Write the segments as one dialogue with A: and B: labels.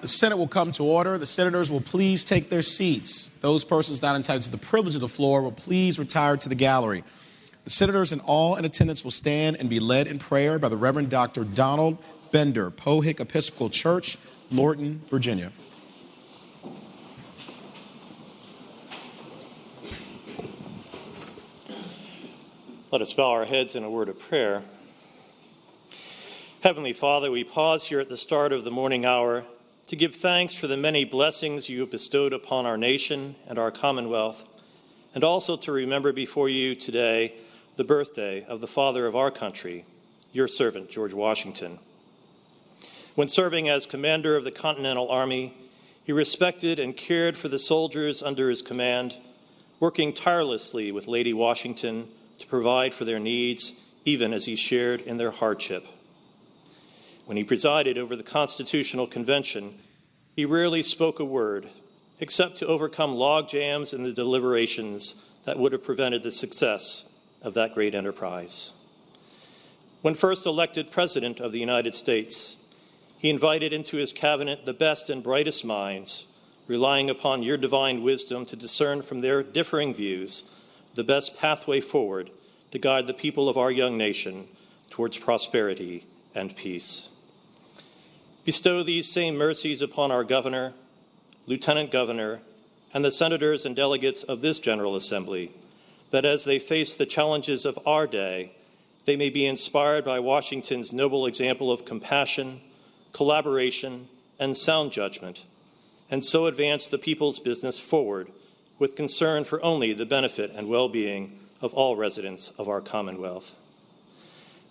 A: The Senate will come to order. The senators will please take their seats. Those persons not entitled to the privilege of the floor will please retire to the gallery. The senators and all in attendance will stand and be led in prayer by the Reverend Dr. Donald Bender, Pohick Episcopal Church, Lorton, Virginia.
B: Let us bow our heads in a word of prayer. Heavenly Father, we pause here at the start of the morning hour to give thanks for the many blessings you have bestowed upon our nation and our Commonwealth, and also to remember before you today the birthday of the father of our country, your servant, George Washington. When serving as commander of the Continental Army, he respected and cared for the soldiers under his command, working tirelessly with Lady Washington to provide for their needs, even as he shared in their hardship. When he presided over the Constitutional Convention, he rarely spoke a word, except to overcome log jams in the deliberations that would have prevented the success of that great enterprise. When first elected President of the United States, he invited into his cabinet the best and brightest minds, relying upon your divine wisdom to discern from their differing views the best pathway forward to guide the people of our young nation towards prosperity and peace. Bestow these same mercies upon our governor, lieutenant governor, and the senators and delegates of this General Assembly, that as they face the challenges of our day, they may be inspired by Washington's noble example of compassion, collaboration, and sound judgment, and so advance the people's business forward with concern for only the benefit and well-being of all residents of our Commonwealth.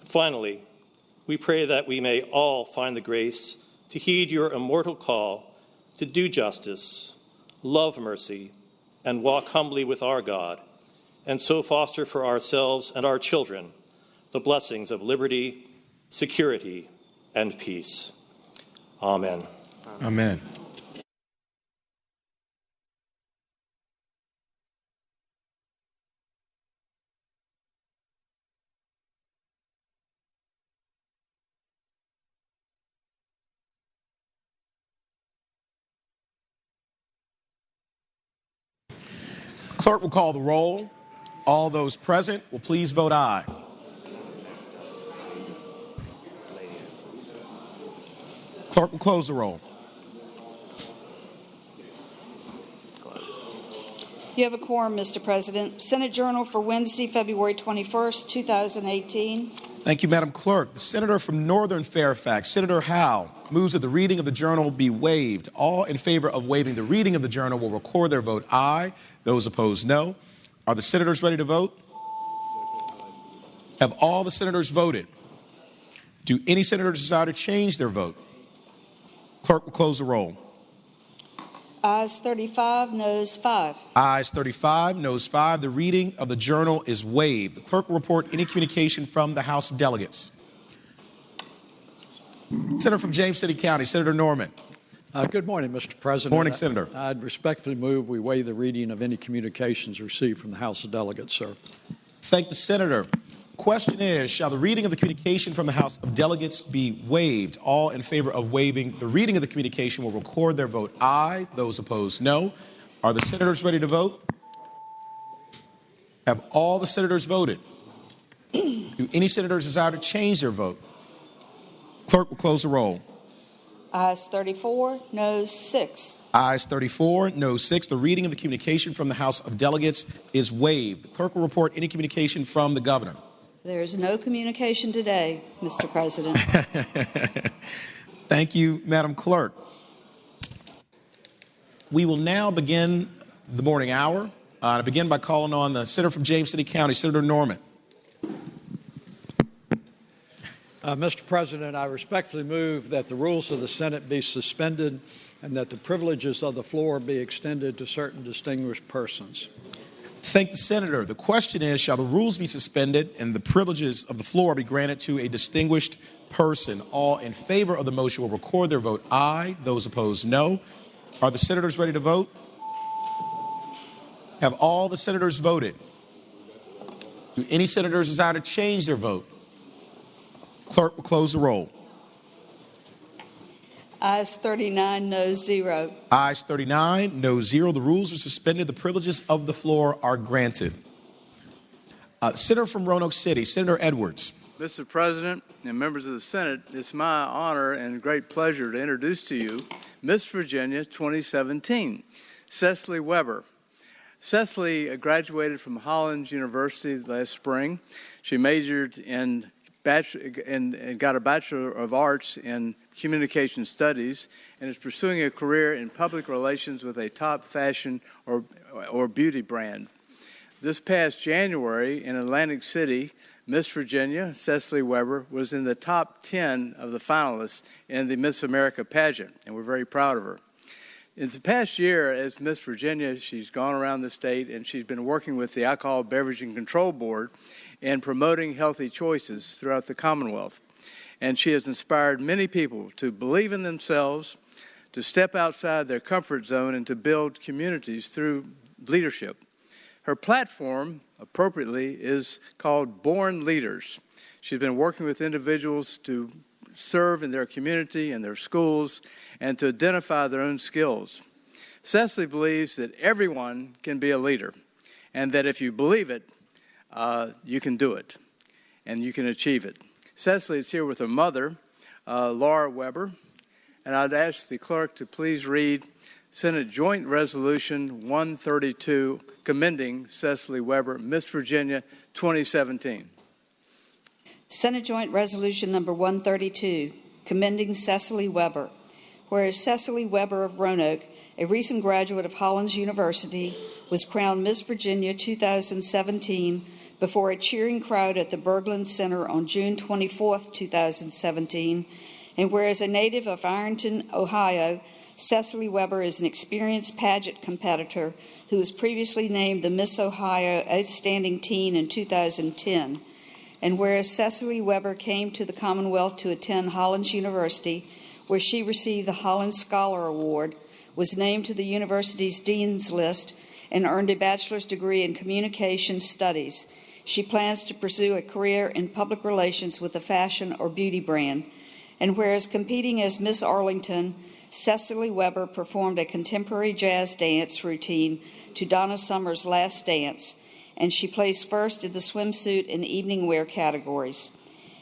B: Finally, we pray that we may all find the grace to heed your immortal call to do justice, love mercy, and walk humbly with our God, and so foster for ourselves and our children the blessings of liberty, security, and peace. Amen.
A: Amen. Clerk will call the roll. All those present will please vote aye. Clerk will close the roll.
C: You have a quorum, Mr. President. Senate Journal for Wednesday, February 21st, 2018.
A: Thank you, Madam Clerk. The senator from Northern Fairfax, Senator Howe, moves that the reading of the journal be waived. All in favor of waiving the reading of the journal will record their vote aye. Those opposed, no. Are the senators ready to vote? Have all the senators voted? Do any senators desire to change their vote? Clerk will close the roll.
C: Ayes 35, noes 5.
A: Ayes 35, noes 5. The reading of the journal is waived. The clerk will report any communication from the House of Delegates. Senator from James City County, Senator Norman.
D: Good morning, Mr. President.
A: Morning, Senator.
D: I'd respectfully move we waive the reading of any communications received from the House of Delegates, sir.
A: Thank the senator. Question is, shall the reading of the communication from the House of Delegates be waived? All in favor of waiving the reading of the communication will record their vote aye. Those opposed, no. Are the senators ready to vote? Have all the senators voted? Do any senators desire to change their vote? Clerk will close the roll.
C: Ayes 34, noes 6.
A: Ayes 34, noes 6. The reading of the communication from the House of Delegates is waived. The clerk will report any communication from the governor.
C: There is no communication today, Mr. President.
A: Thank you, Madam Clerk. We will now begin the morning hour. To begin by calling on the senator from James City County, Senator Norman.
D: Mr. President, I respectfully move that the rules of the Senate be suspended and that the privileges of the floor be extended to certain distinguished persons.
A: Thank the senator. The question is, shall the rules be suspended and the privileges of the floor be granted to a distinguished person? All in favor of the motion will record their vote aye. Those opposed, no. Are the senators ready to vote? Have all the senators voted? Do any senators desire to change their vote? Clerk will close the roll.
C: Ayes 39, no 0.
A: Ayes 39, no 0. The rules are suspended. The privileges of the floor are granted. Senator from Roanoke City, Senator Edwards.
E: Mr. President and members of the Senate, it's my honor and great pleasure to introduce to you Miss Virginia 2017, Cecily Weber. Cecily graduated from Hollins University last spring. She majored and got a Bachelor of Arts in Communication Studies and is pursuing a career in public relations with a top fashion or beauty brand. This past January in Atlantic City, Miss Virginia, Cecily Weber, was in the top 10 of the finalists in the Miss America pageant, and we're very proud of her. In the past year, as Miss Virginia, she's gone around the state and she's been working with the Alcohol Beverage and Control Board in promoting healthy choices throughout the Commonwealth. And she has inspired many people to believe in themselves, to step outside their comfort zone, and to build communities through leadership. Her platform, appropriately, is called Born Leaders. She's been working with individuals to serve in their community and their schools and to identify their own skills. Cecily believes that everyone can be a leader and that if you believe it, you can do it and you can achieve it. Cecily is here with her mother, Laura Weber, and I'd ask the clerk to please read Senate Joint Resolution 132, commending Cecily Weber, Miss Virginia 2017.
C: Senate Joint Resolution number 132, commending Cecily Weber. Whereas Cecily Weber of Roanoke, a recent graduate of Hollins University, was crowned Miss Virginia 2017 before a cheering crowd at the Berglund Center on June 24, 2017, and whereas a native of Ironton, Ohio, Cecily Weber is an experienced pageant competitor who was previously named the Miss Ohio Outstanding Teen in 2010. And whereas Cecily Weber came to the Commonwealth to attend Hollins University, where she received the Hollins Scholar Award, was named to the university's Dean's List, and earned a bachelor's degree in communication studies. She plans to pursue a career in public relations with a fashion or beauty brand. And whereas competing as Miss Arlington, Cecily Weber performed a contemporary jazz dance routine to Donna Summer's Last Dance, and she placed first in the swimsuit and evening wear categories.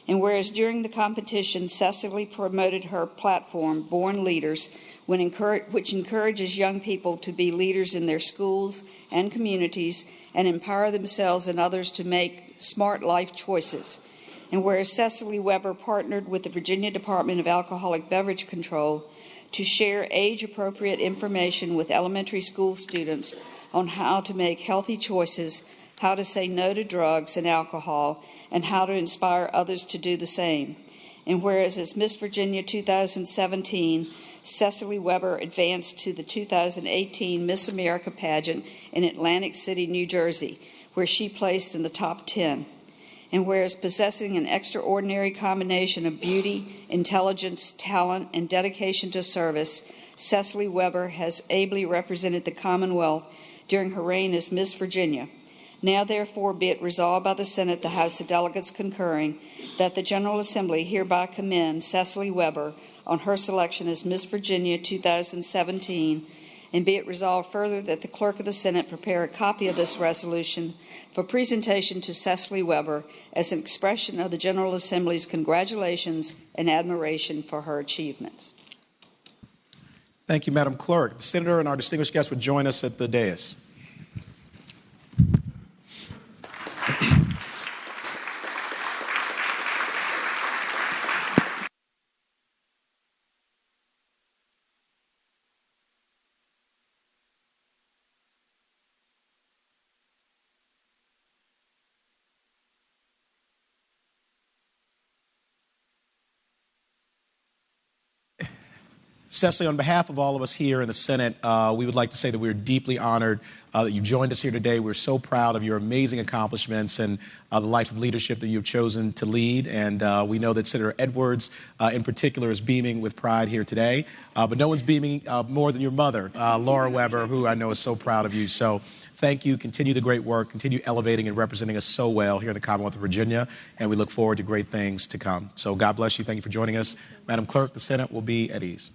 C: And whereas during the competition, Cecily promoted her platform, Born Leaders, which encourages young people to be leaders in their schools and communities and empower themselves and others to make smart life choices. And whereas Cecily Weber partnered with the Virginia Department of Alcoholic Beverage Control to share age-appropriate information with elementary school students on how to make healthy choices, how to say no to drugs and alcohol, and how to inspire others to do the same. And whereas as Miss Virginia 2017, Cecily Weber advanced to the 2018 Miss America pageant in Atlantic City, New Jersey, where she placed in the top 10. And whereas possessing an extraordinary combination of beauty, intelligence, talent, and dedication to service, Cecily Weber has ably represented the Commonwealth during her reign as Miss Virginia. Now, therefore, be it resolved by the Senate, the House of Delegates concurring, that the General Assembly hereby commend Cecily Weber on her selection as Miss Virginia 2017, and be it resolved further that the Clerk of the Senate prepare a copy of this resolution for presentation to Cecily Weber as an expression of the General Assembly's congratulations and admiration for her achievements.
A: Thank you, Madam Clerk. The Senator and our distinguished guests would join us at the dais. Cecily, on behalf of all of us here in the Senate, we would like to say that we're deeply honored that you joined us here today. We're so proud of your amazing accomplishments and the life of leadership that you've chosen to lead. And we know that Senator Edwards, in particular, is beaming with pride here today. But no one's beaming more than your mother, Laura Weber, who I know is so proud of you. So thank you. Continue the great work. Continue elevating and representing us so well here in the Commonwealth of Virginia. And we look forward to great things to come. So God bless you. Thank you for joining us. Madam Clerk, the Senate will be at ease.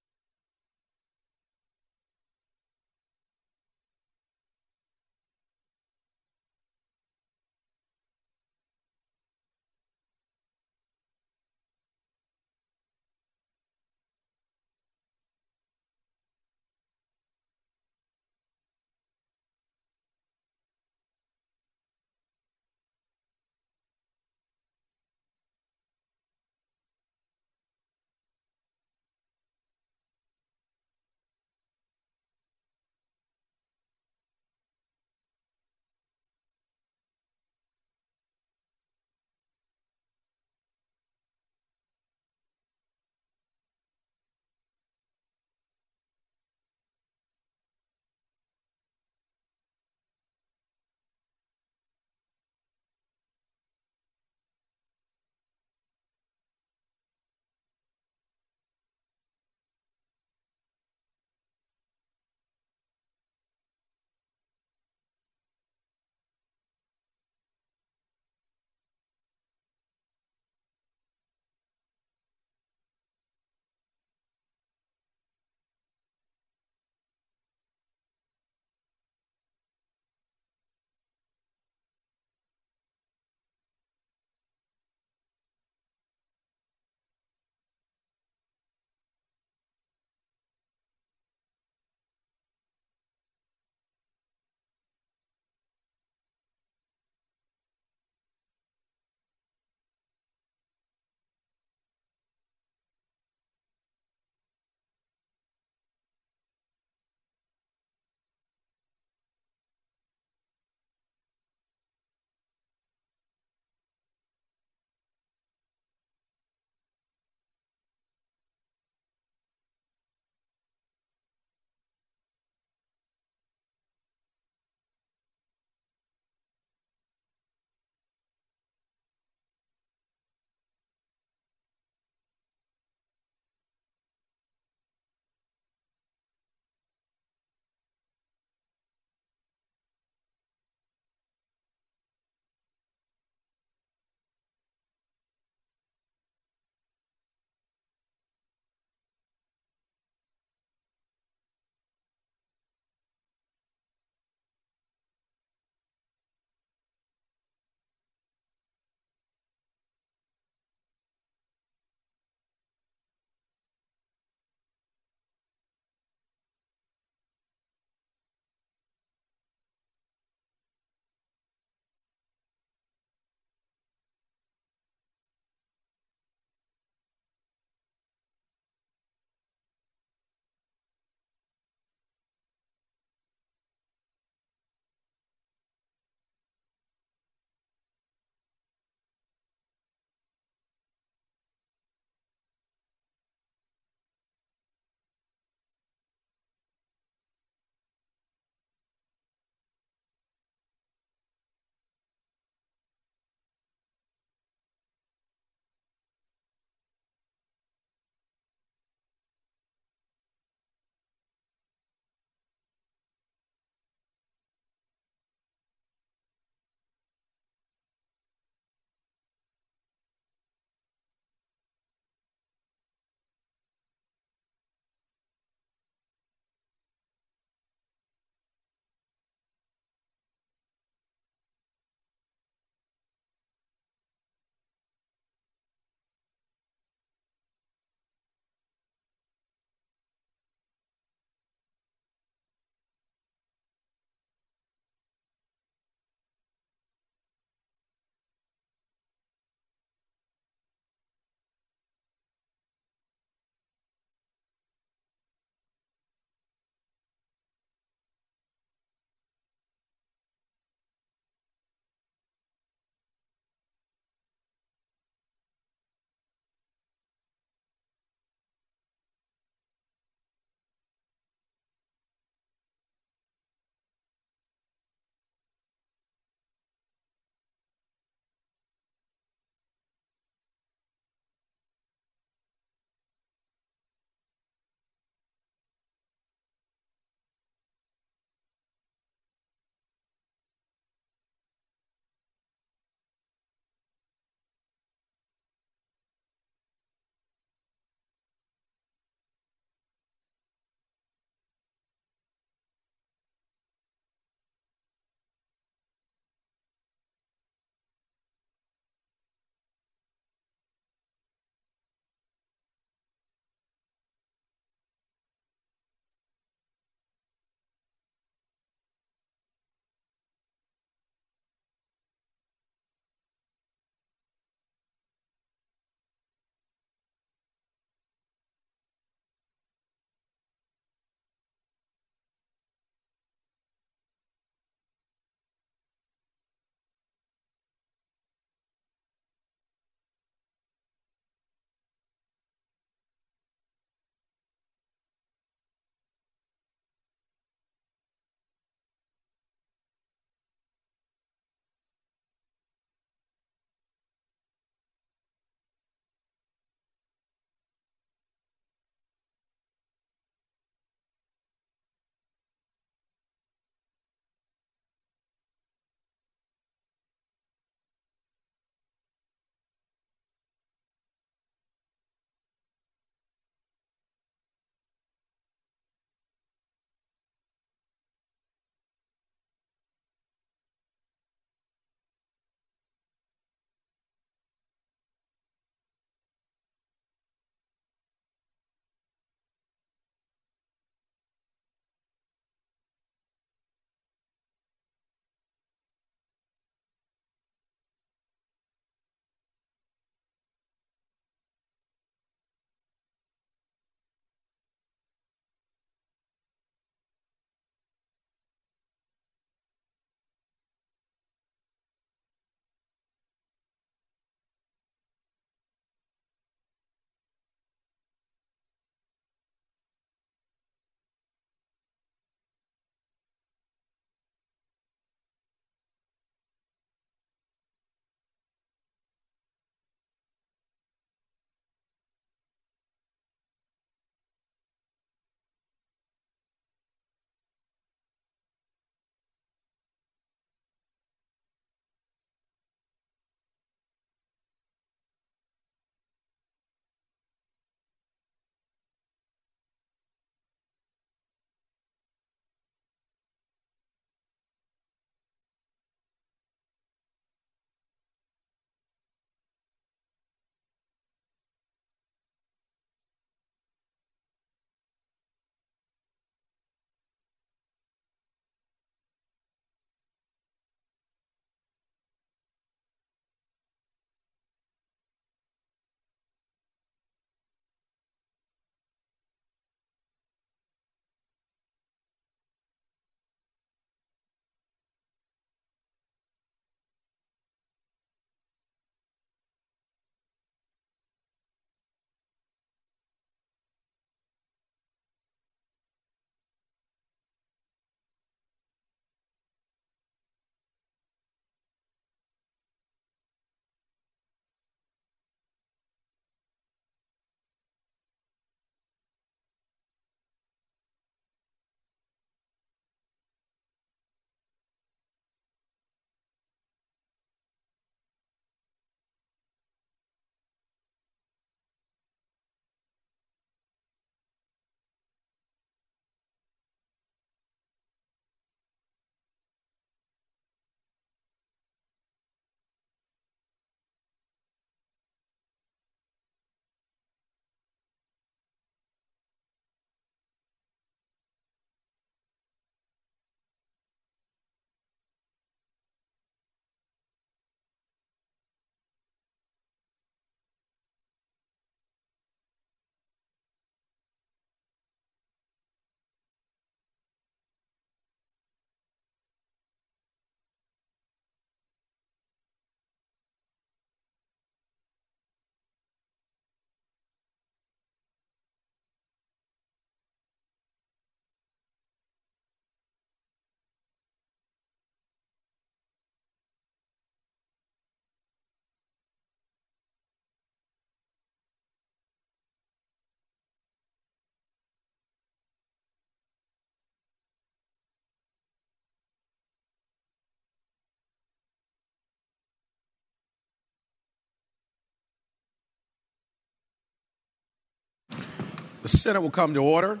A: The Senate will come to order.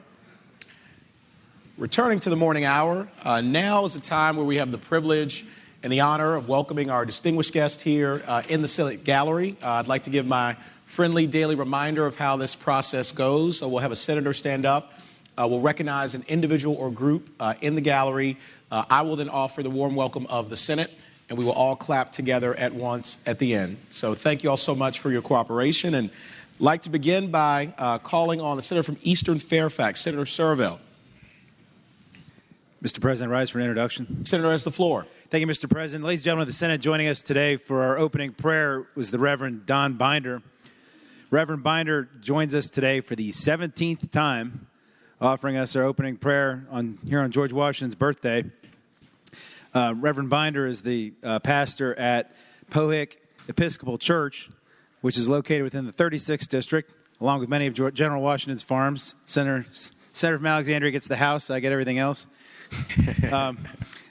A: Returning to the morning hour, now is the time where we have the privilege and the honor of welcoming our distinguished guest here in the Senate gallery. I'd like to give my friendly daily reminder of how this process goes. So we'll have a senator stand up. We'll recognize an individual or group in the gallery. I will then offer the warm welcome of the Senate, and we will all clap together at once at the end. So thank you all so much for your cooperation. And I'd like to begin by calling on the senator from Eastern Fairfax, Senator Serville.
F: Mr. President, rise for an introduction.
A: Senator has the floor.
F: Thank you, Mr. President. Ladies and gentlemen of the Senate, joining us today for our opening prayer was the Reverend Don Binder. Reverend Binder joins us today for the 17th time, offering us our opening prayer here on George Washington's birthday. Reverend Binder is the pastor at Pohick Episcopal Church, which is located within the 36th district, along with many of General Washington's farms. Senator from Alexandria gets the house, I get everything else.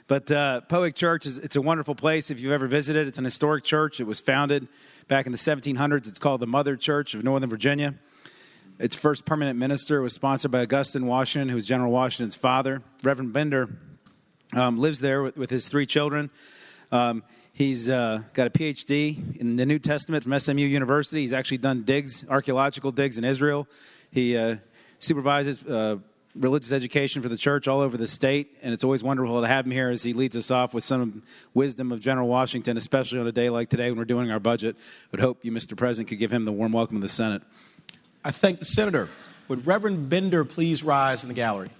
F: But Pohick Church, it's a wonderful place. If you've ever visited, it's an historic church. It was founded back in the 1700s. It's called the Mother Church of Northern Virginia. Its first permanent minister was sponsored by Augustine Washington, who was General Washington's father. Reverend Binder lives there with his three children. He's got a PhD in the New Testament from SMU University. He's actually done archaeological digs in Israel. He supervises religious education for the church all over the state, and it's always wonderful to have him here as he leads us off with some wisdom of General Washington, especially on a day like today when we're doing our budget. I would hope you, Mr. President, could give him the warm welcome of the Senate.
A: I thank the senator. Would Reverend Binder please rise in the gallery?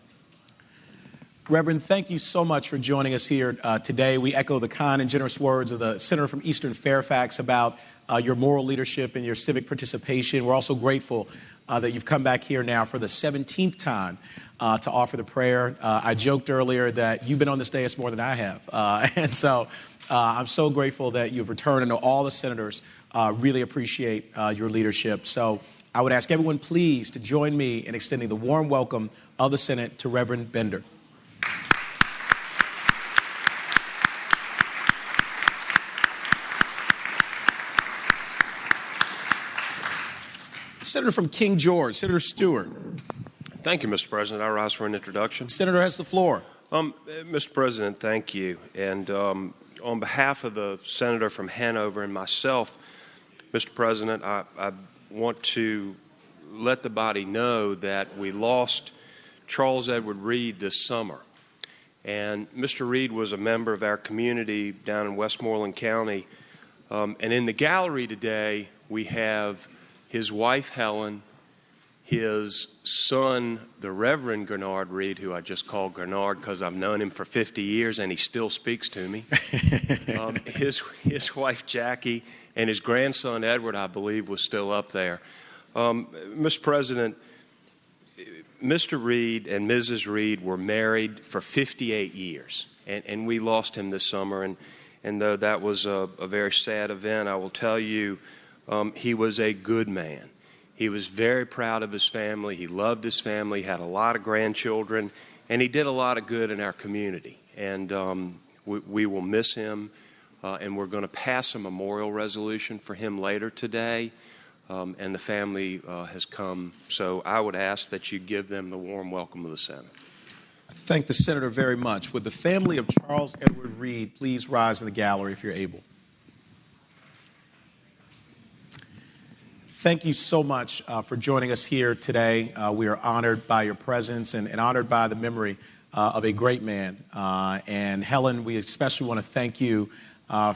A: Reverend, thank you so much for joining us here today. We echo the kind and generous words of the senator from Eastern Fairfax about your moral leadership and your civic participation. We're also grateful that you've come back here now for the 17th time to offer the prayer. I joked earlier that you've been on this dais more than I have. And so I'm so grateful that you've returned. I know all the senators really appreciate your leadership. So I would ask everyone please to join me in extending the warm welcome of the Senate to Reverend Binder. Senator from King George, Senator Stewart.
G: Thank you, Mr. President. I rise for an introduction.
A: Senator has the floor.
G: Mr. President, thank you. And on behalf of the senator from Hanover and myself, Mr. President, I want to let the body know that we lost Charles Edward Reed this summer. And Mr. Reed was a member of our community down in Westmoreland County. And in the gallery today, we have his wife, Helen, his son, the Reverend Gernard Reed, who I just call Gernard because I've known him for 50 years and he still speaks to me, his wife, Jackie, and his grandson, Edward, I believe, was still up there. Mr. President, Mr. Reed and Mrs. Reed were married for 58 years, and we lost him this summer. And though that was a very sad event, I will tell you, he was a good man. He was very proud of his family. He loved his family, had a lot of grandchildren, and he did a lot of good in our community. And we will miss him, and we're going to pass a memorial resolution for him later today. And the family has come. So I would ask that you give them the warm welcome of the Senate.
A: I thank the senator very much. Would the family of Charles Edward Reed please rise in the gallery if you're able? Thank you so much for joining us here today. We are honored by your presence and honored by the memory of a great man. And Helen, we especially want to thank you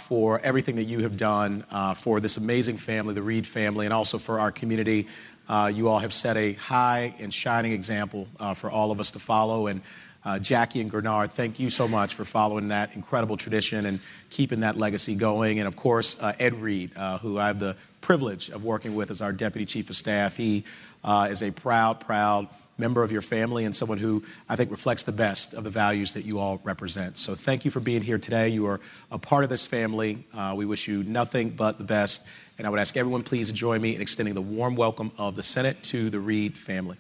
A: for everything that you have done for this amazing family, the Reed family, and also for our community. You all have set a high and shining example for all of us to follow. And Jackie and Gernard, thank you so much for following that incredible tradition and keeping that legacy going. And of course, Ed Reed, who I have the privilege of working with as our Deputy Chief of Staff. He is a proud member of your family and someone who I think reflects the best of the values that you all represent. So thank you for being here today. You are a part of this family. We wish you nothing but the best. And I would ask everyone please to join me in extending the warm welcome of the Senate to the Reed family.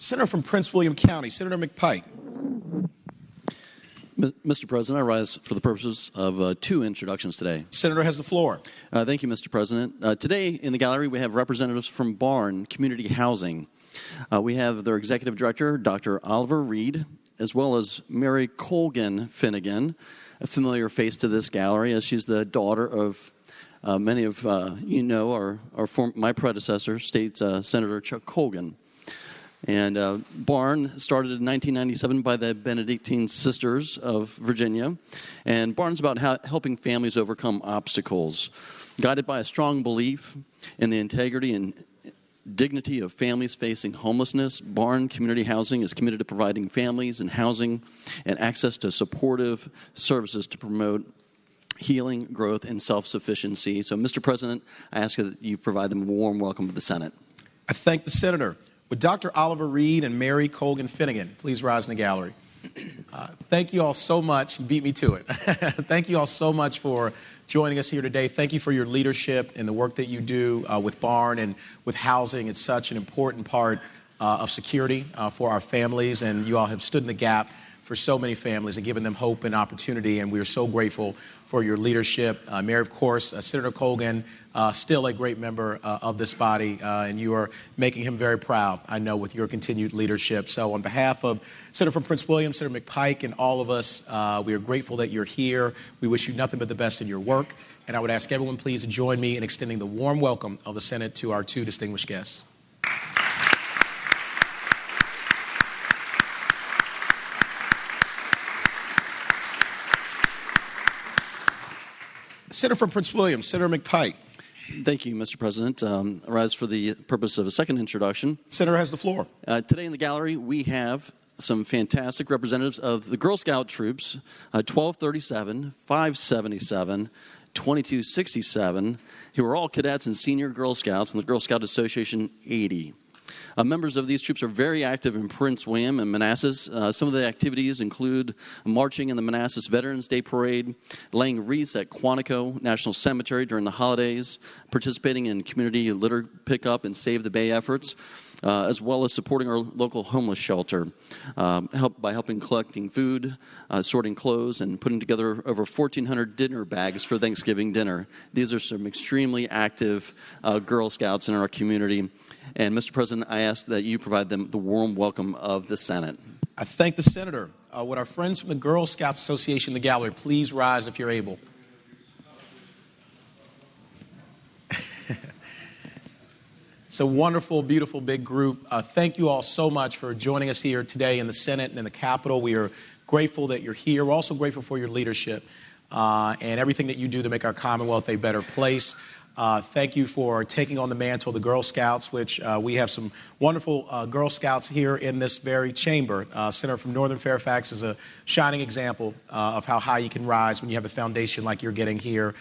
A: Senator from Prince William County, Senator McPike.
H: Mr. President, I rise for the purposes of two introductions today.
A: Senator has the floor.
H: Thank you, Mr. President. Today in the gallery we have representatives from Barn Community Housing. We have their executive director, Dr. Oliver Reed, as well as Mary Colgan Finnegan, a familiar face to this gallery, as she's the daughter of many of my predecessor, State Senator Chuck Colgan. And Barn started in 1997 by the Benedictine Sisters of Virginia. And Barn's about helping families overcome obstacles. Guided by a strong belief in the integrity and dignity of families facing homelessness, Barn Community Housing is committed to providing families and housing and access to supportive services to promote healing, growth, and self-sufficiency. So, Mr. President, I ask that you provide them a warm welcome to the Senate.
A: I thank the Senator. Would Dr. Oliver Reed and Mary Colgan Finnegan please rise in the gallery? Thank you all so much. You beat me to it. Thank you all so much for joining us here today. Thank you for your leadership and the work that you do with Barn and with housing. It's such an important part of security for our families, and you all have stood in the gap for so many families and given them hope and opportunity, and we are so grateful for your leadership. Mayor, of course, Senator Colgan, still a great member of this body, and you are making him very proud, I know, with your continued leadership. So on behalf of Senator from Prince William, Senator McPike, and all of us, we are grateful that you're here. We wish you nothing but the best in your work, and I would ask everyone please to join me in extending the warm welcome of the Senate to our two distinguished guests. Senator from Prince William, Senator McPike.
H: Thank you, Mr. President. I rise for the purpose of a second introduction.
A: Senator has the floor.
H: Today in the gallery, we have some fantastic representatives of the Girl Scout troops, 1237, 577, 2267, who are all cadets and senior Girl Scouts in the Girl Scout Association 80. Members of these troops are very active in Prince William and Manassas. Some of the activities include marching in the Manassas Veterans Day Parade, laying wreaths at Quantico National Cemetery during the holidays, participating in community litter pickup and Save the Bay efforts, as well as supporting our local homeless shelter by helping collecting food, sorting clothes, and putting together over 1,400 dinner bags for Thanksgiving dinner. These are some extremely active Girl Scouts in our community. And, Mr. President, I ask that you provide them the warm welcome of the Senate.
A: I thank the Senator. Would our friends from the Girl Scouts Association in the gallery please rise if you're able? It's a wonderful, beautiful, big group. Thank you all so much for joining us here today in the Senate and in the Capitol. We are grateful that you're here. We're also grateful for your leadership and everything that you do to make our Commonwealth a better place. Thank you for taking on the mantle of the Girl Scouts, which we have some wonderful Girl Scouts here in this very chamber. Senator from Northern Fairfax is a shining example of how high you can rise when you have a foundation like you're getting here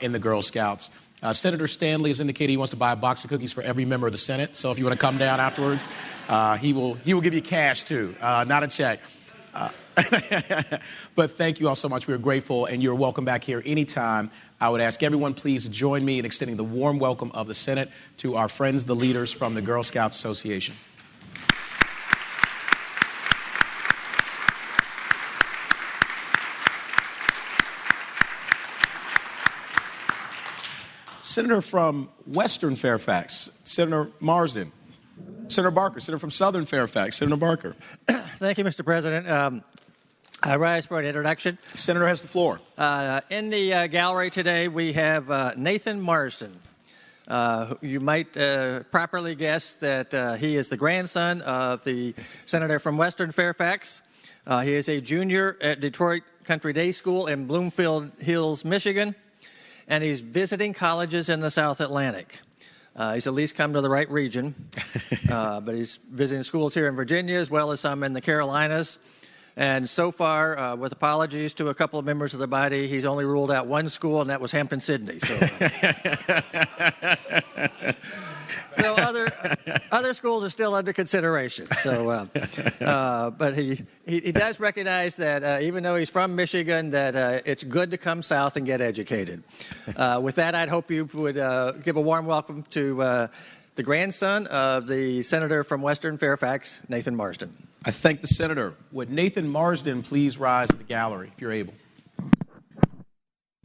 A: in the Girl Scouts. Senator Stanley has indicated he wants to buy a box of cookies for every member of the Senate. So if you want to come down afterwards, he will give you cash too, not a check. But thank you all so much. We are grateful, and you're welcome back here anytime. I would ask everyone please to join me in extending the warm welcome of the Senate to our friends, the leaders from the Girl Scouts Association. Senator from Western Fairfax, Senator Marsden. Senator Barker, Senator from Southern Fairfax, Senator Barker.
I: Thank you, Mr. President. I rise for an introduction.
A: Senator has the floor.
I: In the gallery today, we have Nathan Marsden. You might properly guess that he is the grandson of the senator from Western Fairfax. He is a junior at Detroit Country Day School in Bloomfield Hills, Michigan, and he's visiting colleges in the South Atlantic. He's at least come to the right region, but he's visiting schools here in Virginia as well as some in the Carolinas. And so far, with apologies to a couple of members of the body, he's only ruled out one school, and that was Hampton-Sydney. So other schools are still under consideration. So, but he does recognize that even though he's from Michigan, that it's good to come south and get educated. With that, I'd hope you would give a warm welcome to the grandson of the senator from Western Fairfax, Nathan Marsden.
A: I thank the senator. Would Nathan Marsden please rise to the gallery if you're able?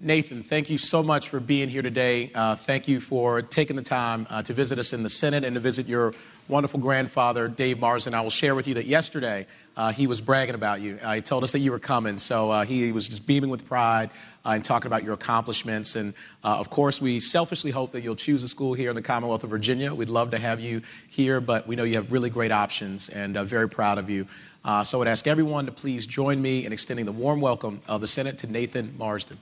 A: Nathan, thank you so much for being here today. Thank you for taking the time to visit us in the Senate and to visit your wonderful grandfather, Dave Marsden. I will share with you that yesterday he was bragging about you. He told us that you were coming, so he was just beaming with pride and talking about your accomplishments. And, of course, we selfishly hope that you'll choose a school here in the Commonwealth of Virginia. We'd love to have you here, but we know you have really great options, and very proud of you. So I would ask everyone to please join me in extending the warm welcome of the Senate to Nathan Marsden.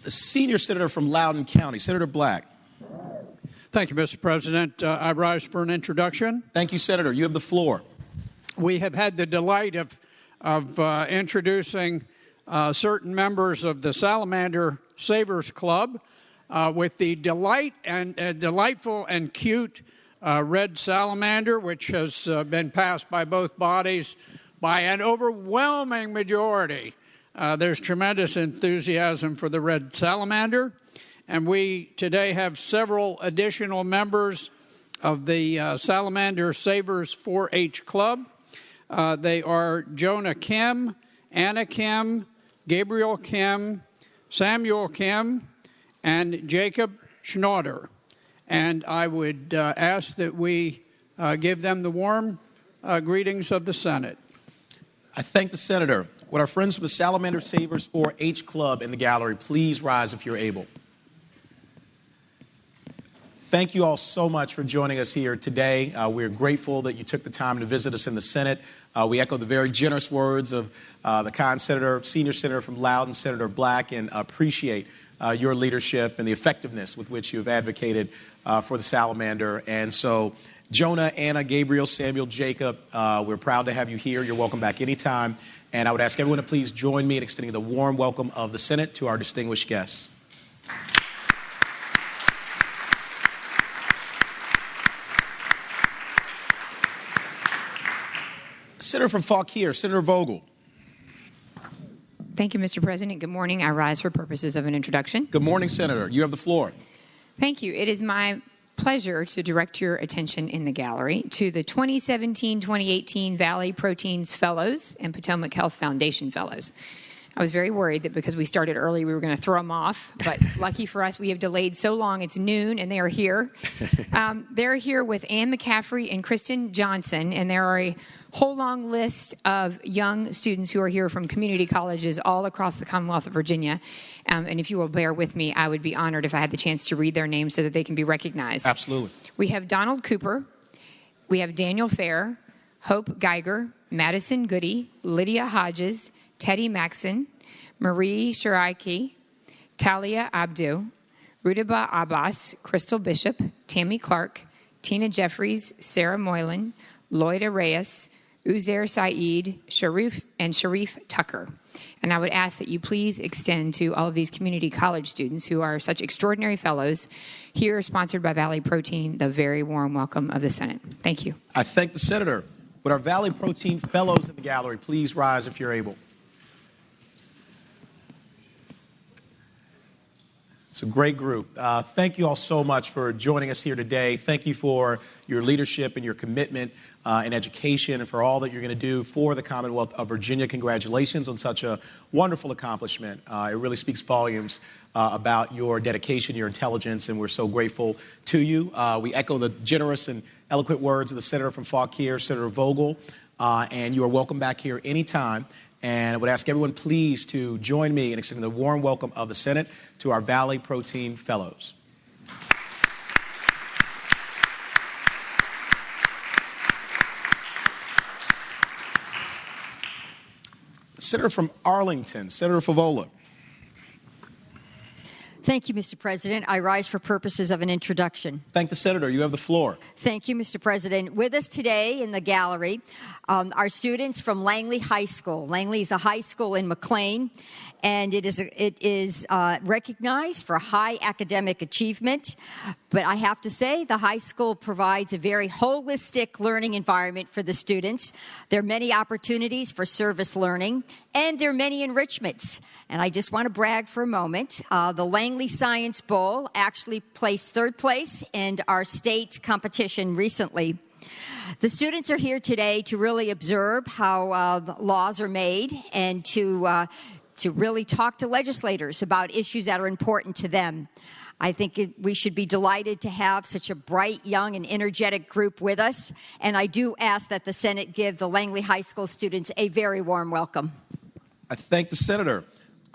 A: The senior senator from Loudoun County, Senator Black.
J: Thank you, Mr. President. I rise for an introduction.
A: Thank you, Senator. You have the floor.
J: We have had the delight of introducing certain members of the Salamander Savers Club with the delightful and cute red salamander, which has been passed by both bodies by an overwhelming majority. There's tremendous enthusiasm for the red salamander, and we today have several additional members of the Salamander Savers 4-H Club. They are Jonah Kim, Anna Kim, Gabriel Kim, Samuel Kim, and Jacob Schnauder. And I would ask that we give them the warm greetings of the Senate.
A: I thank the senator. Would our friends from the Salamander Savers 4-H Club in the gallery please rise if you're able? Thank you all so much for joining us here today. We're grateful that you took the time to visit us in the Senate. We echo the very generous words of the kind senator, senior senator from Loudoun, Senator Black, and appreciate your leadership and the effectiveness with which you have advocated for the salamander. And so, Jonah, Anna, Gabriel, Samuel, Jacob, we're proud to have you here. You're welcome back anytime. And I would ask everyone to please join me in extending the warm welcome of the Senate to our distinguished guests. Senator from Fauquier, Senator Vogel.
K: Thank you, Mr. President. Good morning. I rise for purposes of an introduction.
A: Good morning, Senator. You have the floor.
K: Thank you. It is my pleasure to direct your attention in the gallery to the 2017-2018 Valley Proteins Fellows and Potomac Health Foundation Fellows. I was very worried that because we started early, we were going to throw them off. But lucky for us, we have delayed so long, it's noon, and they are here. They're here with Ann McCaffrey and Kristen Johnson, and there are a whole long list of young students who are here from community colleges all across the Commonwealth of Virginia. And if you will bear with me, I would be honored if I had the chance to read their names so that they can be recognized.
A: Absolutely.
K: We have Donald Cooper. We have Daniel Fair, Hope Geiger, Madison Goody, Lydia Hodges, Teddy Maxon, Marie Shiraiki, Talia Abdu, Rudaba Abbas, Crystal Bishop, Tammy Clark, Tina Jeffries, Sarah Moylan, Lloyda Reyes, Uzair Saeed, Sharif Tucker. And I would ask that you please extend to all of these community college students who are such extraordinary fellows here, sponsored by Valley Protein, the very warm welcome of the Senate. Thank you.
A: I thank the senator. Would our Valley Protein fellows in the gallery please rise if you're able? It's a great group. Thank you all so much for joining us here today. Thank you for your leadership and your commitment in education and for all that you're going to do for the Commonwealth of Virginia. Congratulations on such a wonderful accomplishment. It really speaks volumes about your dedication, your intelligence, and we're so grateful to you. We echo the generous and eloquent words of the senator from Fauquier, Senator Vogel, and you are welcome back here anytime. And I would ask everyone please to join me in extending the warm welcome of the Senate to our Valley Protein Fellows. Senator from Arlington, Senator Favola.
L: Thank you, Mr. President. I rise for purposes of an introduction.
A: Thank the senator. You have the floor.
L: Thank you, Mr. President. With us today in the gallery are students from Langley High School. Langley is a high school in McLean, and it is recognized for high academic achievement. But I have to say, the high school provides a very holistic learning environment for the students. There are many opportunities for service learning, and there are many enrichments. And I just want to brag for a moment. The Langley Science Bowl actually placed third place in our state competition recently. The students are here today to really observe how laws are made and to really talk to legislators about issues that are important to them. I think we should be delighted to have such a bright, young, and energetic group with us. And I do ask that the Senate give the Langley High School students a very warm welcome.
A: I thank the senator.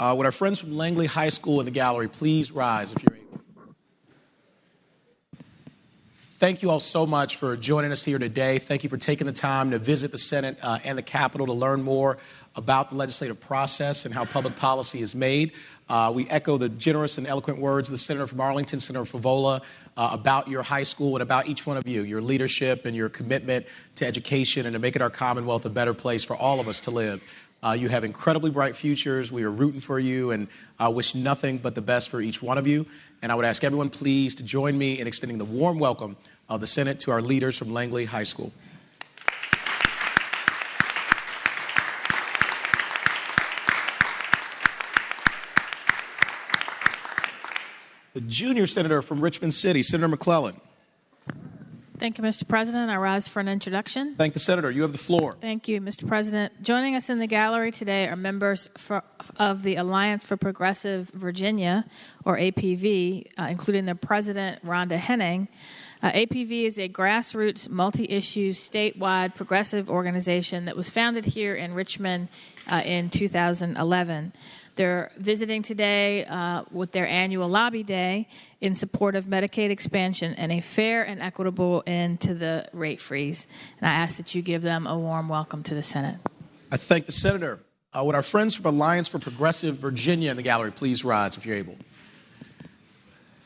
A: Would our friends from Langley High School in the gallery please rise if you're able? Thank you all so much for joining us here today. Thank you for taking the time to visit the Senate and the Capitol to learn more about the legislative process and how public policy is made. We echo the generous and eloquent words of the Senator from Arlington, Senator Favola, about your high school and about each one of you, your leadership and your commitment to education and to making our Commonwealth a better place for all of us to live. You have incredibly bright futures. We are rooting for you and wish nothing but the best for each one of you. And I would ask everyone please to join me in extending the warm welcome of the Senate to our leaders from Langley High School. The junior senator from Richmond City, Senator McClellan.
M: Thank you, Mr. President. I rise for an introduction.
A: Thank the senator. You have the floor.
M: Thank you, Mr. President. Joining us in the gallery today are members of the Alliance for Progressive Virginia, or APV, including the president, Rhonda Henning. APV is a grassroots, multi-issue, statewide progressive organization that was founded here in Richmond in 2011. They're visiting today with their annual lobby day in support of Medicaid expansion and a fair and equitable end to the rate freeze. And I ask that you give them a warm welcome to the Senate.
A: I thank the senator. Would our friends from Alliance for Progressive Virginia in the gallery please rise if you're able?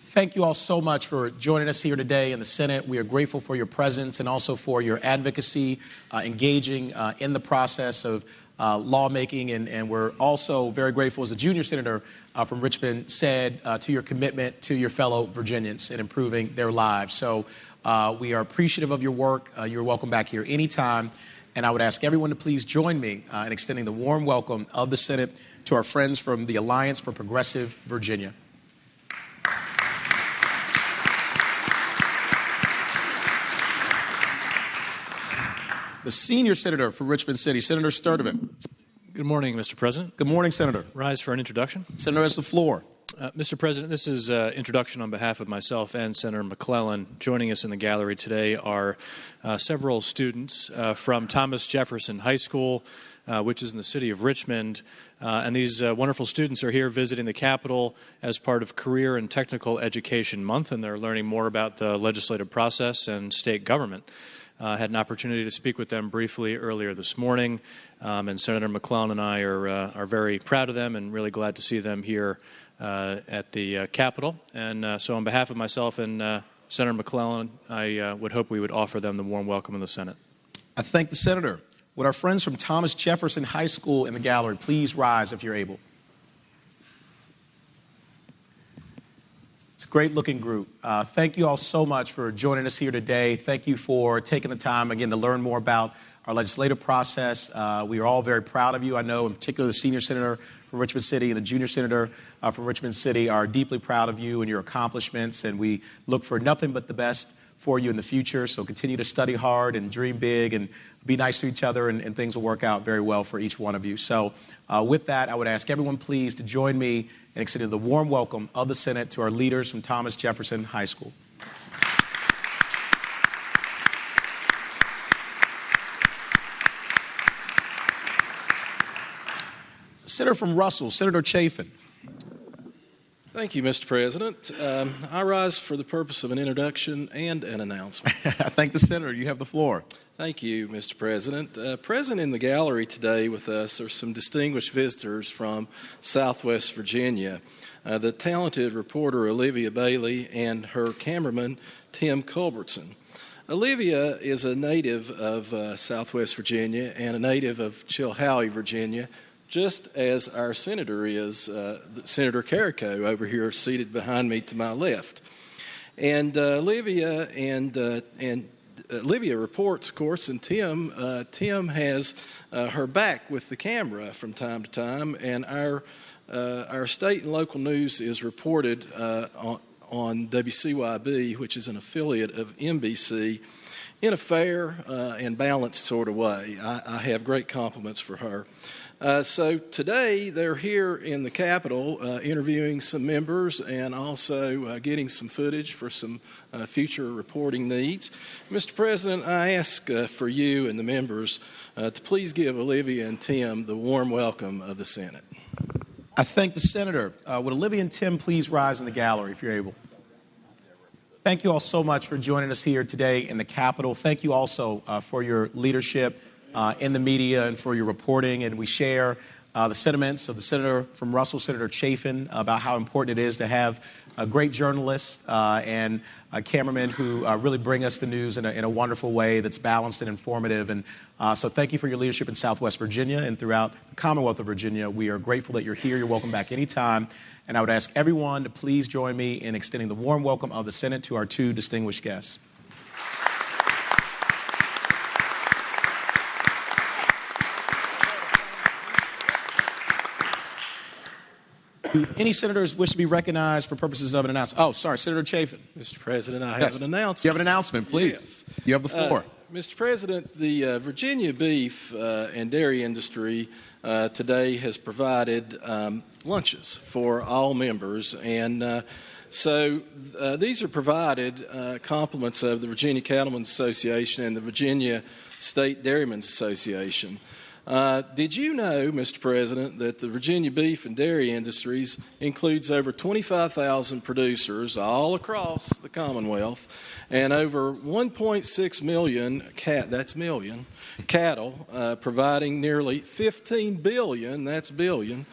A: Thank you all so much for joining us here today in the Senate. We are grateful for your presence and also for your advocacy, engaging in the process of lawmaking, and we're also very grateful, as a junior senator from Richmond said, to your commitment to your fellow Virginians and improving their lives. So we are appreciative of your work. You're welcome back here anytime, and I would ask everyone to please join me in extending the warm welcome of the Senate to our friends from the Alliance for Progressive Virginia. The senior senator from Richmond City, Senator Sturdivant.
N: Good morning, Mr. President.
A: Good morning, Senator.
N: Rise for an introduction.
A: Senator has the floor.
N: Mr. President, this is an introduction on behalf of myself and Senator McClellan. Joining us in the gallery today are several students from Thomas Jefferson High School, which is in the city of Richmond. And these wonderful students are here visiting the Capitol as part of Career and Technical Education Month, and they're learning more about the legislative process and state government. Had an opportunity to speak with them briefly earlier this morning, and Senator McClellan and I are very proud of them and really glad to see them here at the Capitol. And so on behalf of myself and Senator McClellan, I would hope we would offer them the warm welcome in the Senate.
A: I thank the senator. Would our friends from Thomas Jefferson High School in the gallery please rise if you're able? It's a great-looking group. Thank you all so much for joining us here today. Thank you for taking the time, again, to learn more about our legislative process. We are all very proud of you. I know, in particular, the senior senator from Richmond City and the junior senator from Richmond City are deeply proud of you and your accomplishments, and we look for nothing but the best for you in the future. So continue to study hard and dream big and be nice to each other, and things will work out very well for each one of you. So with that, I would ask everyone please to join me in extending the warm welcome of the Senate to our leaders from Thomas Jefferson High School. Senator from Russell, Senator Chafin.
O: Thank you, Mr. President. I rise for the purpose of an introduction and an announcement.
A: I thank the Senator. You have the floor.
O: Thank you, Mr. President. Present in the gallery today with us are some distinguished visitors from Southwest Virginia. The talented reporter Olivia Bailey and her cameraman Tim Culbertson. Olivia is a native of Southwest Virginia and a native of Chilhowie, Virginia, just as our senator is, Senator Carrico over here seated behind me to my left. And Olivia reports, of course, and Tim has her back with the camera from time to time, and our state and local news is reported on WCYB, which is an affiliate of NBC, in a fair and balanced sort of way. I have great compliments for her. So today they're here in the Capitol interviewing some members and also getting some footage for some future reporting needs. Mr. President, I ask for you and the members to please give Olivia and Tim the warm welcome of the Senate.
A: I thank the Senator. Would Olivia and Tim please rise in the gallery if you're able? Thank you all so much for joining us here today in the Capitol. Thank you also for your leadership in the media and for your reporting. And we share the sentiments of the Senator from Russell, Senator Chafin, about how important it is to have great journalists and cameramen who really bring us the news in a wonderful way that's balanced and informative. And so thank you for your leadership in Southwest Virginia and throughout the Commonwealth of Virginia. We are grateful that you're here. You're welcome back anytime. And I would ask everyone to please join me in extending the warm welcome of the Senate to our two distinguished guests. Do any senators wish to be recognized for purposes of an announcement? Oh, sorry, Senator Chafin.
O: Mr. President, I have an announcement.
A: You have an announcement, please.
O: Yes.
A: You have the floor.
O: Mr. President, the Virginia beef and dairy industry today has provided lunches for all members, and so these are provided compliments of the Virginia Cattlemen's Association and the Virginia State Dairymen's Association. Did you know, Mr. President, that the Virginia beef and dairy industries includes over 25,000 producers all across the Commonwealth and over 1.6 million cattle, providing nearly $15 billion, that's billion,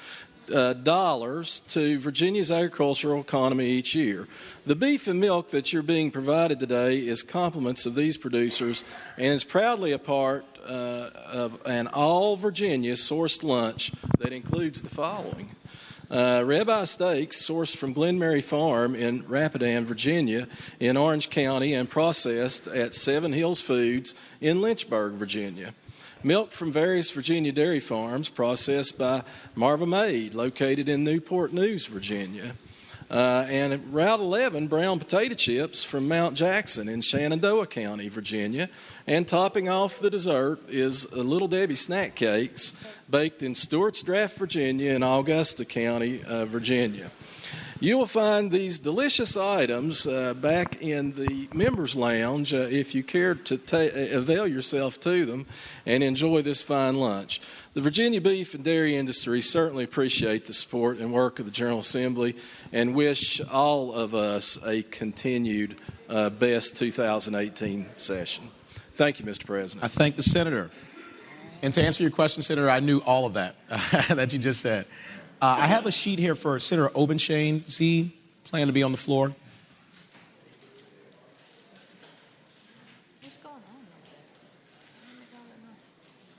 O: dollars to Virginia's agricultural economy each year. The beef and milk that you're being provided today is compliments of these producers and is proudly a part of an all-Virginia sourced lunch that includes the following. Ribeye steaks sourced from Glen Mary Farm in Rapidan, Virginia, in Orange County and processed at Seven Hills Foods in Lynchburg, Virginia. Milk from various Virginia dairy farms processed by Marva Maid, located in Newport News, Virginia. And Route 11 brown potato chips from Mount Jackson in Shenandoah County, Virginia. And topping off the dessert is Little Debbie snack cakes baked in Stewart's Draft, Virginia in Augusta County, Virginia. You will find these delicious items back in the members' lounge if you care to avail yourself to them and enjoy this fine lunch. The Virginia beef and dairy industry certainly appreciate the support and work of the General Assembly and wish all of us a continued best 2018 session. Thank you, Mr. President.
A: I thank the Senator. And to answer your question, Senator, I knew all of that that you just said. I have a sheet here for Senator Obenshain. Does he plan to be on the floor?
M: What's going on?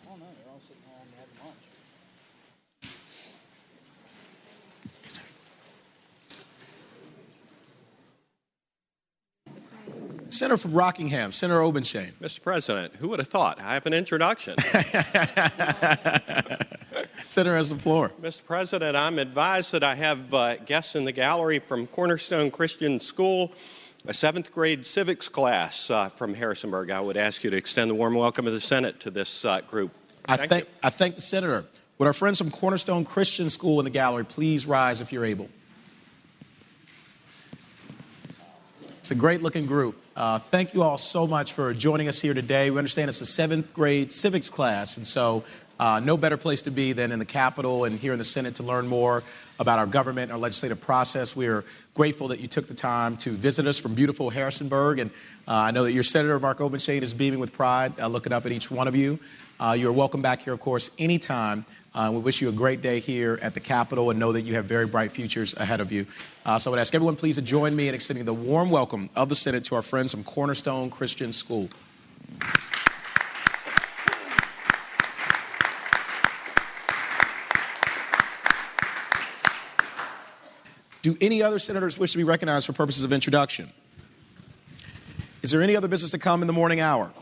D: Oh, no, they're all sitting home having lunch.
A: Senator from Rockingham, Senator Obenshain.
P: Mr. President, who would have thought? I have an introduction.
A: Senator has the floor.
P: Mr. President, I'm advised that I have guests in the gallery from Cornerstone Christian School, a 7th grade civics class from Harrisonburg. I would ask you to extend the warm welcome of the Senate to this group.
A: I thank the Senator. Would our friends from Cornerstone Christian School in the gallery please rise if you're able? It's a great-looking group. Thank you all so much for joining us here today. We understand it's a 7th grade civics class, and so No better place to be than in the Capitol and here in the Senate to learn more about our government, our legislative process. We are grateful that you took the time to visit us from beautiful Harrisonburg. And I know that your Senator, Mark Obenshain, is beaming with pride looking up at each one of you. You're welcome back here, of course, anytime. We wish you a great day here at the Capitol and know that you have very bright futures ahead of you. So I would ask everyone please to join me in extending the warm welcome of the Senate to our friends from Cornerstone Christian School. Do any other senators wish to be recognized for purposes of introduction? Is there any other business to come in the morning hour?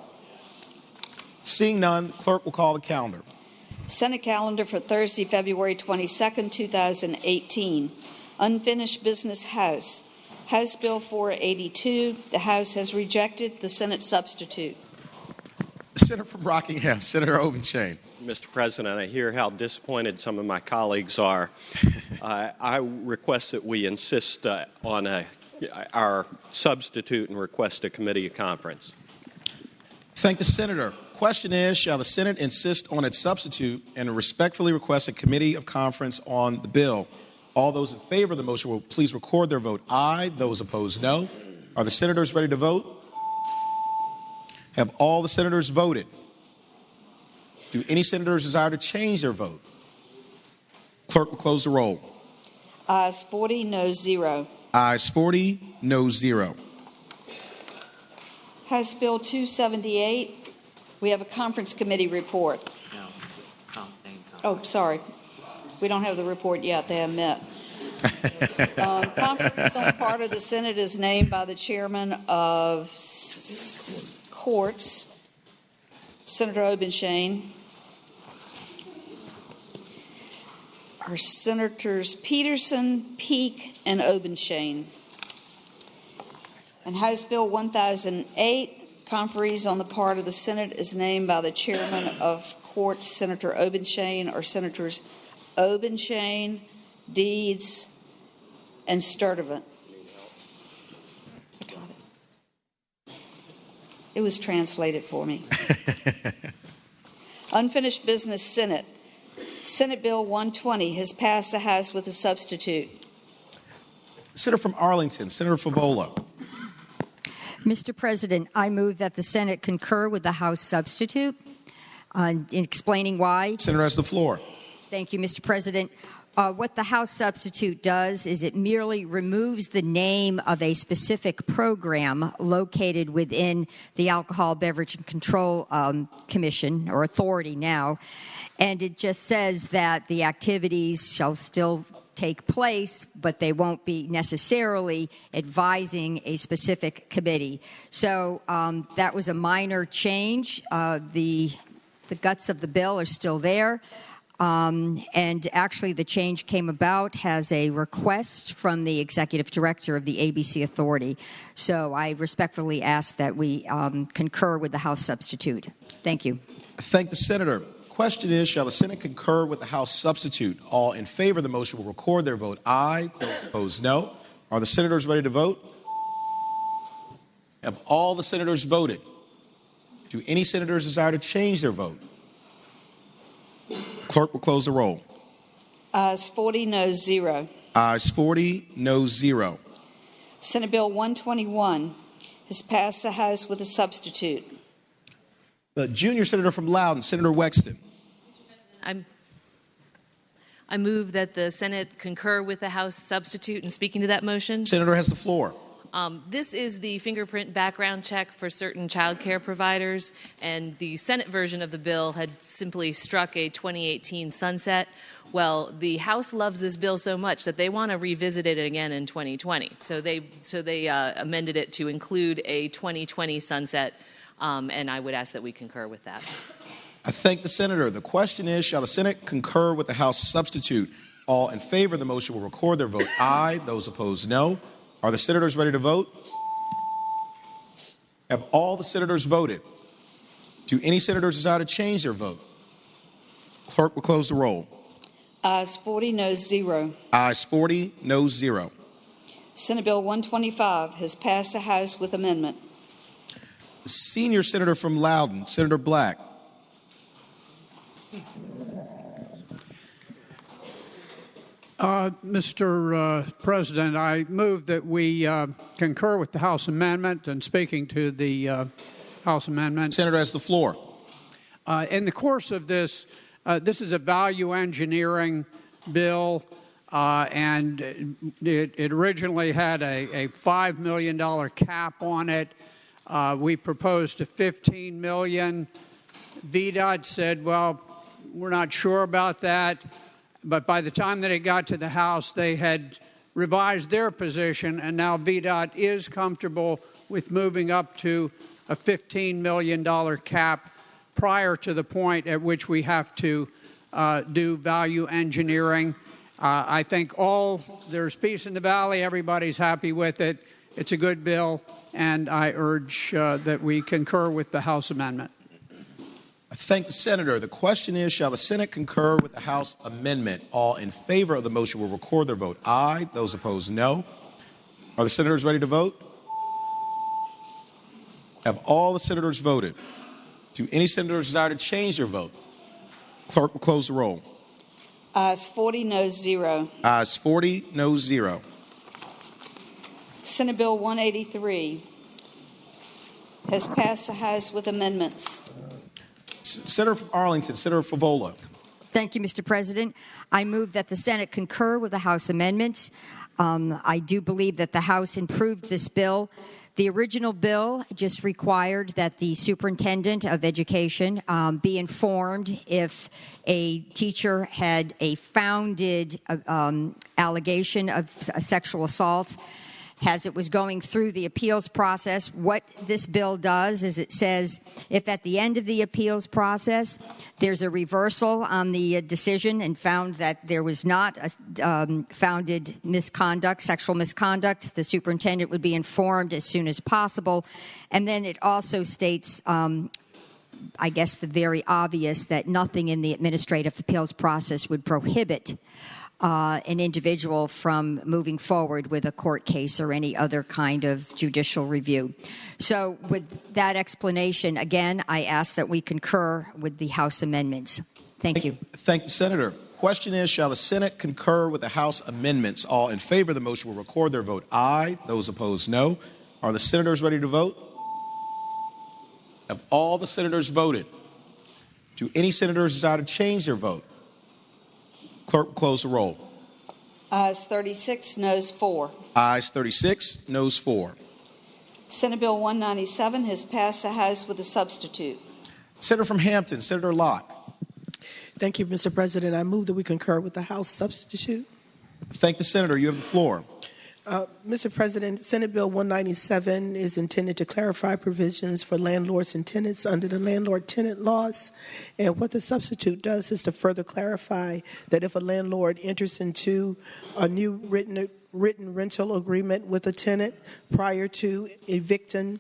A: Seeing none, the clerk will call the calendar.
C: Senate calendar for Thursday, February 22nd, 2018. Unfinished business House. House Bill 482. The House has rejected the Senate substitute.
A: The Senator from Rockingham, Senator Obenshain.
P: Mr. President, I hear how disappointed some of my colleagues are. I request that we insist on our substitute and request a committee conference.
A: Thank the Senator. Question is, shall the Senate insist on its substitute and respectfully request a committee of conference on the bill? All those in favor of the motion will please record their vote aye. Those opposed, no. Are the senators ready to vote? Have all the senators voted? Do any senators desire to change their vote? Clerk will close the roll.
C: Ayes 40, noes 0.
A: Ayes 40, noes 0.
C: House Bill 278. We have a conference committee report. Oh, sorry. We don't have the report yet. They haven't met. Conference on part of the Senate is named by the chairman of courts, Senator Obenshain. Our Senators Peterson, Peake, and Obenshain. And House Bill 1008. Conferees on the part of the Senate is named by the chairman of courts, Senator Obenshain, or Senators Obenshain, Deeds, and Sturdivant. It was translated for me. Unfinished business Senate. Senate Bill 120 has passed the House with a substitute.
A: Senator from Arlington, Senator Favola.
L: Mr. President, I move that the Senate concur with the House substitute. In explaining why.
A: Senator has the floor.
L: Thank you, Mr. President. What the House substitute does is it merely removes the name of a specific program located within the Alcohol Beverage and Control Commission, or authority now, and it just says that the activities shall still take place, but they won't be necessarily advising a specific committee. So that was a minor change. The guts of the bill are still there. And actually the change came about as a request from the executive director of the ABC Authority. So I respectfully ask that we concur with the House substitute. Thank you.
A: I thank the Senator. Question is, shall the Senate concur with the House substitute? All in favor of the motion will record their vote aye. Those opposed, no. Are the senators ready to vote? Have all the senators voted? Do any senators desire to change their vote? Clerk will close the roll.
C: Ayes 40, noes 0.
A: Ayes 40, noes 0.
C: Senate Bill 121 has passed the House with a substitute.
A: The junior senator from Loudoun, Senator Wexton.
Q: I move that the Senate concur with the House substitute in speaking to that motion.
A: Senator has the floor.
Q: This is the fingerprint background check for certain child care providers, and the Senate version of the bill had simply struck a 2018 sunset. Well, the House loves this bill so much that they want to revisit it again in 2020. So they amended it to include a 2020 sunset, and I would ask that we concur with that.
A: I thank the Senator. The question is, shall the Senate concur with the House substitute? All in favor of the motion will record their vote aye. Those opposed, no. Are the senators ready to vote? Have all the senators voted? Do any senators desire to change their vote? Clerk will close the roll.
C: Ayes 40, noes 0.
A: Ayes 40, noes 0.
C: Senate Bill 125 has passed the House with amendment.
A: The senior senator from Loudoun, Senator Black.
J: Mr. President, I move that we concur with the House amendment. And speaking to the House amendment,
A: Senator has the floor.
J: In the course of this, this is a value engineering bill, and it originally had a $5 million cap on it. We proposed a $15 million. VDOT said, well, we're not sure about that. But by the time that it got to the House, they had revised their position, and now VDOT is comfortable with moving up to a $15 million cap prior to the point at which we have to do value engineering. I think there's peace in the valley. Everybody's happy with it. It's a good bill, and I urge that we concur with the House amendment.
A: I thank the senator. The question is, shall the Senate concur with the House amendment? All in favor of the motion will record their vote aye. Those opposed, no. Are the senators ready to vote? Have all the senators voted? Do any senators desire to change their vote? Clerk will close the roll.
C: Ayes 40, noes 0.
A: Ayes 40, noes 0.
C: Senate Bill 183 has passed the House with amendments.
A: Senator from Arlington, Senator Favola.
L: Thank you, Mr. President. I move that the Senate concur with the House amendments. I do believe that the House improved this bill. The original bill just required that the superintendent of education be informed if a teacher had a founded allegation of a sexual assault. As it was going through the appeals process, what this bill does is it says if at the end of the appeals process there's a reversal on the decision and found that there was not a founded misconduct, sexual misconduct, the superintendent would be informed as soon as possible. And then it also states, I guess the very obvious, that nothing in the administrative appeals process would prohibit an individual from moving forward with a court case or any other kind of judicial review. So with that explanation, again, I ask that we concur with the House amendments. Thank you.
A: Thank the senator. Question is, shall the Senate concur with the House amendments? All in favor of the motion will record their vote aye. Those opposed, no. Are the senators ready to vote? Have all the senators voted? Do any senators desire to change their vote? Clerk, close the roll.
C: Ayes 36, noes 4.
A: Ayes 36, noes 4.
C: Senate Bill 197 has passed the House with a substitute.
A: Senator from Hampton, Senator Locke.
R: Thank you, Mr. President. I move that we concur with the House substitute.
A: Thank the senator. You have the floor.
R: Mr. President, Senate Bill 197 is intended to clarify provisions for landlords and tenants under the landlord-tenant laws. And what the substitute does is to further clarify that if a landlord enters into a new written rental agreement with a tenant prior to an eviction,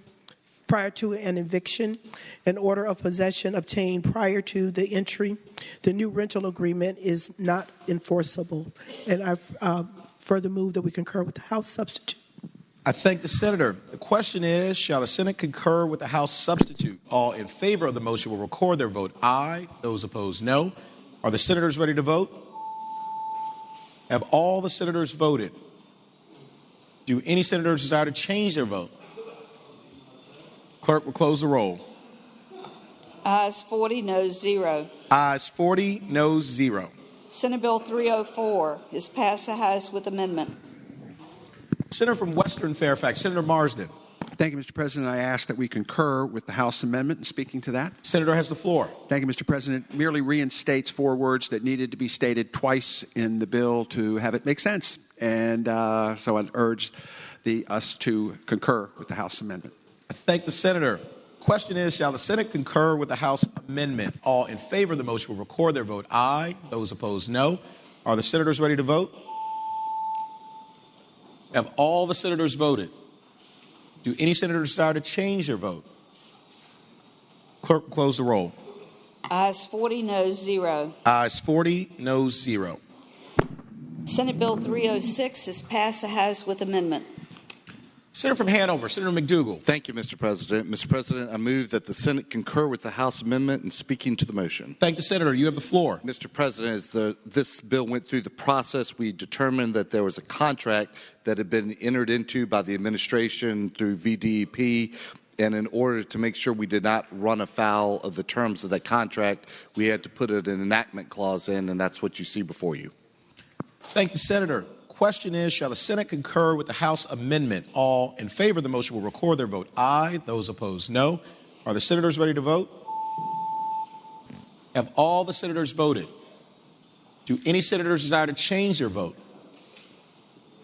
R: an order of possession obtained prior to the entry, the new rental agreement is not enforceable. And I've further move that we concur with the House substitute.
A: I thank the senator. The question is, shall the Senate concur with the House substitute? All in favor of the motion will record their vote aye. Those opposed, no. Are the senators ready to vote? Have all the senators voted? Do any senators desire to change their vote? Clerk will close the roll.
C: Ayes 40, noes 0.
A: Ayes 40, noes 0.
C: Senate Bill 304 has passed the House with amendment.
A: Senator from Western Fairfax, Senator Marsden.
S: Thank you, Mr. President. I ask that we concur with the House amendment. And speaking to that,
A: Senator has the floor.
S: Thank you, Mr. President. Merely reinstates 4 words that needed to be stated twice in the bill to have it make sense. And so I'd urge us to concur with the House amendment.
A: I thank the senator. Question is, shall the Senate concur with the House amendment? All in favor of the motion will record their vote aye. Those opposed, no. Are the senators ready to vote? Have all the senators voted? Do any senators desire to change their vote? Clerk, close the roll.
C: Ayes 40, noes 0.
A: Ayes 40, noes 0.
C: Senate Bill 306 has passed the House with amendment.
A: Senator from Hanover, Senator McDougal.
T: Thank you, Mr. President. Mr. President, I move that the Senate concur with the House amendment and speaking to the motion.
A: Thank the Senator. You have the floor.
T: Mr. President, as this bill went through the process, we determined that there was a contract that had been entered into by the administration through VDEP. And in order to make sure we did not run afoul of the terms of that contract, we had to put an enactment clause in, and that's what you see before you.
A: Thank the Senator. Question is, shall the Senate concur with the House amendment? All in favor of the motion will record their vote aye. Those opposed, no. Are the senators ready to vote? Have all the senators voted? Do any senators desire to change their vote?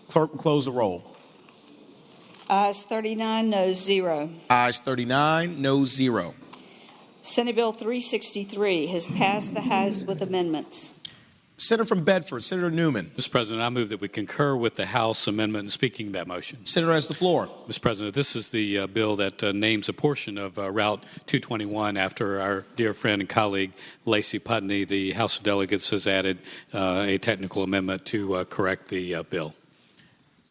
A: Clerk will close the roll.
C: Ayes 39, noes 0.
A: Ayes 39, noes 0.
C: Senate Bill 363 has passed the House with amendments.
A: Senator from Bedford, Senator Newman.
U: Mr. President, I move that we concur with the House amendment and speaking that motion.
A: Senator has the floor.
U: Mr. President, this is the bill that names a portion of Route 221 after our dear friend and colleague Lacey Putney. The House of Delegates has added a technical amendment to correct the bill.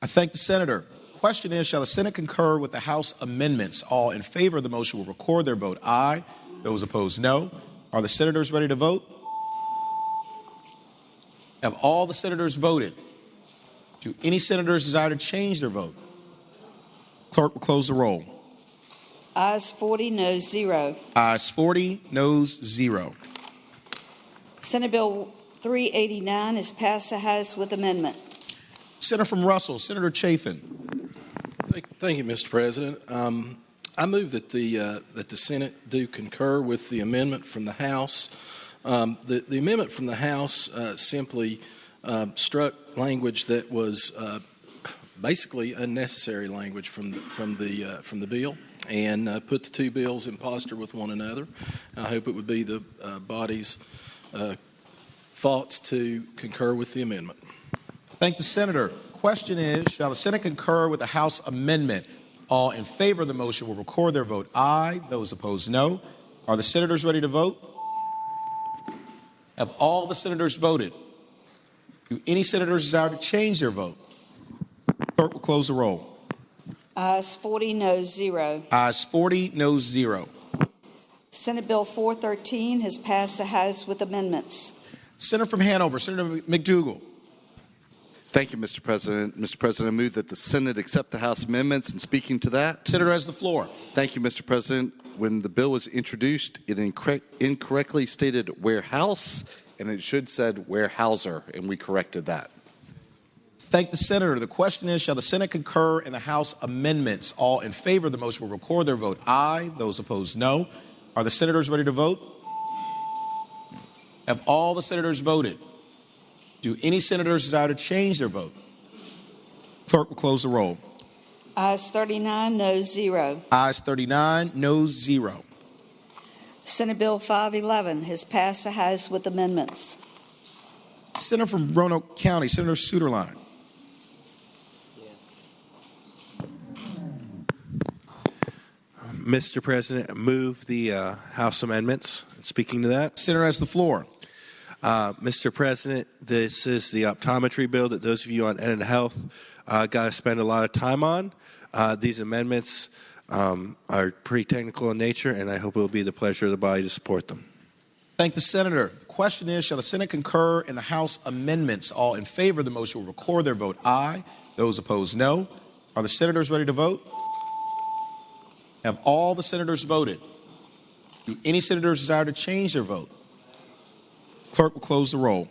A: I thank the Senator. Question is, shall the Senate concur with the House amendments? All in favor of the motion will record their vote aye. Those opposed, no. Are the senators ready to vote? Have all the senators voted? Do any senators desire to change their vote? Clerk will close the roll.
C: Ayes 40, noes 0.
A: Ayes 40, noes 0.
C: Senate Bill 389 has passed the House with amendment.
A: Senator from Russell, Senator Chafin.
O: Thank you, Mr. President. I move that the Senate do concur with the amendment from the House. The amendment from the House simply struck language that was basically unnecessary language from the bill, and put the two bills in posture with one another. I hope it would be the body's thoughts to concur with the amendment.
A: Thank the Senator. Question is, shall the Senate concur with the House amendment? All in favor of the motion will record their vote aye. Those opposed, no. Are the senators ready to vote? Have all the senators voted? Do any senators desire to change their vote? Clerk will close the roll.
C: Ayes 40, noes 0.
A: Ayes 40, noes 0.
C: Senate Bill 413 has passed the House with amendments.
A: Senator from Hanover, Senator McDougal.
T: Thank you, Mr. President. Mr. President, I move that the Senate accept the House amendments and speaking to that.
A: Senator has the floor.
T: Thank you, Mr. President. When the bill was introduced, it incorrectly stated warehouse, and it should said warehouser, and we corrected that.
A: Thank the Senator. The question is, shall the Senate concur in the House amendments? All in favor of the motion will record their vote aye. Those opposed, no. Are the senators ready to vote? Have all the senators voted? Do any senators desire to change their vote? Clerk will close the roll.
C: Ayes 39, noes 0.
A: Ayes 39, noes 0.
C: Senate Bill 511 has passed the House with amendments.
A: Senator from Roanoke County, Senator Suderline.
V: Mr. President, move the House amendments. Speaking to that.
A: Senator has the floor.
V: Mr. President, this is the optometry bill that those of you on Ed and Health got to spend a lot of time on. These amendments are pretty technical in nature, and I hope it will be the pleasure of the body to support them.
A: Thank the Senator. The question is, shall the Senate concur in the House amendments? All in favor of the motion will record their vote aye. Those opposed, no. Are the senators ready to vote? Have all the senators voted? Do any senators desire to change their vote? Clerk will close the roll.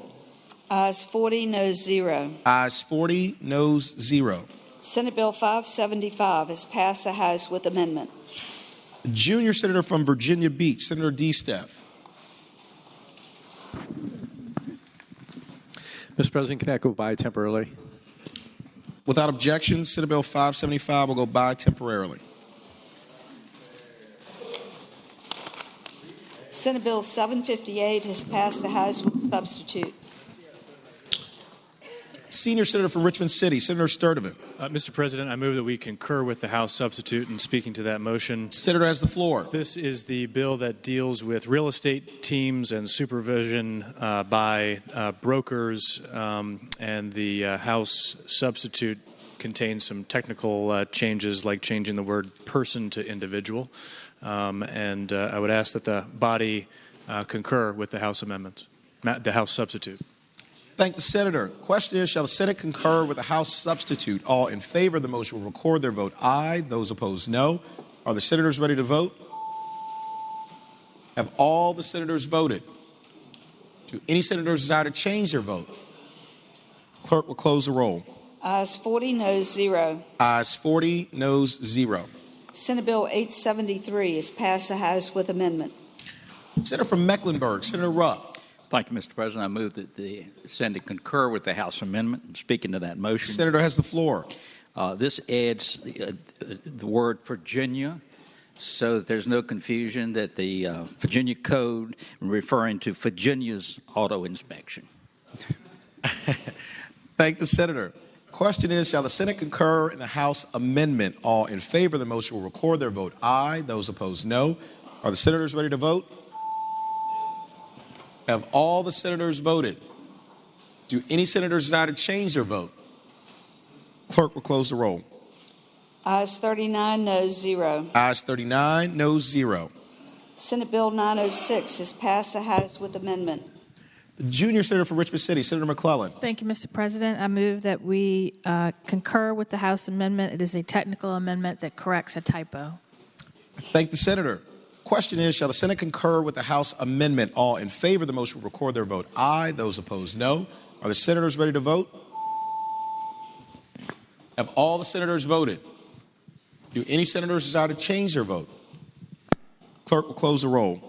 C: Ayes 40, noes 0.
A: Ayes 40, noes 0.
C: Senate Bill 575 has passed the House with amendment.
A: Junior Senator from Virginia Beach, Senator DeSteff.
W: Mr. President, can I go by temporarily?
A: Without objection, Senate Bill 575 will go by temporarily.
C: Senate Bill 758 has passed the House with substitute.
A: Senior Senator from Richmond City, Senator Sturdivant.
N: Mr. President, I move that we concur with the House substitute and speaking to that motion.
A: Senator has the floor.
N: This is the bill that deals with real estate teams and supervision by brokers, and the House substitute contains some technical changes, like changing the word person to individual. And I would ask that the body concur with the House amendments, the House substitute.
A: Thank the senator. Question is, shall the Senate concur with the House substitute? All in favor of the motion will record their vote aye. Those opposed, no. Are the senators ready to vote? Have all the senators voted? Do any senators desire to change their vote? Clerk will close the roll.
C: Ayes 40, noes 0.
A: Ayes 40, noes 0.
C: Senate Bill 873 is passed the House with amendment.
A: Senator from Mecklenburg, Senator Ruff.
B: Thank you, Mr. President. I move that the Senate concur with the House amendment. I'm speaking to that motion.
A: Senator has the floor.
B: This adds the word Virginia so that there's no confusion that the Virginia Code referring to Virginia's auto inspection.
A: Thank the senator. Question is, shall the Senate concur in the House amendment? All in favor of the motion will record their vote aye. Those opposed, no. Are the senators ready to vote? Have all the senators voted? Do any senators desire to change their vote? Clerk will close the roll.
C: Ayes 39, noes 0.
A: Ayes 39, noes 0.
C: Senate Bill 906 is passed the House with amendment.
A: The junior senator from Richmond City, Senator McClellan.
M: Thank you, Mr. President. I move that we concur with the House amendment. It is a technical amendment that corrects a typo.
A: Thank the senator. Question is, shall the Senate concur with the House amendment? All in favor of the motion will record their vote aye. Those opposed, no. Are the senators ready to vote? Have all the senators voted? Do any senators desire to change their vote? Clerk will close the roll.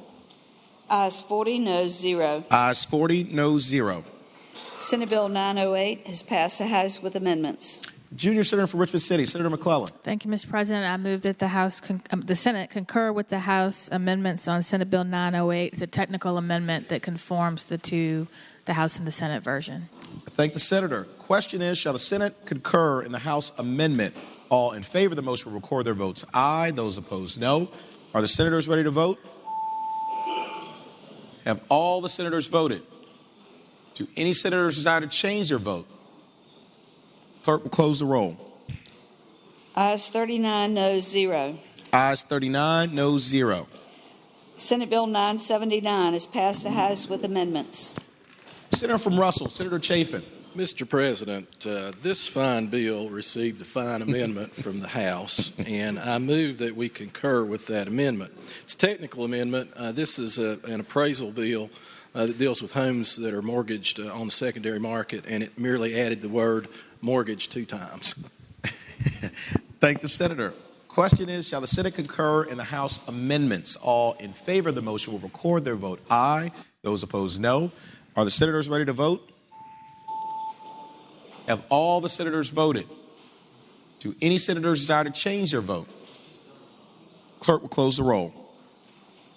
C: Ayes 40, noes 0.
A: Ayes 40, noes 0.
C: Senate Bill 908 has passed the House with amendments.
A: Junior senator from Richmond City, Senator McClellan.
M: Thank you, Mr. President. I move that the Senate concur with the House amendments on Senate Bill 908. It's a technical amendment that conforms the House and the Senate version.
A: Thank the senator. Question is, shall the Senate concur in the House amendment? All in favor of the motion will record their votes aye. Those opposed, no. Are the senators ready to vote? Have all the senators voted? Do any senators desire to change their vote? Clerk will close the roll.
C: Ayes 39, noes 0.
A: Ayes 39, noes 0.
C: Senate Bill 979 has passed the House with amendments.
A: Senator from Russell, Senator Chafin.
O: Mr. President, this fine bill received a fine amendment from the House, and I move that we concur with that amendment. It's a technical amendment. This is an appraisal bill that deals with homes that are mortgaged on the secondary market, and it merely added the word mortgage 2 times.
A: Thank the senator. Question is, shall the Senate concur in the House amendments? All in favor of the motion will record their vote aye. Those opposed, no. Are the senators ready to vote? Have all the senators voted? Do any senators desire to change their vote? Clerk will close the roll.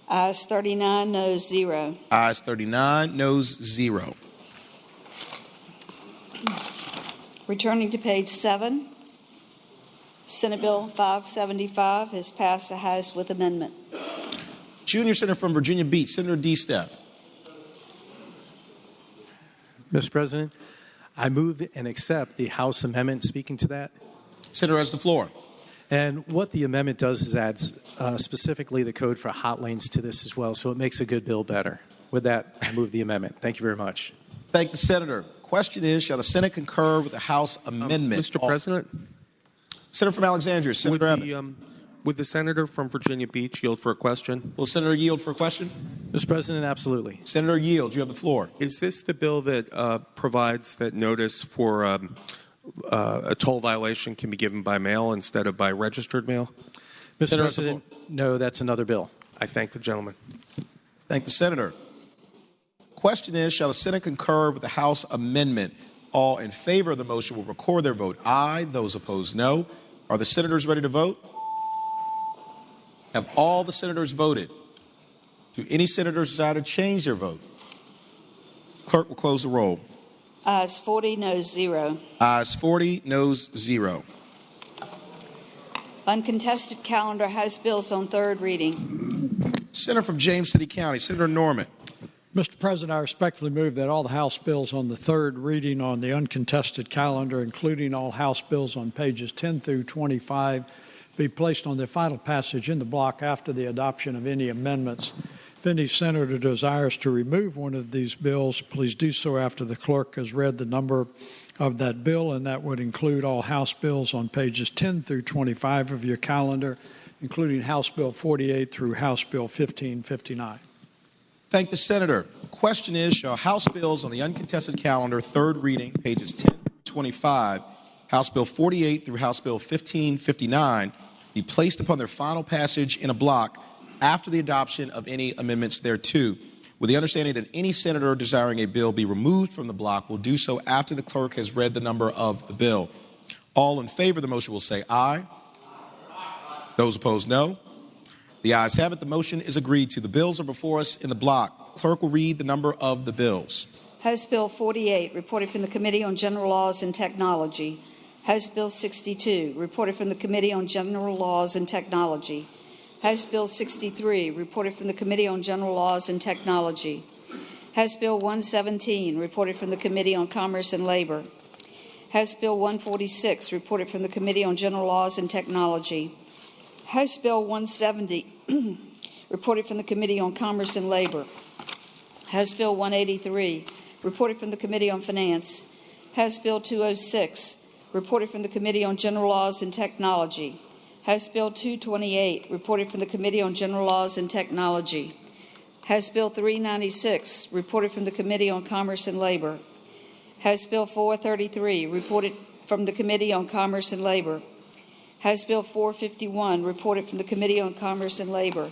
C: Ayes 39, noes 0.
A: Ayes 39, noes 0.
C: Returning to page 7, Senate Bill 575 has passed the House with amendment.
A: Junior senator from Virginia Beach, Senator D. Steph.
W: Mr. President, I move and accept the House amendment speaking to that.
A: Senator has the floor.
W: And what the amendment does is adds specifically the code for hot lanes to this as well, so it makes a good bill better. With that, I move the amendment. Thank you very much.
A: Thank the senator. Question is, shall the Senate concur with the House amendment?
E: Mr. President?
A: Senator from Alexandria, Senator Abbott.
E: Would the senator from Virginia Beach yield for a question?
A: Will Senator yield for a question?
W: Mr. President, absolutely.
A: Senator Yield, you have the floor.
E: Is this the bill that provides that notice for a toll violation can be given by mail instead of by registered mail?
W: Mr.
A: Senator,
W: President, no, that's another bill.
E: I thank the gentleman.
A: Thank the senator. Question is, shall the Senate concur with the House amendment? All in favor of the motion will record their vote aye. Those opposed, no. Are the senators ready to vote? Have all the senators voted? Do any senators desire to change their vote? Clerk will close the roll.
C: Ayes 40, noes 0.
A: Ayes 40, noes 0.
C: Uncontested calendar House bills on third reading.
A: Senator from James City County, Senator Norman.
D: Mr. President, I respectfully move that all the House bills on the third reading on the uncontested calendar, including all House bills on pages 10 through 25, be placed on their final passage in the block after the adoption of any amendments. If any senator desires to remove one of these bills, please do so after the clerk has read the number of that bill, and that would include all House bills on pages 10 through 25 of your calendar, including House Bill 48 through House Bill 1559.
A: Thank the senator. The question is, shall House bills on the uncontested calendar, third reading, pages 10 through 25, House Bill 48 through House Bill 1559, be placed upon their final passage in a block after the adoption of any amendments thereto, with the understanding that any senator desiring a bill be removed from the block will do so after the clerk has read the number of the bill. All in favor of the motion will say aye. Those opposed, no. The ayes have it. The motion is agreed to. The bills are before us in the block. Clerk will read the number of the bills.
C: House Bill 48, reported from the Committee on General Laws and Technology. House Bill 62, reported from the Committee on General Laws and Technology. House Bill 63, reported from the Committee on General Laws and Technology. House Bill 117, reported from the Committee on Commerce and Labor. House Bill 146, reported from the Committee on General Laws and Technology. House Bill 170, reported from the Committee on Commerce and Labor. House Bill 183, reported from the Committee on Finance. House Bill 206, reported from the Committee on General Laws and Technology. House Bill 228, reported from the Committee on General Laws and Technology. House Bill 396, reported from the Committee on Commerce and Labor. House Bill 433, reported from the Committee on Commerce and Labor. House Bill 451, reported from the Committee on Commerce and Labor.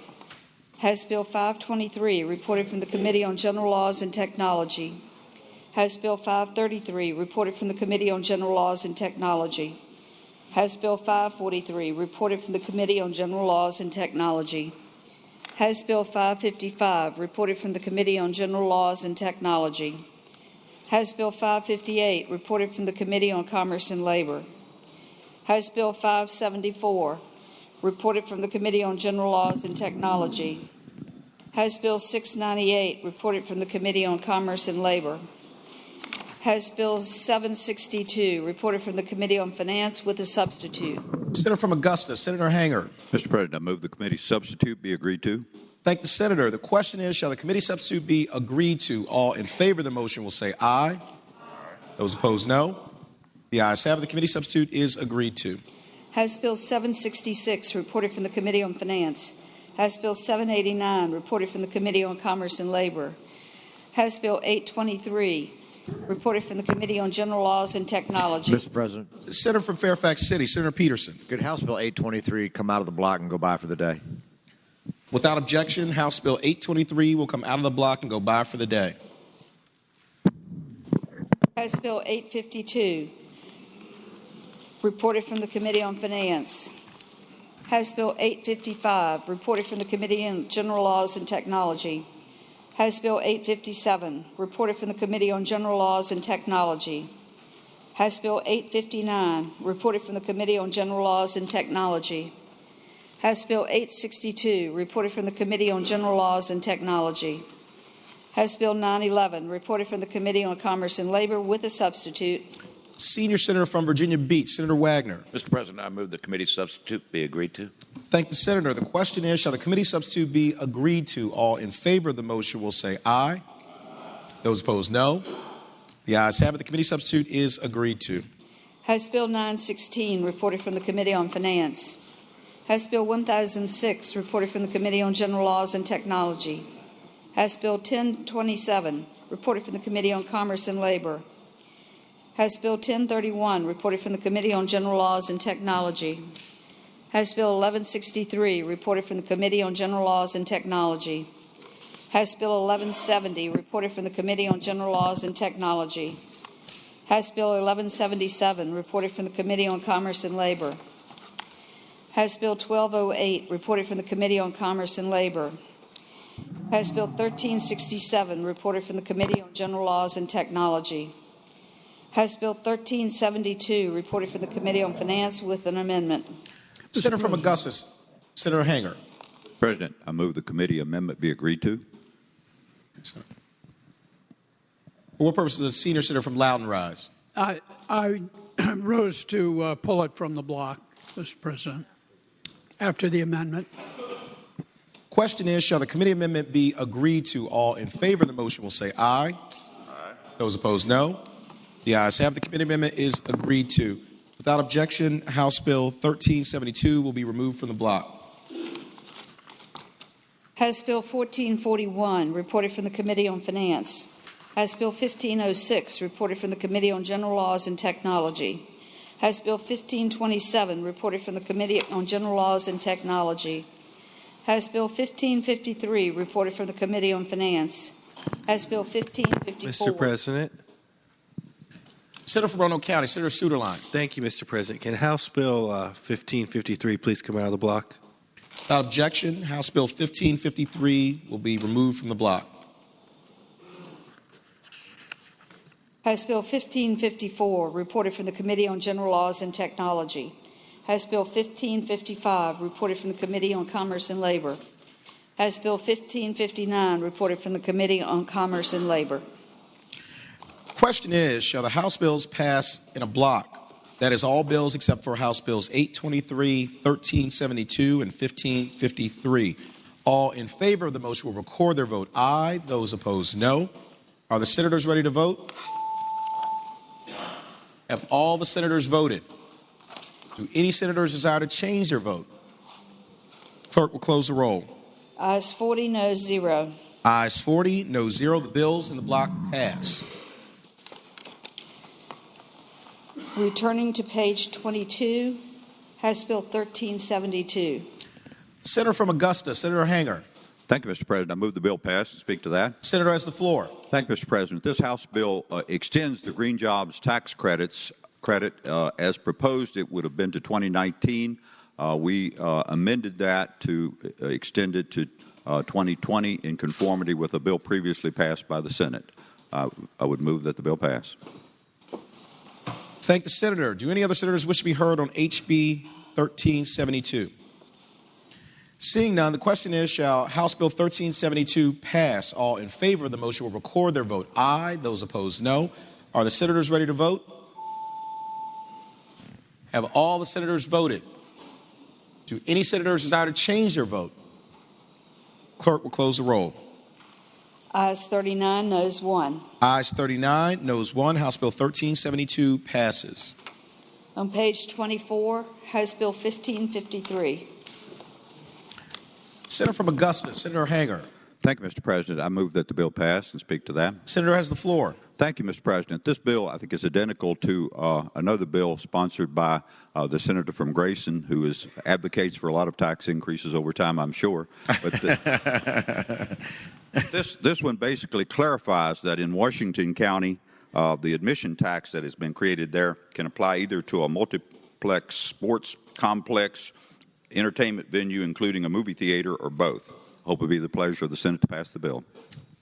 C: House Bill 523, reported from the Committee on General Laws and Technology. House Bill 533, reported from the Committee on General Laws and Technology. House Bill 543, reported from the Committee on General Laws and Technology. House Bill 555, reported from the Committee on General Laws and Technology. House Bill 558, reported from the Committee on Commerce and Labor. House Bill 574, reported from the Committee on General Laws and Technology. House Bill 698, reported from the Committee on Commerce and Labor. House Bill 762, reported from the Committee on Finance with a substitute.
A: Senator from Augusta, Senator Hanger.
F: Mr. President, I move the committee substitute be agreed to.
A: Thank the senator. The question is, shall the committee substitute be agreed to? All in favor of the motion will say aye. Those opposed, no. The ayes have it. The committee substitute is agreed to.
C: House Bill 766, reported from the Committee on Finance. House Bill 789, reported from the Committee on Commerce and Labor. House Bill 823, reported from the Committee on General Laws and Technology.
G: Mr. President.
A: The senator from Fairfax City, Senator Peterson.
G: Could House Bill 823 come out of the block and go by for the day?
A: Without objection, House Bill 823 will come out of the block and go by for the day.
C: House Bill 852, reported from the Committee on Finance. House Bill 855, reported from the Committee on General Laws and Technology. House Bill 857, reported from the Committee on General Laws and Technology. House Bill 859, reported from the Committee on General Laws and Technology. House Bill 862, reported from the Committee on General Laws and Technology. House Bill 911, reported from the Committee on Commerce and Labor with a substitute.
A: Senior Senator from Virginia Beach, Senator Wagner.
F: Mr. President, I move the committee substitute be agreed to.
A: Thank the senator. The question is, shall the committee substitute be agreed to? All in favor of the motion will say aye. Those opposed, no. The ayes have it. The committee substitute is agreed to.
C: House Bill 916, reported from the Committee on Finance. House Bill 1006, reported from the Committee on General Laws and Technology. House Bill 1027, reported from the Committee on Commerce and Labor. House Bill 1031, reported from the Committee on General Laws and Technology. House Bill 1163, reported from the Committee on General Laws and Technology. House Bill 1170, reported from the Committee on General Laws and Technology. House Bill 1177, reported from the Committee on Commerce and Labor. House Bill 1208, reported from the Committee on Commerce and Labor. House Bill 1367, reported from the Committee on General Laws and Technology. House Bill 1372, reported from the Committee on Finance with an amendment.
A: Senator from Augusta, Senator Hanger.
F: President, I move the committee amendment be agreed to.
A: For what purpose does the senior senator from Loudoun rise?
J: I rose to pull it from the block, Mr. President, after the amendment.
A: Question is, shall the committee amendment be agreed to? All in favor of the motion will say aye. Aye. Those opposed, no. The ayes have. The committee amendment is agreed to. Without objection, House Bill 1372 will be removed from the block.
C: House Bill 1441, reported from the Committee on Finance. House Bill 1506, reported from the Committee on General Laws and Technology. House Bill 1527, reported from the Committee on General Laws and Technology. House Bill 1553, reported from the Committee on Finance. House Bill 1554.
V: Mr. President.
A: Senator from Roanoke County, Senator Suderline.
V: Thank you, Mr. President. Can House Bill 1553 please come out of the block?
A: Without objection, House Bill 1553 will be removed from the block.
C: House Bill 1554, reported from the Committee on General Laws and Technology. House Bill 1555, reported from the Committee on Commerce and Labor. House Bill 1559, reported from the Committee on Commerce and Labor.
A: Question is, shall the House bills pass in a block? That is all bills except for House Bills 823, 1372, and 1553. All in favor of the motion will record their vote aye. Those opposed, no. Are the senators ready to vote? Have all the senators voted? Do any senators desire to change their vote? Clerk will close the roll.
C: Ayes 40, noes 0.
A: Ayes 40, noes 0. The bills in the block pass.
C: Returning to page 22, House Bill 1372.
A: Senator from Augusta, Senator Hanger.
F: Thank you, Mr. President. I move the bill pass and speak to that.
A: Senator has the floor.
F: Thank you, Mr. President. This House bill extends the Green Jobs tax credit as proposed. It would have been to 2019. We amended that to extend it to 2020 in conformity with a bill previously passed by the Senate. I would move that the bill pass.
A: Thank the senator. Do any other senators wish to be heard on HB 1372? Seeing none, the question is, shall House Bill 1372 pass? All in favor of the motion will record their vote aye. Those opposed, no. Are the senators ready to vote? Have all the senators voted? Do any senators desire to change their vote? Clerk will close the roll.
C: Ayes 39, noes 1.
A: Ayes 39, noes 1. House Bill 1372 passes.
C: On page 24, House Bill 1553.
A: Senator from Augusta, Senator Hanger.
F: Thank you, Mr. President. I move that the bill pass and speak to that.
A: Senator has the floor.
F: Thank you, Mr. President. This bill, I think, is identical to another bill sponsored by the senator from Grayson, who advocates for a lot of tax increases over time, I'm sure. But this one basically clarifies that in Washington County, the admission tax that has been created there can apply either to a multiplex sports complex, entertainment venue, including a movie theater, or both. Hope it will be the pleasure of the Senate to pass the bill.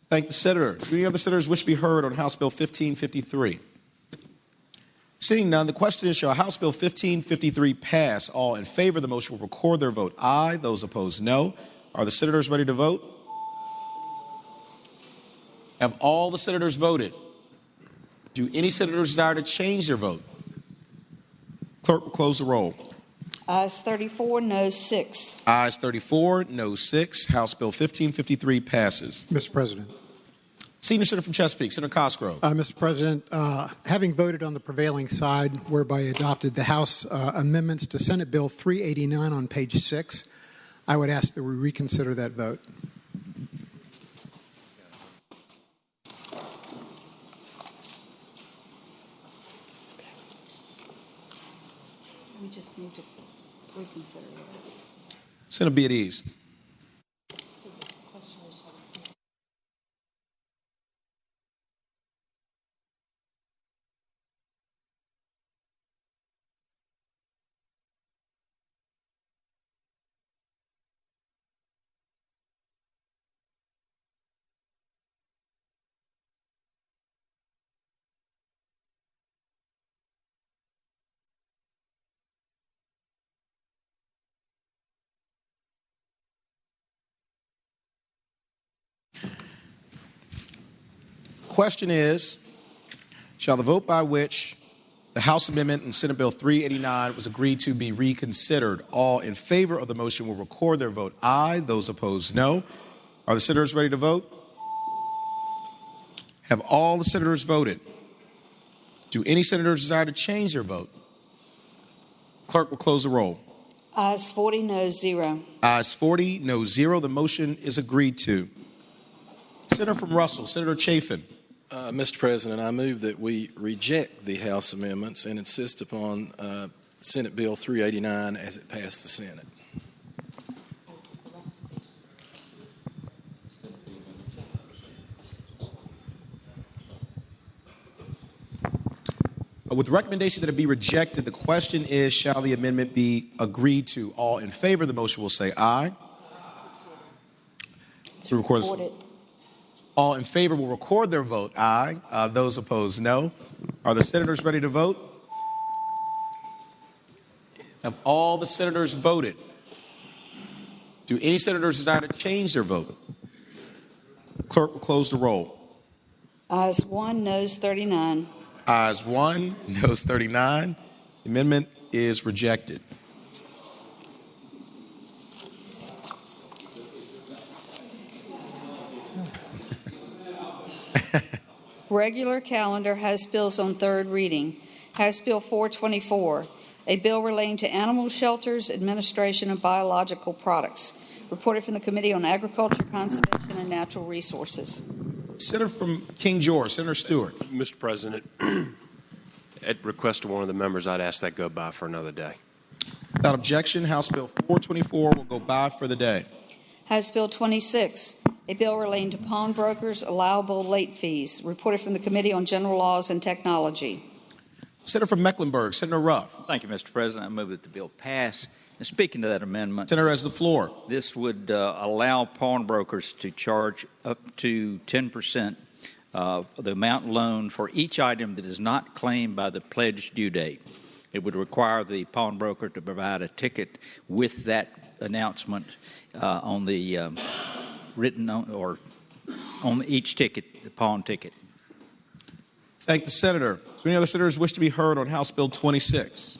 A: Thank the senator. Do any other senators wish to be heard on House Bill 1553? Seeing none, the question is, shall House Bill 1553 pass? All in favor of the motion will record their vote aye. Those opposed, no. Are the senators ready to vote? Have all the senators voted? Do any senators desire to change their vote? Clerk will close the roll.
C: Ayes 34, noes 6.
A: Ayes 34, noes 6. House Bill 1553 passes.
H: Mr. President.
A: Senior Senator from Chesapeake, Senator Cosgrove.
H: Mr. President, having voted on the prevailing side, whereby adopted the House amendments to Senate Bill 389 on page 6, I would ask that we reconsider that vote.
C: We just need to reconsider it.
A: Senator, be at ease. Question is, shall the vote by which the House Amendment in Senate Bill 389 was agreed to be reconsidered? All in favor of the motion will record their vote aye. Those opposed, no. Are the senators ready to vote? Have all the senators voted? Do any senators desire to change their vote? Clerk will close the roll.
C: Ayes 40, noes 0.
A: Ayes 40, no 0. The motion is agreed to. Senator from Russell, Senator Chafin.
O: Mr. President, I move that we reject the House amendments and insist upon Senate Bill 389 as it passed the Senate.
A: With the recommendation that it be rejected, the question is, shall the amendment be agreed to? All in favor of the motion will say aye. All in favor will record their vote aye. Those opposed, no. Are the senators ready to vote? Have all the senators voted? Do any senators desire to change their vote? Clerk will close the roll.
C: Ayes 1, noes 39.
A: Ayes 1, noes 39. The amendment is rejected.
C: Regular calendar House bills on third reading. House Bill 424, a bill relating to animal shelters, administration of biological products. Reported from the Committee on Agriculture, Conservation, and Natural Resources.
A: Senator from King George, Senator Stewart.
I: Mr. President, at request of one of the members, I'd ask that go by for another day.
A: Without objection, House Bill 424 will go by for the day.
C: House Bill 26, a bill relating to pawnbrokers' allowable late fees. Reported from the Committee on General Laws and Technology.
A: Senator from Mecklenburg, Senator Ruff.
B: Thank you, Mr. President. I move that the bill pass. And speaking to that amendment,
A: Senator has the floor.
B: This would allow pawnbrokers to charge up to 10% of the amount loaned for each item that is not claimed by the pledged due date. It would require the pawnbroker to provide a ticket with that announcement on the written on, or on each ticket, the pawn ticket.
A: Thank the senator. Do any other senators wish to be heard on House Bill 26?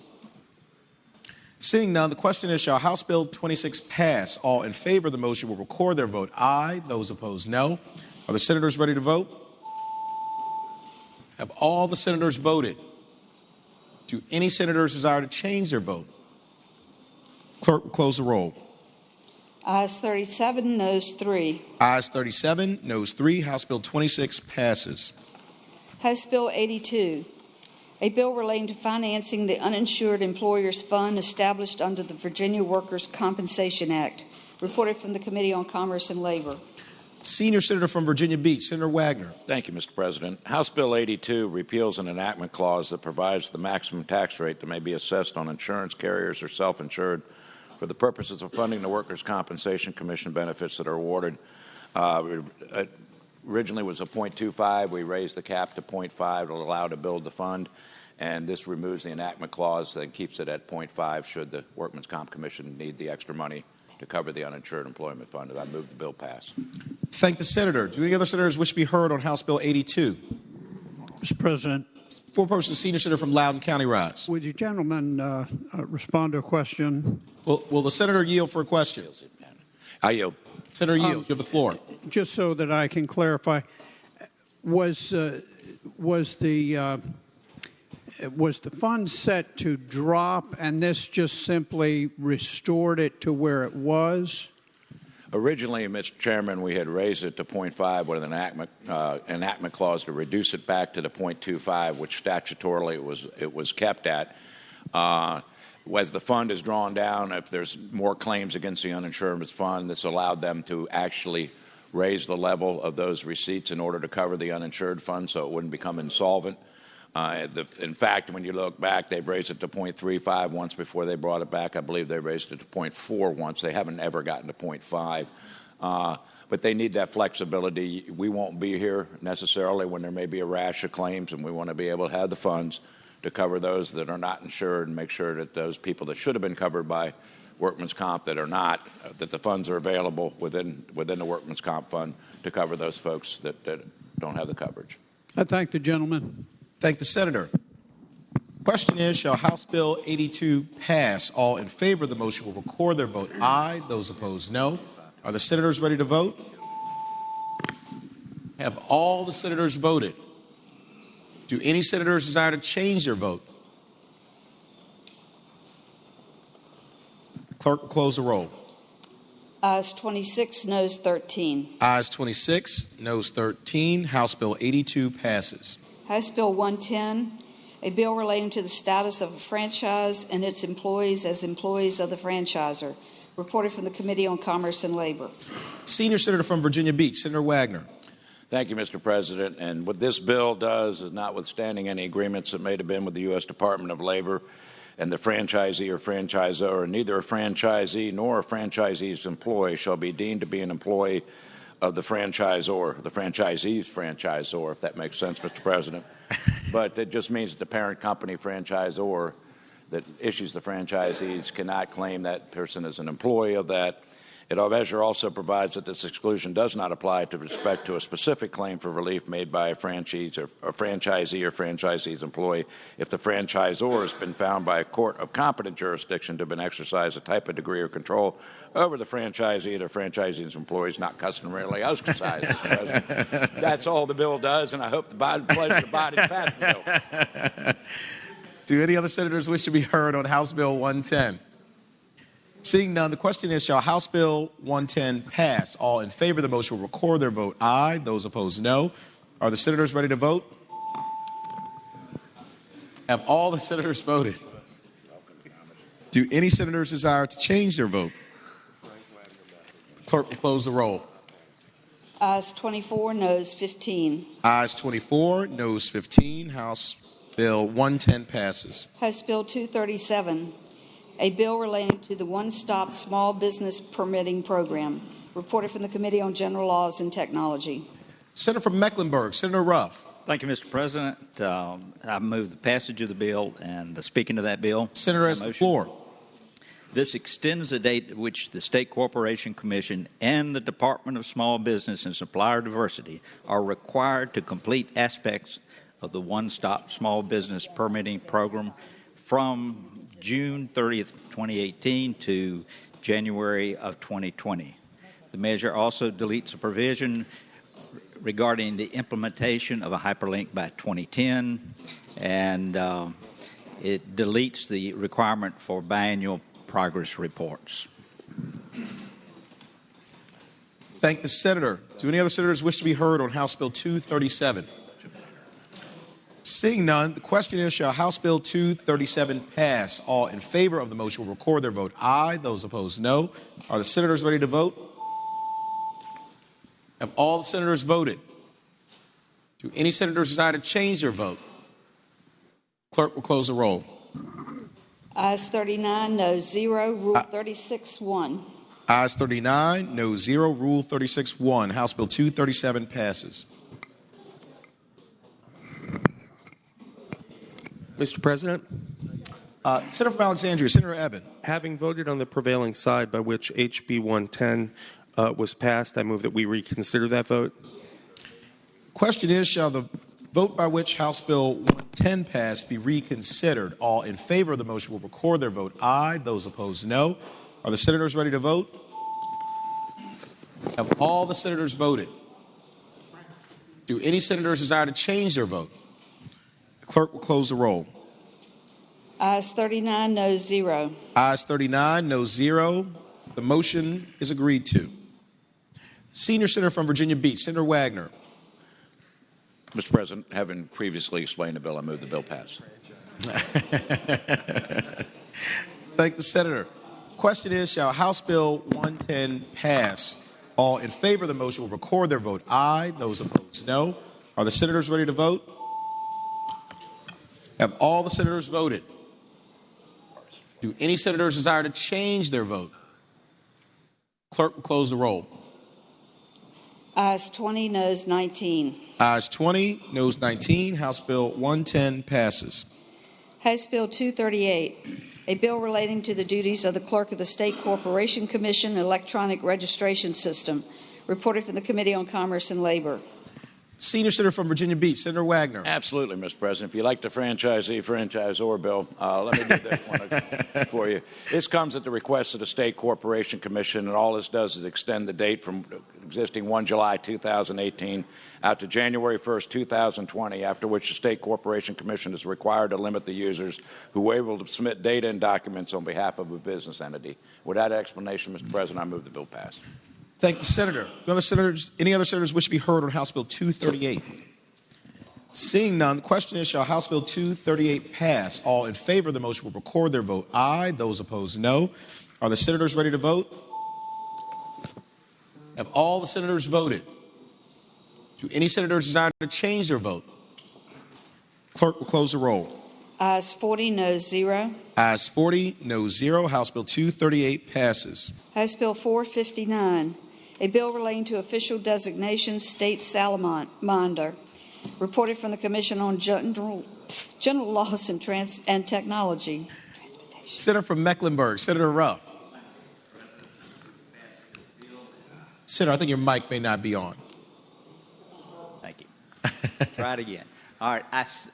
A: Seeing none, the question is, shall House Bill 26 pass? All in favor of the motion will record their vote aye. Those opposed, no. Are the senators ready to vote? Have all the senators voted? Do any senators desire to change their vote? Clerk will close the roll.
C: Ayes 37, noes 3.
A: Ayes 37, noes 3. House Bill 26 passes.
C: House Bill 82, a bill relating to financing the uninsured employers fund established under the Virginia Workers' Compensation Act. Reported from the Committee on Commerce and Labor.
A: Senior Senator from Virginia Beach, Senator Wagner.
K: Thank you, Mr. President. House Bill 82 repeals an enactment clause that provides the maximum tax rate that may be assessed on insurance carriers or self-insured for the purposes of funding the Workers' Compensation Commission benefits that are awarded. Originally was a 0.25. We raised the cap to 0.5 to allow to build the fund, and this removes the enactment clause and keeps it at 0.5 should the Workmen's Comp Commission need the extra money to cover the uninsured employment fund. And I move the bill pass.
A: Thank the senator. Do any other senators wish to be heard on House Bill 82?
J: Mr. President.
A: For purposes, Senior Senator from Loudoun County rise.
J: Would you gentlemen respond to a question?
A: Will the senator yield for a question?
K: I yield.
A: Senator yields. You have the floor.
J: Just so that I can clarify, was the fund set to drop, and this just simply restored it to where it was?
K: Originally, Mr. Chairman, we had raised it to 0.5 with an enactment clause to reduce it back to the 0.25, which statutorily it was kept at. As the fund is drawn down, if there's more claims against the uninsured fund, this allowed them to actually raise the level of those receipts in order to cover the uninsured fund so it wouldn't become insolvent. In fact, when you look back, they've raised it to 0.35 once before they brought it back. I believe they raised it to 0.4 once. They haven't ever gotten to 0.5. But they need that flexibility. We won't be here necessarily when there may be a rash of claims, and we want to be able to have the funds to cover those that are not insured and make sure that those people that should have been covered by Workman's Comp that are not, that the funds are available within the Workman's Comp Fund to cover those folks that don't have the coverage.
J: I thank the gentleman.
A: Thank the senator. Question is, shall House Bill 82 pass? All in favor of the motion will record their vote aye. Those opposed, no. Are the senators ready to vote? Have all the senators voted? Do any senators desire to change their vote? Clerk will close the roll.
C: Ayes 26, noes 13.
A: Ayes 26, noes 13. House Bill 82 passes.
C: House Bill 110, a bill relating to the status of a franchise and its employees as employees of the franchisor. Reported from the Committee on Commerce and Labor.
A: Senior Senator from Virginia Beach, Senator Wagner.
K: Thank you, Mr. President. And what this bill does is, notwithstanding any agreements that may have been with the U.S. Department of Labor and the franchisee or franchisor, neither a franchisee nor a franchisee's employee shall be deemed to be an employee of the franchisor, the franchisee's franchisor, if that makes sense, Mr. President. But that just means that the parent company franchisor that issues the franchisees cannot claim that person as an employee of that. It measure also provides that this exclusion does not apply to respect to a specific claim for relief made by a franchisee or franchisee's employee if the franchisor has been found by a court of competent jurisdiction to have been exercised a type of degree or control over the franchisee or the franchisee's employees not customarily exercised, Mr. President. That's all the bill does, and I hope the pleasure of the body pass the bill.
A: Do any other senators wish to be heard on House Bill 110? Seeing none, the question is, shall House Bill 110 pass? All in favor of the motion will record their vote aye. Those opposed, no. Are the senators ready to vote? Have all the senators voted? Do any senators desire to change their vote? The clerk will close the roll.
C: Ayes 24, noes 15.
A: Ayes 24, noes 15. House Bill 110 passes.
C: House Bill 237, a bill relating to the One-Stop Small Business Permitting Program. Reported from the Committee on General Laws and Technology.
A: Senator from Mecklenburg, Senator Ruff.
B: Thank you, Mr. President. I move the passage of the bill, and speaking to that bill.
A: Senator has the floor.
B: This extends the date at which the State Corporation Commission and the Department of Small Business and Supplier Diversity are required to complete aspects of the One-Stop Small Business Permitting Program from June 30th, 2018 to January of 2020. The measure also deletes a provision regarding the implementation of a hyperlink by 2010, and it deletes the requirement for biannual progress reports.
A: Thank the senator. Do any other senators wish to be heard on House Bill 237? Seeing none, the question is, shall House Bill 237 pass? All in favor of the motion will record their vote aye. Those opposed, no. Are the senators ready to vote? Have all the senators voted? Do any senators desire to change their vote? Clerk will close the roll.
C: Ayes 39, noes 0. Rule 36-1.
A: Ayes 39, no 0. Rule 36-1. House Bill 237 passes.
E: Mr. President?
A: Senator from Alexandria, Senator Ebbett.
E: Having voted on the prevailing side by which HB 110 was passed, I move that we reconsider that vote.
A: Question is, shall the vote by which House Bill 110 passed be reconsidered? All in favor of the motion will record their vote aye. Those opposed, no. Are the senators ready to vote? Have all the senators voted? Do any senators desire to change their vote? The clerk will close the roll.
C: Ayes 39, noes 0.
A: Ayes 39, no 0. The motion is agreed to. Senior Senator from Virginia Beach, Senator Wagner.
K: Mr. President, having previously explained the bill, I move the bill pass.
A: Thank the senator. Question is, shall House Bill 110 pass? All in favor of the motion will record their vote aye. Those opposed, no. Are the senators ready to vote? Have all the senators voted? Do any senators desire to change their vote? Clerk will close the roll.
C: Ayes 20, noes 19.
A: Ayes 20, noes 19. House Bill 110 passes.
C: House Bill 238, a bill relating to the duties of the Clerk of the State Corporation Commission Electronic Registration System. Reported from the Committee on Commerce and Labor.
A: Senior Senator from Virginia Beach, Senator Wagner.
K: Absolutely, Mr. President. If you like the franchisor bill, let me do this one for you. This comes at the request of the State Corporation Commission, and all this does is extend the date from existing 1 July 2018 out to January 1st, 2020, after which the State Corporation Commission is required to limit the users who are able to submit data and documents on behalf of a business entity. With that explanation, Mr. President, I move the bill pass.
A: Thank the Senator. Any other senators wish to be heard on House Bill 238? Seeing none, the question is, shall House Bill 238 pass? All in favor of the motion will record their vote aye. Those opposed, no. Are the senators ready to vote? Have all the senators voted? Do any senators desire to change their vote? Clerk will close the roll.
C: Ayes 40, noes 0.
A: Ayes 40, noes 0. House Bill 238 passes.
C: House Bill 459, a bill relating to official designation state salamander, reported from the Commission on General Laws and Technology.
A: Senator from Mecklenburg, Senator Ruff. Senator, I think your mic may not be on.
B: Thank you. Try it again. All right.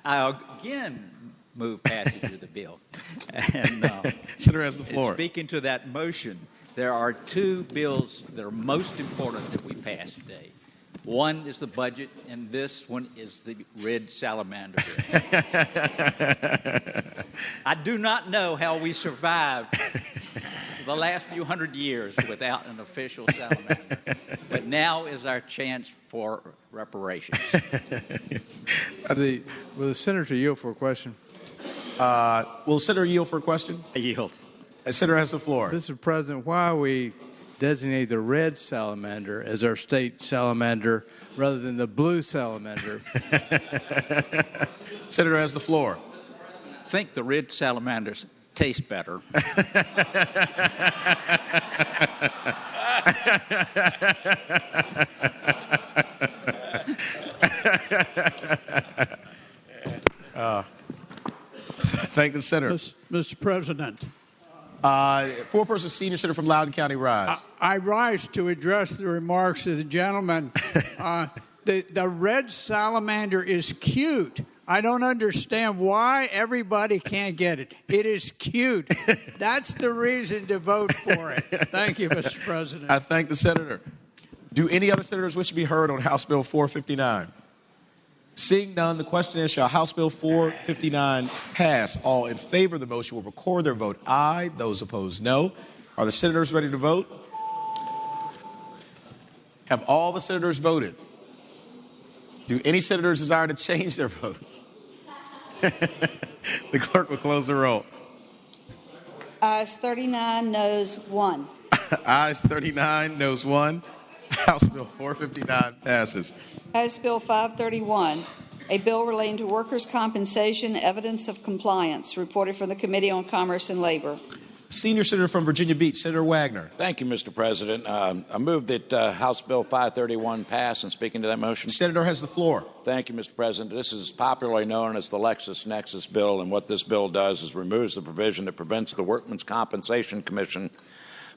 B: I again move passage of the bill. And,
A: Senator has the floor.
B: Speaking to that motion, there are two bills that are most important that we pass today. One is the budget, and this one is the red salamander bill. I do not know how we survived the last few hundred years without an official salamander. But now is our chance for reparations.
L: Will the senator yield for a question?
A: Will the senator yield for a question?
B: I yield.
A: The senator has the floor.
L: Mr. President, why are we designating the red salamander as our state salamander rather than the blue salamander?
A: Senator has the floor.
B: I think the red salamanders taste better.
A: Thank the senator.
J: Mr. President.
A: Four-person senior senator from Loudoun County, rise.
J: I rise to address the remarks of the gentleman. The red salamander is cute. I don't understand why everybody can't get it. It is cute. That's the reason to vote for it. Thank you, Mr. President.
A: I thank the senator. Do any other senators wish to be heard on House Bill 459? Seeing none, the question is, shall House Bill 459 pass? All in favor of the motion will record their vote aye. Those opposed, no. Are the senators ready to vote? Have all the senators voted? Do any senators desire to change their vote? The clerk will close the roll.
C: Ayes 39, noes 1.
A: Ayes 39, noes 1. House Bill 459 passes.
C: House Bill 531, a bill relating to workers' compensation, evidence of compliance, reported from the Committee on Commerce and Labor.
A: Senior Senator from Virginia Beach, Senator Wagner.
K: Thank you, Mr. President. I move that House Bill 531 pass, and speaking to that motion.
A: Senator has the floor.
K: Thank you, Mr. President. This is popularly known as the LexisNexis bill, and what this bill does is removes the provision that prevents the Workmen's Compensation Commission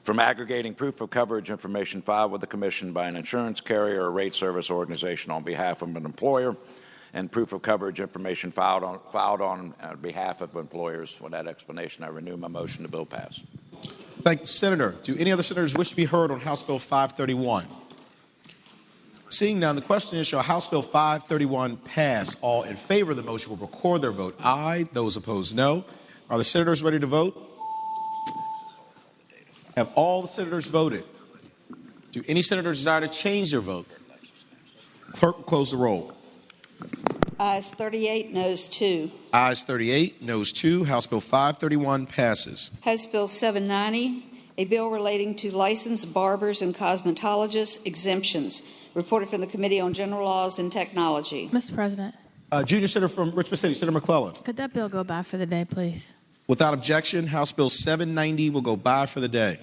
K: from aggregating proof of coverage information filed with the Commission by an insurance carrier or rate service organization on behalf of an employer, and proof of coverage information filed on behalf of employers. With that explanation, I renew my motion to bill pass.
A: Thank you, Senator. Do any other senators wish to be heard on House Bill 531? Seeing none, the question is, shall House Bill 531 pass? All in favor of the motion will record their vote aye. Those opposed, no. Are the senators ready to vote? Have all the senators voted? Do any senators desire to change their vote? Clerk will close the roll.
C: Ayes 38, noes 2.
A: Ayes 38, noes 2. House Bill 531 passes.
C: House Bill 790, a bill relating to licensed barbers and cosmetologists exemptions, reported from the Committee on General Laws and Technology.
M: Mr. President.
A: Junior Senator from Richmond City, Senator McClellan.
M: Could that bill go by for the day, please?
A: Without objection, House Bill 790 will go by for the day.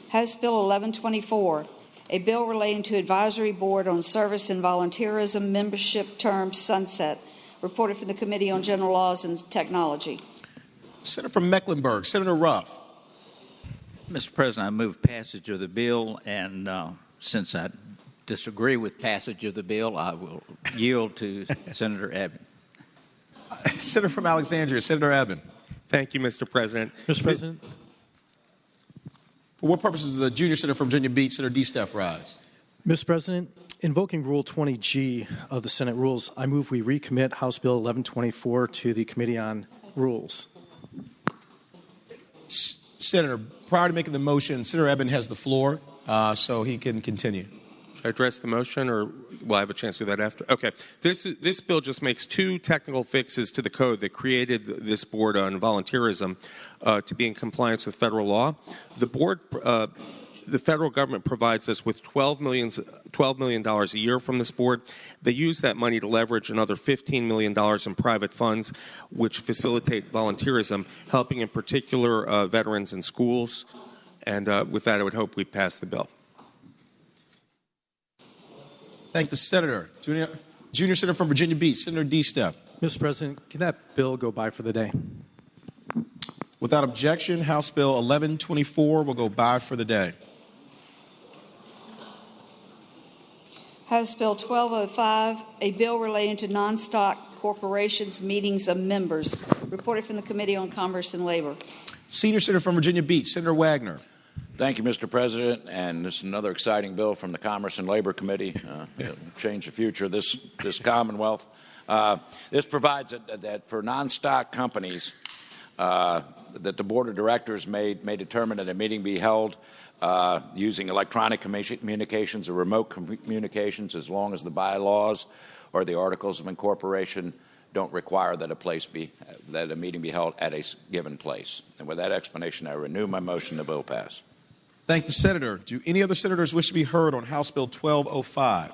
C: House Bill 1124, a bill relating to Advisory Board on Service and Volunteerism membership term sunset, reported from the Committee on General Laws and Technology.
A: Senator from Mecklenburg, Senator Ruff.
B: Mr. President, I move passage of the bill, and since I disagree with passage of the bill, I will yield to Senator Abbott.
A: Senator from Alexandria, Senator Abbott.
E: Thank you, Mr. President.
W: Mr. President.
A: For what purposes does the junior senator from Virginia Beach, Senator D. Steph, rise?
W: Mr. President, invoking Rule 20G of the Senate Rules, I move we recommit House Bill 1124 to the Committee on Rules.
A: Senator, prior to making the motion, Senator Eben has the floor, so he can continue.
E: Should I address the motion, or will I have a chance to do that after? Okay. This bill just makes two technical fixes to the code that created this board on volunteerism to be in compliance with federal law. The board, the federal government provides us with $12 million a year from this board. They use that money to leverage another $15 million in private funds, which facilitate volunteerism, helping in particular veterans in schools. And with that, I would hope we pass the bill.
A: Thank the senator. Junior senator from Virginia Beach, Senator D. Steph.
W: Mr. President, can that bill go by for the day?
A: Without objection, House Bill 1124 will go by for the day.
C: House Bill 1205, a bill relating to non-stock corporations' meetings of members, reported from the Committee on Commerce and Labor.
A: Senior senator from Virginia Beach, Senator Wagner.
K: Thank you, Mr. President. And this is another exciting bill from the Commerce and Labor Committee. It'll change the future of this Commonwealth. This provides that for non-stock companies, that the Board of Directors may determine that a meeting be held using electronic communications or remote communications, as long as the bylaws or the articles of incorporation don't require that a meeting be held at a given place. And with that explanation, I renew my motion. The bill pass.
A: Thank the senator. Do any other senators wish to be heard on House Bill 1205?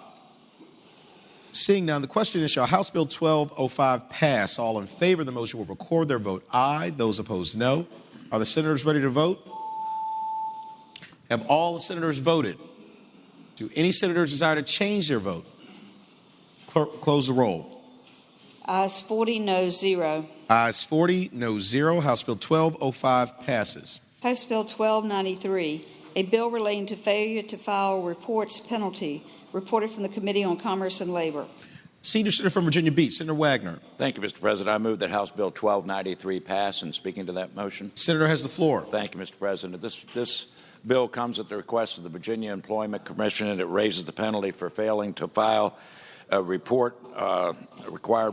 A: Seeing none, the question is, shall House Bill 1205 pass? All in favor of the motion will record their vote aye. Those opposed, no. Are the senators ready to vote? Have all the senators voted? Do any senators desire to change their vote? Clerk, close the roll.
C: Ayes 40, no 0.
A: Ayes 40, no 0. House Bill 1205 passes.
C: House Bill 1293, a bill relating to failure to file reports penalty, reported from the Committee on Commerce and Labor.
A: Senior senator from Virginia Beach, Senator Wagner.
K: Thank you, Mr. President. I move that House Bill 1293 pass. And speaking to that motion,
A: senator has the floor.
K: Thank you, Mr. President. This bill comes at the request of the Virginia Employment Commission, and it raises the penalty for failing to file a required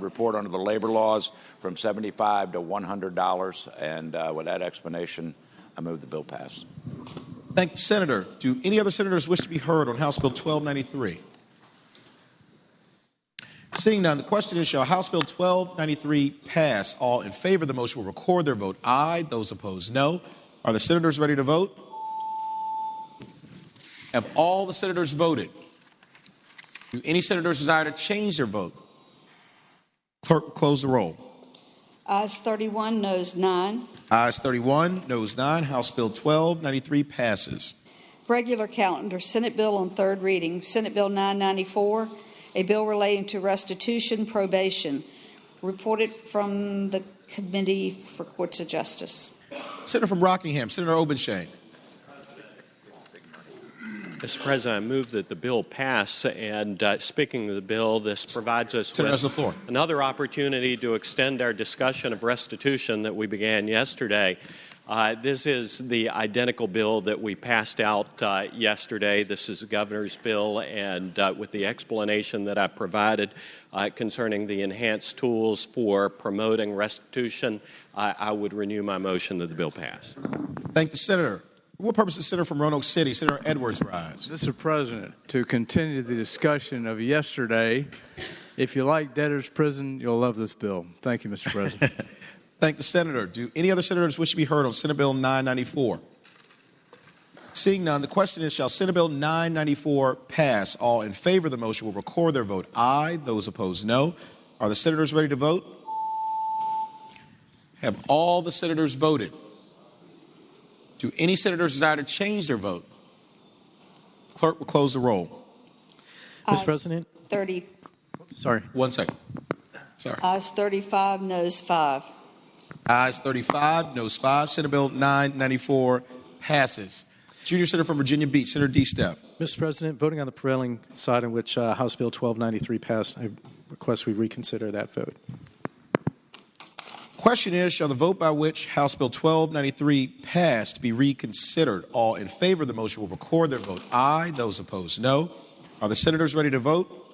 K: report under the labor laws from $75 to $100. And with that explanation, I move the bill pass.
A: Thank the senator. Do any other senators wish to be heard on House Bill 1293? Seeing none, the question is, shall House Bill 1293 pass? All in favor of the motion will record their vote aye. Those opposed, no. Are the senators ready to vote? Have all the senators voted? Do any senators desire to change their vote? Clerk, close the roll.
C: Ayes 31, noes 9.
A: Ayes 31, noes 9. House Bill 1293 passes.
C: Regular calendar, Senate bill on third reading. Senate Bill 994, a bill relating to restitution probation, reported from the Committee for Courts of Justice.
A: Senator from Rockingham, Senator Obenshain.
P: Mr. President, I move that the bill pass. And speaking of the bill, this provides us with another opportunity to extend our discussion of restitution that we began yesterday. This is the identical bill that we passed out yesterday. This is the governor's bill, and with the explanation that I provided concerning the enhanced tools for promoting restitution, I would renew my motion that the bill pass.
A: Thank the senator. For what purpose is Senator from Roanoke City, Senator Edwards, rise?
L: Mr. President, to continue the discussion of yesterday, if you like debtor's prison, you'll love this bill. Thank you, Mr. President.
A: Thank the senator. Do any other senators wish to be heard on Senate Bill 994? Seeing none, the question is, shall Senate Bill 994 pass? All in favor of the motion will record their vote aye. Those opposed, no. Are the senators ready to vote? Have all the senators voted? Do any senators desire to change their vote? Clerk will close the roll.
W: Mr. President?
C: 30.
W: Sorry.
A: 1 second. Sorry.
C: Ayes 35, noes 5.
A: Ayes 35, noes 5. Senate Bill 994 Passes. Junior Senator from Virginia Beach, Senator D. Step.
W: Mr. President, voting on the prevailing side in which House Bill 1293 passed, I request we reconsider that vote.
A: Question is, shall the vote by which House Bill 1293 passed be reconsidered? All in favor of the motion will record their vote aye. Those opposed, no. Are the senators ready to vote?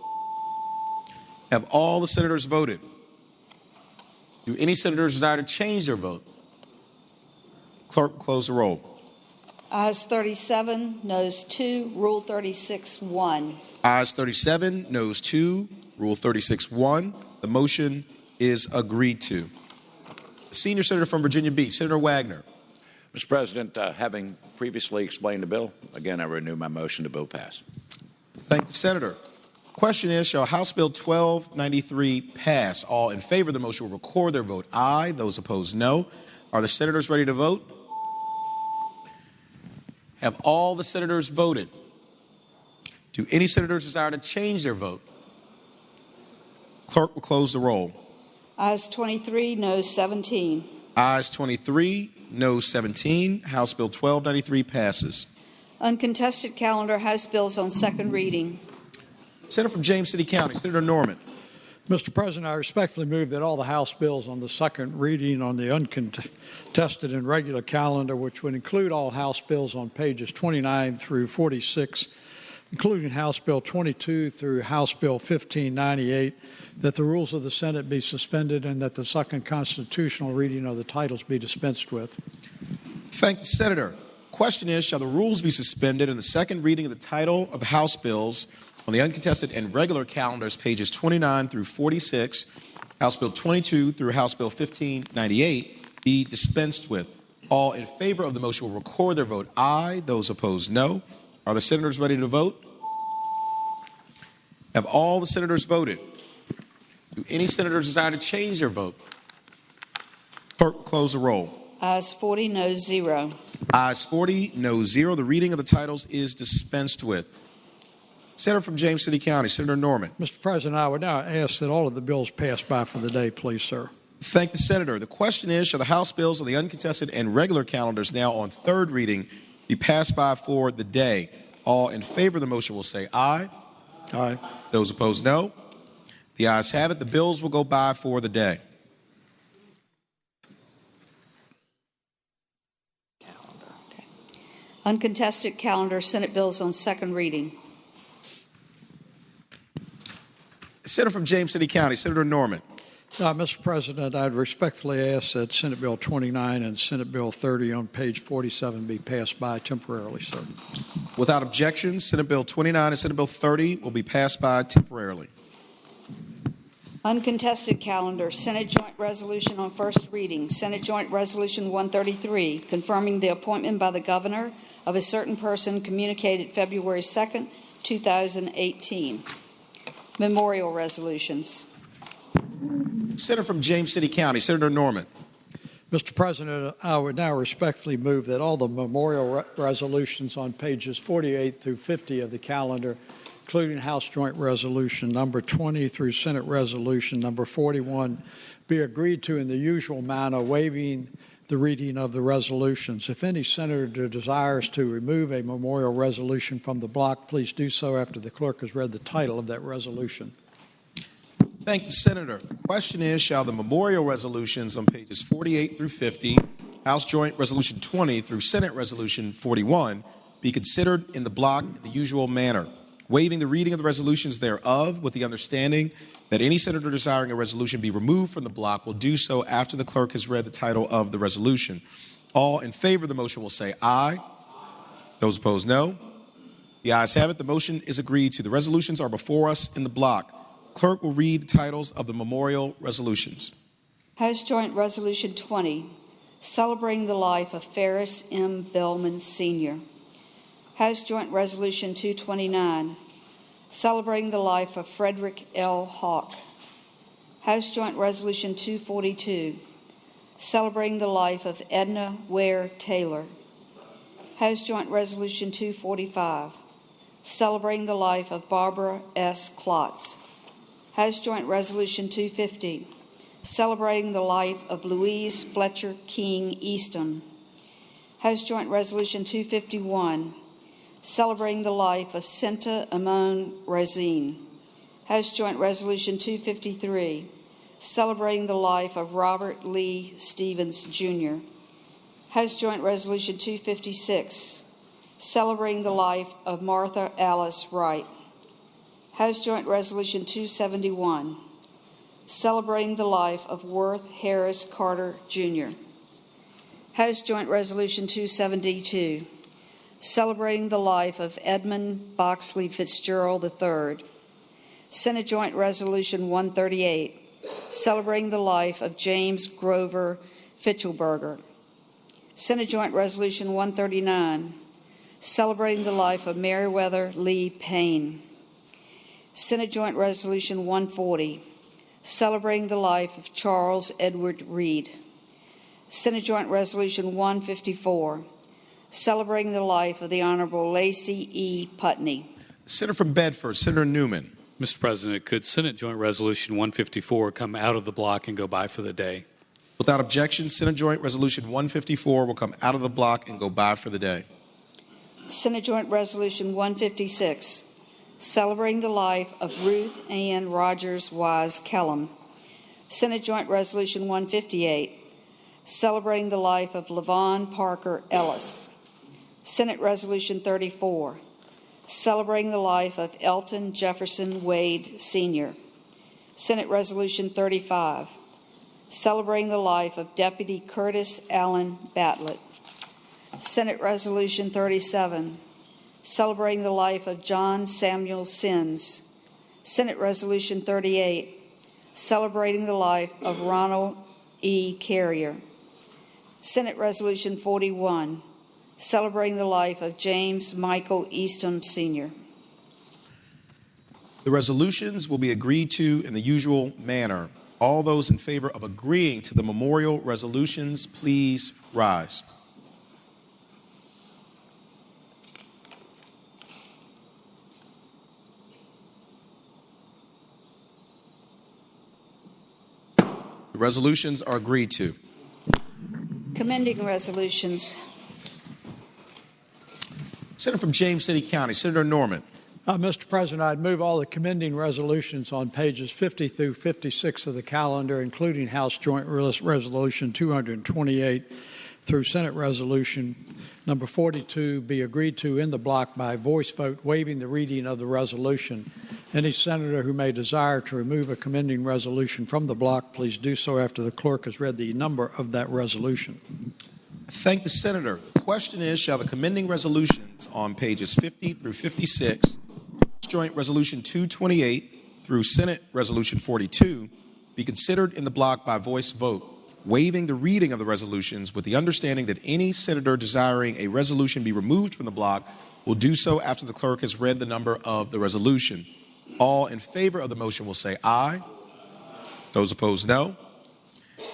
A: Have all the senators voted? Do any senators desire to change their vote? Clerk, close the roll.
C: Ayes 37, noes 2, Rule 36-1.
A: Ayes 37, noes 2, Rule 36-1. The motion is agreed to. Senior Senator from Virginia Beach, Senator Wagner.
K: Mr. President, having previously explained the bill, again, I renew my motion to bill pass.
A: Thank the Senator. Question is, shall House Bill 1293 pass? All in favor of the motion will record their vote aye. Those opposed, no. Are the senators ready to vote? Have all the senators voted? Do any senators desire to change their vote? Clerk will close the roll.
C: Ayes 23, noes 17.
A: Ayes 23, noes 17. House Bill 1293 passes.
C: Uncontested calendar, House bills on second reading.
A: Senator from James City County, Senator Norman.
D: Mr. President, I respectfully move that all the House bills on the second reading on the uncontested and regular calendar, which would include all House bills on pages 29 through 46, including House Bill 22 through House Bill 1598, that the rules of the Senate be suspended and that the second constitutional reading of the titles be dispensed with.
A: Thank the Senator. Question is, shall the rules be suspended and the second reading of the title of the House bills on the uncontested and regular calendars, pages 29 through 46, House Bill 22 through House Bill 1598, be dispensed with? All in favor of the motion will record their vote aye. Those opposed, no. Are the senators ready to vote? Have all the senators voted? Do any senators desire to change their vote? Clerk, close the roll.
C: Ayes 40, noes 0.
A: Ayes 40, noes 0. The reading of the titles is dispensed with. Senator from James City County, Senator Norman.
D: Mr. President, I would now ask that all of the bills pass by for the day, please, sir.
A: Thank the Senator. The question is, shall the House bills on the uncontested and regular calendars now on third reading be passed by for the day? All in favor of the motion will say aye.
D: Aye.
A: Those opposed, no. The ayes have it. The bills will go by for the day.
C: Uncontested calendar, Senate bills on second reading.
A: Senator from James City County, Senator Norman.
D: Mr. President, I'd respectfully ask that Senate Bill 29 and Senate Bill 30 on page 47 be passed by temporarily, sir.
A: Without objection, Senate Bill 29 and Senate Bill 30 will be passed by temporarily.
C: Uncontested calendar, Senate Joint Resolution on first reading. Senate Joint Resolution 133, confirming the appointment by the governor of a certain person communicated February 2nd, 2018. Memorial resolutions.
A: Senator from James City County, Senator Norman.
D: Mr. President, I would now respectfully move that all the memorial resolutions on pages 48 through 50 of the calendar, including House Joint Resolution number 20 through Senate Resolution number 41, be agreed to in the usual manner, waiving the reading of the resolutions. If any senator desires to remove a memorial resolution from the block, please do so after the clerk has read the title of that resolution.
A: Thank you, Senator. The question is, shall the memorial resolutions on pages 48 through 50, House Joint Resolution 20 through Senate Resolution 41, be considered in the block in the usual manner, waiving the reading of the resolutions thereof with the understanding that any senator desiring a resolution be removed from the block will do so after the clerk has read the title of the resolution. All in favor of the motion will say aye. Those opposed, no. The ayes have it. The motion is agreed to. The resolutions are before us in the block. Clerk will read the titles of the memorial resolutions.
C: House Joint Resolution 20, celebrating the life of Ferris M. Bellman, Sr. House Joint Resolution 229, celebrating the life of Frederick L. Hawk. House Joint Resolution 242, celebrating the life of Edna Ware Taylor. House Joint Resolution 245, celebrating the life of Barbara S. Klotz. House Joint Resolution 250, celebrating the life of Louise Fletcher King Easton. House Joint Resolution 251, celebrating the life of Senta Amon Razin. House Joint Resolution 253, celebrating the life of Robert Lee Stevens, Jr. House Joint Resolution 256, celebrating the life of Martha Alice Wright. House Joint Resolution 271, celebrating the life of Worth Harris Carter, Jr. House Joint Resolution 272, celebrating the life of Edmund Boxley Fitzgerald III. Senate Joint Resolution 138, celebrating the life of James Grover Fitchelberger. Senate Joint Resolution 139, celebrating the life of Meriwether Lee Payne. Senate Joint Resolution 140, celebrating the life of Charles Edward Reed. Senate Joint Resolution 154, celebrating the life of the Honorable Lacey E. Putney.
A: Senator from Bedford, Senator Newman.
U: Mr. President, could Senate Joint Resolution 154 come out of the block and go by for the day?
A: Without objection, Senate Joint Resolution 154 will come out of the block and go by for the day.
C: Senate Joint Resolution 156, celebrating the life of Ruth Ann Rogers Wise Kellum. Senate Joint Resolution 158, celebrating the life of Levon Parker Ellis. Senate Resolution 34, celebrating the life of Elton Jefferson Wade, Sr. Senate Resolution 35, celebrating the life of Deputy Curtis Allen Batlett. Senate Resolution 37, celebrating the life of John Samuel Sins. Senate Resolution 38, celebrating the life of Ronald E. Carrier. Senate Resolution 41, celebrating the life of James Michael Eastham, Sr.
A: The resolutions will be agreed to in the usual manner. All those in favor of agreeing to the memorial resolutions, please rise. The resolutions are agreed to.
C: Commending resolutions.
A: Senator from James City County, Senator Norman.
D: Mr. President, I'd move all the commending resolutions on pages 50 through 56 of the calendar, including House Joint Resolution 228 through Senate Resolution number 42, be agreed to in the block by voice vote, waiving the reading of the resolution. Any senator who may desire to remove a commending resolution from the block, please do so after the clerk has read the number of that resolution.
A: Thank the senator. The question is, shall the commending resolutions on pages 50 through 56, Joint Resolution 228 through Senate Resolution 42, be considered in the block by voice vote, waiving the reading of the resolutions with the understanding that any senator desiring a resolution be removed from the block will do so after the clerk has read the number of the resolution. All in favor of the motion will say aye. Those opposed, no.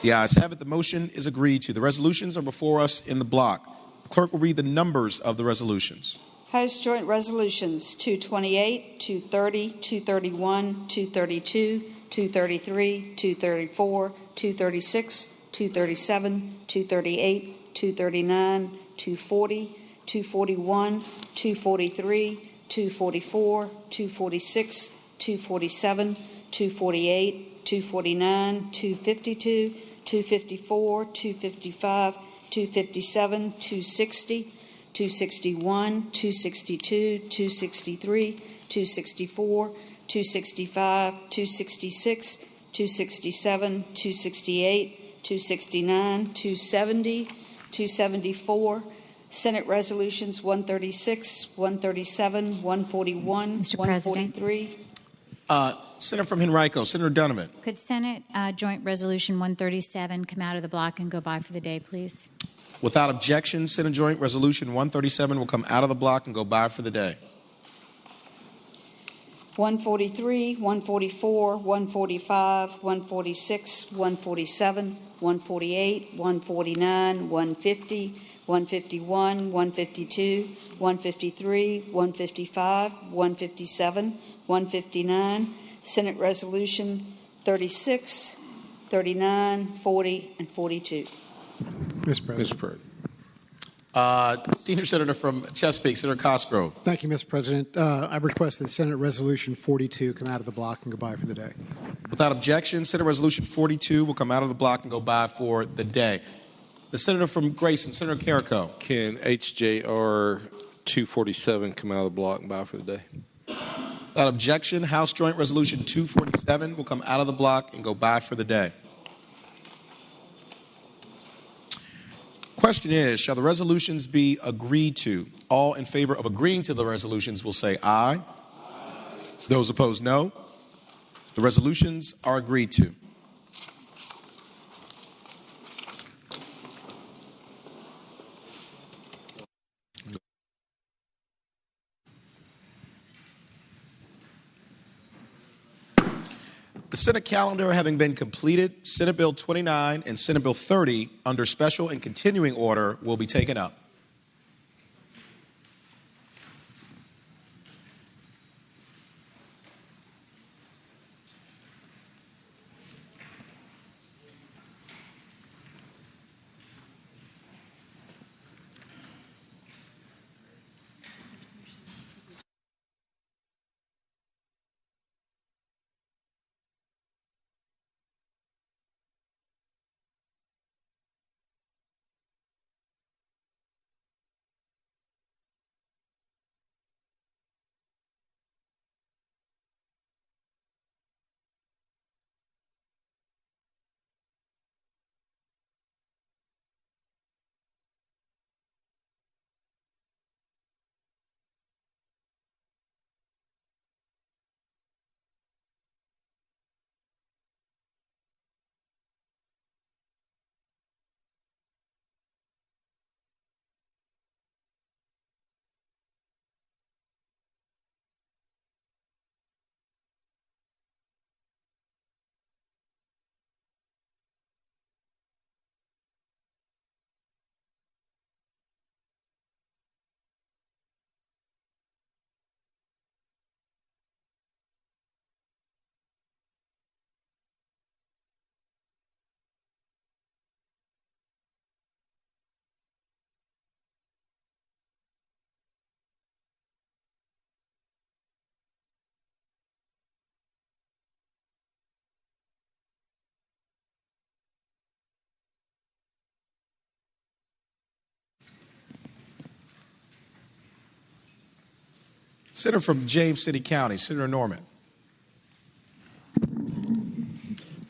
A: The ayes have it. The motion is agreed to. The resolutions are before us in the block. The clerk will read the numbers of the resolutions.
C: House Joint Resolutions 228, 230, 231, 232, 233, 234, 236, 237, 238, 239, 240, 241, 243, 244, 246, 247, 248, 249, 252, 254, 255, 257, 260, 261, 262, 263, 264, 265, 266, 267, 268, 269, 270, 274, Senate Resolutions 136, 137, 141,
Q: Mr. President.
C: 143.
A: Senator from Henrico, Senator Donovan.
Q: Could Senate Joint Resolution 137 come out of the block and go by for the day, please?
A: Without objection, Senate Joint Resolution 137 will come out of the block and go by for the day.
C: 143, 144, 145, 146, 147, 148, 149, 150, 151, 152, 153, 155, 157, 159, Senate Resolution 36, 39, 40, and 42.
H: Mr. President.
A: Senior Senator from Chesapeake, Senator Cosgrove.
H: Thank you, Mr. President. I request that Senate Resolution 42 come out of the block and go by for the day.
A: Without objection, Senate Resolution 42 will come out of the block and go by for the day. The Senator from Grayson, Senator Carrico.
R: Can HJR 247 come out of the block and by for the day?
A: Without objection, House Joint Resolution 247 will come out of the block and go by for the day. Question is, shall the resolutions be agreed to? All in favor of agreeing to the resolutions will say aye. Those opposed, no. The resolutions are agreed to. The Senate calendar having been completed, Senate Bill 29 and Senate Bill 30 under special and continuing order will be taken up. Senator from James City County, Senator Norman.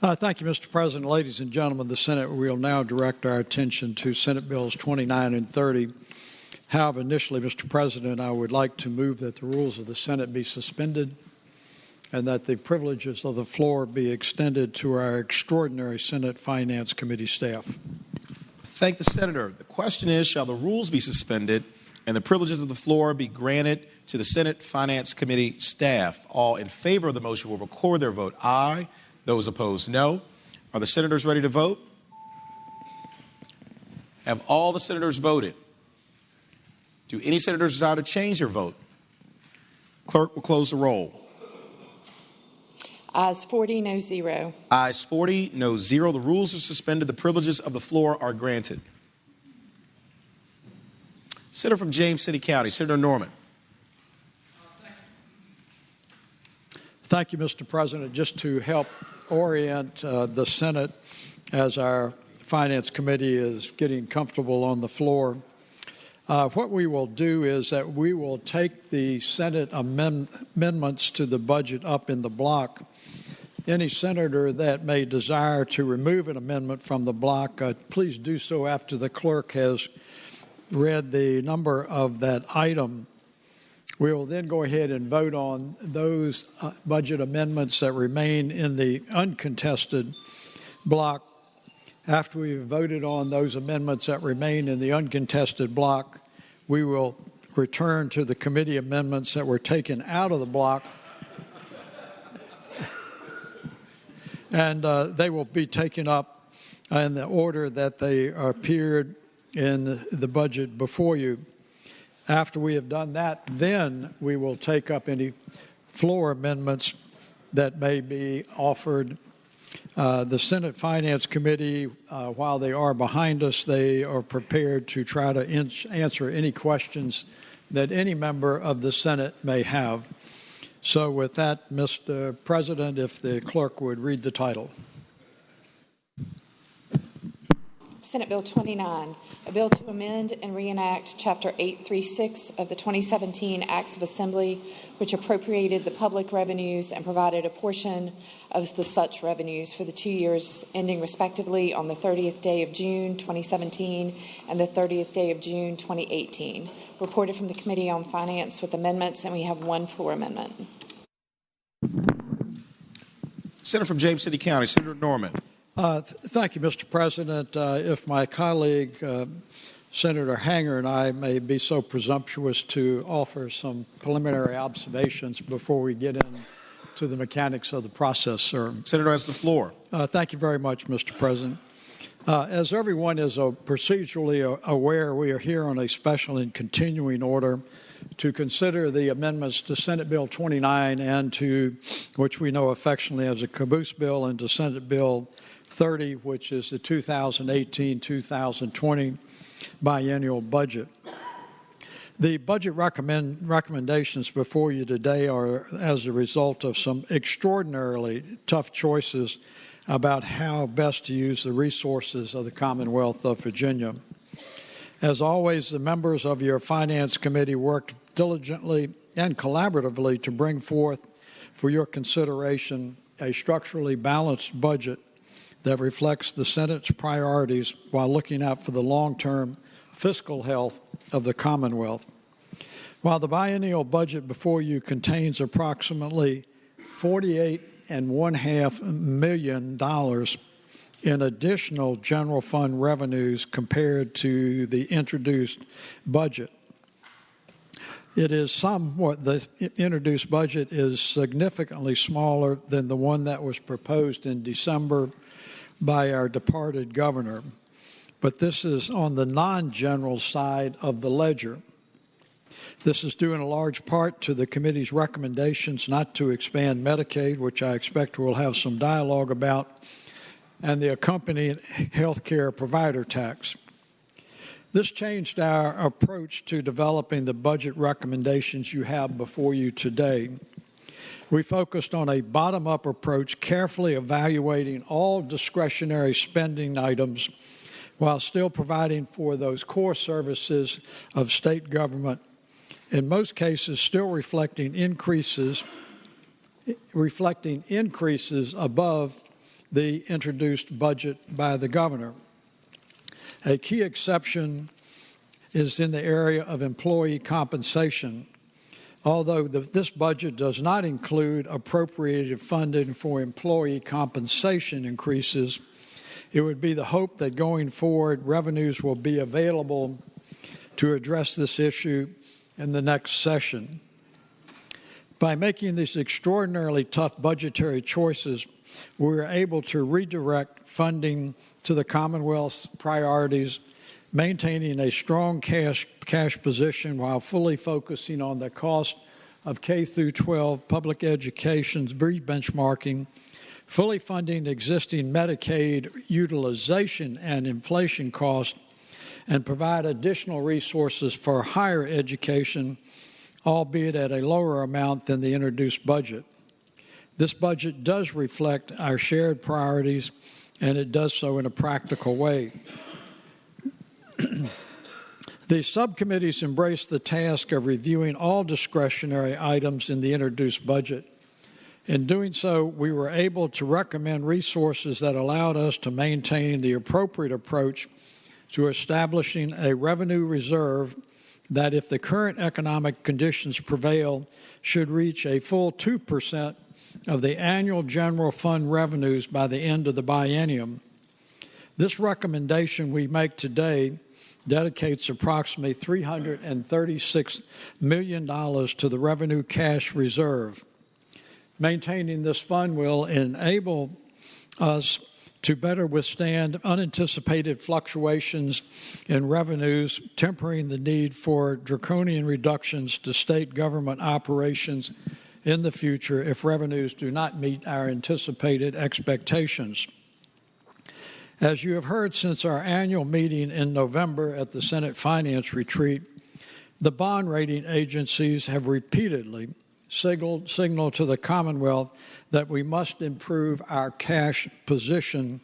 D: Thank you, Mr. President. Ladies and gentlemen, the Senate will now direct our attention to Senate Bills 29 and 30. However, initially, Mr. President, I would like to move that the rules of the Senate be suspended and that the privileges of the floor be extended to our extraordinary Senate Finance Committee staff.
A: Thank the Senator. The question is, shall the rules be suspended and the privileges of the floor be granted to the Senate Finance Committee staff? All in favor of the motion will record their vote aye. Those opposed, no. Are the senators ready to vote? Have all the senators voted? Do any senators desire to change their vote? Clerk will close the roll.
S: Ayes 40, no 0.
A: Ayes 40, no 0. The rules are suspended. The privileges of the floor are granted. Senator from James City County, Senator Norman.
D: Thank you, Mr. President. Just to help orient the Senate as our Finance Committee is getting comfortable on the floor, what we will do is that we will take the Senate amendments to the budget up in the block. Any senator that may desire to remove an amendment from the block, please do so after the clerk has read the number of that item. We will then go ahead and vote on those budget amendments that remain in the uncontested block. After we've voted on those amendments that remain in the uncontested block, we will return to the committee amendments that were taken out of the block, and they will be taken up in the order that they appeared in the budget before you. After we have done that, then we will take up any floor amendments that may be offered The Senate Finance Committee, while they are behind us, they are prepared to try to answer any questions that any member of the Senate may have. So with that, Mr. President, if the clerk would read the title.
N: Senate Bill 29, a bill to amend and reenact Chapter 836 of the 2017 Acts of Assembly, which appropriated the public revenues and provided a portion of the such revenues for the 2 years ending respectively on the 30th day of June 2017 and the 30th day of June 2018. Reported from the Committee on Finance with amendments, and we have one floor amendment.
A: Senator from James City County, Senator Norman.
D: Thank you, Mr. President. If my colleague, Senator Hanger, and I may be so presumptuous to offer some preliminary observations before we get into the mechanics of the process, sir.
A: Senator has the floor.
D: Thank you very much, Mr. President. As everyone is procedurally aware, we are here on a special and continuing order to consider the amendments to Senate Bill 29 and to which we know affectionately as a caboose bill, and to Senate Bill 30, which is the 2018-2020 biennial budget. The budget recommendations before you today are as a result of some extraordinarily tough choices about how best to use the resources of the Commonwealth of Virginia. As always, the members of your Finance Committee worked diligently and collaboratively to bring forth for your consideration a structurally balanced budget that reflects the Senate's priorities while looking out for the long-term fiscal health of the Commonwealth. While the biennial budget before you contains approximately $48.5 million in additional general fund revenues compared to the introduced budget, the introduced budget is significantly smaller than the one that was proposed in December by our departed governor. But this is on the non-general side of the ledger. This is due in a large part to the committee's recommendations not to expand Medicaid, which I expect we'll have some dialogue about, and the accompanying health care provider tax. This changed our approach to developing the budget recommendations you have before you today. We focused on a bottom-up approach, carefully evaluating all discretionary spending items while still providing for those core services of state government, in most cases still reflecting increases above the introduced budget by the governor. A key exception is in the area of employee compensation. Although this budget does not include appropriated funding for employee compensation increases, it would be the hope that going forward revenues will be available to address this issue in the next session. By making these extraordinarily tough budgetary choices, we were able to redirect funding to the Commonwealth's priorities, maintaining a strong cash position while fully focusing on the cost of K through 12 public education's benchmarking, fully funding existing Medicaid utilization and inflation costs, and provide additional resources for higher education, albeit at a lower amount than the introduced budget. This budget does reflect our shared priorities, and it does so in a practical way. The subcommittees embraced the task of reviewing all discretionary items in the introduced budget. In doing so, we were able to recommend resources that allowed us to maintain the appropriate approach to establishing a revenue reserve that, if the current economic conditions prevail, should reach a full 2% of the annual general fund revenues by the end of the biennium. This recommendation we make today dedicates approximately $336 million to the revenue cash reserve. Maintaining this fund will enable us to better withstand unanticipated fluctuations in revenues, tempering the need for draconian reductions to state government operations in the future if revenues do not meet our anticipated expectations. As you have heard since our annual meeting in November at the Senate Finance Retreat, the bond rating agencies have repeatedly signaled to the Commonwealth that we must improve our cash position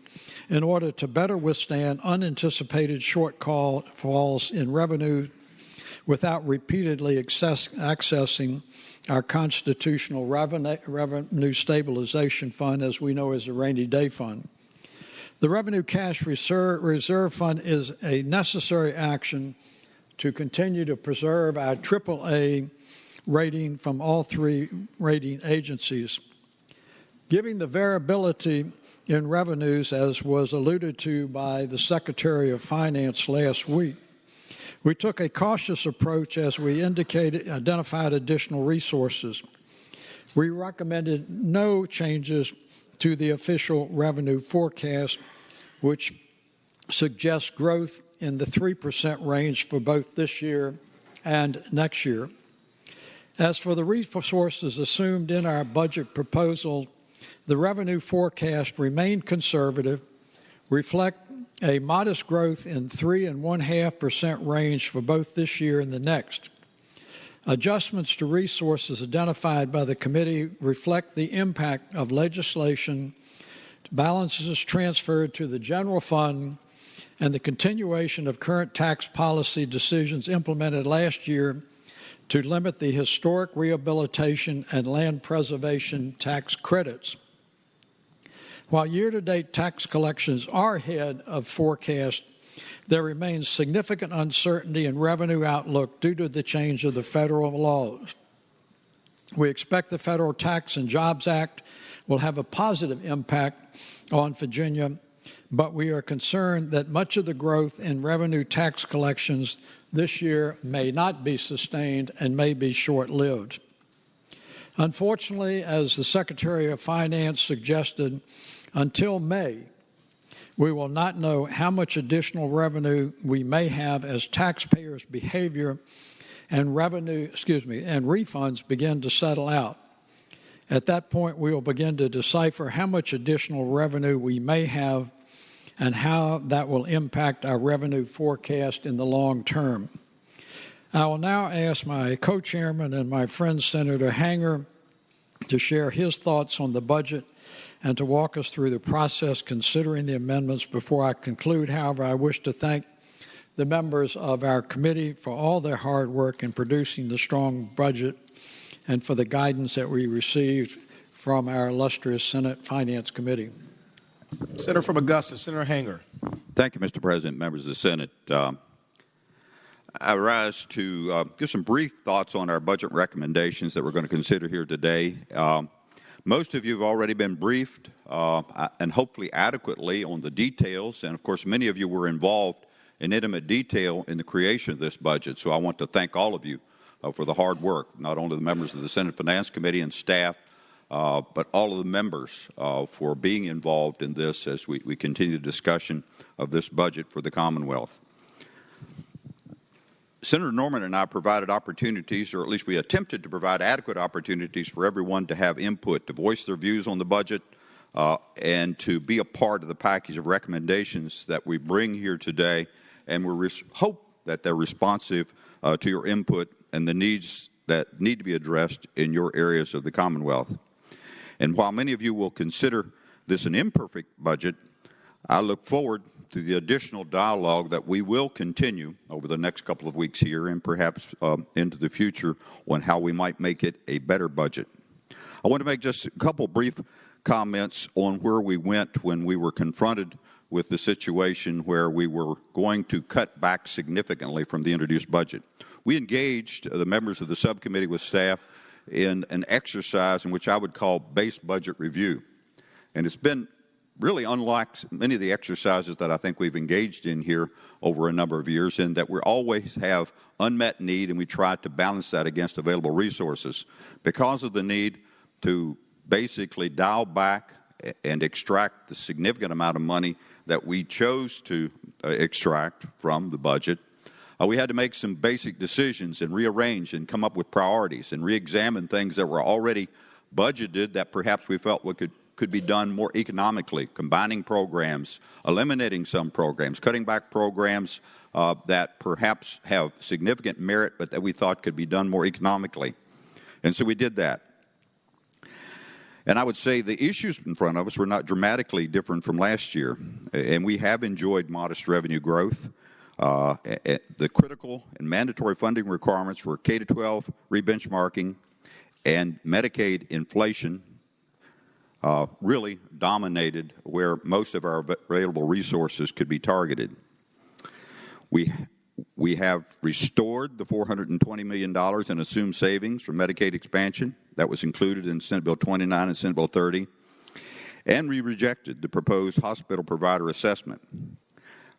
D: in order to better withstand unanticipated shortfalls in revenue without repeatedly accessing our constitutional revenue stabilization fund, as we know as a rainy day fund. The Revenue Cash Reserve Fund is a necessary action to continue to preserve our AAA rating from all three rating agencies. Given the variability in revenues, as was alluded to by the Secretary of Finance last week, we took a cautious approach as we identified additional resources. We recommended no changes to the official revenue forecast, which suggests growth in the 3% range for both this year and next year. As for the resources assumed in our budget proposal, the revenue forecast remained conservative, reflect a modest growth in 3.5% range for both this year and the next. Adjustments to resources identified by the committee reflect the impact of legislation, balances transferred to the general fund, and the continuation of current tax policy decisions implemented last year to limit the historic rehabilitation and land preservation tax credits. While year-to-date tax collections are ahead of forecast, there remains significant uncertainty in revenue outlook due to the change of the federal laws. We expect the Federal Tax and Jobs Act will have a positive impact on Virginia, but we are concerned that much of the growth in revenue tax collections this year may not be sustained and may be short-lived. Unfortunately, as the Secretary of Finance suggested, until May, we will not know how much additional revenue we may have as taxpayers' behavior and refunds begin to settle out. At that point, we will begin to decipher how much additional revenue we may have and how that will impact our revenue forecast in the long term. I will now ask my co-chairman and my friend Senator Hanger to share his thoughts on the budget and to walk us through the process considering the amendments. Before I conclude, however, I wish to thank the members of our committee for all their hard work in producing the strong budget and for the guidance that we received from our illustrious Senate Finance Committee.
A: Senator from Augusta, Senator Hanger.
F: Thank you, Mr. President, members of the Senate. I rise to give some brief thoughts on our budget recommendations that we're going to consider here today. Most of you have already been briefed and hopefully adequately on the details, and of course many of you were involved in intimate detail in the creation of this budget, so I want to thank all of you for the hard work, not only the members of the Senate Finance Committee and staff, but all of the members for being involved in this as we continue the discussion of this budget for the Commonwealth. Senator Norman and I provided opportunities, or at least we attempted to provide adequate opportunities for everyone to have input, to voice their views on the budget, and to be a part of the package of recommendations that we bring here today. And we hope that they're responsive to your input and the needs that need to be addressed in your areas of the Commonwealth. And while many of you will consider this an imperfect budget, I look forward to the additional dialogue that we will continue over the next couple of weeks here and perhaps into the future on how we might make it a better budget. I want to make just a couple brief comments on where we went when we were confronted with the situation where we were going to cut back significantly from the introduced budget. We engaged the members of the subcommittee with staff in an exercise in which I would call base budget review. And it's been really unlike many of the exercises that I think we've engaged in here over a number of years, in that we always have unmet need and we try to balance that against available resources. Because of the need to basically dial back and extract the significant amount of money that we chose to extract from the budget, We had to make some basic decisions and rearrange and come up with priorities and re-examine things that were already budgeted that perhaps we felt could be done more economically, combining programs, eliminating some programs, cutting back programs that perhaps have significant merit but that we thought could be done more economically. And so we did that. And I would say the issues in front of us were not dramatically different from last year, and we have enjoyed modest revenue growth. The critical and mandatory funding requirements for K-12 rebenchmarking and Medicaid inflation really dominated where most of our available resources could be targeted. We have restored the $420 million in assumed savings from Medicaid expansion that was included in Senate Bill 29 and Senate Bill 30, and we rejected the proposed hospital provider assessment.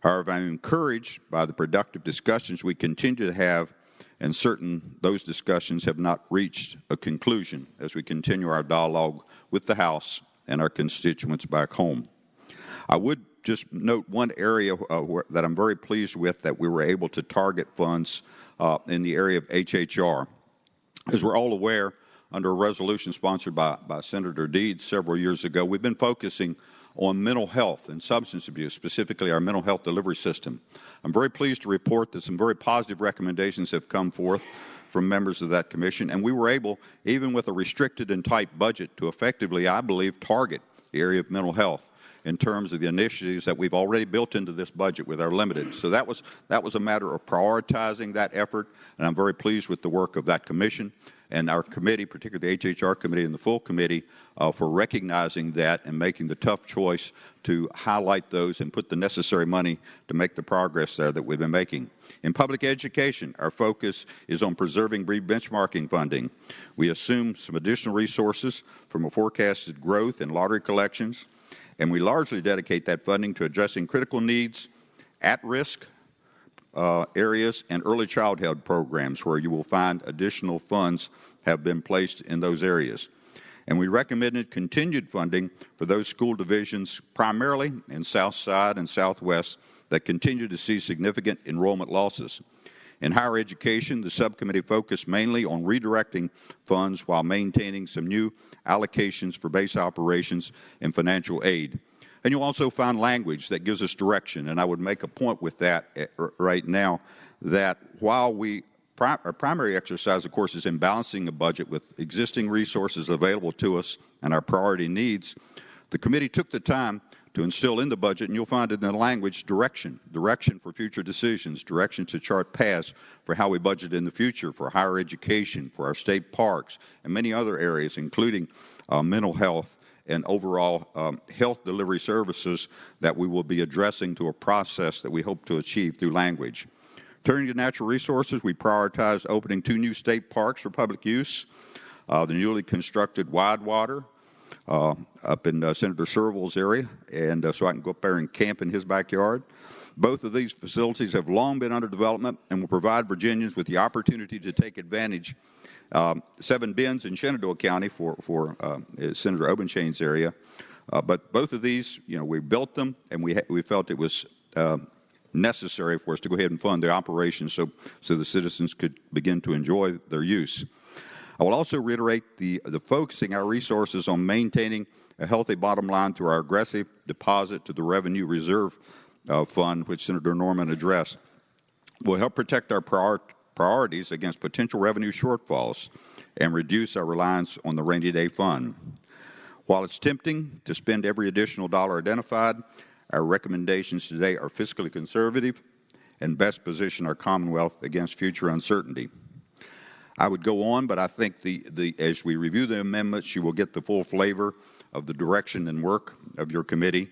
F: However, I'm encouraged by the productive discussions we continue to have, and certain those discussions have not reached a conclusion as we continue our dialogue with the House and our constituents back home. I would just note one area that I'm very pleased with, that we were able to target funds in the area of HHR. As we're all aware, under a resolution sponsored by Senator Deeds several years ago, we've been focusing on mental health and substance abuse, specifically our mental health delivery system. I'm very pleased to report that some very positive recommendations have come forth from members of that commission, and we were able, even with a restricted and tight budget, to effectively, I believe, target the area of mental health in terms of the initiatives that we've already built into this budget with our limited. So that was a matter of prioritizing that effort, and I'm very pleased with the work of that commission and our committee, particularly the HHR committee and the full committee, for recognizing that and making the tough choice to highlight those and put the necessary money to make the progress there that we've been making. In public education, our focus is on preserving benchmarking funding. We assume some additional resources from a forecasted growth in lottery collections, and we largely dedicate that funding to addressing critical needs, at-risk areas, and early childhood programs, where you will find additional funds have been placed in those areas. And we recommended continued funding for those school divisions, primarily in South Side and Southwest, that continue to see significant enrollment losses. In higher education, the subcommittee focused mainly on redirecting funds while maintaining some new allocations for base operations and financial aid. And you'll also find language that gives us direction, and I would make a point with that right now, that while our primary exercise, of course, is in balancing the budget with existing resources available to us and our priority needs, the committee took the time to instill in the budget, and you'll find it in the language, direction for future decisions, direction to chart paths for how we budget in the future for higher education, for our state parks, and many other areas, including mental health and overall health delivery services that we will be addressing through a process that we hope to achieve through language. Turning to natural resources, we prioritized opening 2 new state parks for public use, the newly constructed Widewater up in Senator Serval's area, and so I can go up there and camp in his backyard. Both of these facilities have long been under development and will provide Virginians with the opportunity to take advantage 7 bins in Shenandoah County for Senator Obenshain's area. But both of these, we built them, and we felt it was necessary for us to go ahead and fund the operation so the citizens could begin to enjoy their use. I will also reiterate the focusing our resources on maintaining a healthy bottom line through our aggressive deposit to the Revenue Reserve Fund, which Senator Norman addressed, will help protect our priorities against potential revenue shortfalls and reduce our reliance on the rainy day fund. While it's tempting to spend every additional dollar identified, our recommendations today are fiscally conservative and best position our Commonwealth against future uncertainty. I would go on, but I think as we review the amendments, you will get the full flavor of the direction and work of your committee.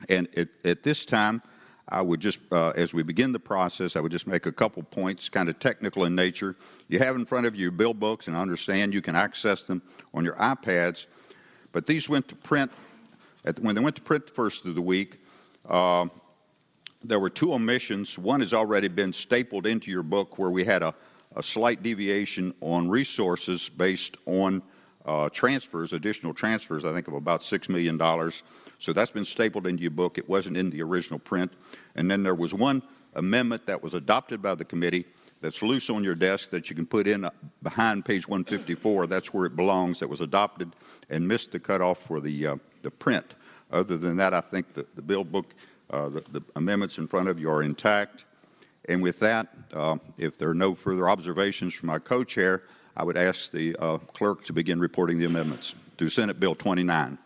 F: And at this time, I would just, as we begin the process, I would just make a couple points, kind of technical in nature. You have in front of you bill books, and I understand you can access them on your iPads, but these went to print. When they went to print the first of the week, there were 2 omissions. One has already been stapled into your book, where we had a slight deviation on resources based on additional transfers, I think of about $6 million. So that's been stapled into your book. It wasn't in the original print. And then there was one amendment that was adopted by the committee that's loose on your desk that you can put in behind page 154. That's where it belongs. That was adopted and missed the cutoff for the print. Other than that, I think the bill book, the amendments in front of you are intact. And with that, if there are no further observations from my co-chair, I would ask the clerk to begin reporting the amendments to Senate Bill 29.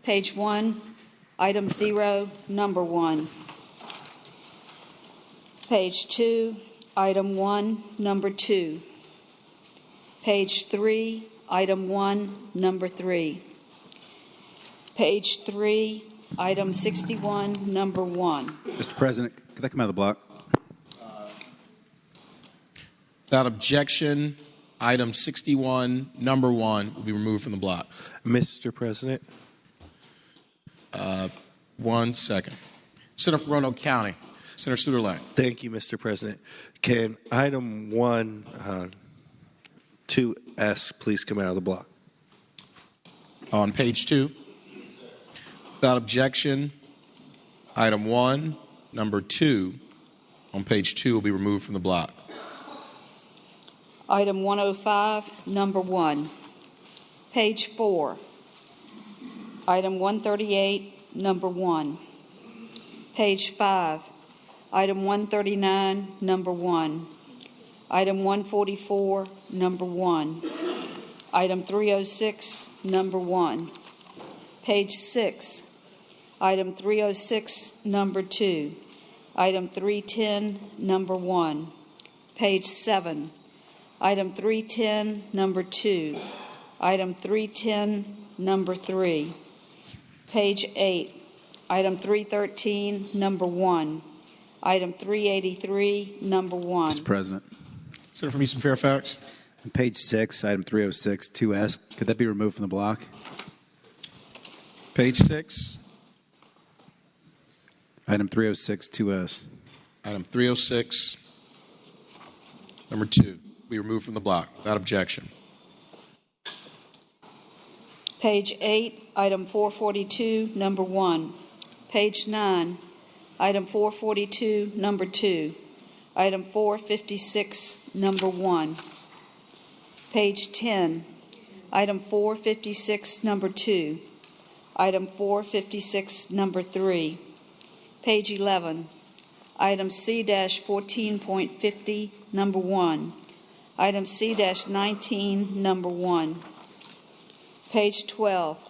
C: Page 1, item 0, number 1. Page 2, item 1, number 2. Page 3, item 1, number 3. Page 3, item 61, number 1.
G: Mr. President, could that come out of the block?
A: Without objection, item 61, number 1, will be removed from the block.
V: Mr. President.
A: 1 second. Senator from Roanoke County. Senator Suderland.
V: Thank you, Mr. President. Can item 1, 2S, please come out of the block?
A: On page 2. Without objection, item 1, number 2, on page 2 will be removed from the block.
C: Item 105, number 1. Page 4. Item 138, number 1. Page 5. Item 139, number 1. Item 144, number 1. Item 306, number 1. Page 6. Item 306, number 2. Item 310, number 1. Page 7. Item 310, number 2. Item 310, number 3. Page 8. Item 313, number 1. Item 383, number 1.
G: Mr. President.
A: Senator from Eastern Fairfax.
G: On page 6, item 306, 2S, could that be removed from the block?
A: Page 6.
G: Item 306, 2S.
A: Item 306, number 2, be removed from the block without objection.
C: Page 8, item 442, number 1. Page 9, item 442, number 2. Item 456, number 1. Page 10, item 456, number 2. Item 456, number 3. Page 11, item C-14.50, number 1. Item C-19, number 1. Page 12,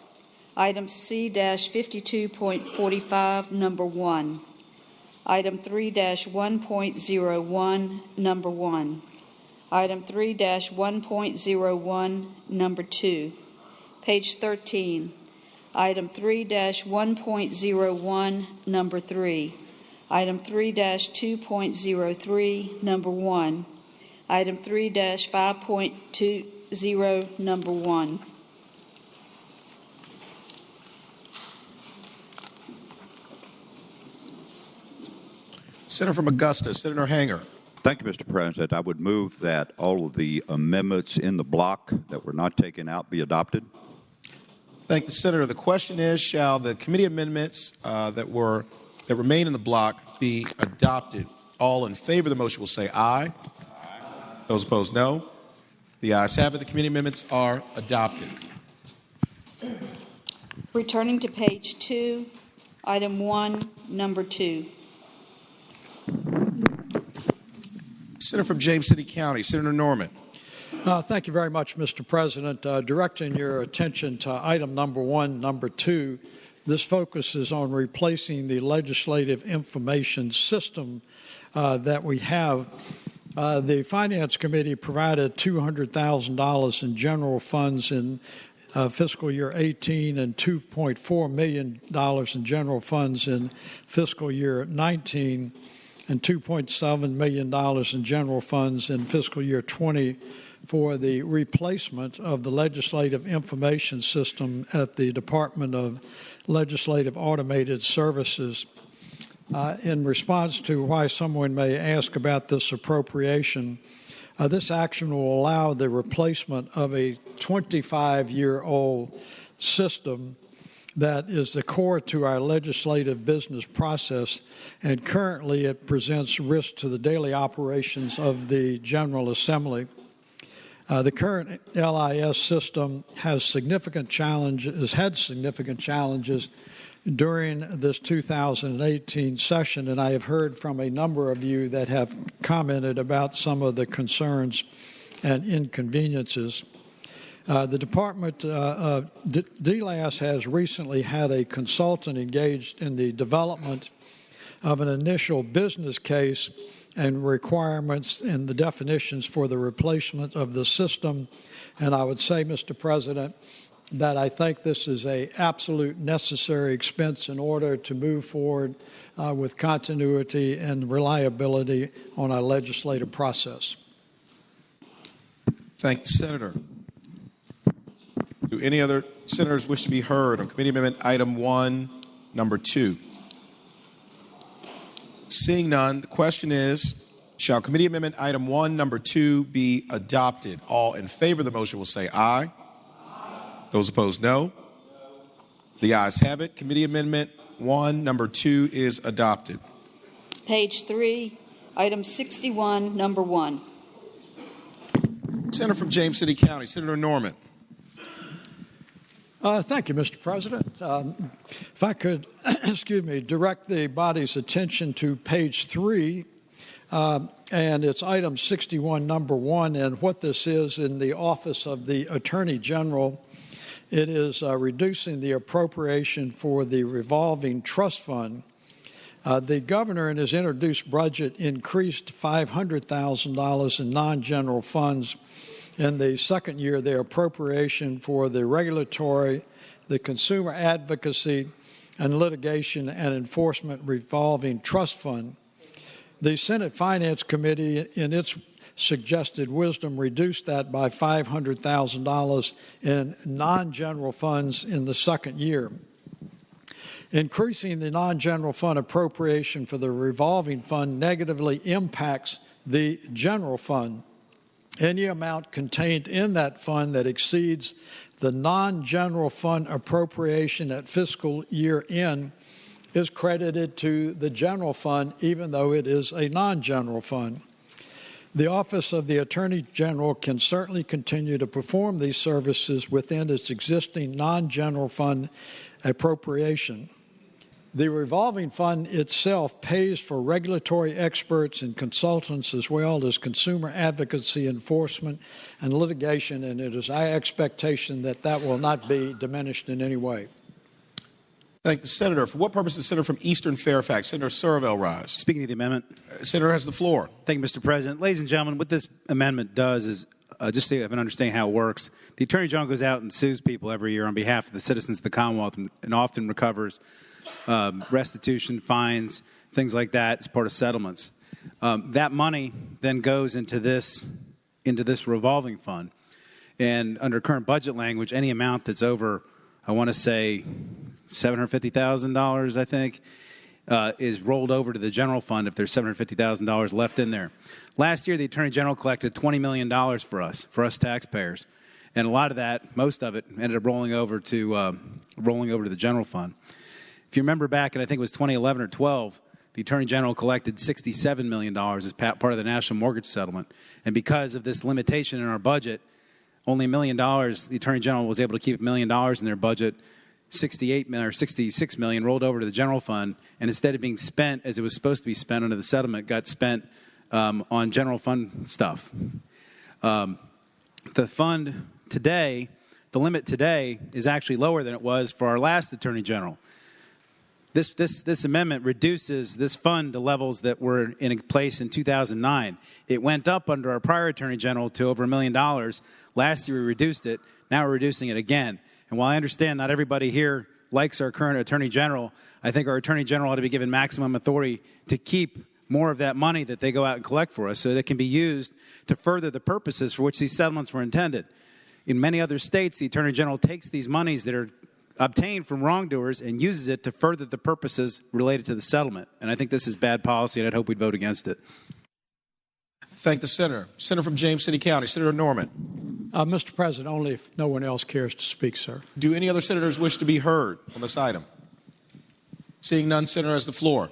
C: item C-52.45, number 1. Item 3-1.01, number 1. Item 3-1.01, number 2. Page 13, item 3-1.01, number 3. Item 3-2.03, number 1. Item 3-5.20, number 1.
A: Senator from Augusta, Senator Hanger.
F: Thank you, Mr. President. I would move that all of the amendments in the block that were not taken out be adopted.
A: Thank you, Senator. The question is, shall the committee amendments that remain in the block be adopted? All in favor of the motion will say aye. Aye. Those opposed, no. The ayes have it. The committee amendments are adopted.
C: Returning to page 2, item 1, number 2.
A: Senator from James City County, Senator Norman.
D: Thank you very much, Mr. President. Directing your attention to item number 1, number 2, this focuses on replacing the legislative information system that we have. The Finance Committee provided $200,000 in general funds in fiscal year 18 and $2.4 million in general funds in fiscal year 19 and $2.7 million in general funds in fiscal year 20 for the replacement of the legislative information system at the Department of Legislative Automated Services. In response to why someone may ask about this appropriation, this action will allow the replacement of a 25-year-old system that is the core to our legislative business process, and currently it presents risk to the daily operations of the General Assembly. The current LIS system has significant challenges during this 2018 session, and I have heard from a number of you that have commented about some of the concerns and inconveniences. The Department of DLAS has recently had a consultant engaged in the development of an initial business case and requirements and the definitions for the replacement of the system. And I would say, Mr. President, that I think this is an absolute necessary expense in order to move forward with continuity and reliability on our legislative process.
A: Thank the Senator. Do any other senators wish to be heard on Committee Amendment Item 1, Number 2? Seeing none, the question is, shall Committee Amendment Item 1, Number 2 be adopted? All in favor of the motion will say aye. Those opposed, no. The ayes have it. Committee Amendment 1, Number 2 is adopted.
C: Page 3, Item 61, Number 1.
A: Senator from James City County, Senator Norman.
D: Thank you, Mr. President. If I could, direct the body's attention to page 3, and it's item 61, number 1, and what this is in the Office of the Attorney General. It is reducing the appropriation for the revolving trust fund. The governor in his introduced budget increased $500,000 in non-general funds. In the second year, the appropriation for the regulatory, the consumer advocacy, and litigation and enforcement revolving trust fund. The Senate Finance Committee, in its suggested wisdom, reduced that by $500,000 in non-general funds in the second year. Increasing the non-general fund appropriation for the revolving fund negatively impacts the general fund. Any amount contained in that fund that exceeds the non-general fund appropriation at fiscal year end is credited to the general fund, even though it is a non-general fund. The Office of the Attorney General can certainly continue to perform these services within its existing non-general fund appropriation. The revolving fund itself pays for regulatory experts and consultants as well as consumer advocacy, enforcement, and litigation, and it is our expectation that that will not be diminished in any way.
A: Thank the Senator. For what purpose is the Senator from Eastern Fairfax? Senator Surville rise.
G: Speaking of the amendment.
A: Senator has the floor.
G: Thank you, Mr. President. Ladies and gentlemen, what this amendment does is, just so you have an understanding how it works, the Attorney General goes out and sues people every year on behalf of the citizens of the Commonwealth and often recovers restitution, fines, things like that as part of settlements. That money then goes into this revolving fund. And under current budget language, any amount that's over, I want to say, $750,000, I think, is rolled over to the general fund if there's $750,000 left in there. Last year, the Attorney General collected $20 million for us taxpayers. And a lot of that, most of it, ended up rolling over to the general fund. If you remember back, and I think it was 2011 or 12, the Attorney General collected $67 million as part of the national mortgage settlement. And because of this limitation in our budget, only $1 million, the Attorney General was able to keep $1 million in their budget. 68 million or 66 million rolled over to the general fund, and instead of being spent as it was supposed to be spent under the settlement, got spent on general fund stuff. The fund today, the limit today, is actually lower than it was for our last Attorney General. This amendment reduces this fund to levels that were in place in 2009. It went up under our prior Attorney General to over $1 million. Last year we reduced it. Now we're reducing it again. And while I understand not everybody here likes our current Attorney General, I think our Attorney General ought to be given maximum authority to keep more of that money that they go out and collect for us so that it can be used to further the purposes for which these settlements were intended. In many other states, the Attorney General takes these monies that are obtained from wrongdoers and uses it to further the purposes related to the settlement. And I think this is bad policy, and I'd hope we'd vote against it.
A: Thank the Senator. Senator from James City County, Senator Norman.
D: Mr. President, only if no one else cares to speak, sir.
A: Do any other senators wish to be heard on this item? Seeing none, Senator has the floor.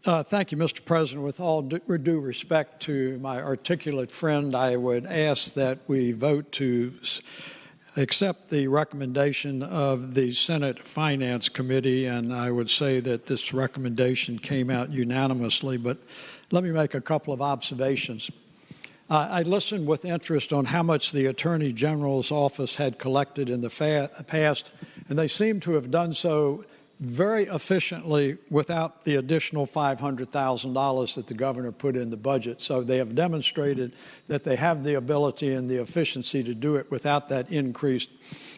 D: Thank you, Mr. President. With all due respect to my articulate friend, I would ask that we vote to accept the recommendation of the Senate Finance Committee, and I would say that this recommendation came out unanimously, but let me make a couple of observations. I listened with interest on how much the Attorney General's office had collected in the past, and they seem to have done so very efficiently without the additional $500,000 that the governor put in the budget. So they have demonstrated that they have the ability and the efficiency to do it without that increased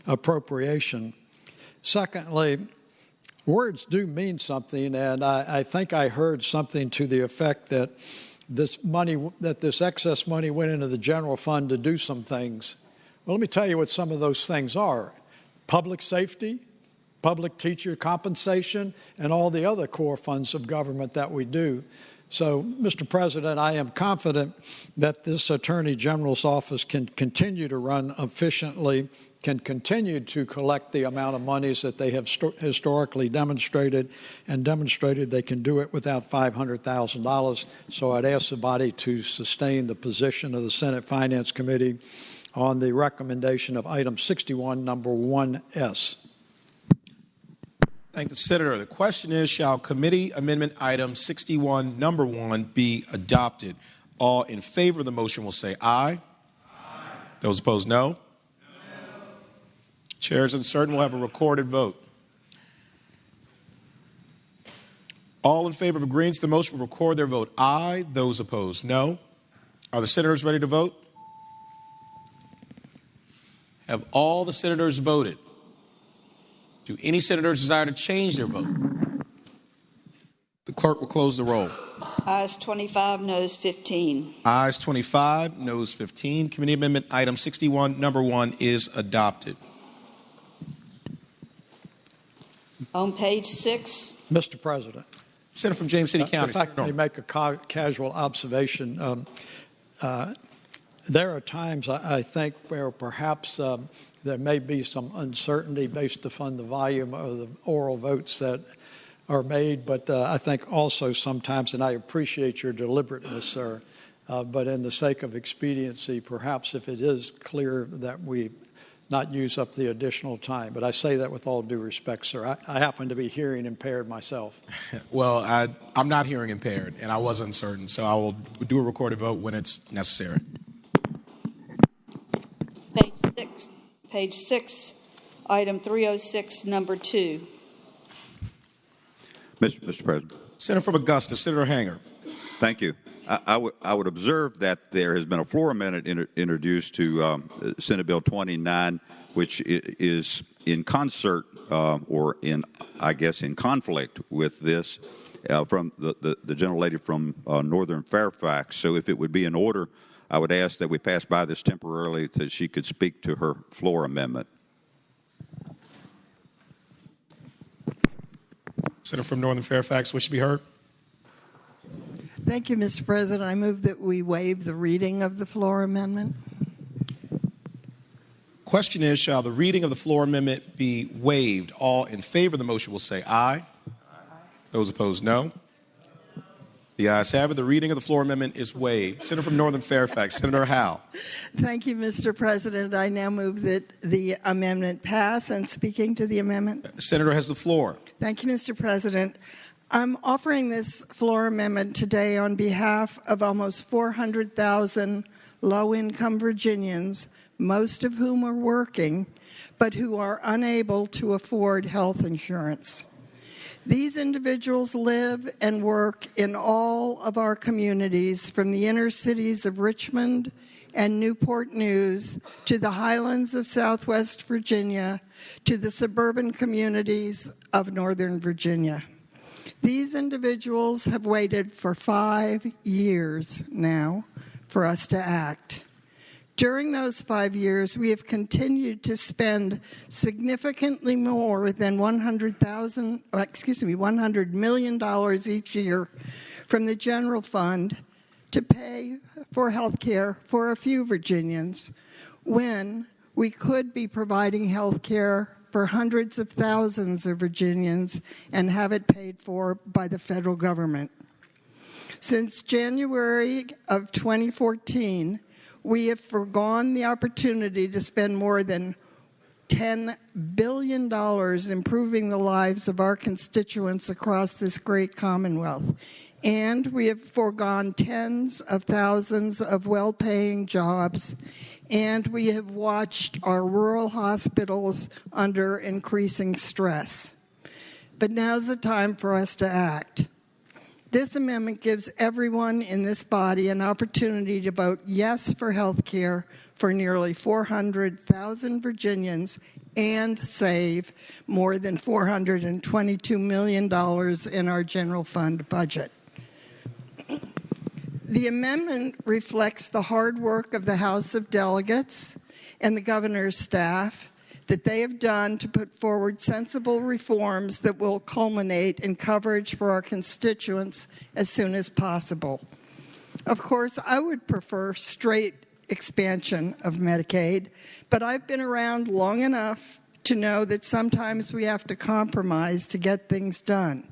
D: appropriation. Secondly, words do mean something, and I think I heard something to the effect that this excess money went into the general fund to do some things. Well, let me tell you what some of those things are. Public safety, public teacher compensation, and all the other core funds of government that we do. So, Mr. President, I am confident that this Attorney General's office can continue to run efficiently, can continue to collect the amount of monies that they have historically demonstrated, and demonstrated they can do it without $500,000. So I'd ask the body to sustain the position of the Senate Finance Committee on the recommendation of item 61, number 1S.
A: Thank the Senator. The question is, shall committee amendment item 61, number 1, be adopted? All in favor of the motion will say aye. Aye. Those opposed, no. No. Chair is uncertain. We'll have a recorded vote. All in favor of agreeing to the motion will record their vote aye. Those opposed, no. Are the senators ready to vote? Have all the senators voted? Do any senators desire to change their vote? The clerk will close the roll.
C: Ayes 25, noes 15.
A: Ayes 25, noes 15. Committee amendment item 61, number 1 is adopted.
C: On page 6.
D: Mr. President.
A: Senator from James City County.
D: If I may make a casual observation, there are times I think where perhaps there may be some uncertainty based upon the volume of the oral votes that are made, but I think also sometimes, and I appreciate your deliberateness, sir, but in the sake of expediency, perhaps if it is clear that we not use up the additional time. But I say that with all due respect, sir. I happen to be hearing impaired myself.
A: Well, I'm not hearing impaired, and I was uncertain, so I will do a recorded vote when it's necessary.
C: Page 6, item 306, number 2.
F: Mr. President.
A: Senator from Augusta, Senator Hanger.
F: Thank you. I would observe that there has been a floor amendment introduced to Senate Bill 29, which is in concert or in conflict with this from the gentlelady from Northern Fairfax. So if it would be in order, I would ask that we pass by this temporarily so she could speak to her floor amendment.
A: Senator from Northern Fairfax, wish to be heard?
O: Thank you, Mr. President. I move that we waive the reading of the floor amendment.
A: Question is, shall the reading of the floor amendment be waived? All in favor of the motion will say aye. Aye. Those opposed, no. The ayes have it. The reading of the floor amendment is waived. Senator from Northern Fairfax, Senator Howe.
O: Thank you, Mr. President. I now move that the amendment pass. And speaking to the amendment.
A: The Senator has the floor.
O: Thank you, Mr. President. I'm offering this floor amendment today on behalf of almost 400,000 low-income Virginians, most of whom are working, but who are unable to afford health insurance. These individuals live and work in all of our communities, from the inner cities of Richmond and Newport News to the highlands of Southwest Virginia to the suburban communities of Northern Virginia. These individuals have waited for 5 years now for us to act. During those 5 years, we have continued to spend significantly more than $100 million each year from the general fund to pay for health care for a few Virginians, when We could be providing health care for hundreds of thousands of Virginians and have it paid for by the federal government. Since January of 2014, we have foregone the opportunity to spend more than $10 billion improving the lives of our constituents across this great Commonwealth. And we have foregone tens of thousands of well-paying jobs, and we have watched our rural hospitals under increasing stress. But now's the time for us to act. This amendment gives everyone in this body an opportunity to vote yes for health care for nearly 400,000 Virginians and save more than $422 million in our general fund budget. The amendment reflects the hard work of the House of Delegates and the governor's staff that they have done to put forward sensible reforms that will culminate in coverage for our constituents as soon as possible. Of course, I would prefer straight expansion of Medicaid, but I've been around long enough to know that sometimes we have to compromise to get things done.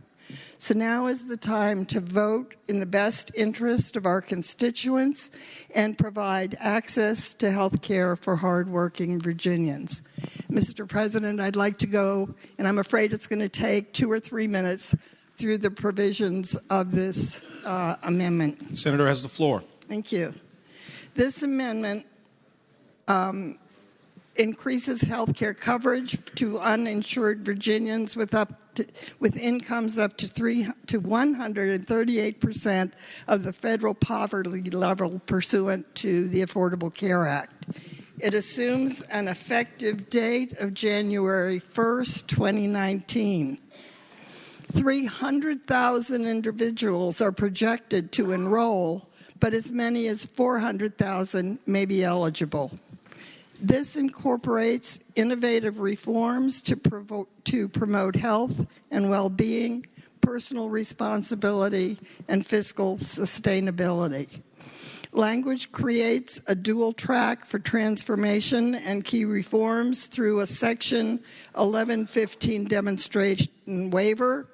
O: So now is the time to vote in the best interest of our constituents and provide access to health care for hardworking Virginians. Mr. President, I'd like to go, and I'm afraid it's going to take 2 or 3 minutes, through the provisions of this amendment.
A: Senator has the floor.
O: Thank you. This amendment increases health care coverage to uninsured Virginians with incomes up to 138% of the federal poverty level pursuant to the Affordable Care Act. It assumes an effective date of January 1st, 2019. 300,000 individuals are projected to enroll, but as many as 400,000 may be eligible. This incorporates innovative reforms to promote health and well-being, personal responsibility, and fiscal sustainability. Language creates a dual track for transformation and key reforms through a Section 1115 demonstration waiver,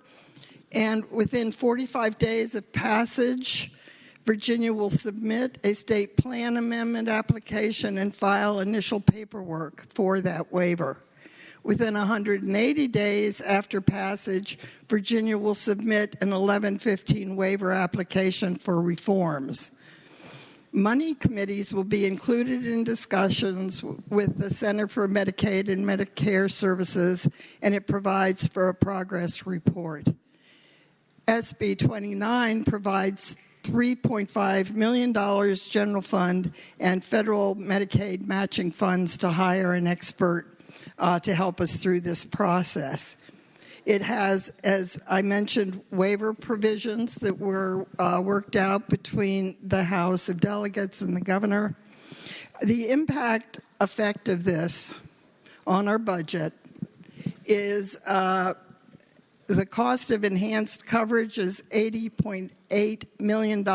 O: and within 45 days of passage, Virginia will submit a state plan amendment application and file initial paperwork for that waiver. Within 180 days after passage, Virginia will submit an 1115 waiver application for reforms. Money committees will be included in discussions with the Center for Medicaid and Medicare Services, and it provides for a progress report. SB 29 provides $3.5 million general fund and federal Medicaid matching funds to hire an expert to help us through this process. It has, as I mentioned, waiver provisions that were worked out between the House of Delegates and the governor. The impact effect of this on our budget is the cost of enhanced coverage is $80.8 million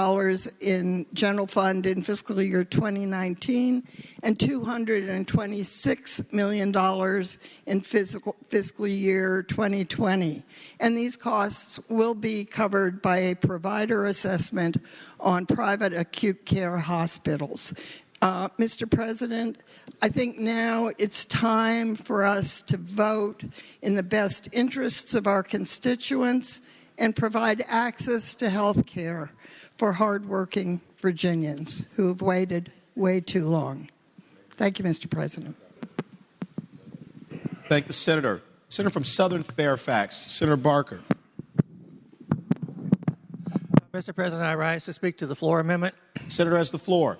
O: in general fund in fiscal year 2019 and $226 million in fiscal year 2020. And these costs will be covered by a provider assessment on private acute care hospitals. Mr. President, I think now it's time for us to vote in the best interests of our constituents and provide access to health care for hardworking Virginians who have waited way too long. Thank you, Mr. President.
A: Thank the Senator. Senator from Southern Fairfax, Senator Barker.
I: Mr. President, I rise to speak to the floor amendment.
A: Senator has the floor.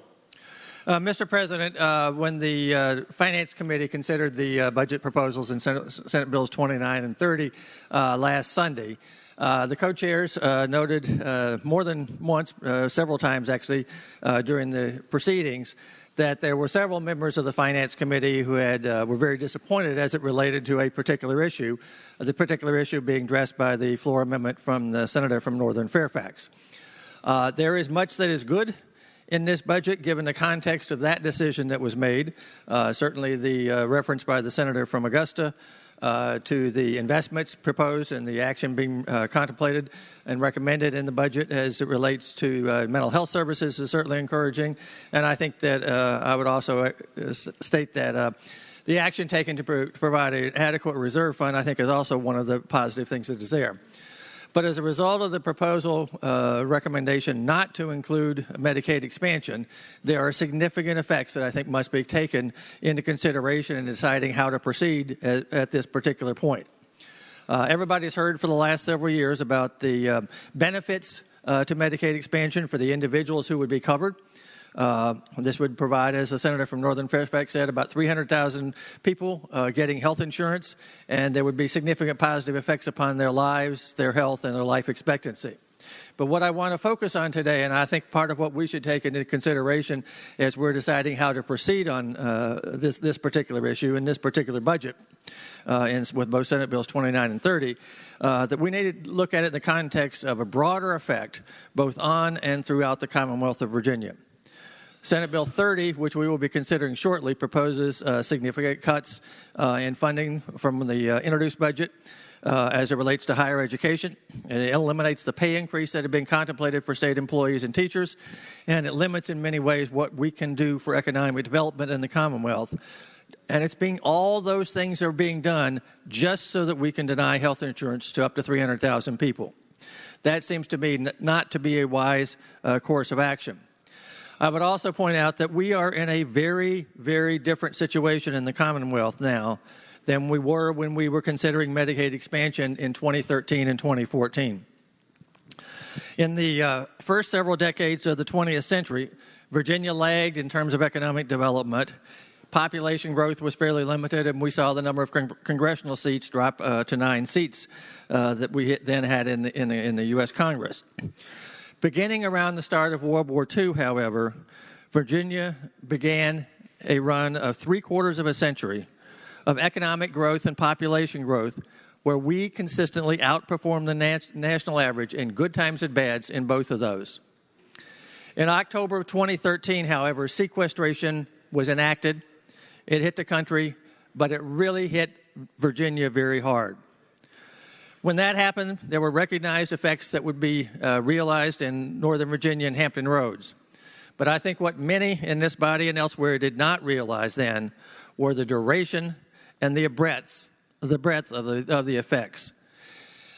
I: Mr. President, when the Finance Committee considered the budget proposals in Senate Bills 29 and 30 last Sunday, the co-chairs noted more than once, several times actually, during the proceedings, that there were several members of the Finance Committee who were very disappointed as it related to a particular issue, the particular issue being addressed by the floor amendment from the senator from Northern Fairfax. There is much that is good in this budget, given the context of that decision that was made. Certainly the reference by the senator from Augusta to the investments proposed and the action being contemplated and recommended in the budget as it relates to mental health services is certainly encouraging. And I think that I would also state that the action taken to provide an adequate reserve fund, I think, is also one of the positive things that is there. But as a result of the proposal recommendation not to include Medicaid expansion, there are significant effects that I think must be taken into consideration in deciding how to proceed at this particular point. Everybody's heard for the last several years about the benefits to Medicaid expansion for the individuals who would be covered. This would provide, as the senator from Northern Fairfax said, about 300,000 people getting health insurance, and there would be significant positive effects upon their lives, their health, and their life expectancy. But what I want to focus on today, and I think part of what we should take into consideration as we're deciding how to proceed on this particular issue in this particular budget, with both Senate Bills 29 and 30, that we need to look at it in the context of a broader effect both on and throughout the Commonwealth of Virginia. Senate Bill 30, which we will be considering shortly, proposes significant cuts in funding from the introduced budget as it relates to higher education. And it eliminates the pay increase that had been contemplated for state employees and teachers, and it limits in many ways what we can do for economic development in the Commonwealth. And all those things are being done just so that we can deny health insurance to up to 300,000 people. That seems to me not to be a wise course of action. I would also point out that we are in a very, very different situation in the Commonwealth now than we were when we were considering Medicaid expansion in 2013 and 2014. In the first several decades of the 20th century, Virginia lagged in terms of economic development. Population growth was fairly limited, and we saw the number of congressional seats drop to 9 seats that we then had in the U.S. Congress. Beginning around the start of World War II, however, Virginia began a run of 3/4 of a century of economic growth and population growth where we consistently outperformed the national average in good times and bads in both of those. In October of 2013, however, sequestration was enacted. It hit the country, but it really hit Virginia very hard. When that happened, there were recognized effects that would be realized in Northern Virginia and Hampton Roads. But I think what many in this body and elsewhere did not realize then were the duration and the breadth of the effects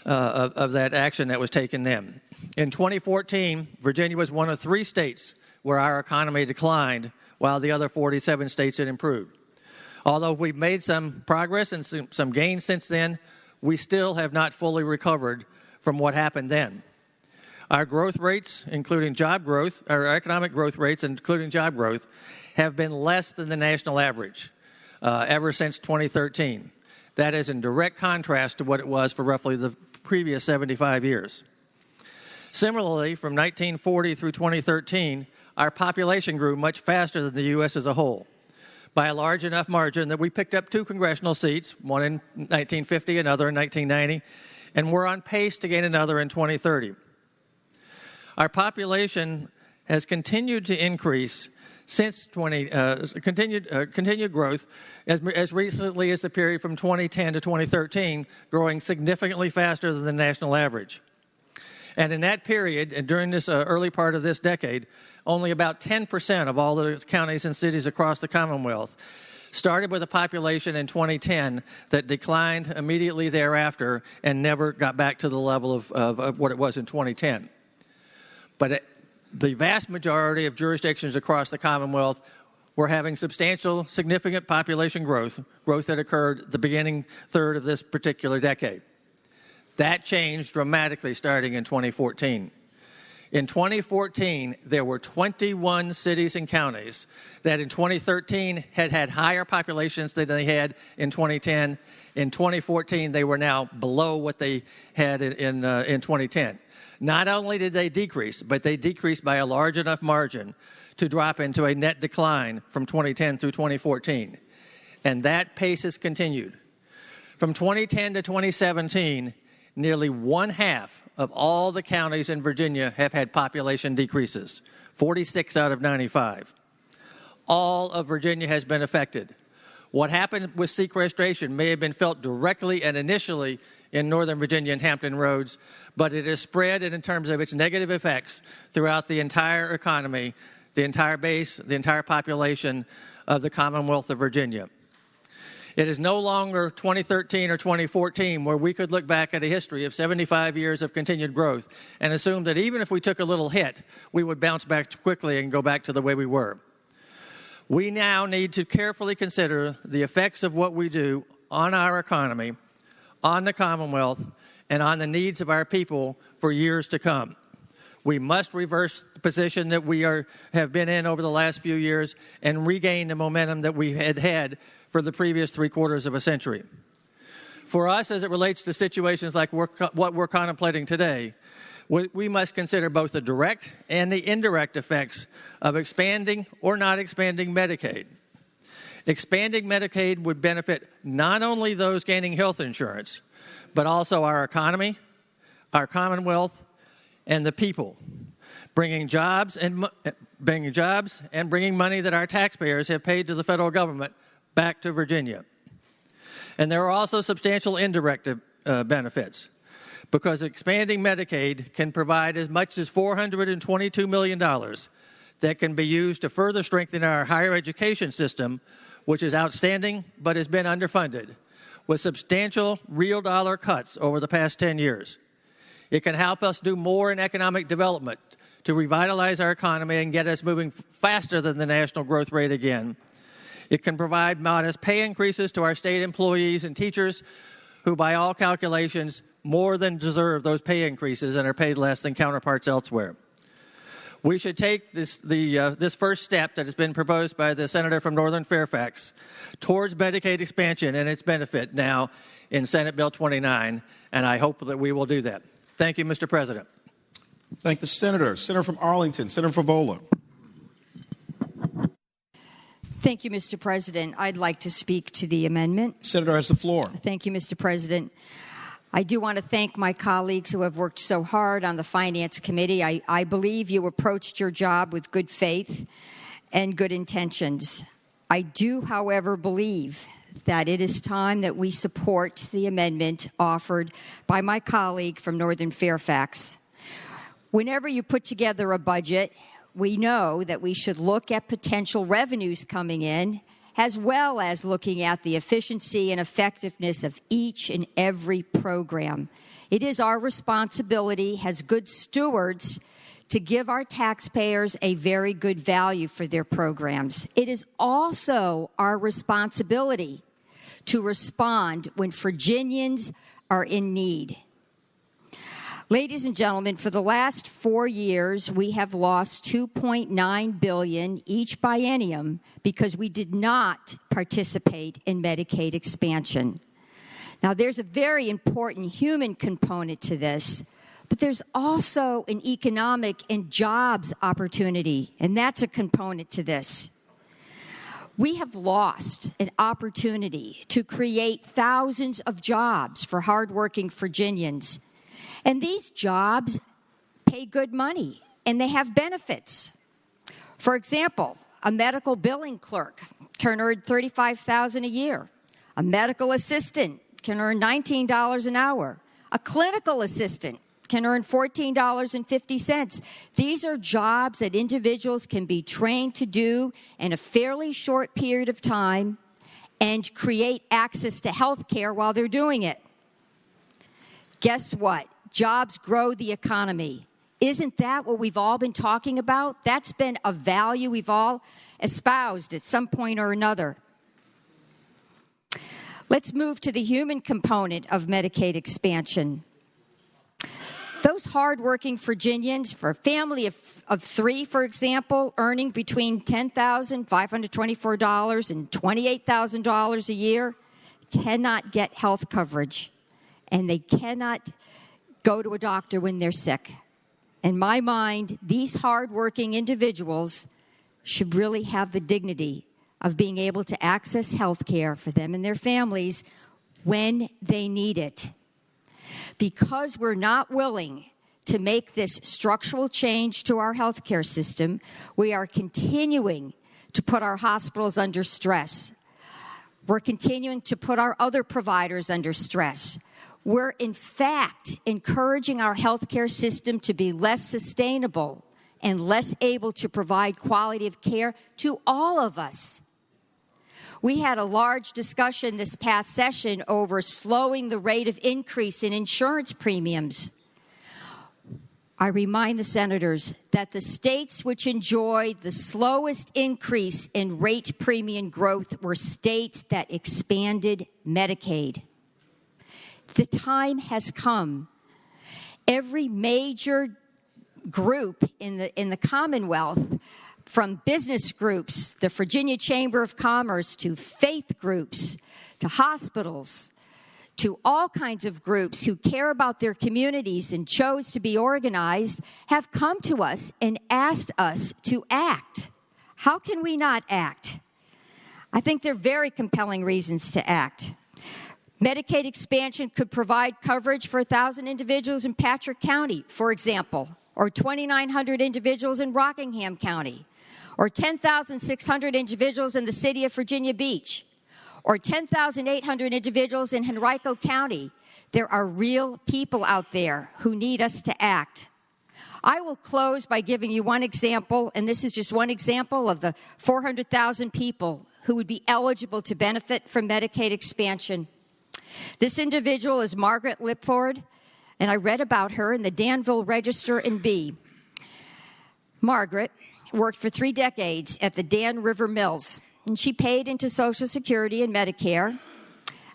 I: of that action that was taken then. In 2014, Virginia was one of 3 states where our economy declined while the other 47 states had improved. Although we've made some progress and some gains since then, we still have not fully recovered from what happened then. Our growth rates, including job growth, our economic growth rates, including job growth, have been less than the national average ever since 2013. That is in direct contrast to what it was for roughly the previous 75 years. Similarly, from 1940 through 2013, our population grew much faster than the U.S. as a whole, by a large enough margin that we picked up 2 congressional seats, one in 1950, another in 1990, and we're on pace to gain another in 2030. Our population has continued to increase since continued growth as recently as the period from 2010 to 2013, growing significantly faster than the national average. And in that period, and during this early part of this decade, only about 10% of all the counties and cities across the Commonwealth started with a population in 2010 that declined immediately thereafter and never got back to the level of what it was in 2010. But the vast majority of jurisdictions across the Commonwealth were having substantial, significant population growth that occurred the beginning third of this particular decade. That changed dramatically starting in 2014. In 2014, there were 21 cities and counties that in 2013 had higher populations than they had in 2010. In 2014, they were now below what they had in 2010. Not only did they decrease, but they decreased by a large enough margin to drop into a net decline from 2010 through 2014. And that pace has continued. From 2010 to 2017, nearly 1/2 of all the counties in Virginia have had population decreases, 46 out of 95. All of Virginia has been affected. What happened with sequestration may have been felt directly and initially in Northern Virginia and Hampton Roads, but it has spread in terms of its negative effects throughout the entire economy, the entire base, the entire population of the Commonwealth of Virginia. It is no longer 2013 or 2014 where we could look back at a history of 75 years of continued growth and assume that even if we took a little hit, we would bounce back quickly and go back to the way we were. We now need to carefully consider the effects of what we do on our economy, on the Commonwealth, and on the needs of our people for years to come. We must reverse the position that we have been in over the last few years and regain the momentum that we had for the previous 3/4 of a century. For us, as it relates to situations like what we're contemplating today, we must consider both the direct and the indirect effects of expanding or not expanding Medicaid. Expanding Medicaid would benefit not only those gaining health insurance, but also our economy, our Commonwealth, and the people, bringing jobs and bringing money that our taxpayers have paid to the federal government back to Virginia. And there are also substantial indirect benefits, because expanding Medicaid can provide as much as $422 million that can be used to further strengthen our higher education system, which is outstanding but has been underfunded, with substantial real dollar cuts over the past 10 years. It can help us do more in economic development to revitalize our economy and get us moving faster than the national growth rate again. It can provide modest pay increases to our state employees and teachers who, by all calculations, more than deserve those pay increases and are paid less than counterparts elsewhere. We should take this first step that has been proposed by the senator from Northern Fairfax towards Medicaid expansion and its benefit now in Senate Bill 29, and I hope that we will do that. Thank you, Mr. President.
A: Thank the senator. Senator from Arlington, Senator Favola.
J: Thank you, Mr. President. I'd like to speak to the amendment.
A: Senator has the floor.
J: Thank you, Mr. President. I do want to thank my colleagues who have worked so hard on the Finance Committee. I believe you approached your job with good faith and good intentions. I do, however, believe that it is time that we support the amendment offered by my colleague from Northern Fairfax. Whenever you put together a budget, we know that we should look at potential revenues coming in, as well as looking at the efficiency and effectiveness of each and every program. It is our responsibility as good stewards to give our taxpayers a very good value for their programs. It is also our responsibility to respond when Virginians are in need. Ladies and gentlemen, for the last 4 years, we have lost $2.9 billion each biennium because we did not participate in Medicaid expansion. Now, there's a very important human component to this, but there's also an economic and jobs opportunity, and that's a component to this. We have lost an opportunity to create thousands of jobs for hardworking Virginians. And these jobs pay good money, and they have benefits. For example, a medical billing clerk can earn $35,000 a year. A medical assistant can earn $19 an hour. A clinical assistant can earn $14.50. These are jobs that individuals can be trained to do in a fairly short period of time and create access to health care while they're doing it. Guess what? Jobs grow the economy. Isn't that what we've all been talking about? That's been a value we've all espoused at some point or another. Let's move to the human component of Medicaid expansion. Those hardworking Virginians, for a family of three, for example, earning between $10,524 and $28,000 a year, cannot get health coverage, and they cannot go to a doctor when they're sick. In my mind, these hardworking individuals should really have the dignity of being able to access health care for them and their families when they need it. Because we're not willing to make this structural change to our healthcare system, we are continuing to put our hospitals under stress. We're continuing to put our other providers under stress. We're, in fact, encouraging our healthcare system to be less sustainable and less able to provide quality of care to all of us. We had a large discussion this past session over slowing the rate of increase in insurance premiums. I remind the senators that the states which enjoyed the slowest increase in rate premium growth were states that expanded Medicaid. The time has come. Every major group in the Commonwealth, from business groups, the Virginia Chamber of Commerce, to faith groups, to hospitals, to all kinds of groups who care about their communities and chose to be organized, have come to us and asked us to act. How can we not act? I think there are very compelling reasons to act. Medicaid expansion could provide coverage for 1,000 individuals in Patrick County, for example, or 2,900 individuals in Rockingham County, or 10,600 individuals in the city of Virginia Beach, or 10,800 individuals in Henrico County. There are real people out there who need us to act. I will close by giving you one example, and this is just one example of the 400,000 people who would be eligible to benefit from Medicaid expansion. This individual is Margaret Lipford, and I read about her in the Danville Register and Bee. Margaret worked for 3 decades at the Dan River Mills, and she paid into Social Security and Medicare.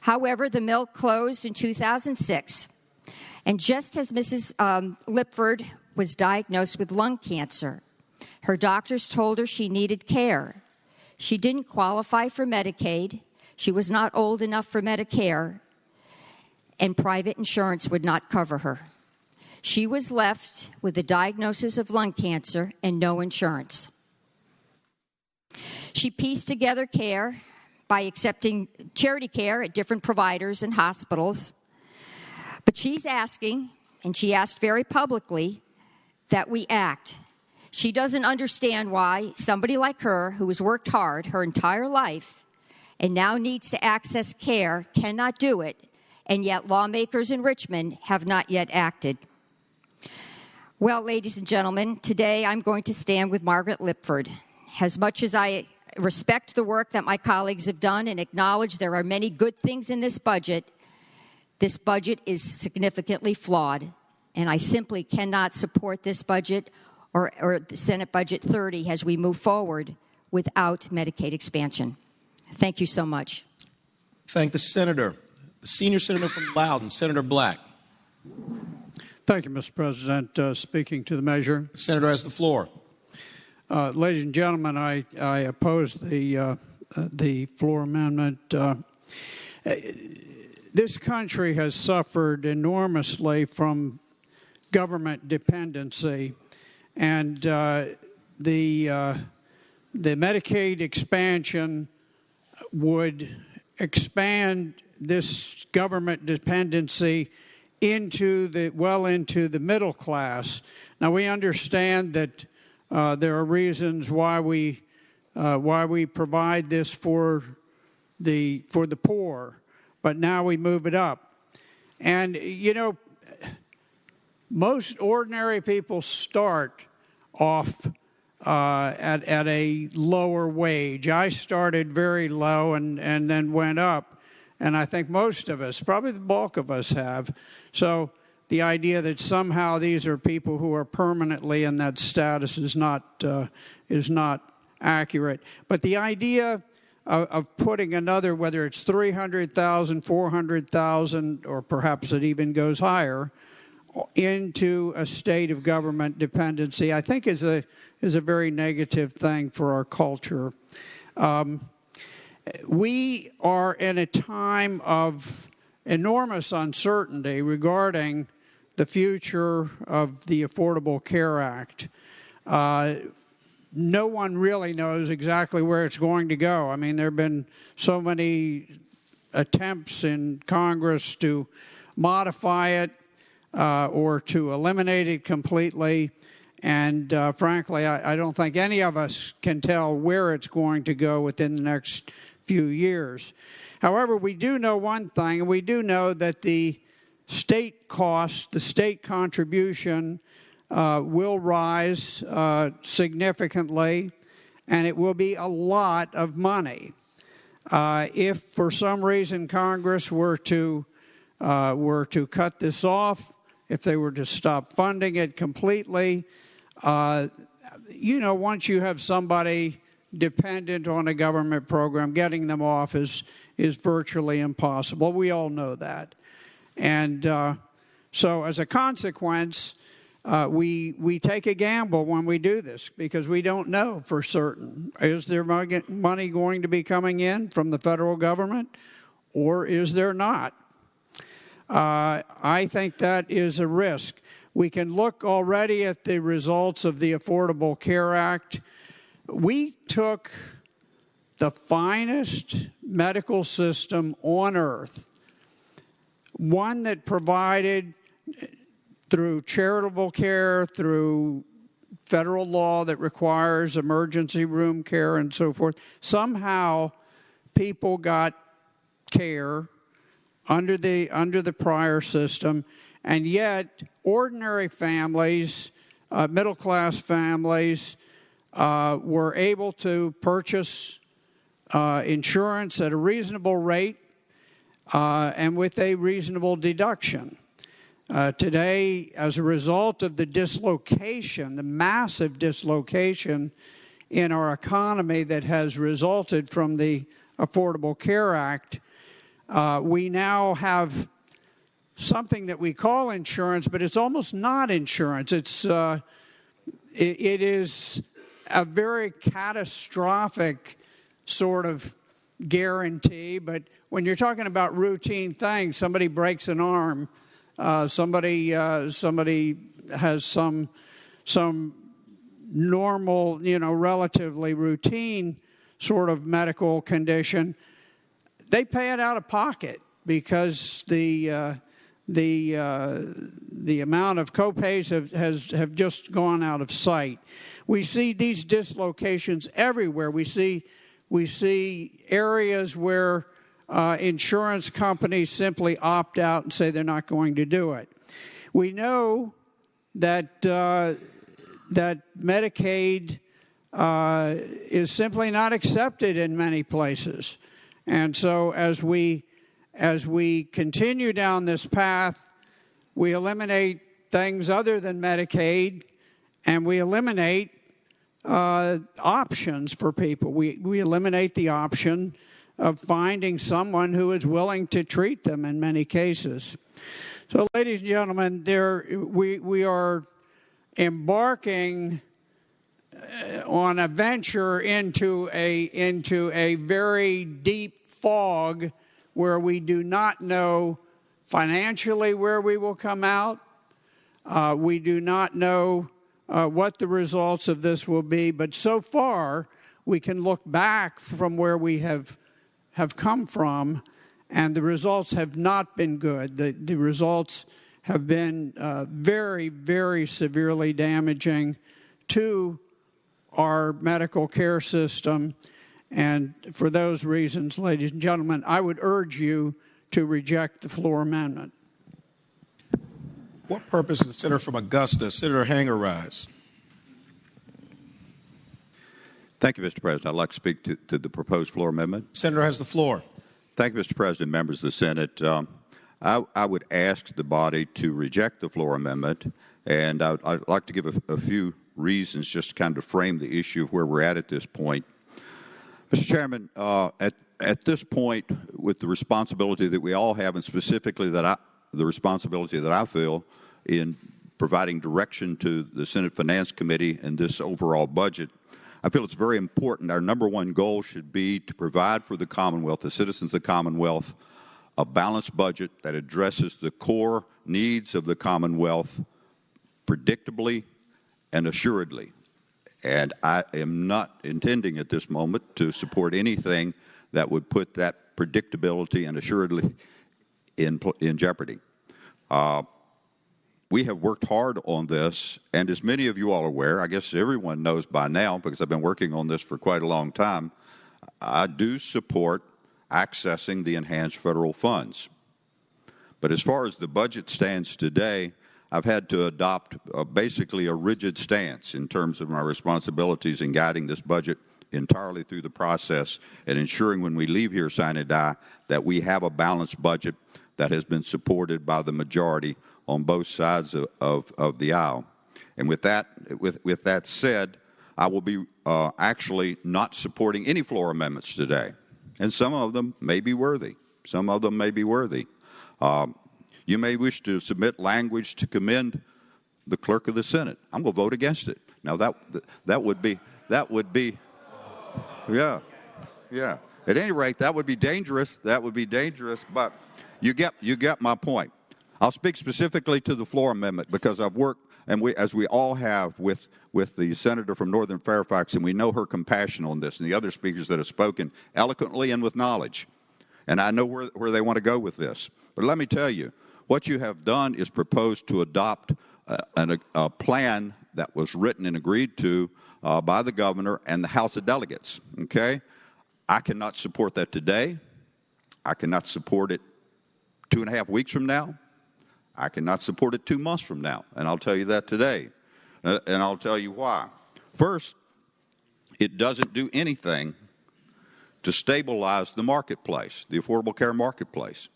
J: However, the mill closed in 2006, and just as Mrs. Lipford was diagnosed with lung cancer, her doctors told her she needed care. She didn't qualify for Medicaid, she was not old enough for Medicare, and private insurance would not cover her. She was left with a diagnosis of lung cancer and no insurance. She pieced together care by accepting charity care at different providers and hospitals. But she's asking, and she asked very publicly, that we act. She doesn't understand why somebody like her, who has worked hard her entire life and now needs to access care, cannot do it, and yet lawmakers in Richmond have not yet acted. Well, ladies and gentlemen, today I'm going to stand with Margaret Lipford. As much as I respect the work that my colleagues have done and acknowledge there are many good things in this budget is significantly flawed, and I simply cannot support this budget or the Senate Budget 30 as we move forward without Medicaid expansion. Thank you so much.
A: Thank the senator. The senior senator from Loudoun, Senator Black.
D: Thank you, Mr. President. Speaking to the measure.
A: The senator has the floor.
D: Ladies and gentlemen, I oppose the floor amendment. This country has suffered enormously from government dependency, and the Medicaid expansion would expand this government dependency into the middle class. Now, we understand that there are reasons why we provide this for the poor, but now we move it up. And you know, most ordinary people start off at a lower wage. I started very low and then went up. And I think most of us, probably the bulk of us have. So the idea that somehow these are people who are permanently in that status is not accurate. But the idea of putting another, whether it's 300,000, 400,000, or perhaps it even goes higher, into a state of government dependency, I think is a very negative thing for our culture. We are in a time of enormous uncertainty regarding the future of the Affordable Care Act. No one really knows exactly where it's going to go. I mean, there have been so many attempts in Congress to modify it. or to eliminate it completely. And frankly, I don't think any of us can tell where it's going to go within the next few years. However, we do know one thing, and we do know that the state cost, the state contribution will rise significantly, and it will be a lot of money. If for some reason Congress were to cut this off, if they were to stop funding it completely, once you have somebody dependent on a government program, getting them off is virtually impossible. We all know that. And so as a consequence, we take a gamble when we do this because we don't know for certain. Is there money going to be coming in from the federal government, or is there not? I think that is a risk. We can look already at the results of the Affordable Care Act. We took the finest medical system on earth, one that provided through charitable care, through federal law that requires emergency room care and so forth. Somehow people got care under the prior system, and yet ordinary families, middle-class families, were able to purchase insurance at a reasonable rate and with a reasonable deduction. Today, as a result of the dislocation, the massive dislocation in our economy that has resulted from the Affordable Care Act, we now have something that we call insurance, but it's almost not insurance. It is a very catastrophic sort of guarantee, but when you're talking about routine things, somebody breaks an arm, somebody has some normal, relatively routine sort of medical condition, they pay it out of pocket because the amount of copays have just gone out of sight. We see these dislocations everywhere. We see areas where insurance companies simply opt out and say they're not going to do it. We know that Medicaid is simply not accepted in many places. And so as we continue down this path, we eliminate things other than Medicaid, and we eliminate options for people. We eliminate the option of finding someone who is willing to treat them in many cases. So, ladies and gentlemen, we are embarking on a venture into a very deep fog where we do not know financially where we will come out. We do not know what the results of this will be, but so far we can look back from where we have come from, and the results have not been good. The results have been very, very severely damaging to our medical care system. And for those reasons, ladies and gentlemen, I would urge you to reject the floor amendment.
A: What purpose does the Senator from Augusta, Senator Hanger, rise?
F: Thank you, Mr. President. I'd like to speak to the proposed floor amendment.
A: Senator has the floor.
F: Thank you, Mr. President, members of the Senate. I would ask the body to reject the floor amendment, and I'd like to give a few reasons just to kind of frame the issue of where we're at this point. Mr. Chairman, at this point, with the responsibility that we all have, and specifically the responsibility that I feel in providing direction to the Senate Finance Committee and this overall budget, I feel it's very important. Our number one goal should be to provide for the Commonwealth, the citizens of the Commonwealth, a balanced budget that addresses the core needs of the Commonwealth predictably and assuredly. And I am not intending at this moment to support anything that would put that predictability and assuredly in jeopardy. we have worked hard on this, and as many of you all are aware, I guess everyone knows by now because I've been working on this for quite a long time, I do support accessing the enhanced federal funds. But as far as the budget stands today, I've had to adopt basically a rigid stance in terms of my responsibilities in guiding this budget entirely through the process and ensuring when we leave here, sine die, that we have a balanced budget that has been supported by the majority on both sides of the aisle. And with that said, I will be actually not supporting any floor amendments today. And some of them may be worthy. Some of them may be worthy. You may wish to submit language to commend the clerk of the Senate. I'm going to vote against it. Now that would be, yeah. At any rate, that would be dangerous. That would be dangerous. But you get my point. I'll speak specifically to the floor amendment because I've worked, and as we all have, with the senator from Northern Fairfax, and we know her compassion on this, and the other speakers that have spoken eloquently and with knowledge. And I know where they want to go with this. But let me tell you, what you have done is proposed to adopt a plan that was written and agreed to by the governor and the House of Delegates, okay? I cannot support that today. I cannot support it 2.5 weeks from now. I cannot support it 2 months from now, and I'll tell you that today. And I'll tell you why. First, it doesn't do anything to stabilize the marketplace, the affordable care marketplace.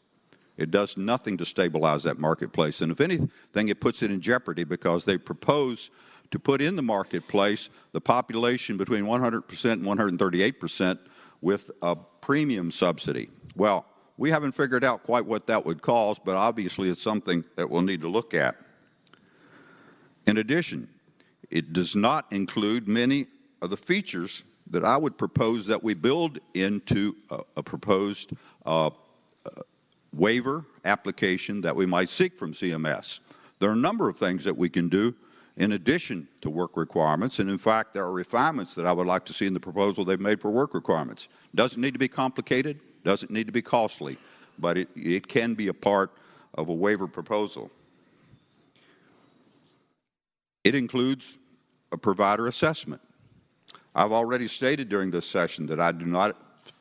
F: It does nothing to stabilize that marketplace. And if anything, it puts it in jeopardy because they propose to put in the marketplace the population between 100% and 138% with a premium subsidy. Well, we haven't figured out quite what that would cause, but obviously it's something that we'll need to look at. In addition, it does not include many of the features that I would propose that we build into a proposed waiver application that we might seek from CMS. There are a number of things that we can do in addition to work requirements, and in fact, there are refinements that I would like to see in the proposal they've made for work requirements. Doesn't need to be complicated, doesn't need to be costly, but it can be a part of a waiver proposal. It includes a provider assessment. I've already stated during this session that I do not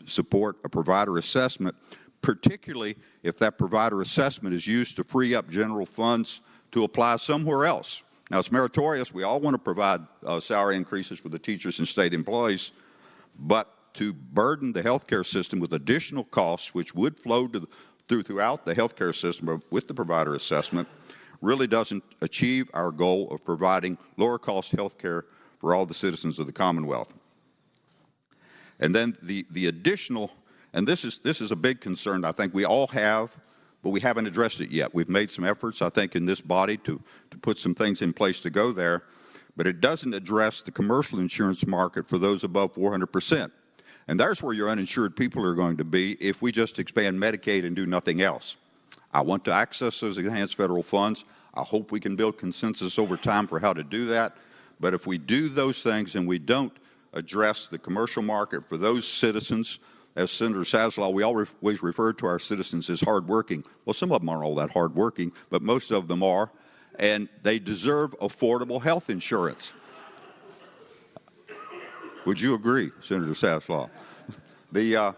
F: support a provider assessment, particularly if that provider assessment is used to free up general funds to apply somewhere else. Now, it's meritorious. We all want to provide salary increases for the teachers and state employees, but to burden the health care system with additional costs, which would flow throughout the health care system with the provider assessment, really doesn't achieve our goal of providing lower-cost health care for all the citizens of the Commonwealth. And then the additional, and this is a big concern I think we all have, but we haven't addressed it yet. We've made some efforts, I think, in this body to put some things in place to go there, but it doesn't address the commercial insurance market for those above 400%. And there's where your uninsured people are going to be if we just expand Medicaid and do nothing else. I want to access those enhanced federal funds. I hope we can build consensus over time for how to do that. But if we do those things and we don't address the commercial market for those citizens, as Senator Saslaw, we always refer to our citizens as hardworking. Well, some of them aren't all that hardworking, but most of them are, and they deserve affordable health insurance. Would you agree, Senator Saslaw? The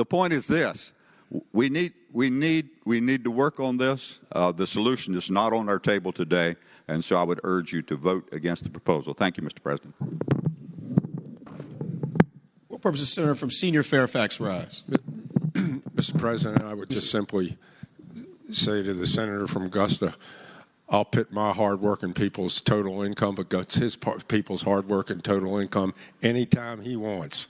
F: point is this: we need to work on this. The solution is not on our table today, and so I would urge you to vote against the proposal. Thank you, Mr. President.
A: What purpose does Senator from Senior Fairfax rise?
M: Mr. President, I would just simply say to the senator from Augusta, I'll pit my hardworking people's total income against his people's hardworking total income anytime he wants.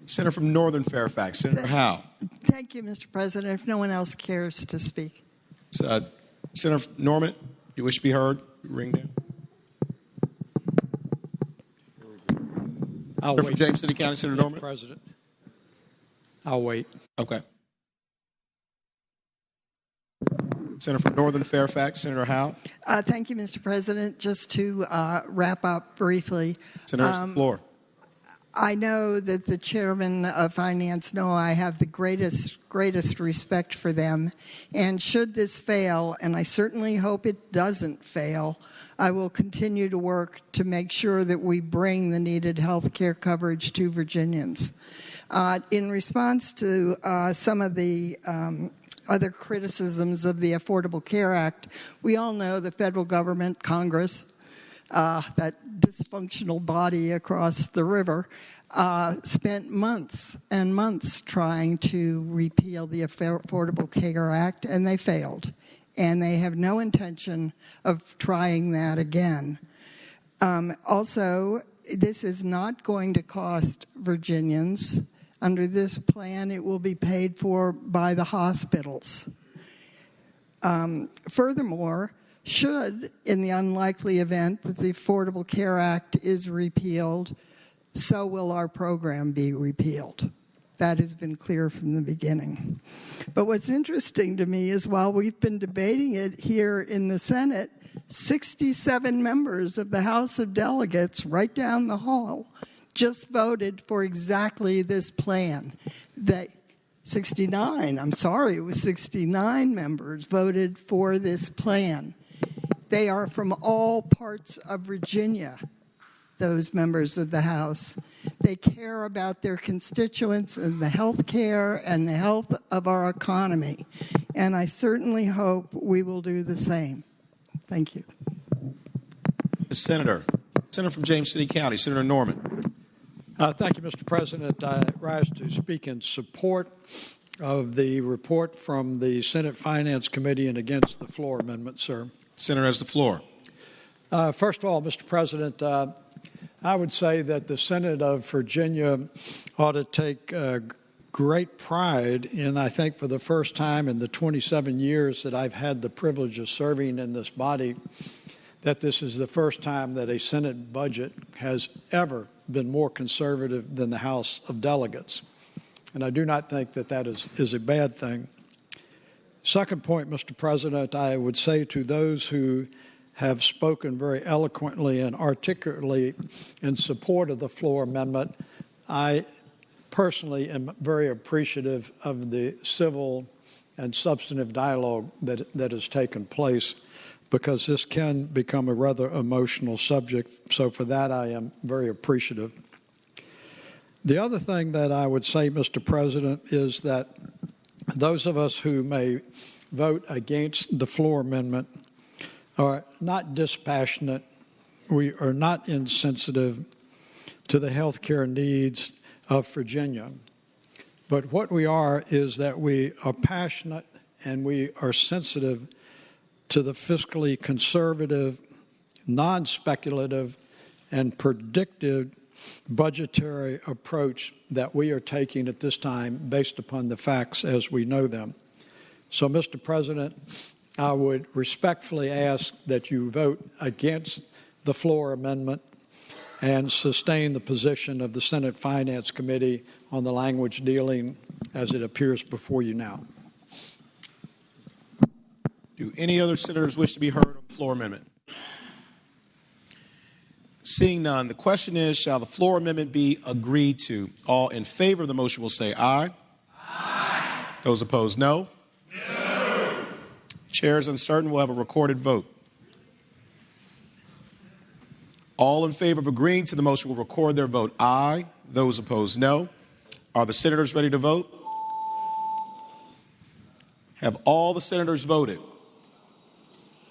A: Senator from Northern Fairfax, Senator Howe.
O: Thank you, Mr. President. If no one else cares to speak.
A: Senator Norman, you wish to be heard? Ring down.
D: I'll
A: Senator
D: wait.
A: from James City County, Senator Norman.
D: President. I'll wait.
A: Okay. Senator from Northern Fairfax, Senator Howe.
O: Thank you, Mr. President. Just to wrap up briefly.
A: Senator, the floor.
O: I know that the chairman of finance know I have the greatest respect for them. And should this fail, and I certainly hope it doesn't fail, I will continue to work to make sure that we bring the needed health care coverage to Virginians. In response to some of the other criticisms of the Affordable Care Act, we all know the federal government, Congress, that dysfunctional body across the river, spent months and months trying to repeal the Affordable Care Act, and they failed. And they have no intention of trying that again. Also, this is not going to cost Virginians. Under this plan, it will be paid for by the hospitals. Furthermore, should, in the unlikely event that the Affordable Care Act is repealed, so will our program be repealed. That has been clear from the beginning. But what's interesting to me is while we've been debating it here in the Senate, 67 members of the House of Delegates right down the hall just voted for exactly this plan. It was 69 members voted for this plan. They are from all parts of Virginia, those members of the House. They care about their constituents and the health care and the health of our economy. And I certainly hope we will do the same. Thank you.
A: Senator from James City County, Senator Norman.
D: Thank you, Mr. President. I rise to speak in support of the report from the Senate Finance Committee and against the floor amendment, sir.
A: Senator has the floor.
D: First of all, Mr. President, I would say that the Senate of Virginia ought to take great pride in, I think for the first time in the 27 years that I've had the privilege of serving in this body, that this is the first time that a Senate budget has ever been more conservative than the House of Delegates. And I do not think that that is a bad thing. Second point, Mr. President, I would say to those who have spoken very eloquently and articulately in support of the floor amendment, I personally am very appreciative of the civil and substantive dialogue that has taken place, because this can become a rather emotional subject. So for that, I am very appreciative. The other thing that I would say, Mr. President, is that those of us who may vote against the floor amendment are not dispassionate. We are not insensitive to the health care needs of Virginia. But what we are is that we are passionate and we are sensitive to the fiscally conservative, non-speculative, and predictive budgetary approach that we are taking at this time based upon the facts as we know them. So, Mr. President, I would respectfully ask that you vote against the floor amendment and sustain the position of the Senate Finance Committee on the language dealing as it appears before you now.
A: Do any other senators wish to be heard on the floor amendment? Seeing none, the question is, shall the floor amendment be agreed to? All in favor of the motion will say aye. Aye. Those opposed, no. No. Chair is uncertain. We'll have a recorded vote. All in favor of agreeing to the motion will record their vote aye. Those opposed, no. Are the senators ready to vote? Have all the senators voted?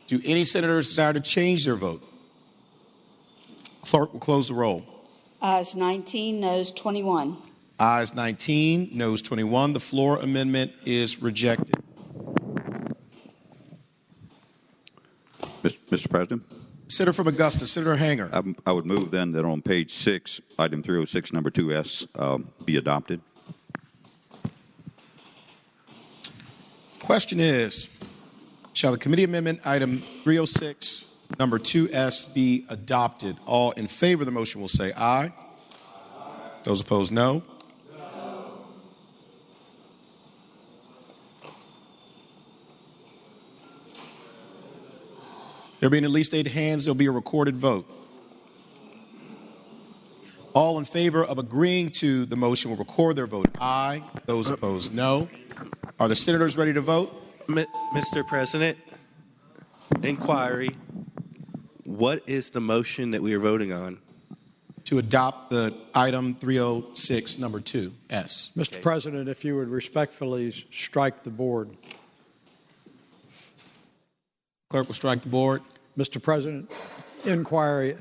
A: Do any senators desire to change their vote? Clerk will close the roll.
C: Ayes 19, noes 21.
A: Ayes 19, noes 21. The floor amendment is rejected.
F: Mr. President?
A: Senator from Augusta, Senator Hanger.
F: I would move then that on page 6, item 306, number 2S, be adopted.
A: Question is, shall the committee amendment item 306, number 2S be adopted? All in favor of the motion will say aye. Aye. Those opposed, no. No. There being at least 8 hands, there'll be a recorded vote. All in favor of agreeing to the motion will record their vote aye. Those opposed, no. Are the senators ready to vote?
V: Mr. President, inquiry. What is the motion that we are voting on?
A: To adopt the item 306, number 2S.
D: Mr. President, if you would respectfully strike the board.
A: Clerk will strike the board.
D: Mr. President, inquiry.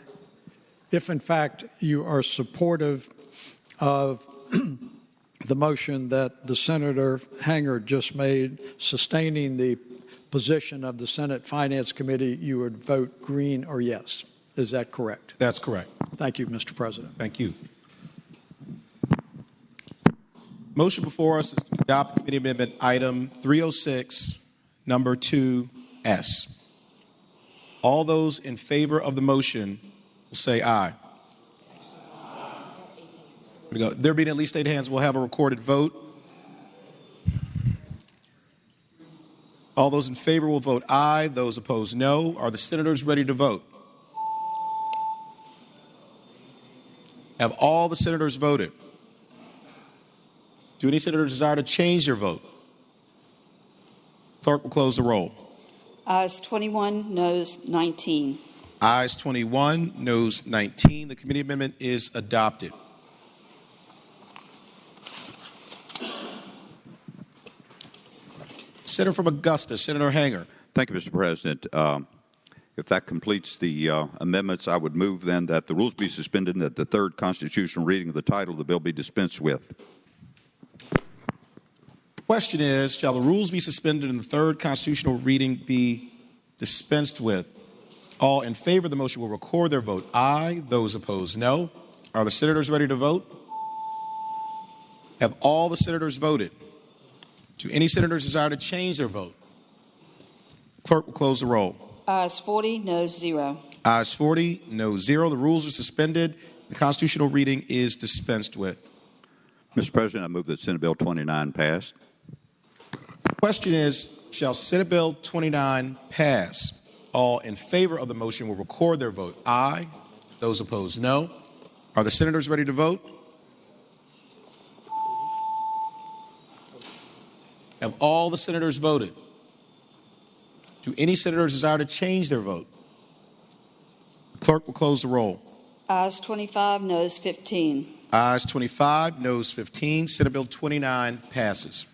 D: If, in fact, you are supportive of the motion that the Senator Hanger just made, sustaining the position of the Senate Finance Committee, you would vote green or yes. Is that correct?
A: That's correct.
D: Thank you, Mr. President.
A: Thank you. Motion before us is to adopt committee amendment item 306, number 2S. All those in favor of the motion will say aye. There being at least 8 hands, we'll have a recorded vote. All those in favor will vote aye. Those opposed, no. Are the senators ready to vote? Have all the senators voted? Do any senators desire to change their vote? Clerk will close the roll.
C: Ayes 21, noes 19.
A: Ayes 21, noes 19. The committee amendment is adopted. Senator from Augusta, Senator Hanger.
F: Thank you, Mr. President. If that completes the amendments, I would move then that the rules be suspended and that the third constitutional reading of the title of the bill be dispensed with.
A: Question is, shall the rules be suspended and the third constitutional reading be dispensed with? All in favor of the motion will record their vote aye. Those opposed, no. Are the senators ready to vote? Have all the senators voted? Do any senators desire to change their vote? Clerk will close the roll.
C: Ayes 40, noes 0.
A: Ayes 40, noes 0. The rules are suspended. The constitutional reading is dispensed with.
F: Mr. President, I move that Senate Bill 29 pass.
A: Question is, shall Senate Bill 29 pass? All in favor of the motion will record their vote aye. Those opposed, no. Are the senators ready to vote? Have all the senators voted? Do any senators desire to change their vote? Clerk will close the roll.
C: Ayes 25, noes 15.
A: Ayes 25, noes 15. Senate Bill 29 passes.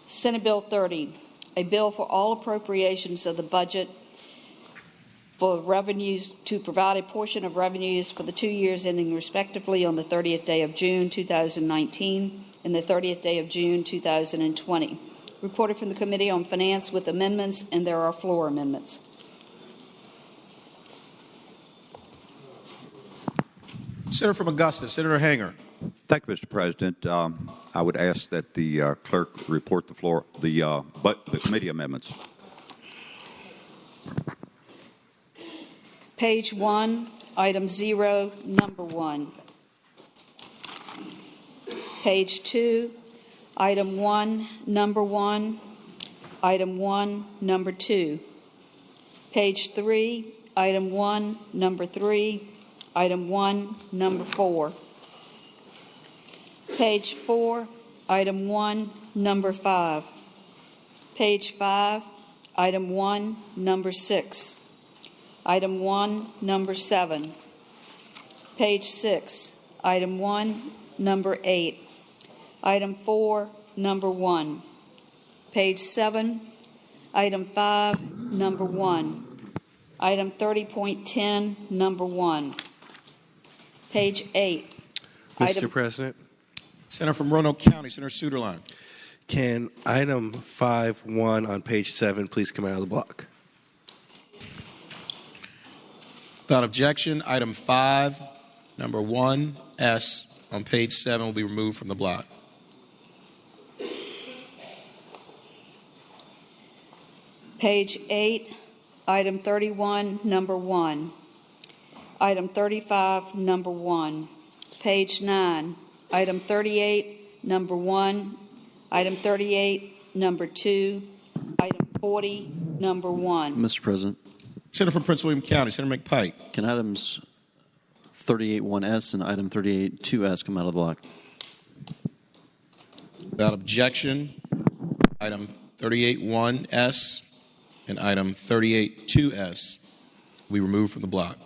C: Senate Bill 30, a bill for all appropriations of the budget for revenues to provide a portion of revenues for the 2 years ending respectively on the 30th day of June 2019 and the 30th day of June 2020. Reported from the Committee on Finance with amendments, and there are floor amendments.
A: Senator from Augusta, Senator Hanger.
F: Thank you, Mr. President. I would ask that the clerk report the committee amendments.
C: Page 1, item 0, number 1. Page 2, item 1, number 1. Item 1, number 2. Page 3, item 1, number 3. Item 1, number 4. Page 4, item 1, number 5. Page 5, item 1, number 6. Item 1, number 7. Page 6, item 1, number 8. Item 4, number 1. Page 7, item 5, number 1. Item 30.10, number 1. Page 8.
V: Mr. President.
A: Senator from Roanoke County, Senator Suderline.
V: Can item 5.1 on page 7 please come out of the block?
A: Without objection, item 5, number 1S on page 7 will be removed from the block.
C: Page 8, item 31, number 1. Item 35, number 1. Page 9, item 38, number 1. Item 38, number 2. Item 40, number 1.
B: Mr. President.
A: Senator from Prince William County, Senator McPike.
B: Can items 38-1S and item 38-2S come out of the block?
A: Without objection, item 38-1S and item 38-2S will be removed from the block.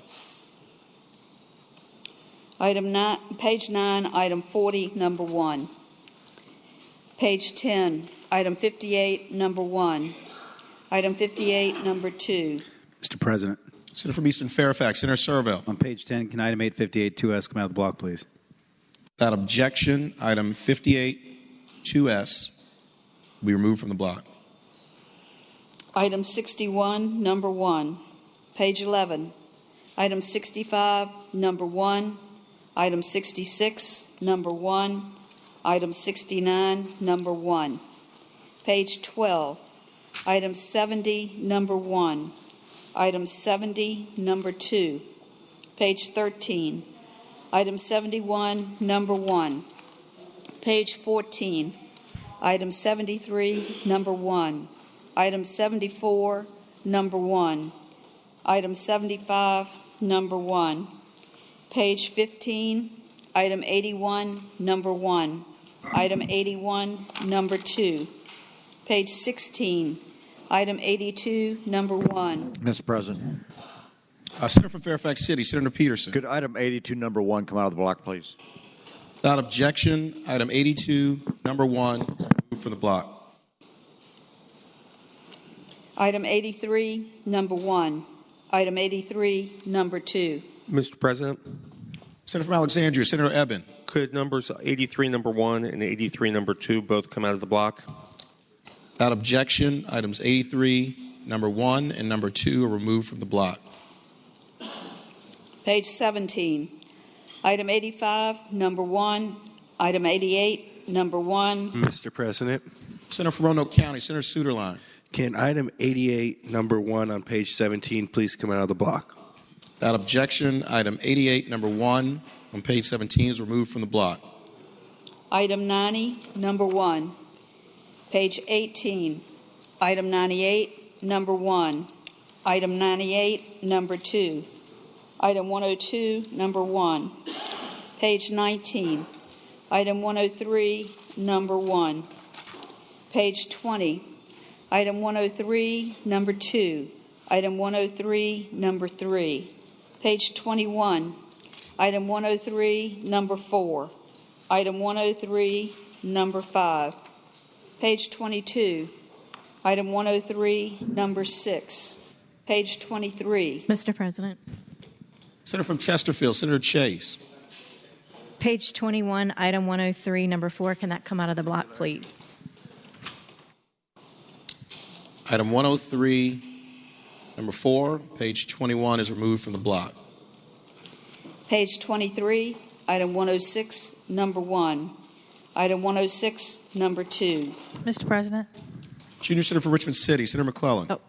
C: Page 9, item 40, number 1. Page 10, item 58, number 1. Item 58, number 2.
G: Mr. President.
A: Senator from Eastern Fairfax, Senator Serville.
G: On page 10, can item 858-2S come out of the block, please?
A: Without objection, item 58-2S will be removed from the block.
C: Item 61, number 1. Page 11, item 65, number 1. Item 66, number 1. Item 69, number 1. Page 12, item 70, number 1. Item 70, number 2. Page 13, item 71, number 1. Page 14, item 73, number 1. Item 74, number 1. Item 75, number 1. Page 15, item 81, number 1. Item 81, number 2. Page 16, item 82, number 1.
S: Mr. President.
A: Senator from Fairfax City, Senator Peterson.
S: Could item 82, number 1, come out of the block, please?
A: Without objection, item 82, number 1, removed from the block.
C: Item 83, number 1. Item 83, number 2.
E: Mr. President.
A: Senator from Alexandria, Senator Eben.
E: Could numbers 83, number 1, and 83, number 2 both come out of the block?
A: Without objection, items 83, number 1, and number 2 are removed from the block.
C: Page 17, item 85, number 1. Item 88, number 1.
V: Mr. President.
A: Senator from Roanoke County, Senator Suderline.
V: Can item 88, number 1 on page 17, please come out of the block?
A: Without objection, item 88, number 1 on page 17 is removed from the block.
C: Item 90, number 1. Page 18, item 98, number 1. Item 98, number 2. Item 102, number 1. Page 19, item 103, number 1. Page 20, item 103, number 2. Item 103, number 3. Page 21, item 103, number 4. Item 103, number 5. Page 22, item 103, number 6. Page 23.
T: Mr. President.
A: Senator from Chesterfield, Senator Chase.
T: Page 21, item 103, number 4. Can that come out of the block, please?
A: Item 103, number 4, page 21 is removed from the block.
C: Page 23, item 106, number 1. Item 106, number 2.
Q: Mr. President.
A: Junior Senator for Richmond City, Senator McClellan.
Q: Oh,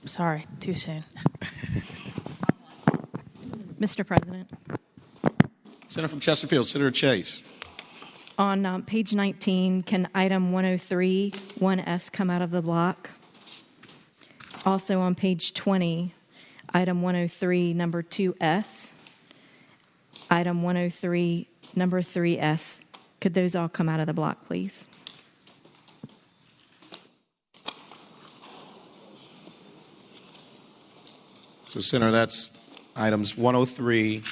Q: sorry, too soon.
T: Mr. President.
A: Senator from Chesterfield, Senator Chase.
T: On page 19, can item 103, 1S come out of the block? Also on page 20, item 103, number 2S. Item 103, number 3S. Could those all come out of the block, please?
A: So, Senator, that's items 103,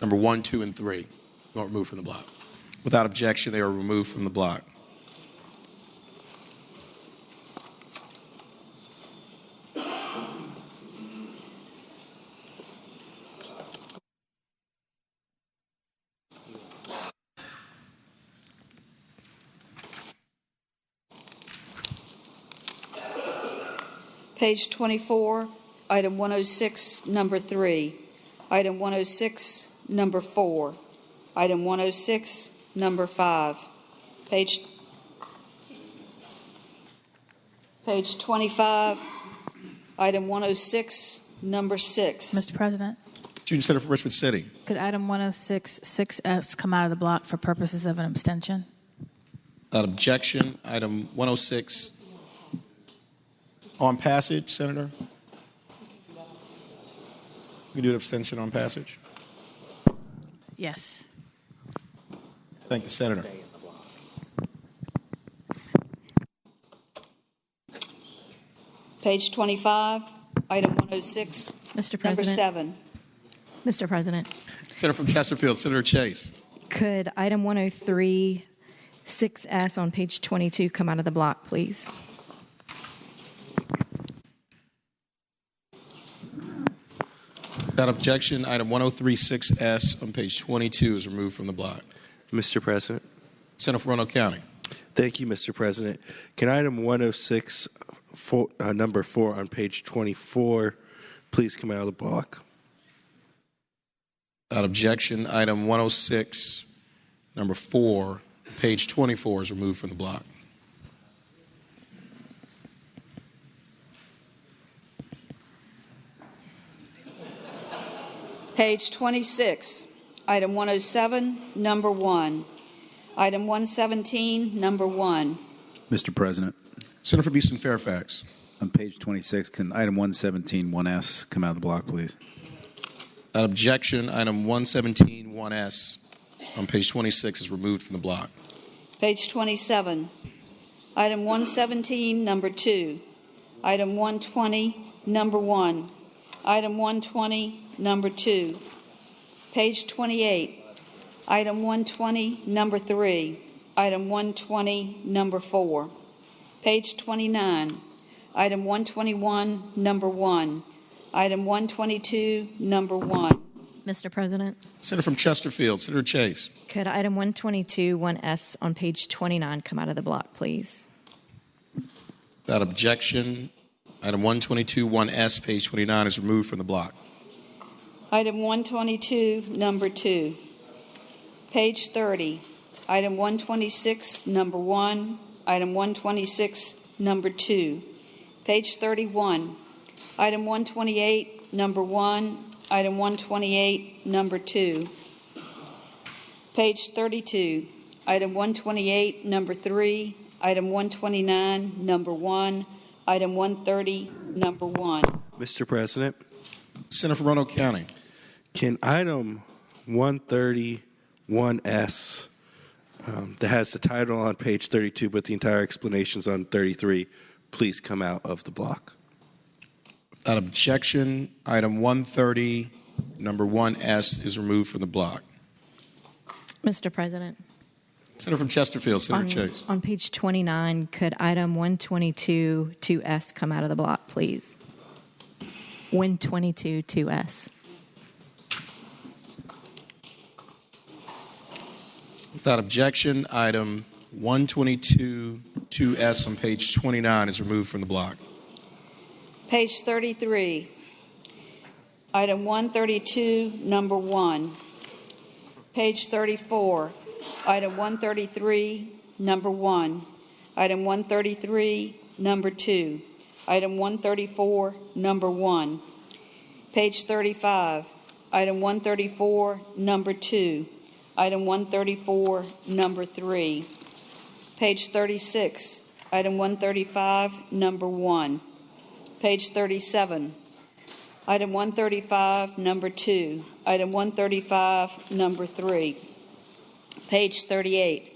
A: number 1, 2, and 3. Don't remove from the block. Without objection, they are removed from the block.
C: Page 24, item 106, number 3. Item 106, number 4. Item 106, number 5. Page 25, item 106, number 6.
Q: Mr. President.
A: Junior Senator for Richmond City.
Q: Could item 106, 6S come out of the block for purposes of an abstention?
A: Without objection, item 106 on passage, Senator. we do an abstention on passage?
L: Yes.
A: Thank the senator.
C: Page 25, item 106,
T: Mr.
C: number
T: President.
C: 7.
T: Mr. President,
A: Senator from Chesterfield, Senator Chase.
T: could item 103, 6S on page 22 come out of the block, please?
A: Without objection, item 1036S on page 22 is removed from the block.
V: Mr. President.
A: Senator from Roanoke County.
V: Thank you, Mr. President. Can item 106, number 4 on page 24, please come out of the block?
A: Without objection, item 106, number 4, page 24 is removed from the block.
C: Page 26, item 107, number 1. Item 117, number 1.
P: Mr. President.
A: Senator from Eastern Fairfax.
P: On page 26, can item 117, 1S come out of the block, please?
A: Without objection, item 117, 1S on page 26 is removed from the block.
C: Page 27, item 117, number 2. Item 120, number 1. Item 120, number 2. Page 28, item 120, number 3. Item 120, number 4. Page 29, item 121, number 1. Item 122, number 1.
T: Mr. President.
A: Senator from Chesterfield, Senator Chase.
T: Could item 122, 1S on page 29 come out of the block, please?
A: Without objection, item 122, 1S, page 29 is removed from the block.
C: Item 122, number 2. Page 30, item 126, number 1. Item 126, number 2. Page 31, item 128, number 1. Item 128, number 2. Page 32, item 128, number 3. Item 129, number 1. Item 130, number 1.
V: Mr. President.
A: Senator from Roanoke County.
V: Can item 131S, that has the title on page 32 but the entire explanations on 33, please come out of the block?
A: Without objection, item 130, number 1S is removed from the block.
T: Mr. President.
A: Senator from Chesterfield, Senator Chase.
T: On page 29, could item 122, 2S come out of the block, please? 122, 2S.
A: Without objection, item 122, 2S on page 29 is removed from the block.
C: Page 33, item 132, number 1. Page 34, item 133, number 1. Item 133, number 2. Item 134, number 1. Page 35, item 134, number 2. Item 134, number 3. Page 36, item 135, number 1. Page 37, item 135, number 2. Item 135, number 3. Page 38,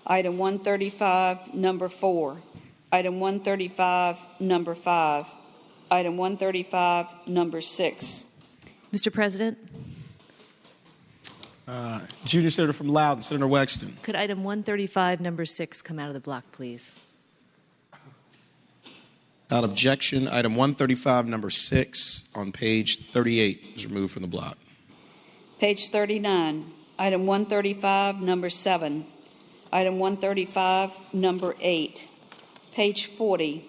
C: item 135, number 4. Item 135, number 5. Item 135, number 6.
L: Mr. President.
A: Junior Senator from Loudoun, Senator Wexton.
L: Could item 135, number 6 come out of the block, please?
A: Without objection, item 135, number 6 on page 38 is removed from the block.
C: Page 39, item 135, number 7. Item 135, number 8. Page 40,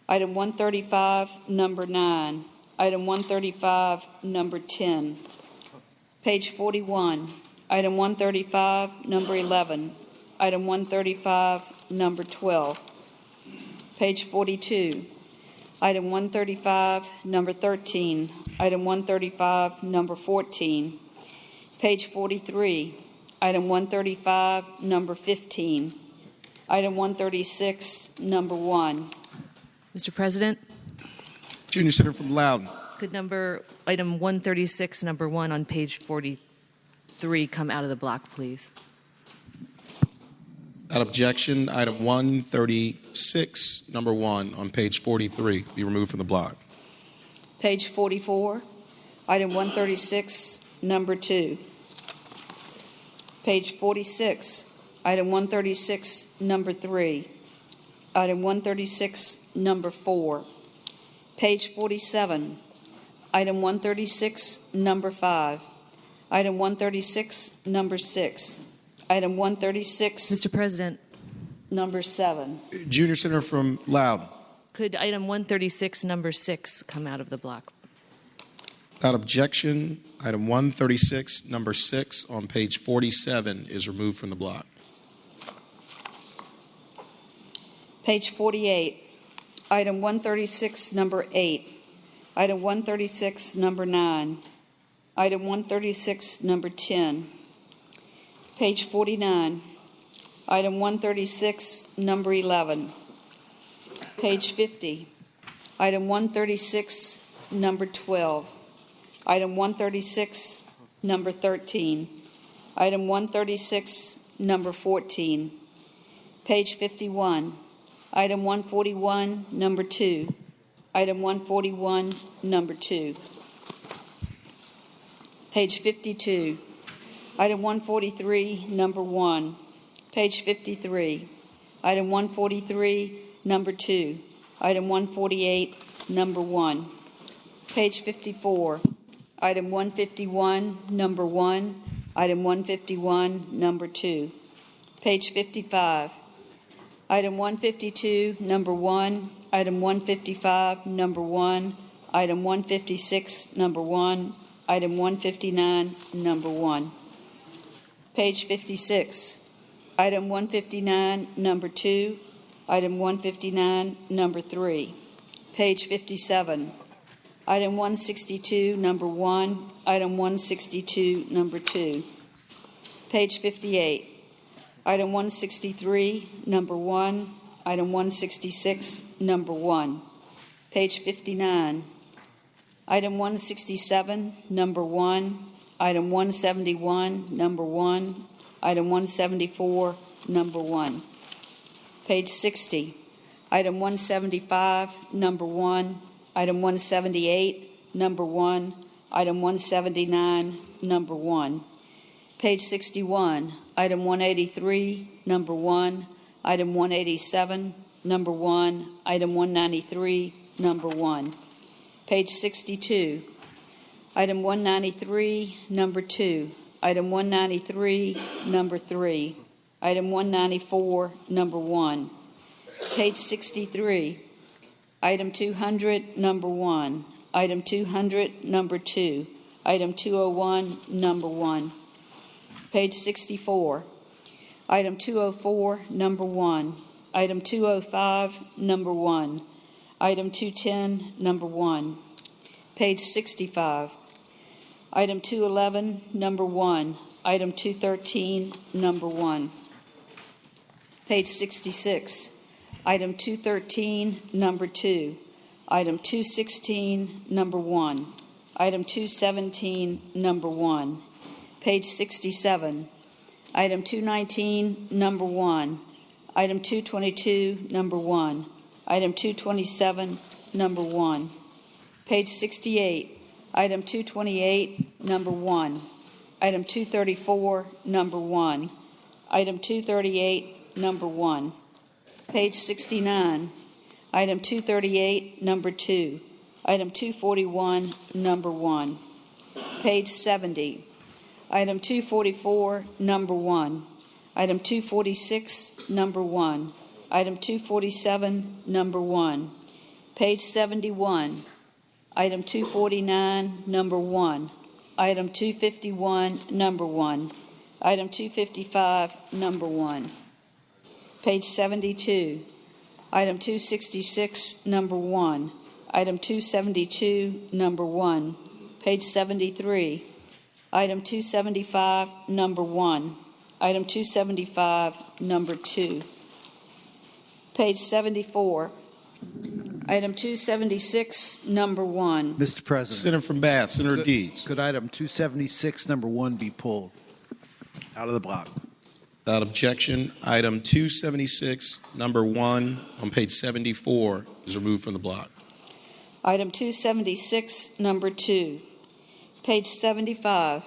C: item 135, number 9. Item 135, number 10. Page 41, item 135, number 11. Item 135, number 12. Page 42, item 135, number 13. Item 135, number 14. Page 43, item 135, number 15. Item 136, number 1.
L: Mr. President.
A: Junior Senator from Loudoun.
L: Could item 136, number 1 on page 43 come out of the block, please?
A: Without objection, item 136, number 1 on page 43 be removed from the block.
C: Page 44, item 136, number 2. Page 46, item 136, number 3. Item 136, number 4. Page 47, item 136, number 5. Item 136, number 6. Item 136.
L: Mr. President.
C: Number 7.
A: Junior Senator from Loud.
L: Could item 136, number 6 come out of the block?
A: Without objection, item 136, number 6 on page 47 is removed from the block.
C: Page 48, item 136, number 8. Item 136, number 9. Item 136, number 10. Page 49, item 136, number 11. Page 50, item 136, number 12. Item 136, number 13. Item 136, number 14. Page 51, item 141, number 2. Item 141, number 2. Page 52, item 143, number 1. Page 53, item 143, number 2. Item 148, number 1. Page 54, item 151, number 1. Item 151, number 2. Page 55, item 152, number 1. Item 155, number 1. Item 156, number 1. Item 159, number 1. Page 56, item 159, number 2. Item 159, number 3. Page 57, item 162, number 1. Item 162, number 2. Page 58, item 163, number 1. Item 166, number 1. Page 59, item 167, number 1. Item 171, number 1. Item 174, number 1. Page 60, item 175, number 1. Item 178, number 1. Item 179, number 1. Page 61, item 183, number 1. Item 187, number 1. Item 193, number 1. Page 62, item 193, number 2. Item 193, number 3. Item 194, number 1. Page 63, item 200, number 1. Item 200, number 2. Item 201, number 1. Page 64, item 204, number 1. Item 205, number 1. Item 210, number 1. Page 65, item 211, number 1. Item 213, number 1. Page 66, item 213, number 2. Item 216, number 1. Item 217, number 1. Page 67, item 219, number 1. Item 222, number 1. Item 227, number 1. Page 68, item 228, number 1. Item 234, number 1. Item 238, number 1. Page 69, item 238, number 2. Item 241, number 1. Page 70, item 244, number 1. Item 246, number 1. Item 247, number 1. Page 71, item 249, number 1. Item 251, number 1. Item 255, number 1. Page 72, item 266, number 1. Item 272, number 1. Page 73, item 275, number 1. Item 275, number 2. Page 74, Item 276, number 1.
K: Mr. President.
A: Senator from Bath, Senator
K: could,
A: Deeds.
K: Could item 276, number 1, be pulled out of the block?
A: Without objection, item 276, number 1 on page 74 is removed from the block.
C: Item 276, number 2. Page 75.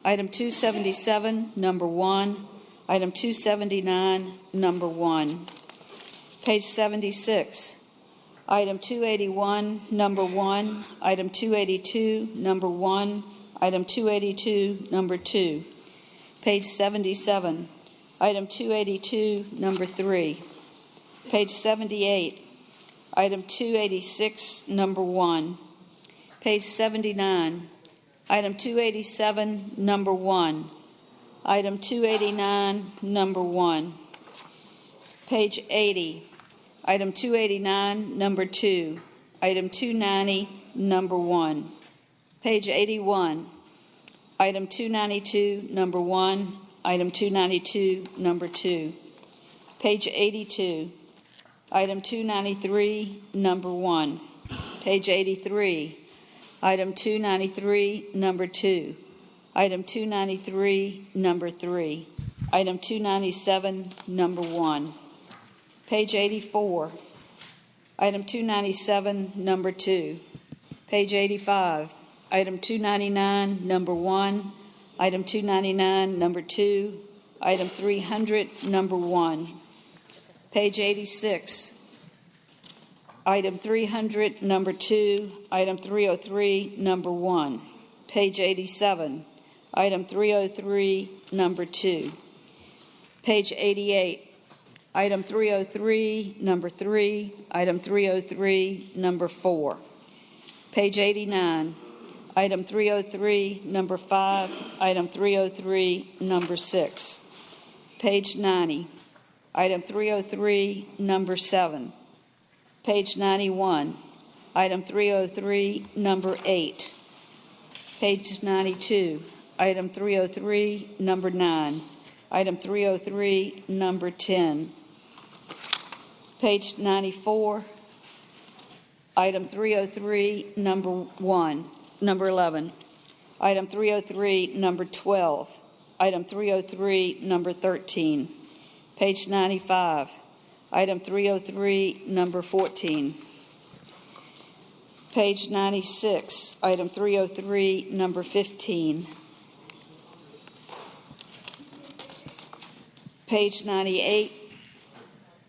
C: Item 277, number 1. Item 279, number 1. Page 76. Item 281, number 1. Item 282, number 1. Item 282, number 2. Page 77. Item 282, number 3. Page 78. Item 286, number 1. Page 79. Item 287, number 1. Item 289, number 1. Page 80. Item 289, number 2. Item 290, number 1. Page 81. Item 292, number 1. Item 292, number 2. Page 82. Item 293, number 1. Page 83. Item 293, number 2. Item 293, number 3. Item 297, number 1. Page 84. Item 297, number 2. Page 85. Item 299, number 1. Item 299, number 2. Item 300, number 1. Page 86. Item 300, number 2. Item 303, number 1. Page 87. Item 303, number 2. Page 88. Item 303, number 3. Item 303, number 4. Page 89. Item 303, number 5. Item 303, number 6. Page 90. Item 303, number 7. Page 91. Item 303, number 8. Page 92. Item 303, number 9. Item 303, number 10. Page 94. Item 303, number 1. Number 11. Item 303, number 12. Item 303, number 13. Page 95. Item 303, number 14. Page 96. Item 303, number 15. Page 98.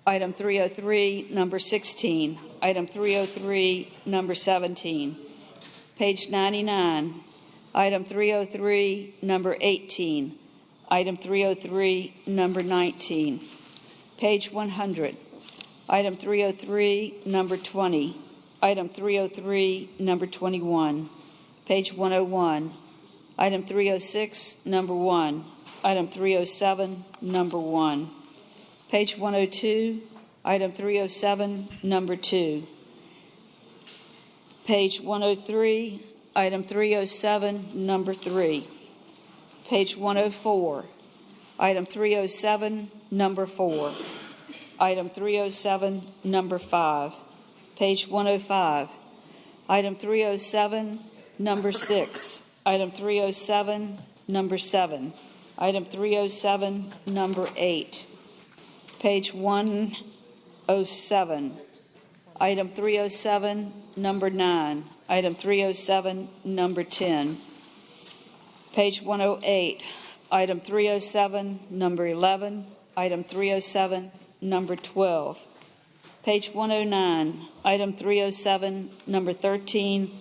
C: Item 303, number 16. Item 303, number 17. Page 99. Item 303, number 18. Item 303, number 19. Page 100. Item 303, number 20. Item 303, number 21. Page 101. Item 306, number 1. Item 307, number 1. Page 102. Item 307, number 2. Page 103. Item 307, number 3. Page 104. Item 307, number 4. Item 307, number 5. Page 105. Item 307, number 6. Item 307, number 7. Item 307, number 8. Page 107. Item 307, number 9. Item 307, number 10. Page 108. Item 307, number 11. Item 307, number 12. Page 109. Item 307, number 13.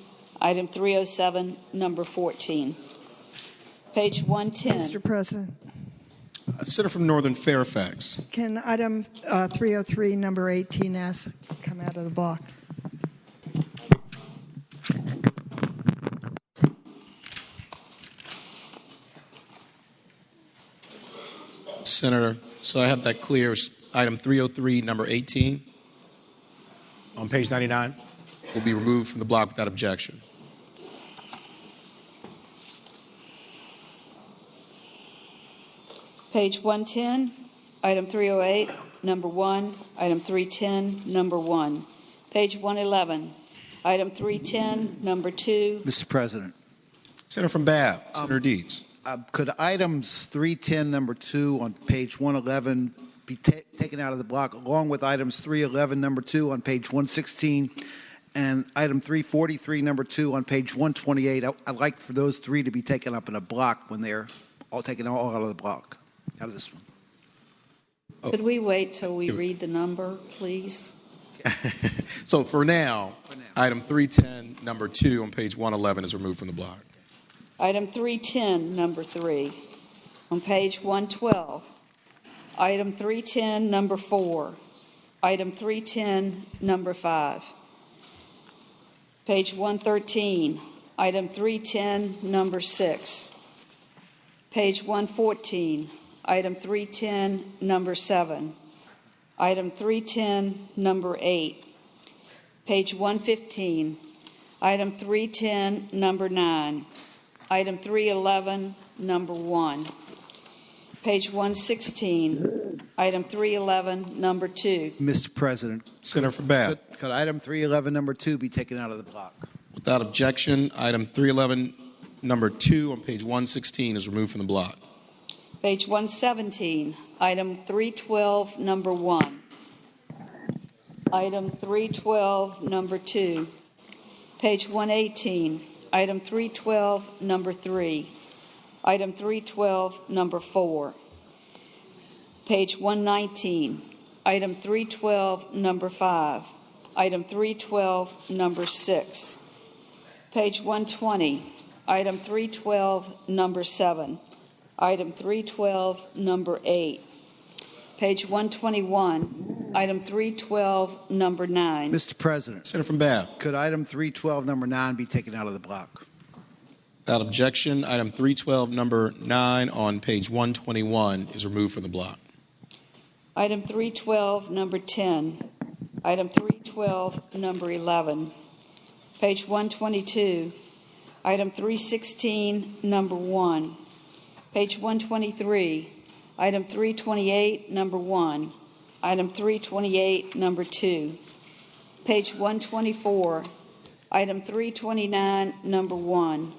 C: Item 307, number 14. Page 110.
O: Mr. President.
A: Senator from Northern Fairfax.
O: Can item 303, number 18S, come out of the block?
A: Senator, so I have that clear. Item 303, number 18, on page 99, will be removed from the block without objection.
C: Page 110, item 308, number 1. Item 310, number 1. Page 111. Item 310, number 2.
K: Mr. President.
A: Senator from Bath, Senator Deeds.
K: Could items 310, number 2 on page 111 be taken out of the block, along with items 311, number 2 on page 116, and item 343, number 2 on page 128? I'd like for those three to be taken up in a block when they're all taken all out of the block, out of this one.
C: Could we wait till we read the number, please?
A: So for now, item 310, number 2 on page 111 is removed from the block.
C: Item 310, number 3. On page 112. Item 310, number 4. Item 310, number 5. Page 113. Item 310, number 6. Page 114. Item 310, number 7. Item 310, number 8. Page 115. Item 310, number 9. Item 311, number 1. Page 116. Item 311, number 2.
K: Mr. President.
A: Senator from Bath.
K: Could item 311, number 2 be taken out of the block?
A: Without objection, item 311, number 2 on page 116 is removed from the block.
C: Page 117, item 312, number 1. Item 312, number 2. Page 118, item 312, number 3. Item 312, number 4. Page 119, item 312, number 5. Item 312, number 6. Page 120, item 312, number 7. Item 312, number 8. Page 121, item 312, number 9.
K: Mr. President.
A: Senator from Bath.
K: Could item 312, number 9 be taken out of the block?
A: Without objection, item 312, number 9 on page 121 is removed from the block.
C: Item 312, number 10. Item 312, number 11. Page 122, item 316, number 1. Page 123, item 328, number 1. Item 328, number 2. Page 124, item 329, number 1.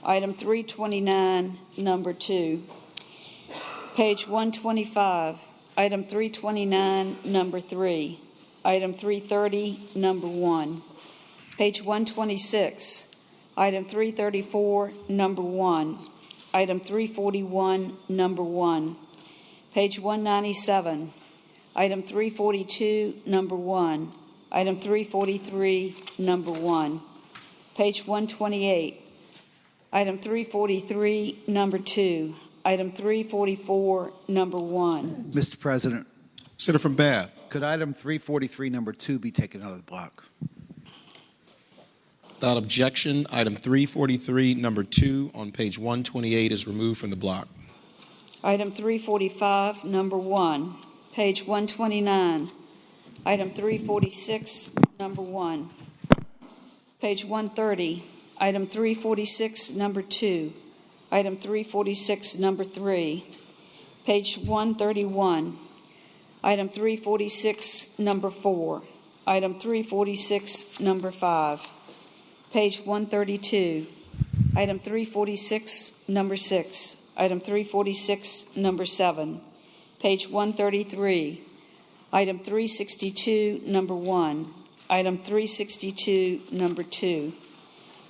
C: Item 329, number 2. Page 125, item 329, number 3. Item 330, number 1. Page 126, item 334, number 1. Item 341, number 1. Page 197, item 342, number 1. Item 343, number 1. Page 128, item 343, number 2. Item 344, number 1.
K: Mr. President.
A: Senator from Bath.
K: Could item 343, number 2 be taken out of the block?
A: Without objection, item 343, number 2 on page 128 is removed from the block.
C: Item 345, number 1. Page 129. Item 346, number 1. Page 130. Item 346, number 2. Item 346, number 3. Page 131. Item 346, number 4. Item 346, number 5. Page 132. Item 346, number 6. Item 346, number 7. Page 133. Item 362, number 1. Item 362, number 2.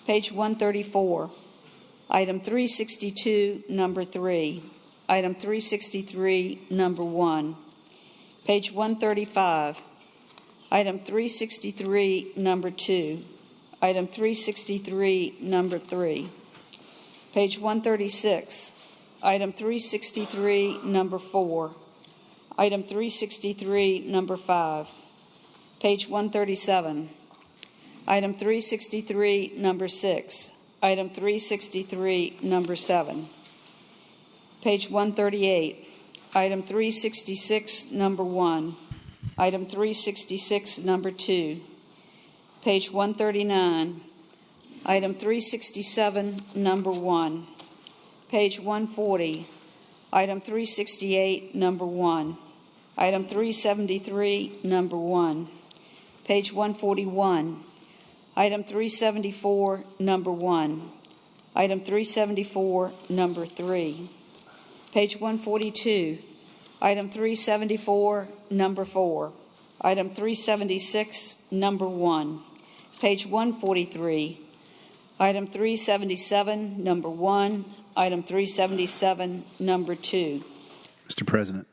C: Page 134. Item 362, number 3. Item 363, number 1. Page 135. Item 363, number 2. Item 363, number 3. Page 136. Item 363, number 4. Item 363, number 5. Page 137. Item 363, number 6. Item 363, number 7. Page 138. Item 366, number 1. Item 366, number 2. Page 139. Item 367, number 1. Page 140. Item 368, number 1. Item 373, number 1. Page 141. Item 374, number 1. Item 374, number 3. Page 142. Item 374, number 4. Item 376, number 1. Page 143. Item 377, number 1. Item 377, number 2.
P: Mr. President.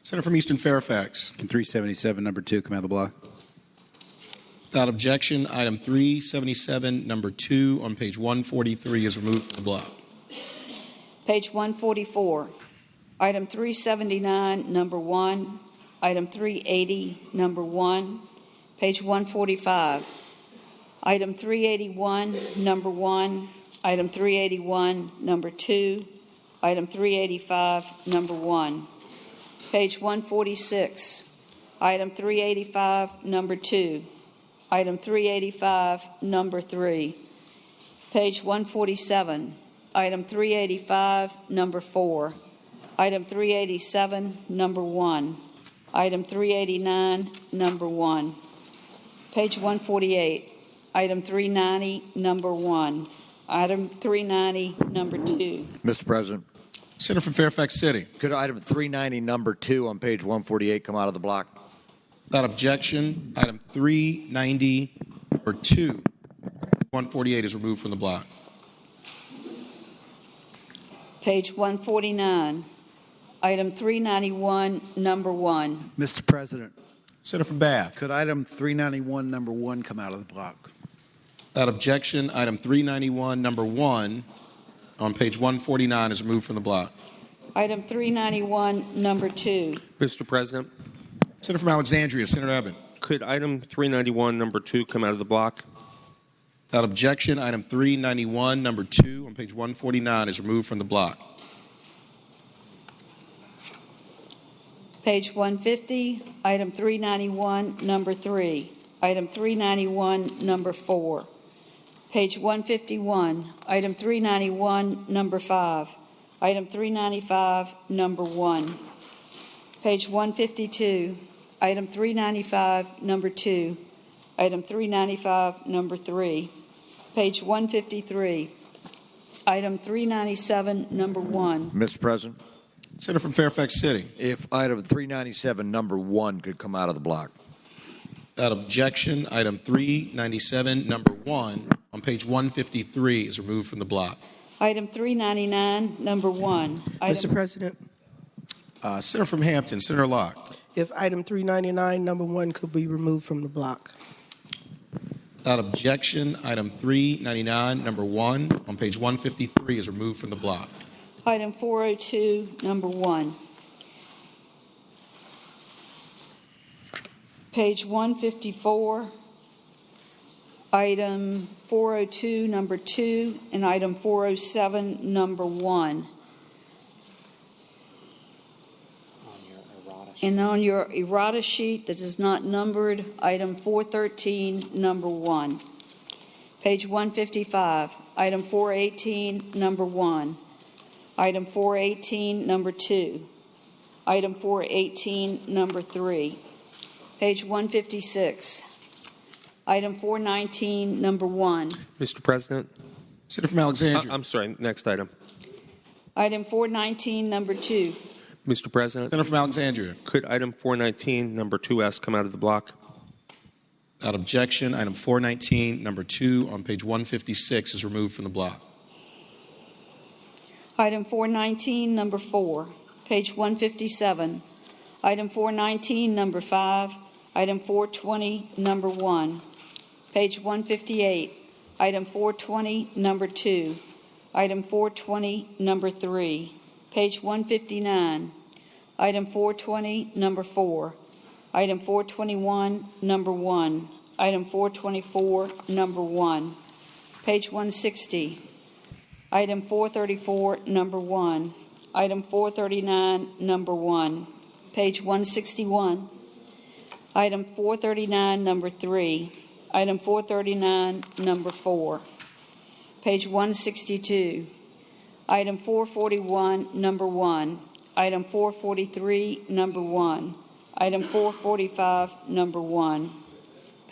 A: Senator from Eastern Fairfax.
P: Can 377, number 2, come out of the block?
A: Without objection, item 377, number 2 on page 143 is removed from the block.
C: Page 144. Item 379, number 1. Item 380, number 1. Page 145. Item 381, number 1. Item 381, number 2. Item 385, number 1. Page 146. Item 385, number 2. Item 385, number 3. Page 147. Item 385, number 4. Item 387, number 1. Item 389, number 1. Page 148. Item 390, number 1. Item 390, number 2.
S: Mr. President.
A: Senator from Fairfax City.
S: Could item 390, number 2 on page 148 come out of the block?
A: Without objection, item 390, number 2, 148 is removed from the block.
C: Page 149. Item 391, number 1.
K: Mr. President.
A: Senator from Bath.
K: Could item 391, number 1 come out of the block?
A: Without objection, item 391, number 1 on page 149 is removed from the block.
C: Item 391, number 2.
E: Mr. President.
A: Senator from Alexandria, Senator Evan.
E: Could item 391, number 2, come out of the block?
A: Without objection, item 391, number 2 on page 149 is removed from the block.
C: Page 150, item 391, number 3. Item 391, number 4. Page 151, item 391, number 5. Item 395, number 1. Page 152, item 395, number 2. Item 395, number 3. Page 153, item 397, number 1.
S: Mr. President.
A: Senator from Fairfax City.
S: If item 397, number 1 could come out of the block.
A: Without objection, item 397, number 1 on page 153 is removed from the block.
C: Item 399, number 1.
H: Mr. President.
A: Senator from Hampton, Senator Locke.
H: If item 399, number 1 could be removed from the block.
A: Without objection, item 399, number 1 on page 153 is removed from the block.
C: Item 402, number 1. Page 154, item 402, number 2, and item 407, number 1. And on your errata sheet that is not numbered, item 413, number 1. Page 155, item 418, number 1. Item 418, number 2. Item 418, number 3. Page 156. Item 419, number 1.
E: Mr. President.
A: Senator from Alexandria.
E: I'm sorry, next item.
C: Item 419, number 2.
E: Mr. President.
A: Senator from Alexandria.
E: Could item 419, number 2S, come out of the block?
A: Without objection, item 419, number 2 on page 156 is removed from the block.
C: Item 419, number 4. Page 157. Item 419, number 5. Item 420, number 1. Page 158. Item 420, number 2. Item 420, number 3. Page 159. Item 420, number 4. Item 421, number 1. Item 424, number 1. Page 160. Item 434, number 1. Item 439, number 1. Page 161. Item 439, number 3. Item 439, number 4. Page 162. Item 441, number 1. Item 443, number 1. Item 445, number 1.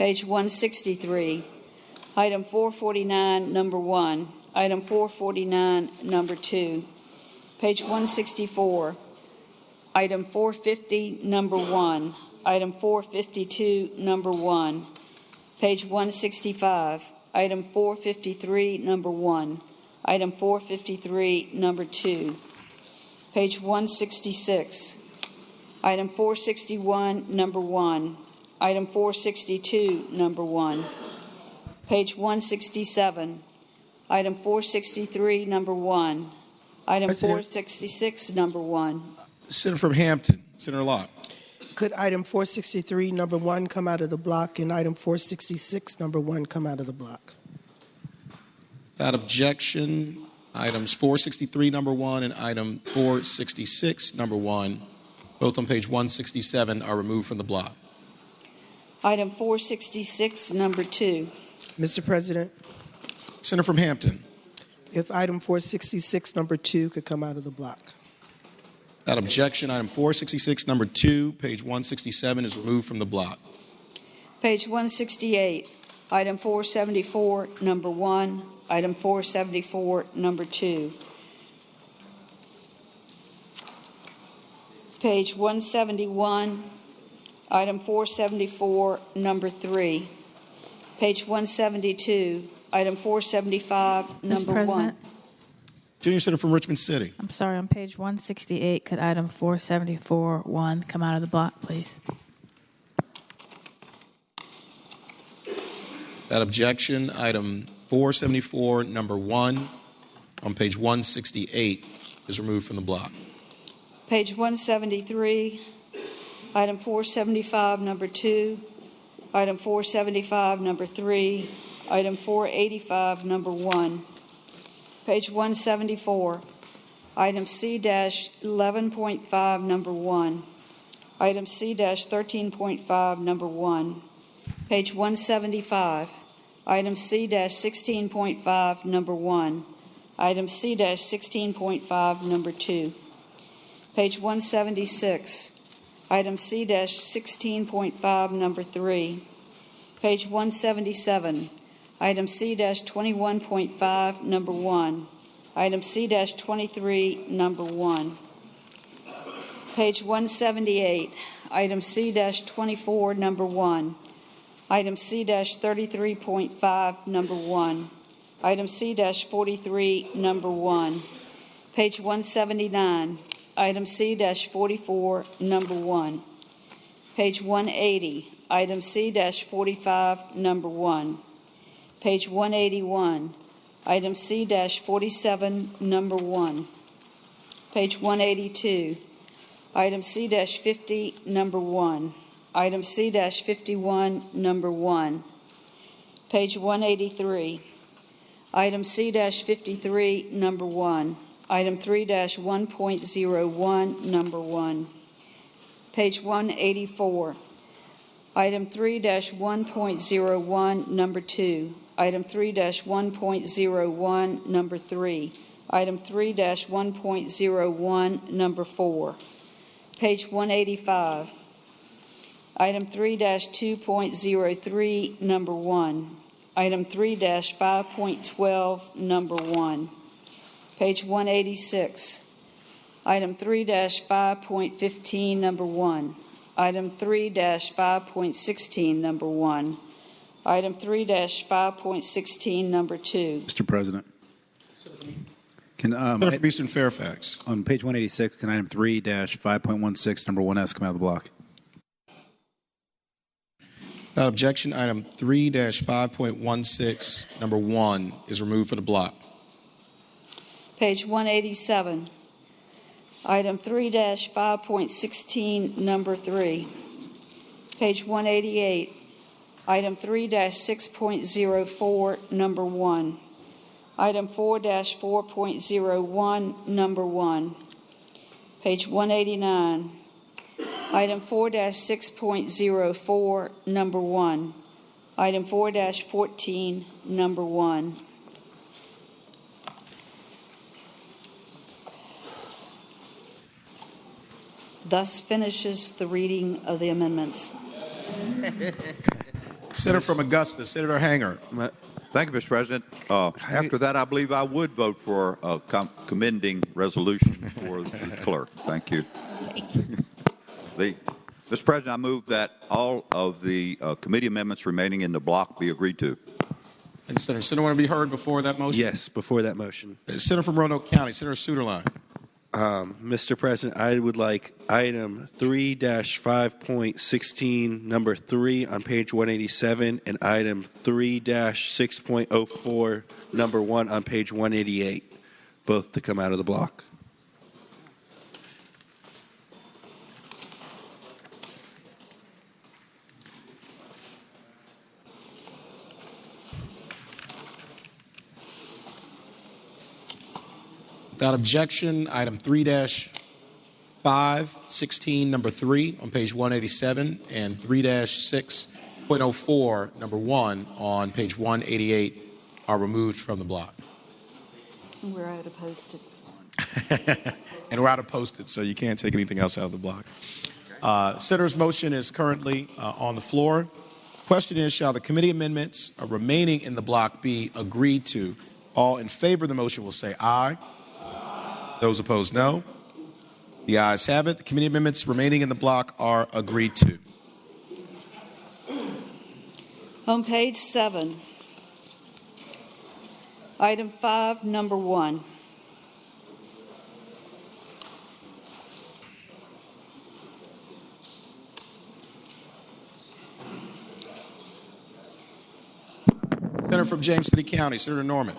C: Page 163. Item 449, number 1. Item 449, number 2. Page 164. Item 450, number 1. Item 452, number 1. Page 165. Item 453, number 1. Item 453, number 2. Page 166. Item 461, number 1. Item 462, number 1. Page 167. Item 463, number 1. Item
H: President.
C: 466, number 1.
A: Senator from Hampton, Senator Locke.
H: Could item 463, number 1, come out of the block, and item 466, number 1, come out of the block?
A: Without objection, items 463, number 1, and item 466, number 1, both on page 167, are removed from the block.
C: Item 466, number 2.
H: Mr. President,
A: Senator from Hampton.
H: if item 466, number 2, could come out of the block.
A: Without objection, item 466, number 2, page 167, is removed from the block.
C: Page 168. Item 474, number 1. Item 474, number 2. Page 171. Item 474, number 3. Page 172. Item 475, number 1.
A: Junior Senator from Richmond City.
R: I'm sorry, on page 168, could item 474-1 come out of the block, please?
A: Without objection, item 474, number 1, on page 168, is removed from the block.
C: Page 173. Item 475, number 2. Item 475, number 3. Item 485, number 1. Page 174. Item C-11.5, number 1. Item C-13.5, number 1. Page 175. Item C-16.5, number 1. Item C-16.5, number 2. Page 176. Item C-16.5, number 3. Page 177. Item C-21.5, number 1. Item C-23, number 1. Page 178. Item C-24, number 1. Item C-33.5, number 1. Item C-43, number 1. Page 179. Item C-44, number 1. Page 180. Item C-45, number 1. Page 181. Item C-47, number 1. Page 182. Item C-50, number 1. Item C-51, number 1. Page 183. Item C-53, number 1. Item 3-1.01, number 1. Page 184. Item 3-1.01, number 2. Item 3-1.01, number 3. Item 3-1.01, number 4. Page 185. Item 3-2.03, number 1. Item 3-5.12, number 1. Page 186. Item 3-5.15, number 1. Item 3-5.16, number 1. Item 3-5.16, number 2.
P: Mr. President. Can,
A: Senator from Eastern Fairfax.
P: On page 186, can item 3-5.16, number 1S, come out of the block?
A: Without objection, item 3-5.16, number 1, is removed from the block.
C: Page 187. Item 3-5.16, number 3. Page 188. Item 3-6.04, number 1. Item 4-4.01, number 1. Page 189. Item 4-6.04, number 1. Item 4-14, number 1. Thus finishes the reading of the amendments.
A: Senator from Augusta, Senator Hanger.
F: Thank you, Mr. President. After that, I believe I would vote for a commending resolution for the clerk. Thank you. Mr. President, I move that all of the committee amendments remaining in the block be agreed to.
A: Thank you, Senator. Senator, want to be heard before that motion?
V: Yes, before that motion.
A: Senator from Roanoke County, Senator Suderline.
V: Mr. President, I would like item 3-5.16, number 3 on page 187, and item 3-6.04, number 1 on page 188, both to come out of the block.
A: Without objection, item 3-5.16, number 3 on page 187, and 3-6.04, number 1 on page 188 are removed from the block.
C: We're out of Post-its.
A: And we're out of Post-its, so you can't take anything else out of the block. Senator's motion is currently on the floor. Question is, shall the committee amendments remaining in the block be agreed to? All in favor of the motion will say aye. Those opposed, no. The ayes have it. The committee amendments remaining in the block are agreed to.
C: On page 7, item 5, number 1.
A: Senator from James City County, Senator Norman.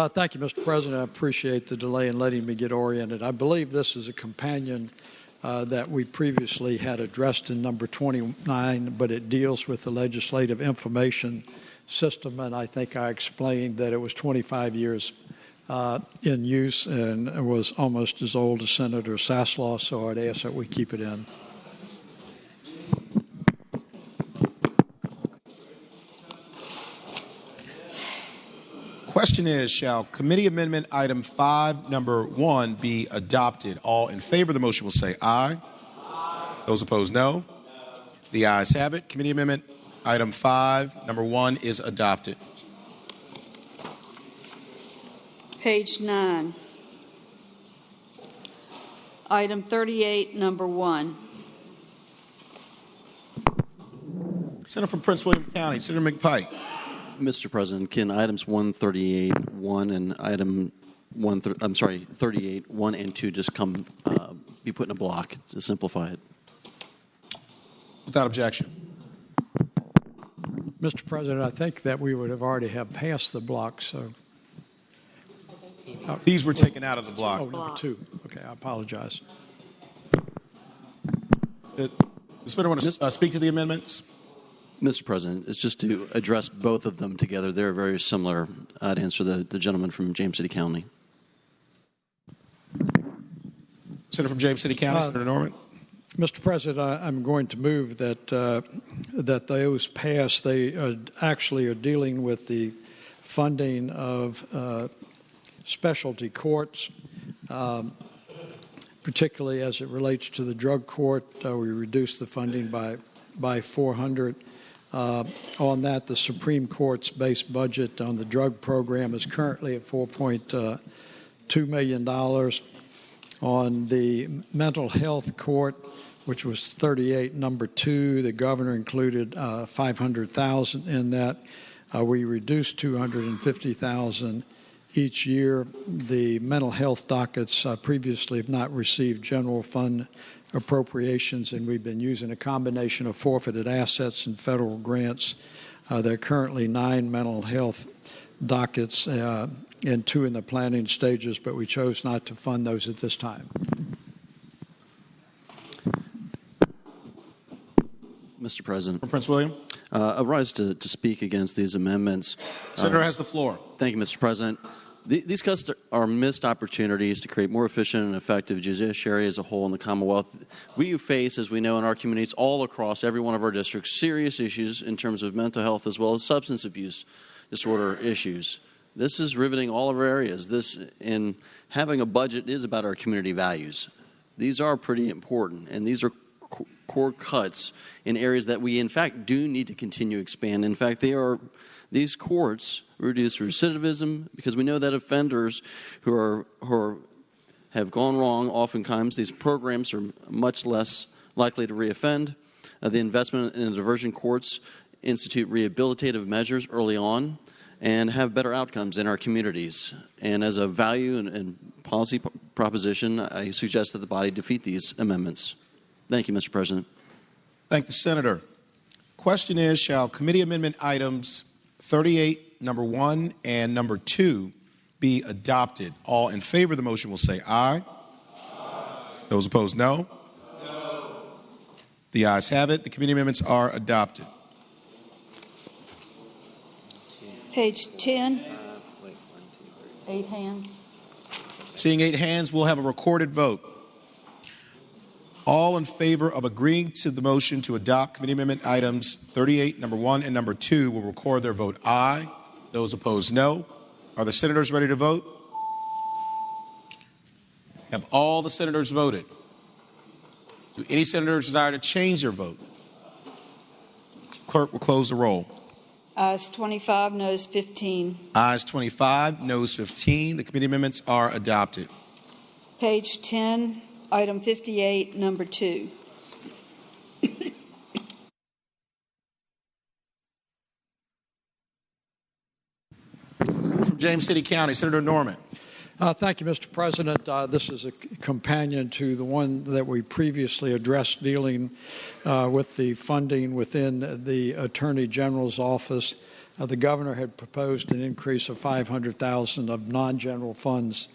D: Thank you, Mr. President. I appreciate the delay in letting me get oriented. I believe this is a companion that we previously had addressed in number 29, but it deals with the legislative information system, and I think I explained that it was 25 years in use and was almost as old as Senator Saslaw, so I'd ask that we keep it in.
A: Question is, shall committee amendment item 5, number 1 be adopted? All in favor of the motion will say aye. Those opposed, no. The ayes have it. Committee amendment item 5, number 1 is adopted.
C: Page 9, item 38, number 1.
A: Senator from Prince William County, Senator McPike.
B: Mr. President, can items 138.1 and item 38.1 and 2 just be put in a block to simplify it?
A: Without objection.
D: Mr. President, I think that we would have already have passed the block, so.
A: These were taken out of the block.
D: Oh, number 2. Okay, I apologize.
A: Does anyone want to speak to the amendments?
B: Mr. President, it's just to address both of them together. They're very similar. I'd answer the gentleman from James City County.
A: Senator from James City County, Senator Norman.
D: Mr. President, I'm going to move that that those pass. They actually are dealing with the funding of specialty courts, particularly as it relates to the drug court. We reduced the funding by 400. On that, the Supreme Court's base budget on the drug program is currently at $4.2 million. On the mental health court, which was 38, number 2, the governor included $500,000 in that. We reduced $250,000 each year. The mental health dockets previously have not received general fund appropriations, and we've been using a combination of forfeited assets and federal grants. There are currently 9 mental health dockets and 2 in the planning stages, but we chose not to fund those at this time.
B: Mr. President.
A: From Prince William.
B: I rise to speak against these amendments.
A: Senator has the floor.
B: Thank you, Mr. President. These cuts are missed opportunities to create more efficient and effective judiciary as a whole in the Commonwealth. We face, as we know in our communities all across every one of our districts, serious issues in terms of mental health as well as substance abuse disorder issues. This is riveting all of our areas. Having a budget is about our community values. These are pretty important, and these are core cuts in areas that we, in fact, do need to continue to expand. In fact, these courts reduce recidivism because we know that offenders who have gone wrong, oftentimes these programs are much less likely to reoffend. The investment in the diversion courts institute rehabilitative measures early on and have better outcomes in our communities. And as a value and policy proposition, I suggest that the body defeat these amendments. Thank you, Mr. President.
A: Thank the Senator. Question is, shall committee amendment items 38, number 1, and number 2 be adopted? All in favor of the motion will say aye. Aye. Those opposed, no. No. The ayes have it. The committee amendments are adopted.
C: Page 10. 8 hands.
A: Seeing 8 hands, we'll have a recorded vote. All in favor of agreeing to the motion to adopt committee amendment items 38, number 1, and number 2 will record their vote aye. Those opposed, no. Are the senators ready to vote? Have all the senators voted? Do any senators desire to change their vote? Clerk will close the roll.
C: Ayes 25, noes 15.
A: Ayes 25, noes 15. The committee amendments are adopted.
C: Page 10, item 58, number 2.
A: From James City County, Senator Norman.
D: Thank you, Mr. President. This is a companion to the one that we previously addressed dealing with the funding within the Attorney General's office. The governor had proposed an increase of $500,000 of non-general funds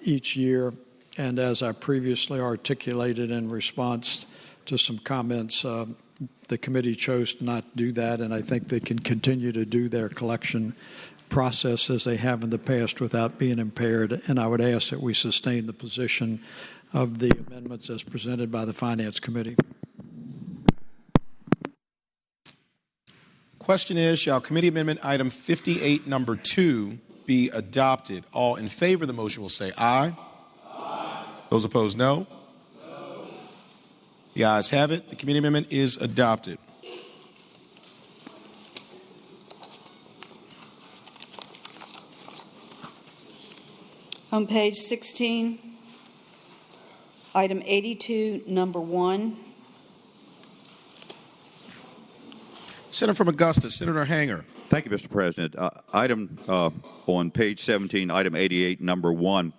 D: each year. And as I previously articulated in response to some comments, the committee chose to not do that, and I think they can continue to do their collection process as they have in the past without being impaired. And I would ask that we sustain the position of the amendments as presented by the Finance Committee.
A: Question is, shall committee amendment item 58, number 2 be adopted? All in favor of the motion will say aye. Aye. Those opposed, no. No. The ayes have it. The committee amendment is adopted.
C: On page 16, item 82, number 1.
A: Senator from Augusta, Senator Hanger.
F: Thank you, Mr. President. Item on page 17, item 88, number 1,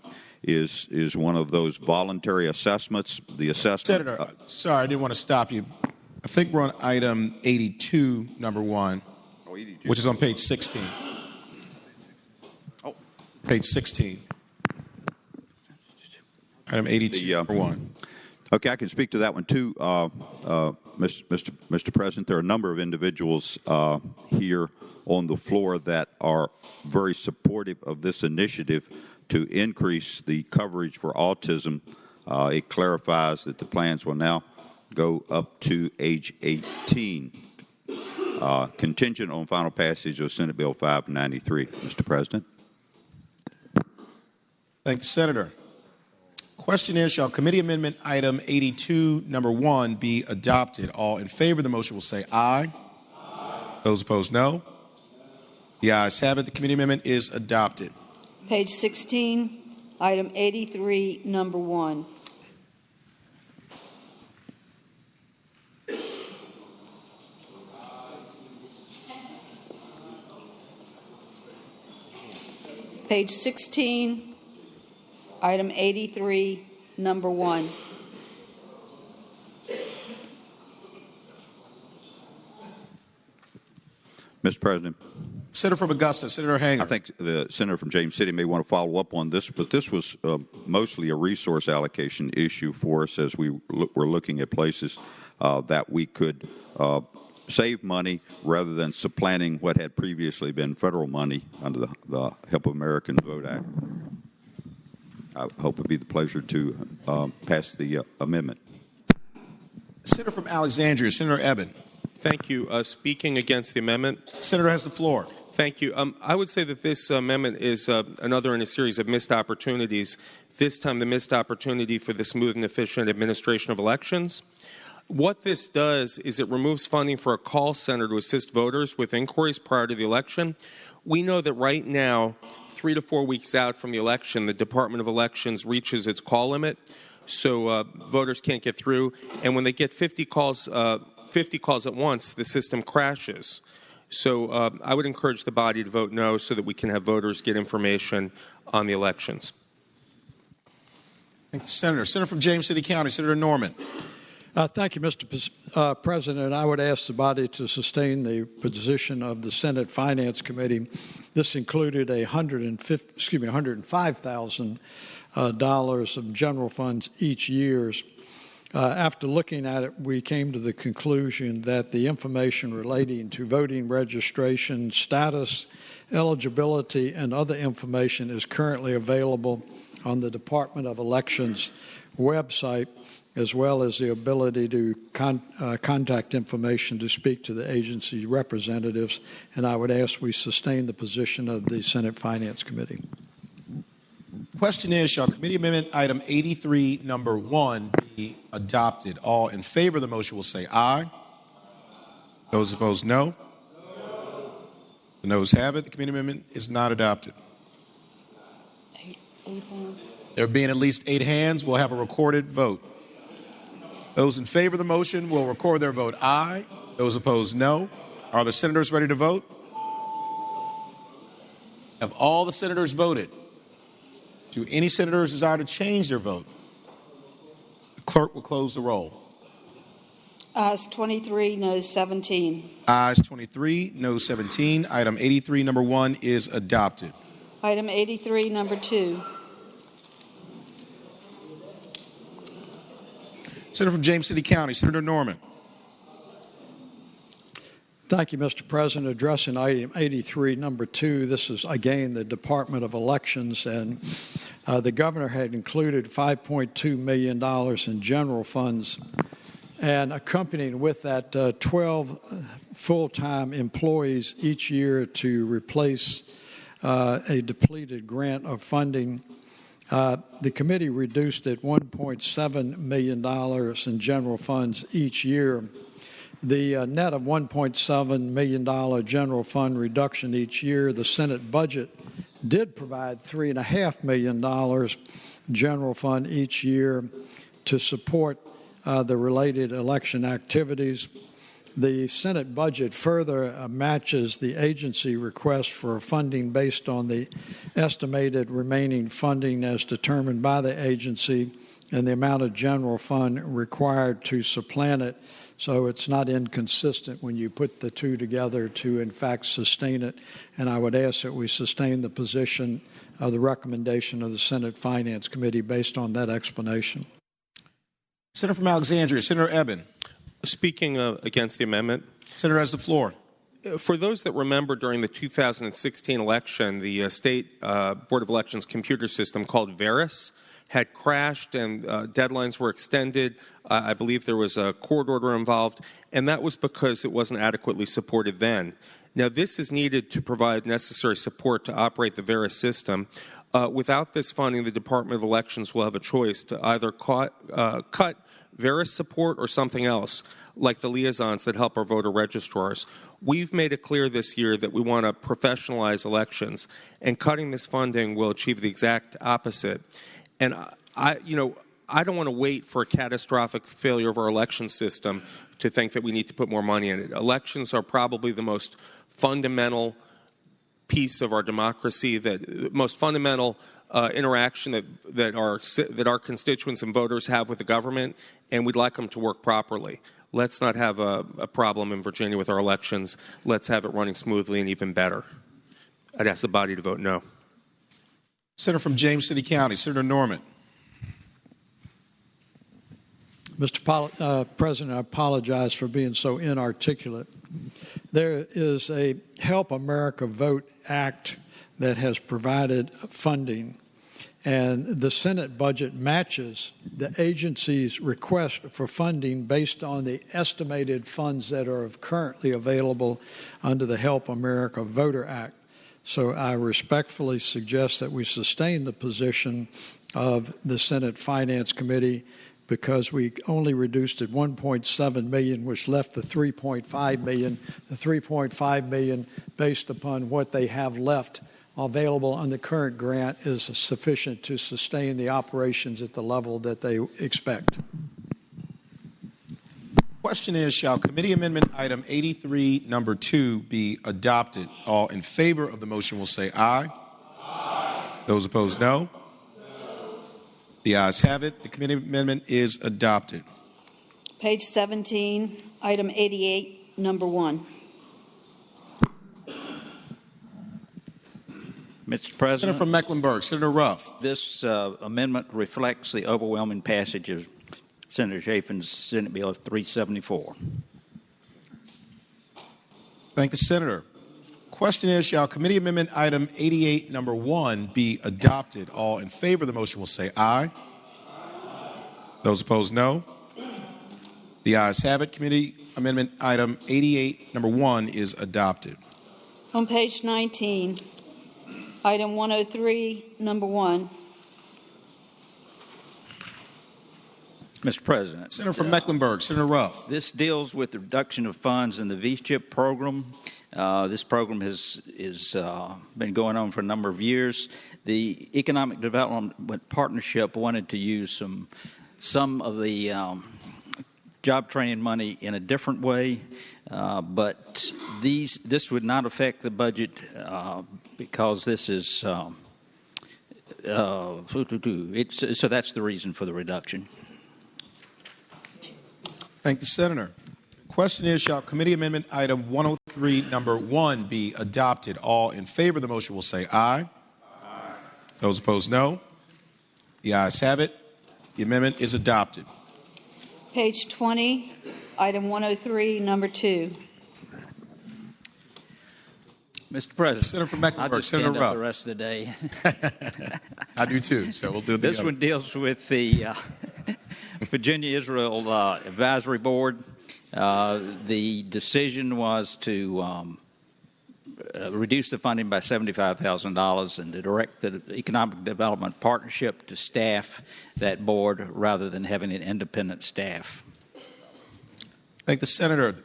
F: is one of those voluntary assessments. The assessment.
A: Senator, sorry, I didn't want to stop you. I think we're on item 82, number 1, 82. Which is on page 16.
F: Oh.
A: Page 16. Item 82, number 1.
F: Okay, I can speak to that one too, Mr. President. There are a number of individuals here on the floor that are very supportive of this initiative to increase the coverage for autism. It clarifies that the plans will now go up to age 18, contingent on final passage of Senate Bill 593, Mr. President.
A: Thank you, Senator. Question is, shall committee amendment item 82, number 1 be adopted? All in favor of the motion will say aye. Aye. Those opposed, no. The ayes have it. The committee amendment is adopted.
C: Page 16, item 83, number 1. Page 16, item 83, number 1.
F: Mr. President.
A: Senator from Augusta, Senator Hanger.
F: I think the senator from James City may want to follow up on this, but this was mostly a resource allocation issue for us as we were looking at places that we could save money rather than supplanting what had previously been federal money under the Help Americans Vote Act. I hope it'd be the pleasure to pass the amendment.
A: Senator from Alexandria, Senator Eben.
E: Thank you. Speaking against the amendment.
A: Senator has the floor.
E: Thank you. I would say that this amendment is another in a series of missed opportunities. This time the missed opportunity for the smooth and efficient administration of elections. What this does is it removes funding for a call center to assist voters with inquiries prior to the election. We know that right now, 3 to 4 weeks out from the election, the Department of Elections reaches its call limit, so voters can't get through. And when they get 50 calls at once, the system crashes. So I would encourage the body to vote no so that we can have voters get information on the elections.
A: Thank you, Senator. Senator from James City County, Senator Norman.
D: Thank you, Mr. President. I would ask the body to sustain the position of the Senate Finance Committee. This included $105,000 of general funds each year. After looking at it, we came to the conclusion that the information relating to voting registration status, eligibility, and other information is currently available on the Department of Elections website, as well as the ability to contact information to speak to the agency representatives. And I would ask we sustain the position of the Senate Finance Committee.
A: Question is, shall committee amendment item 83, number 1, be adopted? All in favor of the motion will say aye. Those opposed, no. The noes have it. The committee amendment is not adopted. There being at least 8 hands, we'll have a recorded vote. Those in favor of the motion will record their vote aye. Those opposed, no. Are the senators ready to vote? Have all the senators voted? Do any senators desire to change their vote? The clerk will close the roll.
C: Ayes 23, noes 17.
A: Ayes 23, noes 17. Item 83, number 1 is adopted.
C: Item 83, number 2.
A: Senator from James City County, Senator Norman.
D: Thank you, Mr. President. Addressing item 83, number 2, this is, again, the Department of Elections, and the governor had included $5.2 million in general funds, and accompanying with that 12 full-time employees each year to replace a depleted grant of funding. The committee reduced it $1.7 million in general funds each year. The net of $1.7 million general fund reduction each year, the Senate budget did provide $3.5 million general fund each year to support the related election activities. The Senate budget further matches the agency request for funding based on the estimated remaining funding as determined by the agency and the amount of general fund required to supplant it. So it's not inconsistent when you put the two together to, in fact, sustain it. And I would ask that we sustain the position of the recommendation of the Senate Finance Committee based on that explanation.
A: Senator from Alexandria, Senator Eben.
E: Speaking against the amendment.
A: Senator has the floor.
E: For those that remember, during the 2016 election, the state Board of Elections computer system called Veris had crashed and deadlines were extended. I believe there was a court order involved, and that was because it wasn't adequately supported then. Now, this is needed to provide necessary support to operate the Veris system. Without this funding, the Department of Elections will have a choice to either cut Veris support or something else, like the liaisons that help our voter registrars. We've made it clear this year that we want to professionalize elections, and cutting this funding will achieve the exact opposite. And I don't want to wait for a catastrophic failure of our election system to think that we need to put more money in it. Elections are probably the most fundamental piece of our democracy, the most fundamental interaction that our constituents and voters have with the government, and we'd like them to work properly. Let's not have a problem in Virginia with our elections. Let's have it running smoothly and even better. I'd ask the body to vote no.
A: Senator from James City County, Senator Norman.
D: Mr. President, I apologize for being so inarticulate. There is a Help America Vote Act that has provided funding, and the Senate budget matches the agency's request for funding based on the estimated funds that are currently available under the Help America Voter Act. So I respectfully suggest that we sustain the position of the Senate Finance Committee because we only reduced it 1.7 million, which left the 3.5 million. The 3.5 million, based upon what they have left available on the current grant, is sufficient to sustain the operations at the level that they expect.
A: Question is, shall committee amendment item 83, number 2, be adopted? All in favor of the motion will say aye. Aye. Those opposed, no. No. The ayes have it. The committee amendment is adopted.
C: Page 17, item 88, number 1.
N: Mr. President.
A: Senator from Mecklenburg, Senator Ruff.
N: This amendment reflects the overwhelming passage of Senator Chafin's Senate Bill 374.
A: Thank the Senator. Question is, shall committee amendment item 88, number 1, be adopted? All in favor of the motion will say aye. Aye. Those opposed, no. The ayes have it. Committee amendment item 88, number 1, is adopted.
C: On page 19, item 103, number 1.
N: Mr. President.
A: Senator from Mecklenburg, Senator Ruff.
N: This deals with the reduction of funds in the V-CHIP program. This program has been going on for a number of years. The Economic Development Partnership wanted to use some of the job training money in a different way, but this would not affect the budget because this is so that's the reason for the reduction.
A: Thank the Senator. Question is, shall committee amendment item 103, number 1, be adopted? All in favor of the motion will say aye. Aye. Those opposed, no. The ayes have it. The amendment is adopted.
C: Page 20, item 103, number 2.
N: Mr. President.
A: Senator from Mecklenburg,
N: I'll just
A: Senator
N: stand up
A: Ruff.
N: the rest of the day.
A: I do too, so we'll do it
N: This
A: together.
N: one deals with the Virginia-Israel Advisory Board. The decision was to reduce the funding by $75,000 and to direct the Economic Development Partnership to staff that board rather than having an independent staff.
A: Thank the Senator.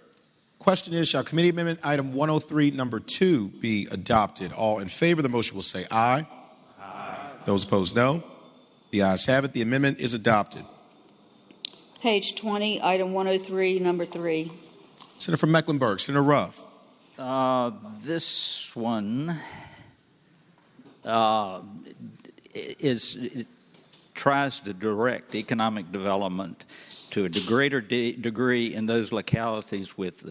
A: Question is, shall committee amendment item 103, number 2, be adopted? All in favor of the motion will say aye. Aye. Those opposed, no. The ayes have it. The amendment is adopted.
C: Page 20, item 103, number 3.
A: Senator from Mecklenburg, Senator Ruff.
N: This one it tries to direct economic development to a greater degree in those localities with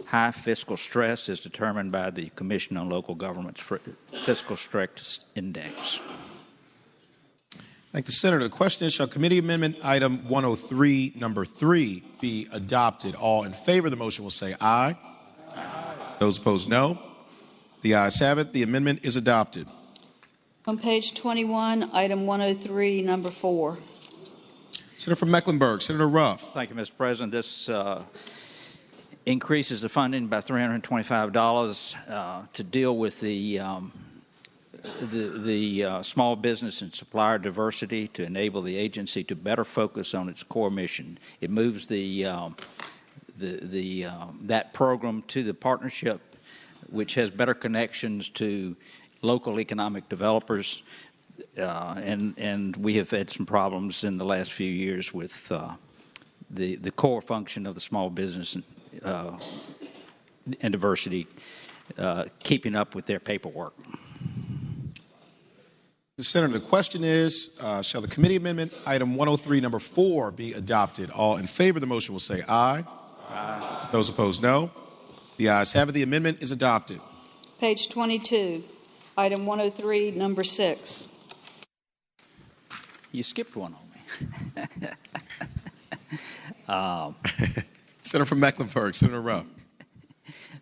N: high fiscal stress as determined by the Commission on Local Government's Fiscal Stress Index.
A: Thank the Senator. The question is, shall committee amendment item 103, number 3, be adopted? All in favor of the motion will say aye. Aye. Those opposed, no. The ayes have it. The amendment is adopted.
C: On page 21, item 103, number 4.
A: Senator from Mecklenburg, Senator Ruff.
N: Thank you, Mr. President. This increases the funding by $325 to deal with the small business and supplier diversity to enable the agency to better focus on its core mission. It moves that program to the partnership, which has better connections to local economic developers, and we have had some problems in the last few years with the core function of the small business and diversity keeping up with their paperwork.
A: Senator, the question is, shall the committee amendment item 103, number 4, be adopted? All in favor of the motion will say aye. Aye. Those opposed, no. The ayes have it. The amendment is adopted.
C: Page 22, item 103, number 6.
N: You skipped one on me.
A: Senator from Mecklenburg, Senator Ruff.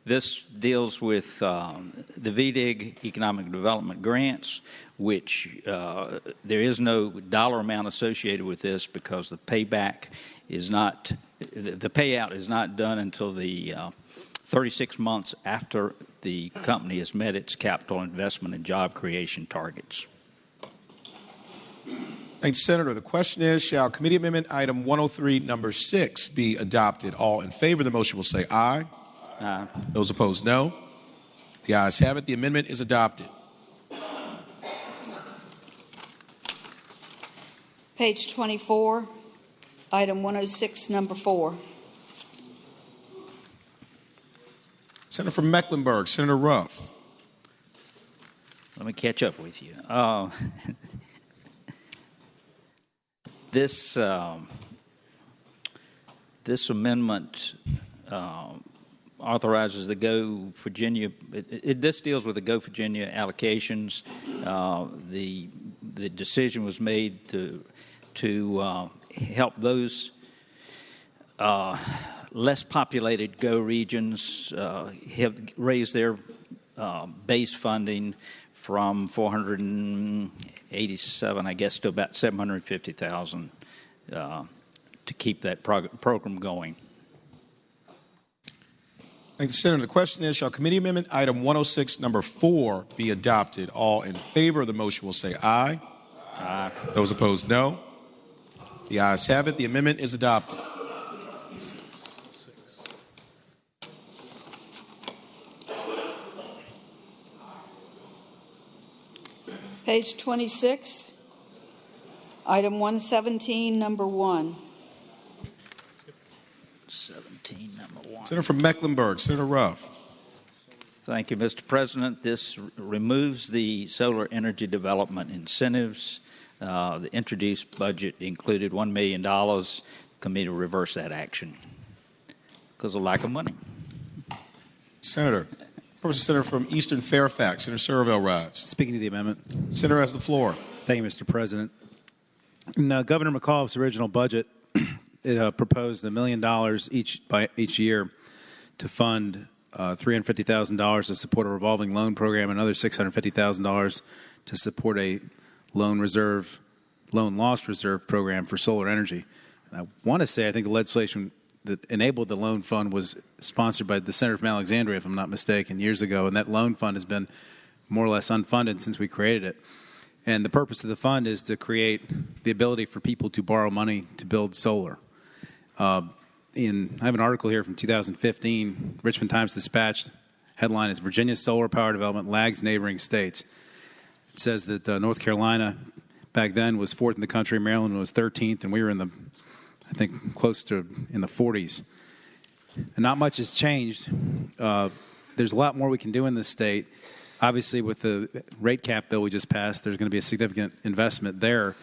N: This deals with the VDIG Economic Development Grants, which there is no dollar amount associated with this because the payout is not done until the 36 months after the company has met its capital investment and job creation targets.
A: Thanks, Senator. The question is, shall committee amendment item 103, number 6, be adopted? All in favor of the motion will say aye.
N: Aye.
A: Those opposed, no. The ayes have it. The amendment is adopted.
C: Page 24, item 106, number 4.
A: Senator from Mecklenburg, Senator Ruff.
N: Let me catch up with you. This amendment authorizes the Go Virginia. This deals with the Go Virginia allocations. The decision was made to help those less populated Go regions have raised their base funding from 487, I guess, to about 750,000 to keep that program going.
A: Thank you, Senator. The question is, shall committee amendment item 106, number 4, be adopted? All in favor of the motion will say aye.
N: Aye.
A: Those opposed, no. The ayes have it. The amendment is adopted.
C: Page 26, item 117, number 1.
N: 17, number 1.
A: Senator from Mecklenburg, Senator Ruff.
N: Thank you, Mr. President. This removes the solar energy development incentives. The introduced budget included $1 million. The committee will reverse that action because of lack of money.
A: Senator. Senator from Eastern Fairfax, Senator Surville rise.
G: Speaking to the amendment.
A: Senator has the floor.
G: Thank you, Mr. President. In Governor McAuliffe's original budget, it proposed $1 million each year to fund $350,000 to support a revolving loan program, another $650,000 to support a loan loss reserve program for solar energy. And I want to say I think the legislation that enabled the loan fund was sponsored by the Senator from Alexandria, if I'm not mistaken, years ago, and that loan fund has been more or less unfunded since we created it. And the purpose of the fund is to create the ability for people to borrow money to build solar. I have an article here from 2015, Richmond Times-Dispatch. Headline is Virginia's solar power development lags neighboring states. It says that North Carolina back then was 4th in the country, Maryland was 13th, and we were in the, I think, close to in the 40s. And not much has changed. There's a lot more we can do in this state. Obviously, with the rate cap bill we just passed, there's going to be a significant investment there.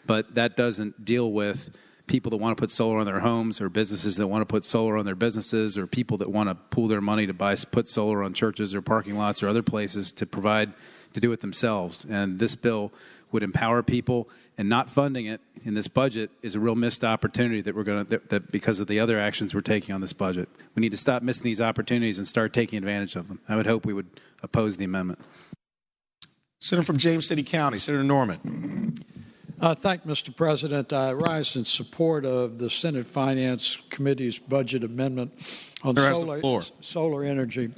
G: But that doesn't deal with people that want to put solar on their homes or businesses that want to put solar on their businesses or people that want to pool their money to put solar on churches or parking lots or other places to do it themselves. And this bill would empower people, and not funding it in this budget is a real missed opportunity that because of the other actions we're taking on this budget. We need to stop missing these opportunities and start taking advantage of them. I would hope we would oppose the amendment.
A: Senator from James City County, Senator Norman.
D: Thank you, Mr. President. I rise in support of the Senate Finance Committee's budget amendment on solar energy.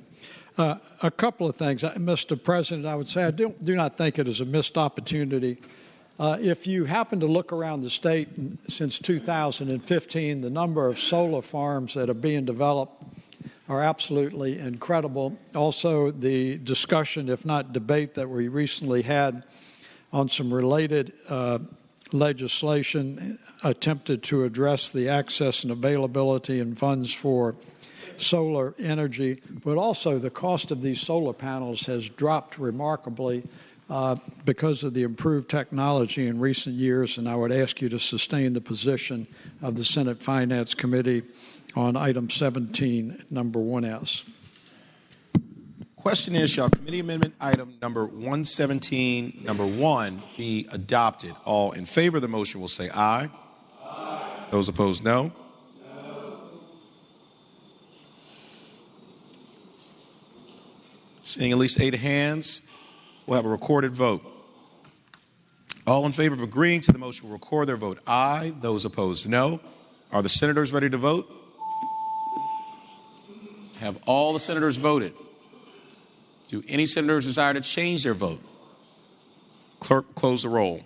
D: A couple of things. Mr. President, I would say I do not think it is a missed opportunity. If you happen to look around the state since 2015, the number of solar farms that are being developed are absolutely incredible. Also, the discussion, if not debate, that we recently had on some related legislation attempted to address the access and availability and funds for solar energy, but also the cost of these solar panels has dropped remarkably because of the improved technology in recent years, and I would ask you to sustain the position of the Senate Finance Committee on item 17, number 1S.
A: Question is, shall committee amendment item number 117, number 1, be adopted? All in favor of the motion will say aye. Aye. Those opposed, no. Seeing at least 8 hands, we'll have a recorded vote. All in favor of agreeing to the motion will record their vote aye. Those opposed, no. Are the senators ready to vote? Have all the senators voted? Do any senators desire to change their vote? Clerk, close the roll.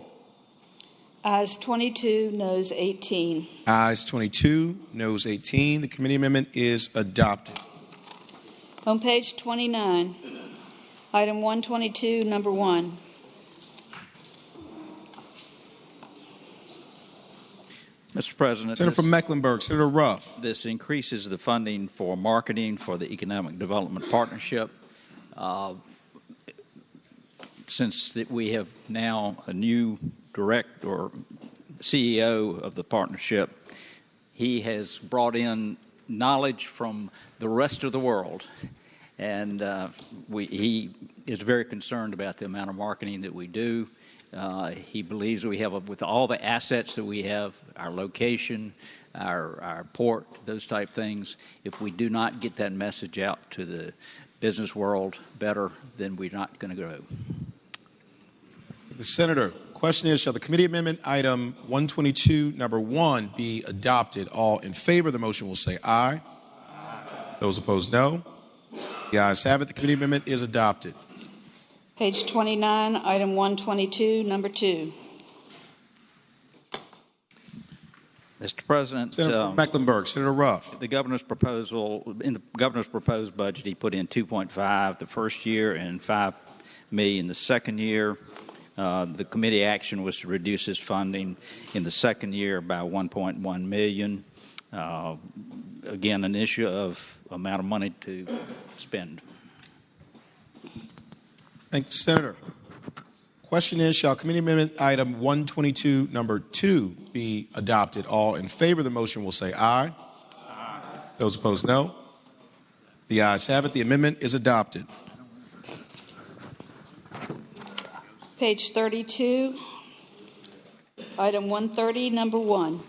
C: Ayes 22, noes 18.
A: Ayes 22, noes 18. The committee amendment is adopted.
C: On page 29, item 122, number 1.
N: Mr. President,
A: Senator from Mecklenburg, Senator Ruff.
N: This increases the funding for marketing for the Economic Development Partnership. Since we have now a new CEO of the partnership, he has brought in knowledge from the rest of the world, and he is very concerned about the amount of marketing that we do. He believes we have, with all the assets that we have, our location, our port, those type things, if we do not get that message out to the business world better, then we're not going to grow.
A: The Senator, question is, shall the committee amendment item 122, number 1, be adopted? All in favor of the motion will say aye. Aye. Those opposed, no. The ayes have it. The committee amendment is adopted.
C: Page 29, item 122, number 2.
N: Mr. President,
A: Senator from Mecklenburg, Senator Ruff.
N: The governor's proposal, in the governor's proposed budget, he put in 2.5 the first year and $5 million the second year. The committee action was to reduce his funding in the second year by $1.1 million. Again, an issue of amount of money to spend.
A: Thank you, Senator. Question is, shall committee amendment item 122, number 2, be adopted? All in favor of the motion will say aye. Aye. Those opposed, no. The ayes have it. The amendment is adopted.
C: Page 32, item 130, number 1.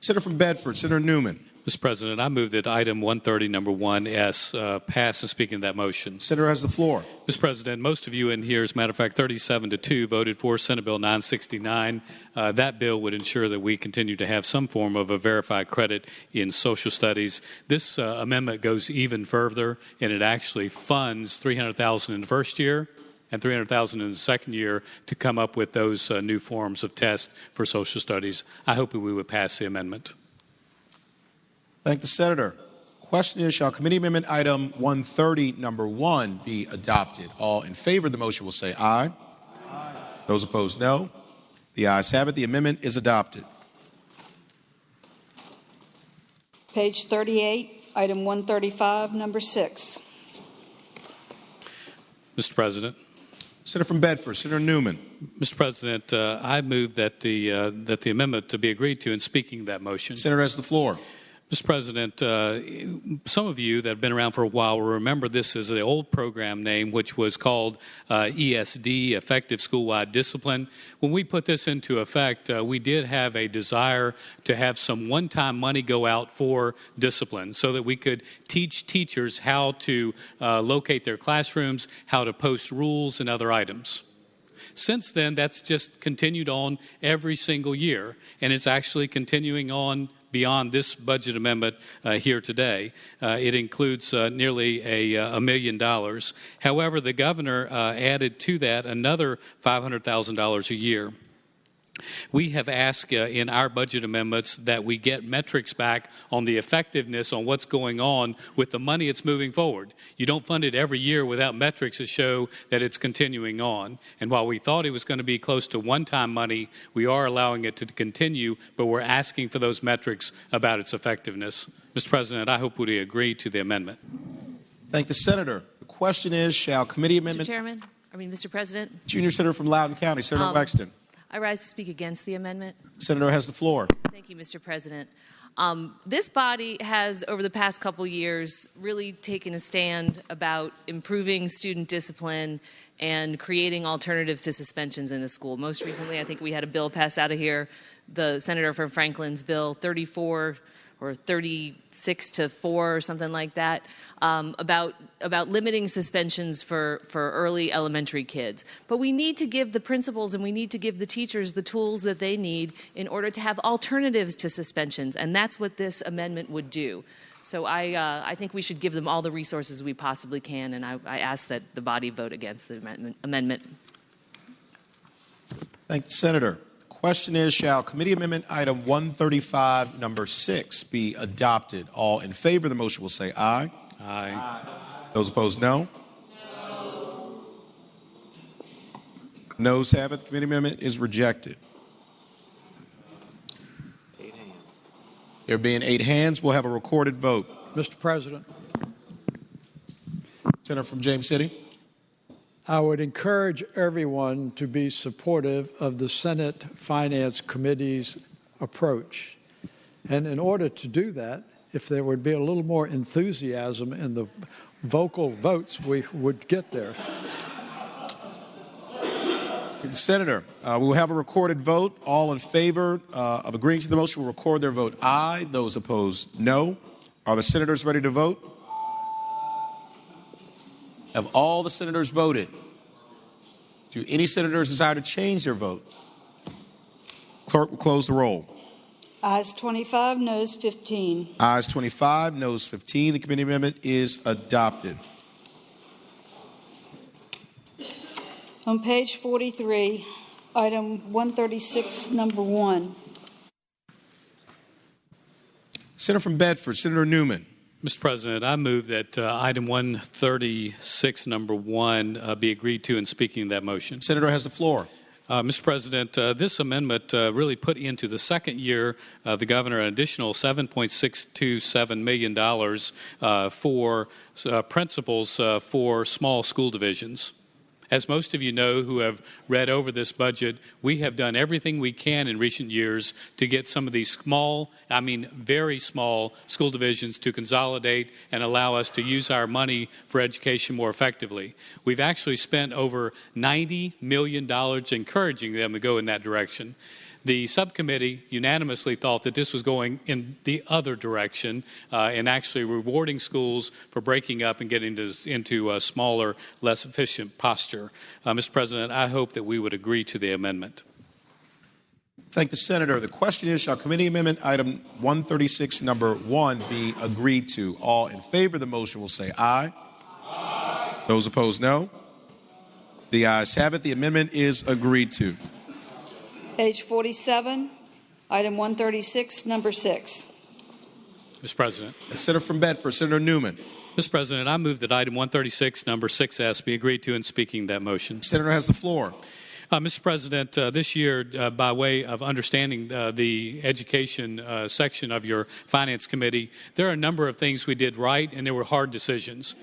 A: Senator from Bedford, Senator Newman.
I: Mr. President, I move that item 130, number 1S, pass, and speaking of that motion.
A: Senator has the floor.
I: Mr. President, most of you in here, as a matter of fact, 37-2 voted for Senate Bill 969. That bill would ensure that we continue to have some form of a verified credit in social studies. This amendment goes even further, and it actually funds $300,000 in the first year and $300,000 in the second year to come up with those new forms of tests for social studies. I hope we would pass the amendment.
A: Thank the Senator. Question is, shall committee amendment item 130, number 1, be adopted? All in favor of the motion will say aye. Aye. Those opposed, no. The ayes have it. The amendment is adopted.
C: Page 38, item 135, number 6.
I: Mr. President.
A: Senator from Bedford, Senator Newman.
I: Mr. President, I move that the amendment to be agreed to in speaking that motion.
A: Senator has the floor.
I: Mr. President, some of you that have been around for a while will remember this as the old program name, which was called ESD, Effective School-Wide Discipline. When we put this into effect, we did have a desire to have some one-time money go out for discipline so that we could teach teachers how to locate their classrooms, how to post rules and other items. Since then, that's just continued on every single year, and it's actually continuing on beyond this budget amendment here today. It includes nearly $1 million. However, the governor added to that another $500,000 a year. We have asked in our budget amendments that we get metrics back on the effectiveness on what's going on with the money it's moving forward. You don't fund it every year without metrics that show that it's continuing on. And while we thought it was going to be close to one-time money, we are allowing it to continue, but we're asking for those metrics about its effectiveness. Mr. President, I hope we agree to the amendment.
A: Thank the Senator. The question is, shall committee amendment...
L: Mr. President.
A: Junior Senator from Loudoun County, Senator Wexton.
L: I rise to speak against the amendment.
A: Senator has the floor.
L: Thank you, Mr. President. This body has, over the past couple years, really taken a stand about improving student discipline and creating alternatives to suspensions in the school. Most recently, I think we had a bill pass out of here, the Senator from Franklin's bill 34 or 36-4 or something like that, about limiting suspensions for early elementary kids. But we need to give the principals and we need to give the teachers the tools that they need in order to have alternatives to suspensions, and that's what this amendment would do. So I think we should give them all the resources we possibly can, and I ask that the body vote against the amendment.
A: Thank you, Senator. The question is, shall committee amendment item 135, number 6, be adopted? All in favor of the motion will say aye.
I: Aye.
A: Those opposed, no. Noes have it. The committee amendment is rejected. There being 8 hands, we'll have a recorded vote.
D: Mr. President,
A: Senator from James City.
D: I would encourage everyone to be supportive of the Senate Finance Committee's approach. And in order to do that, if there would be a little more enthusiasm in the vocal votes, we would get there.
A: Senator, we will have a recorded vote. All in favor of agreeing to the motion will record their vote aye. Those opposed, no. Are the senators ready to vote? Have all the senators voted? Do any senators desire to change their vote? Clerk will close the roll.
C: Ayes 25, noes 15.
A: Ayes 25, noes 15. The committee amendment is adopted.
C: On page 43, item 136, number 1.
A: Senator from Bedford, Senator Newman.
I: Mr. President, I move that item 136, number 1, be agreed to in speaking that motion.
A: Senator has the floor.
I: Mr. President, this amendment really put into the second year the governor an additional $7.627 million for principals for small school divisions. As most of you know who have read over this budget, we have done everything we can in recent years to get some of these small, very small school divisions to consolidate and allow us to use our money for education more effectively. We've actually spent over $90 million encouraging them to go in that direction. The subcommittee unanimously thought that this was going in the other direction and actually rewarding schools for breaking up and getting into a smaller, less efficient posture. Mr. President, I hope that we would agree to the amendment.
A: Thank the Senator. The question is, shall committee amendment item 136, number 1, be agreed to? All in favor of the motion will say aye. Aye. Those opposed, no. The ayes have it. The amendment is agreed to.
C: Page 47, item 136, number 6.
I: Mr. President.
A: The Senator from Bedford, Senator Newman.
I: Mr. President, I move that item 136, number 6S, be agreed to in speaking that motion.
A: Senator has the floor.
I: Mr. President, this year, by way of understanding the education section of your Finance Committee, there are a number of things we did right, and there were hard decisions.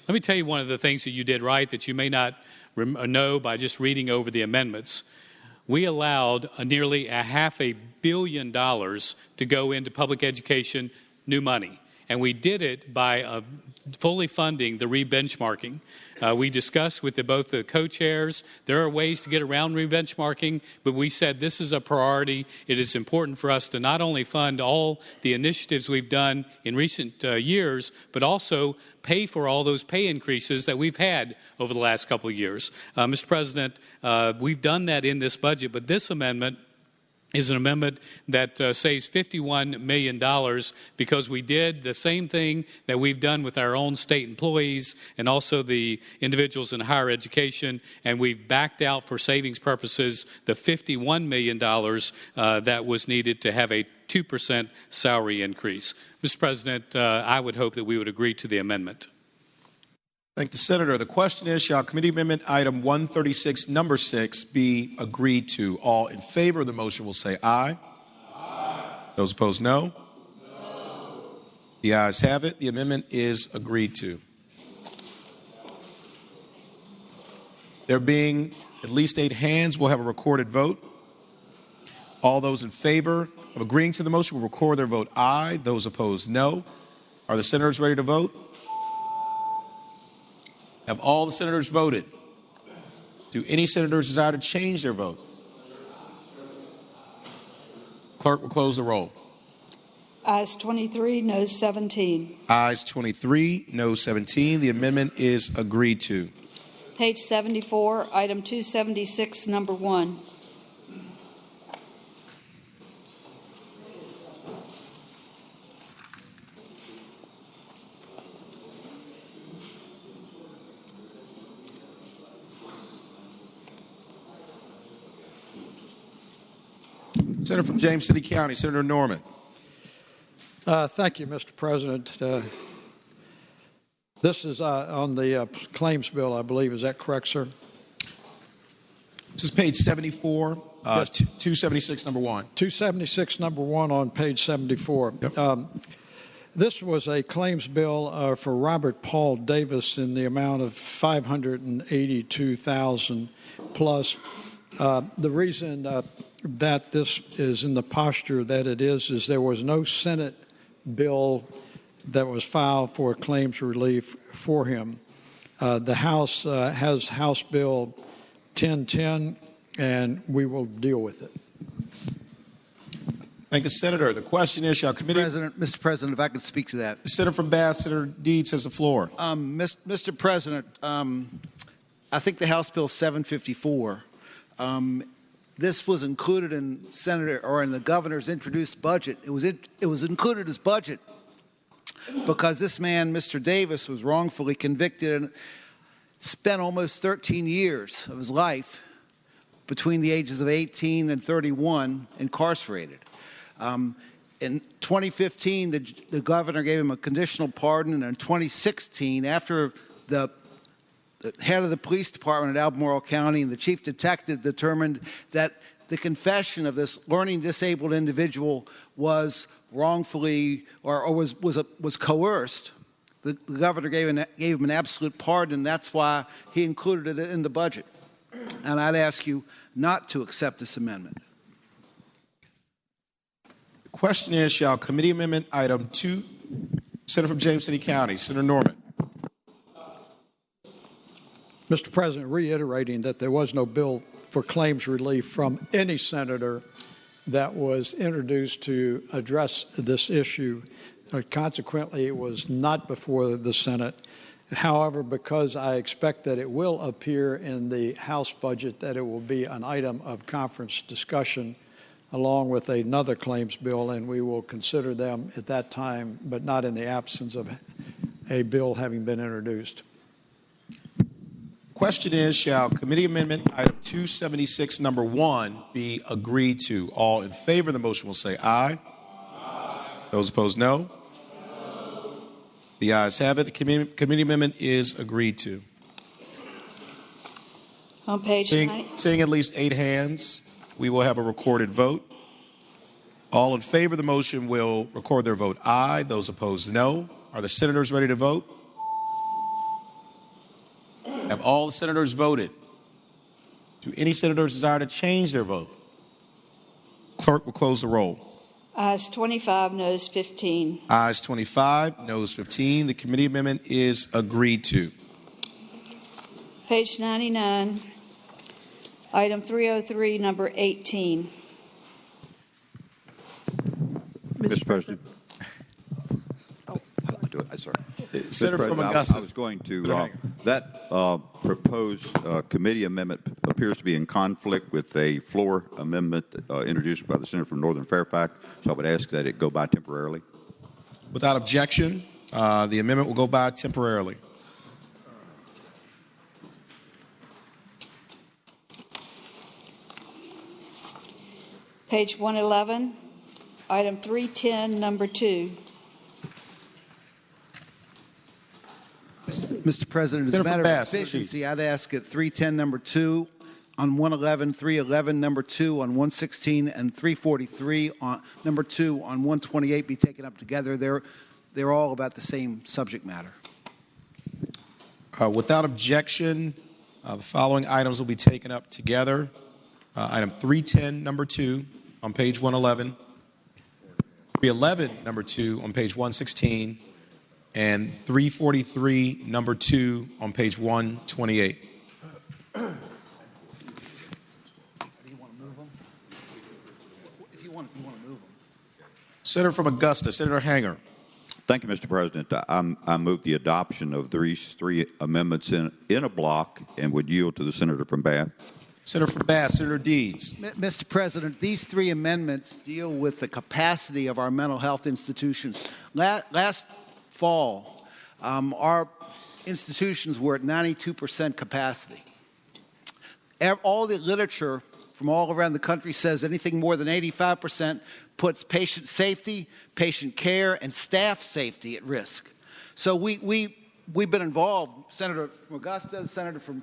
I: Let me tell you one of the things that you did right that you may not know by just reading over the amendments. We allowed nearly $500 million to go into public education, new money. And we did it by fully funding the re-benchmarking. We discussed with both the co-chairs, there are ways to get around re-benchmarking, but we said this is a priority. It is important for us to not only fund all the initiatives we've done in recent years, but also pay for all those pay increases that we've had over the last couple of years. Mr. President, we've done that in this budget, but this amendment is an amendment that saves $51 million because we did the same thing that we've done with our own state employees and also the individuals in higher education, and we've backed out for savings purposes the $51 million that was needed to have a 2% salary increase. Mr. President, I would hope that we would agree to the amendment.
A: Thank the Senator. The question is, shall committee amendment item 136, number 6, be agreed to? All in favor of the motion will say aye. Aye. Those opposed, no. No. The ayes have it. The amendment is agreed to. There being at least 8 hands, we'll have a recorded vote. All those in favor of agreeing to the motion will record their vote aye. Those opposed, no. Are the senators ready to vote? Have all the senators voted? Do any senators desire to change their vote? Clerk will close the roll.
C: Ayes 23, noes 17.
A: Ayes 23, noes 17. The amendment is agreed to.
C: Page 74, item 276, number 1.
A: Senator from James City County, Senator Norman.
D: Thank you, Mr. President. This is on the claims bill, I believe. Is that correct, sir?
A: This is page 74,
D: Yes.
A: 276, number 1.
D: 276, number 1 on page 74.
A: Yep.
D: This was a claims bill for Robert Paul Davis in the amount of $582,000 plus. The reason that this is in the posture that it is there was no Senate bill that was filed for claims relief for him. The House has House Bill 1010, and we will deal with it.
A: Thank you, Senator. The question is, shall committee...
K: Mr. President, if I could speak to that.
A: The Senator from Bath, Senator Deeds has the floor.
K: Mr. President, I think the House Bill 754, this was included in in the governor's introduced budget. It was included as budget because this man, Mr. Davis, was wrongfully convicted and spent almost 13 years of his life between the ages of 18 and 31 incarcerated. In 2015, the governor gave him a conditional pardon, and in 2016, after the head of the police department at Albemarle County and the chief detective determined that the confession of this learning disabled individual was wrongfully or was coerced, the governor gave him an absolute pardon, and that's why he included it in the budget. And I'd ask you not to accept this amendment.
A: The question is, shall committee amendment item 2, Senator from James City County, Senator Norman.
D: Mr. President, reiterating that there was no bill for claims relief from any senator that was introduced to address this issue. Consequently, it was not before the Senate. However, because I expect that it will appear in the House budget, that it will be an item of conference discussion along with another claims bill, and we will consider them at that time, but not in the absence of a bill having been introduced.
A: Question is, shall committee amendment item 276, number 1, be agreed to? All in favor of the motion will say aye. Aye. Those opposed, no. The ayes have it. The committee amendment is agreed to.
C: On page
A: Seeing at least 8 hands, we will have a recorded vote. All in favor of the motion will record their vote aye. Those opposed, no. Are the senators ready to vote? Have all the senators voted? Do any senators desire to change their vote? Clerk will close the roll.
C: Ayes 25, noes 15.
A: Ayes 25, noes 15. The committee amendment is agreed to.
C: Page 99, item 303, number 18.
F: Mr. President. I'll do it. Sorry.
A: Senator from Augusta.
F: I was going to, that proposed committee amendment appears to be in conflict with a floor amendment introduced by the Senator from Northern Fairfax, so I would ask that it go by temporarily.
A: Without objection, the amendment will go by temporarily.
C: Page 111, item 310, number 2.
K: Mr. President, as a matter of efficiency, I'd ask at 310, number 2, on 111, 311, number 2, on 116, and 343, on number 2, on 128 be taken up together. They're all about the same subject matter.
A: Without objection, the following items will be taken up together. Item 310, number 2, on page 111. 311, number 2, on page 116. And 343, number 2, on page 128.
K: Do you want to move them? If you want to move them.
A: Senator from Augusta, Senator Hanger.
F: Thank you, Mr. President. I move the adoption of these 3 amendments in a block and would yield to the Senator from Bath.
A: Senator from Bath, Senator Deeds.
K: Mr. President, these 3 amendments deal with the capacity of our mental health institutions. Last fall, our institutions were at 92% capacity. All the literature from all around the country says anything more than 85% puts patient safety, patient care, and staff safety at risk. So we've been involved, Senator from Augusta, Senator from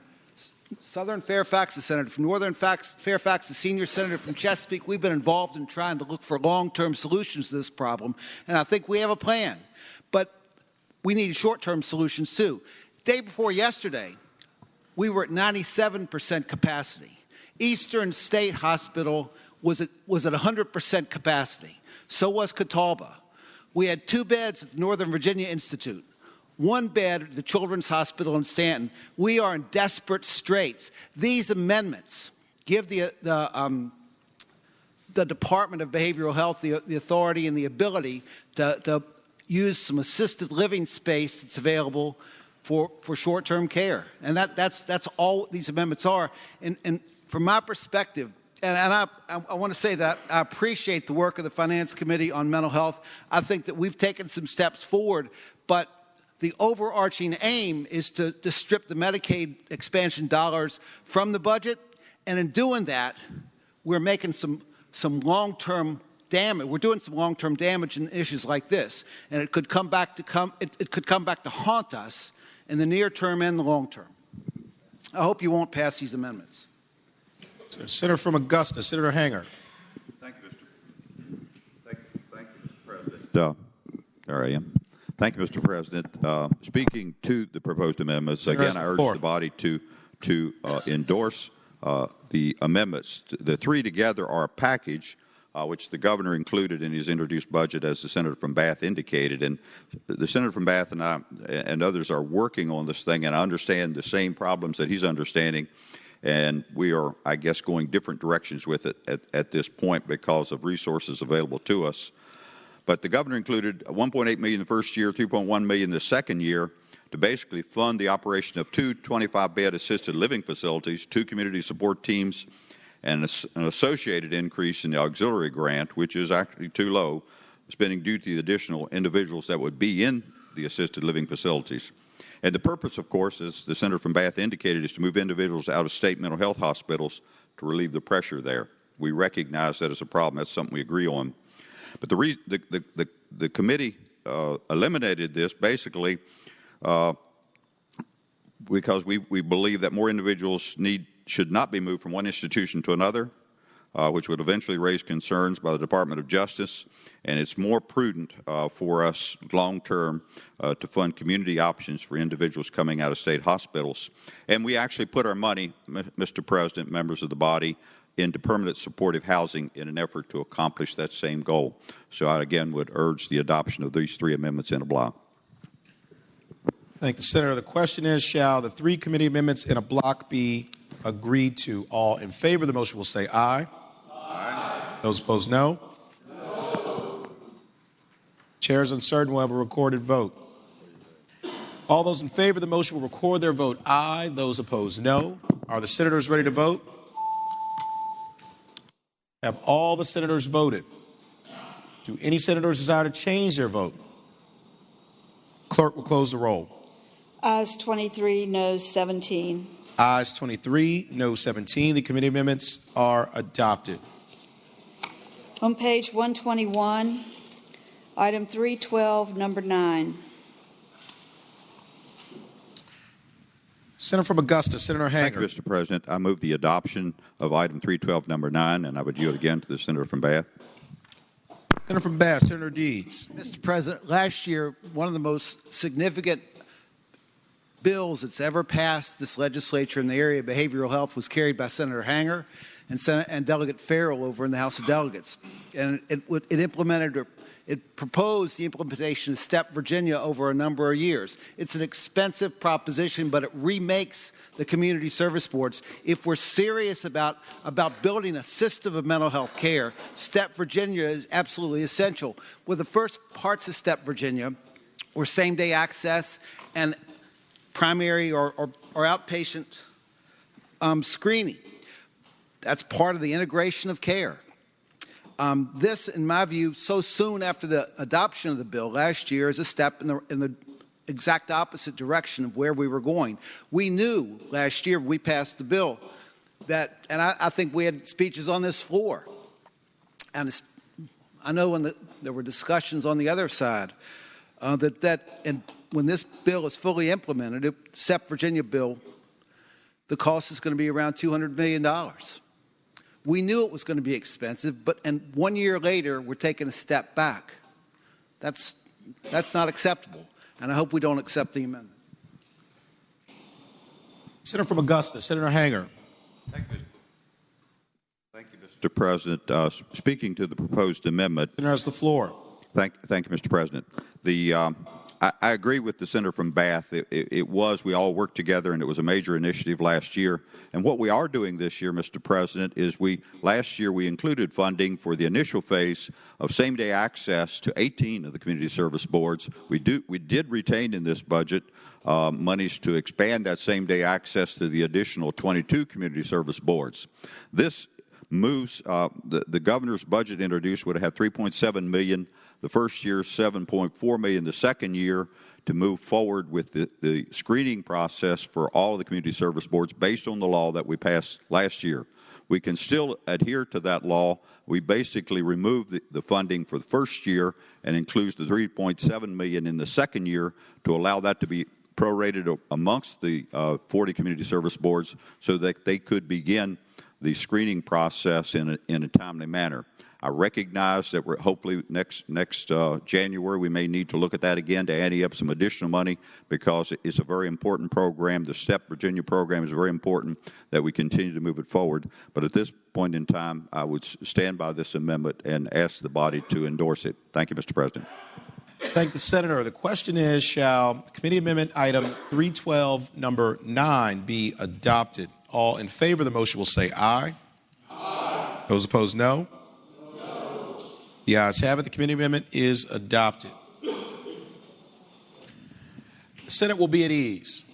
K: Southern Fairfax, the Senator from Northern Fairfax, the senior senator from Chesapeake. We've been involved in trying to look for long-term solutions to this problem, and I think we have a plan. But we need short-term solutions too. Day before yesterday, we were at 97% capacity. Eastern State Hospital was at 100% capacity. So was Catawba. We had 2 beds at the Northern Virginia Institute, 1 bed at the Children's Hospital in Stanton. We are in desperate straits. These amendments give the Department of Behavioral Health the authority and the ability to use some assisted living space that's available for short-term care. And that's all these amendments are. And from my perspective, and I want to say that I appreciate the work of the Finance Committee on mental health. I think that we've taken some steps forward, but the overarching aim is to strip the Medicaid expansion dollars from the budget, and in doing that, we're making some long-term damage. We're doing some long-term damage in issues like this, and it could come back to haunt us in the near term and the long term. I hope you won't pass these amendments.
A: Senator from Augusta, Senator Hanger.
F: Thank you, Mr. President. There I am. Thank you, Mr. President. Speaking to the proposed amendments, again, I urge the body to endorse the amendments. The 3 together are a package which the governor included in his introduced budget, as the senator from Bath indicated. And the senator from Bath and I and others are working on this thing, and I understand the same problems that he's understanding. And we are, I guess, going different directions with it at this point because of resources available to us. But the governor included $1.8 million the first year, $3.1 million the second year to basically fund the operation of 2 25-bed assisted living facilities, 2 community support teams, and an associated increase in the auxiliary grant, which is actually too low, spending due to the additional individuals that would be in the assisted living facilities. And the purpose, of course, as the senator from Bath indicated, is to move individuals to out-of-state mental health hospitals to relieve the pressure there. We recognize that as a problem. That's something we agree on. But the committee eliminated this basically because we believe that more individuals should not be moved from one institution to another, which would eventually raise concerns by the Department of Justice. And it's more prudent for us long-term to fund community options for individuals coming out of state hospitals. And we actually put our money, Mr. President, members of the body, into permanent supportive housing in an effort to accomplish that same goal. So I again would urge the adoption of these 3 amendments in a block.
A: Thank the Senator. The question is, shall the 3 committee amendments in a block be agreed to? All in favor of the motion will say aye. Aye. Those opposed, no. No. Chair is uncertain. We'll have a recorded vote. All those in favor of the motion will record their vote aye. Those opposed, no. Are the senators ready to vote? Have all the senators voted? Do any senators desire to change their vote? Clerk will close the roll.
C: Ayes 23, noes 17.
A: Ayes 23, noes 17. The committee amendments are adopted.
C: On page 121, item 312, number 9.
A: Senator from Augusta, Senator Hanger.
F: Thank you, Mr. President. I move the adoption of item 312, number 9, and I would yield again to the senator from Bath.
A: Senator from Bath, Senator Deeds.
K: Mr. President, last year, one of the most significant bills that's ever passed this legislature in the area of behavioral health was carried by Senator Hanger and Delegate Farrell over in the House of Delegates. And it proposed the implementation of STEP Virginia over a number of years. It's an expensive proposition, but it remakes the community service boards. If we're serious about building a system of mental health care, STEP Virginia is absolutely essential. Well, the first parts of STEP Virginia were same-day access and primary or outpatient screening. That's part of the integration of care. This, in my view, so soon after the adoption of the bill last year is a step in the exact opposite direction of where we were going. We knew last year when we passed the bill and I think we had speeches on this floor, and I know when there were discussions on the other side and when this bill is fully implemented, the SEP Virginia bill, the cost is going to be around $200 million. We knew it was going to be expensive, and 1 year later, we're taking a step back. That's not acceptable, and I hope we don't accept the amendment.
A: Senator from Augusta, Senator Hanger.
F: Thank you, Mr. President. Speaking to the proposed amendment.
A: Senator has the floor.
F: Thank you, Mr. President. I agree with the senator from Bath. We all worked together, and it was a major initiative last year. And what we are doing this year, Mr. President, is last year we included funding for the initial phase of same-day access to 18 of the community service boards. We did retain in this budget monies to expand that same-day access to the additional 22 community service boards. This moves the governor's budget introduced would have had $3.7 million the first year, $7.4 million the second year, to move forward with the screening process for all of the community service boards based on the law that we passed last year. We can still adhere to that law. We basically removed the funding for the first year and includes the $3.7 million in the second year to allow that to be prorated amongst the 40 community service boards so that they could begin the screening process in a timely manner. I recognize that we're hopefully next January we may need to look at that again to ante up some additional money because it's a very important program. The STEP Virginia program is very important that we continue to move it forward. But at this point in time, I would stand by this amendment and ask the body to endorse it. Thank you, Mr. President.
A: Thank the senator. The question is, shall committee amendment item 312, number 9, be adopted? All in favor of the motion will say aye. Aye. Those opposed, no. The ayes have it. The committee amendment is adopted. The Senate will be at ease.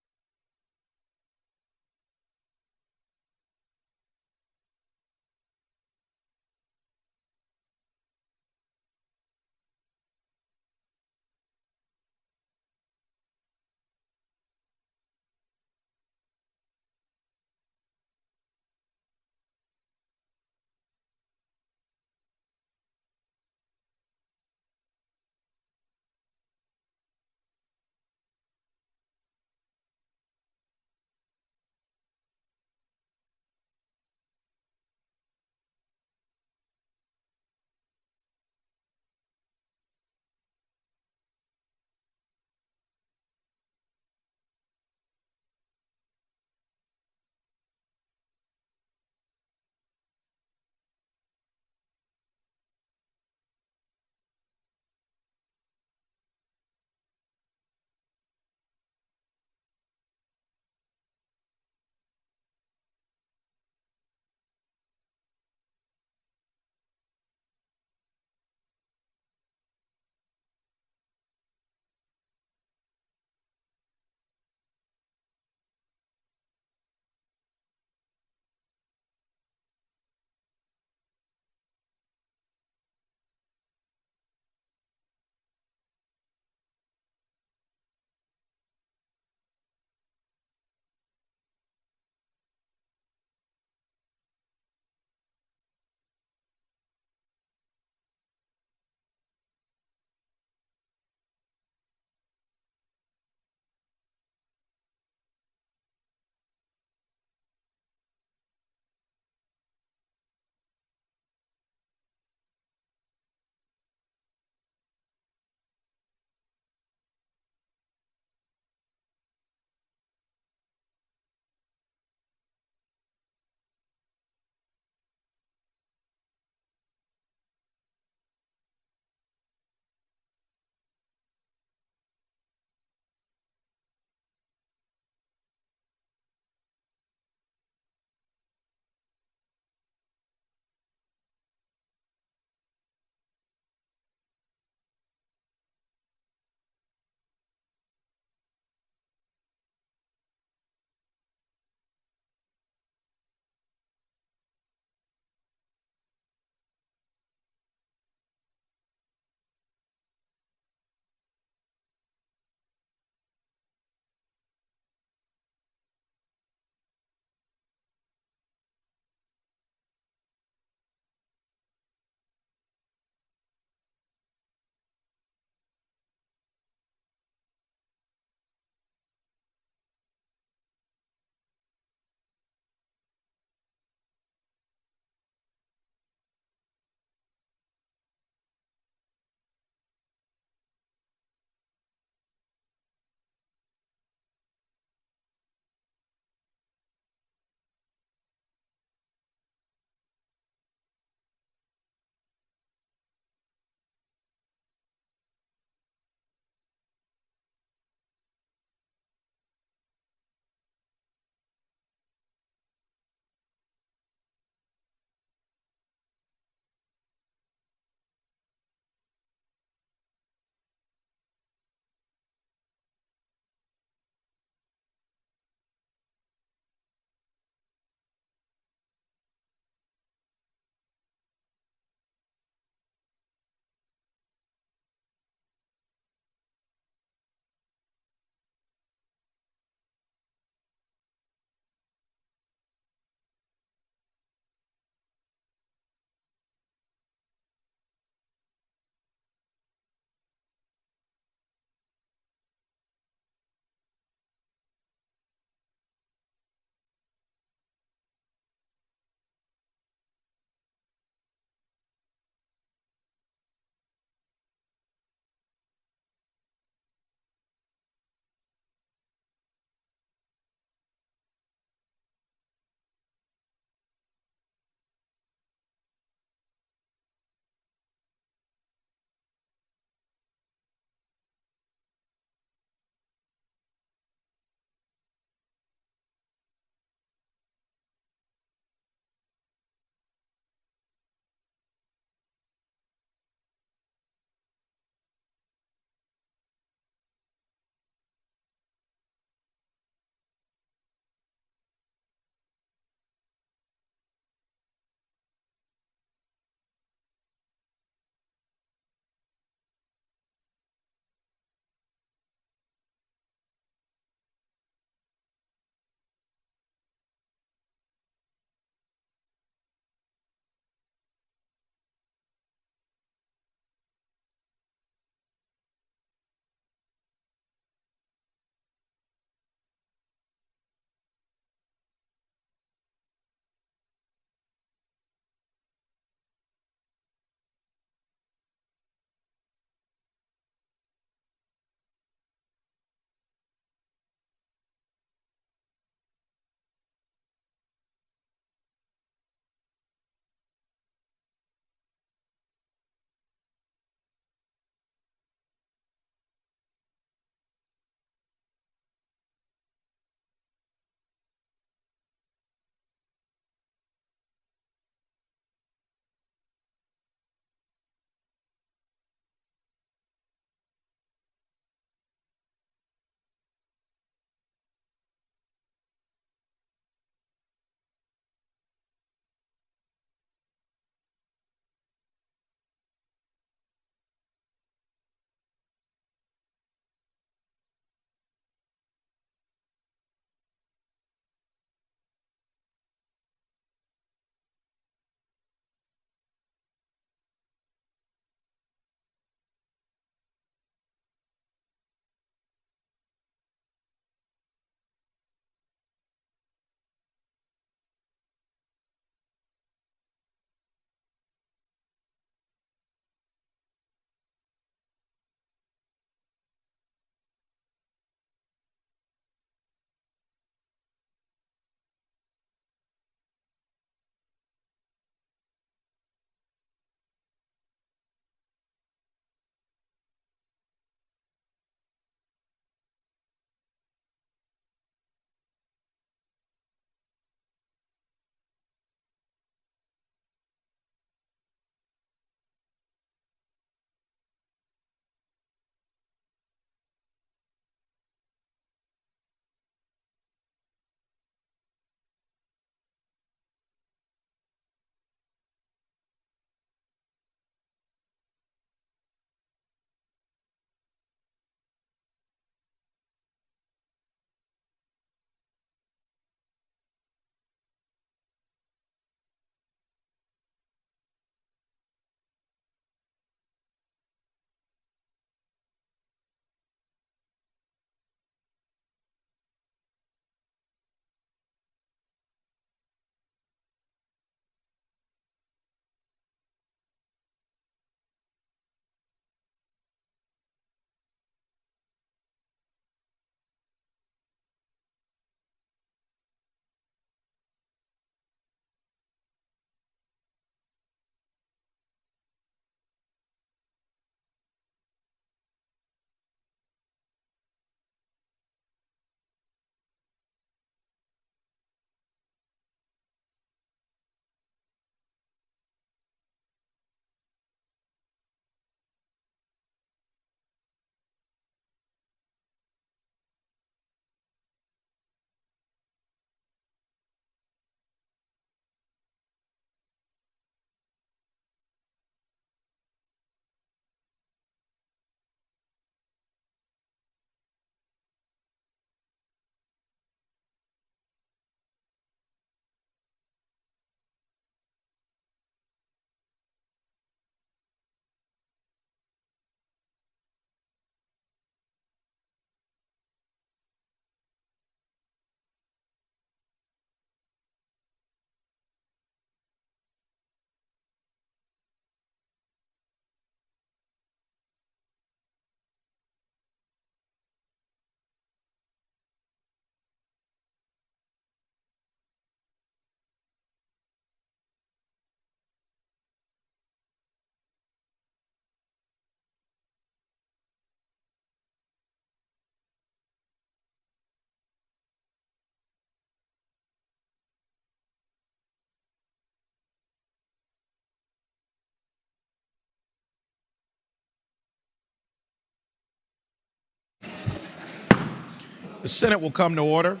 A: The Senate will come to order.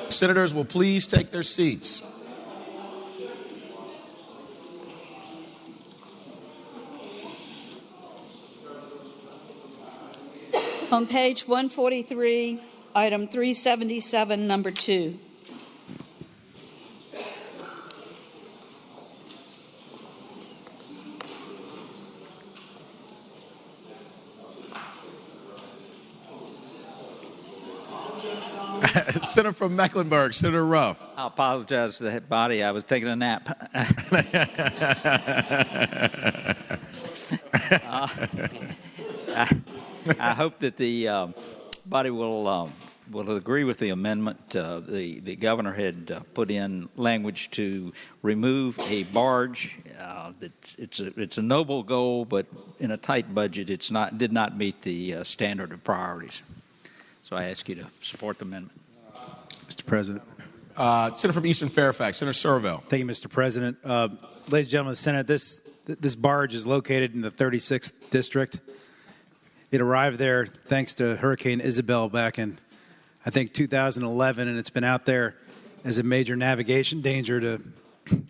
A: Senators will please take their seats.
C: On page 143, item 377, number 2.
A: Senator from Mecklenburg, Senator Ruff.
N: I apologize to the body. I was taking a nap. I hope that the body will agree with the amendment. The governor had put in language to remove a barge. It's a noble goal, but in a tight budget, did not meet the standard of priorities. So I ask you to support the amendment.
P: Mr. President.
A: Senator from Eastern Fairfax, Senator Servell.
G: Thank you, Mr. President. Ladies and gentlemen of the Senate, this barge is located in the 36th District. It arrived there thanks to Hurricane Isabel back in, I think, 2011, and it's been out there as a major navigation danger to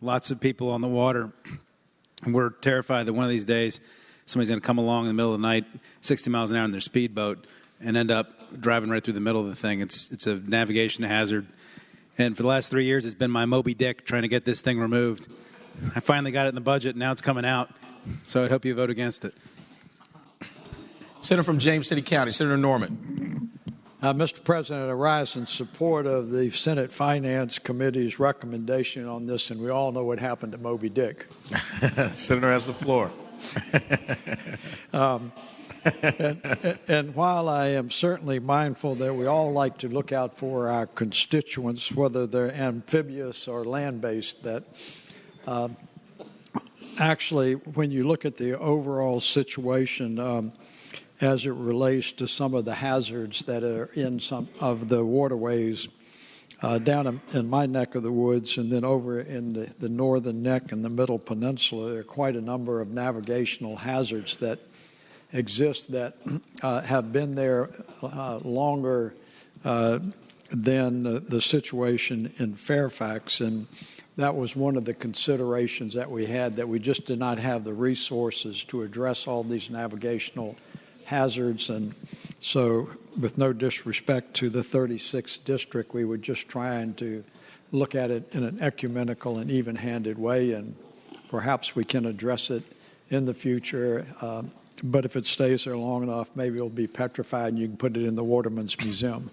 G: lots of people on the water. And we're terrified that one of these days somebody's going to come along in the middle of the night, 60 miles an hour in their speedboat, and end up driving right through the middle of the thing. It's a navigation hazard. And for the last 3 years, it's been my Moby Dick trying to get this thing removed. I finally got it in the budget, and now it's coming out. So I'd hope you vote against it.
A: Senator from James City County, Senator Norman.
D: Mr. President, I rise in support of the Senate Finance Committee's recommendation on this, and we all know what happened to Moby Dick.
A: Senator has the floor.
D: And while I am certainly mindful that we all like to look out for our constituents, whether they're amphibious or land-based, that actually, when you look at the overall situation as it relates to some of the hazards that are in some of the waterways down in my neck of the woods and then over in the northern neck and the middle peninsula, there are quite a number of navigational hazards that exist that have been there longer than the situation in Fairfax. And that was one of the considerations that we had, that we just did not have the resources to address all these navigational hazards. And so, with no disrespect to the 36th district, we were just trying to look at it in an ecumenical and even-handed way, and perhaps we can address it in the future. But if it stays there long enough, maybe it'll be petrified and you can put it in the Waterman's Museum.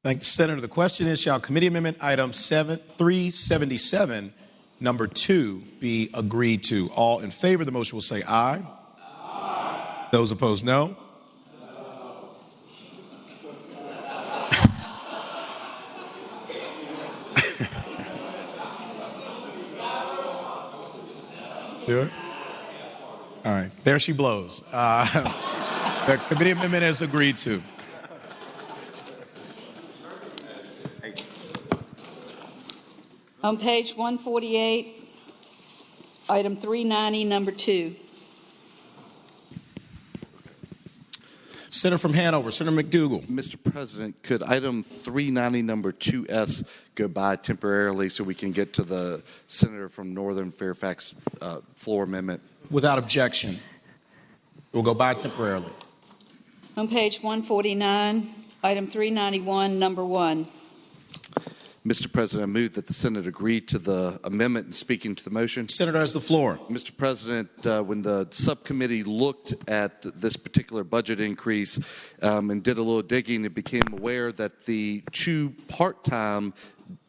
A: Thank the Senator. The question is, shall committee amendment item 377, number 2, be agreed to? All in favor of the motion will say aye. Aye. Those opposed, no. Do it. All right. There she blows. The committee amendment is agreed to.
C: On page 148, item 390, number 2.
A: Senator from Hanover, Senator McDougal.
J: Mr. President, could item 390, number 2S, go by temporarily so we can get to the Senator from Northern Fairfax floor amendment?
A: Without objection. It will go by temporarily.
C: On page 149, item 391, number 1.
J: Mr. President, I move that the Senate agree to the amendment and speaking to the motion.
A: Senator has the floor.
J: Mr. President, when the subcommittee looked at this particular budget increase and did a little digging, it became aware that the 2 part-time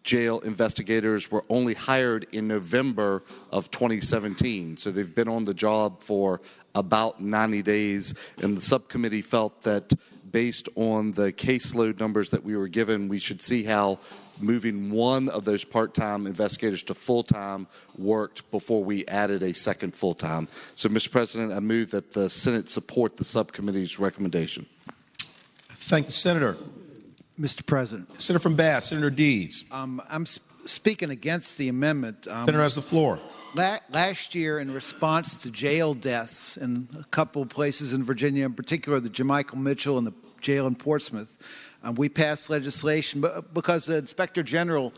J: jail investigators were only hired in November of 2017. So they've been on the job for about 90 days, and the subcommittee felt that based on the caseload numbers that we were given, we should see how moving one of those part-time investigators to full-time worked before we added a second full-time. So, Mr. President, I move that the Senate support the subcommittee's recommendation.
A: Thank the Senator.
K: Mr. President.
A: Senator from Bath, Senator Deeds.
K: I'm speaking against the amendment.
A: Senator has the floor.
K: Last year, in response to jail deaths in a couple of places in Virginia, in particular the Jermichael Mitchell and the jail in Portsmouth, we passed legislation because the Inspector General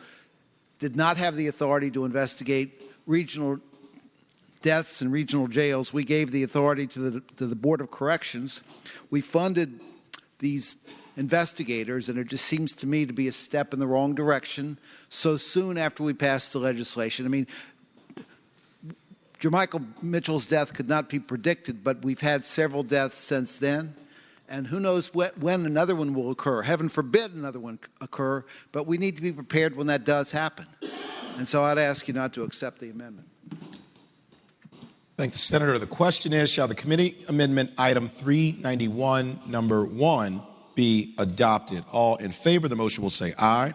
K: did not have the authority to investigate regional deaths in regional jails. We gave the authority to the Board of Corrections. We funded these investigators, and it just seems to me to be a step in the wrong direction so soon after we passed the legislation. I mean, Jermichael Mitchell's death could not be predicted, but we've had several deaths since then, and who knows when another one will occur. Heaven forbid another one occur, but we need to be prepared when that does happen. And so I'd ask you not to accept the amendment.
A: Thank you, Senator. The question is, shall the committee amendment item 391, number 1, be adopted? All in favor of the motion will say aye.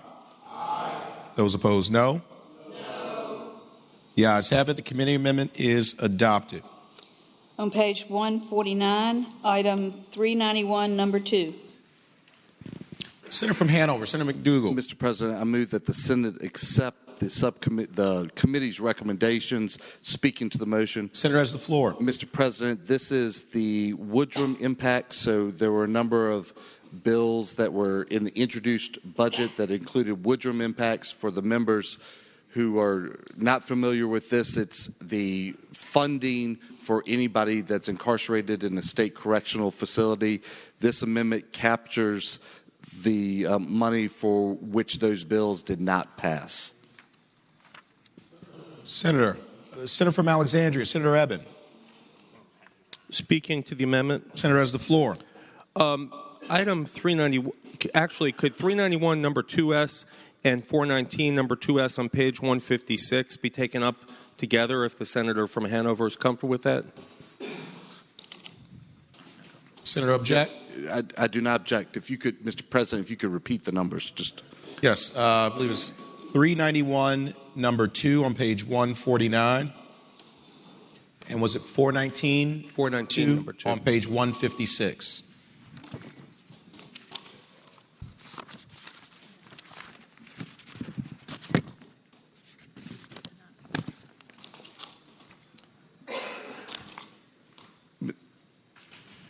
A: Aye. Those opposed, no. No. The ayes have it. The committee amendment is adopted.
C: On page 149, item 391, number 2.
A: Senator from Hanover, Senator McDougal.
J: Mr. President, I move that the Senate accept the committee's recommendations. Speaking to the motion.
A: Senator has the floor.
J: Mr. President, this is the Woodrum impact. So there were a number of bills that were in the introduced budget that included Woodrum impacts. For the members who are not familiar with this, it's the funding for anybody that's incarcerated in a state correctional facility. This amendment captures the money for which those bills did not pass.
A: Senator from Alexandria, Senator Eben.
E: Speaking to the amendment.
A: Senator has the floor.
E: Item 390, actually, could 391 number 2S and 419 number 2S on page 156 be taken up together if the senator from Hanover is comfortable with that?
A: Senator object?
J: I do not object. If you could, Mr. President, if you could repeat the numbers, just.
A: Yes, I believe it's 391, number 2 on page 149. And was it 419?
E: 419, number 2.
A: On page 156.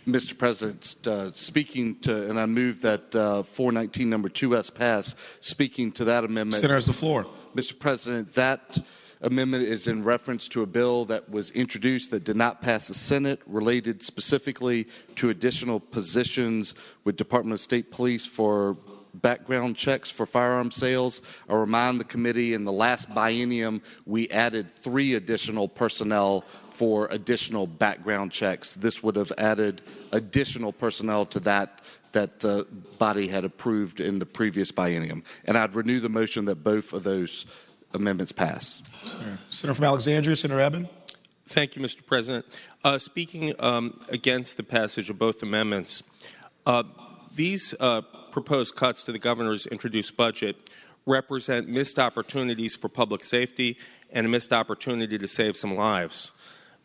J: Mr. President, speaking to, and I move that 419 number 2S pass, speaking to that amendment.
A: Senator has the floor.
J: Mr. President, that amendment is in reference to a bill that was introduced that did not pass the Senate, related specifically to additional positions with Department of State Police for background checks for firearm sales. I remind the committee in the last biennium we added 3 additional personnel for additional background checks. This would have added additional personnel to that the body had approved in the previous biennium. And I'd renew the motion that both of those amendments pass.
A: Senator from Alexandria, Senator Eben.
E: Thank you, Mr. President. Speaking against the passage of both amendments, these proposed cuts to the governor's introduced budget represent missed opportunities for public safety and a missed opportunity to save some lives.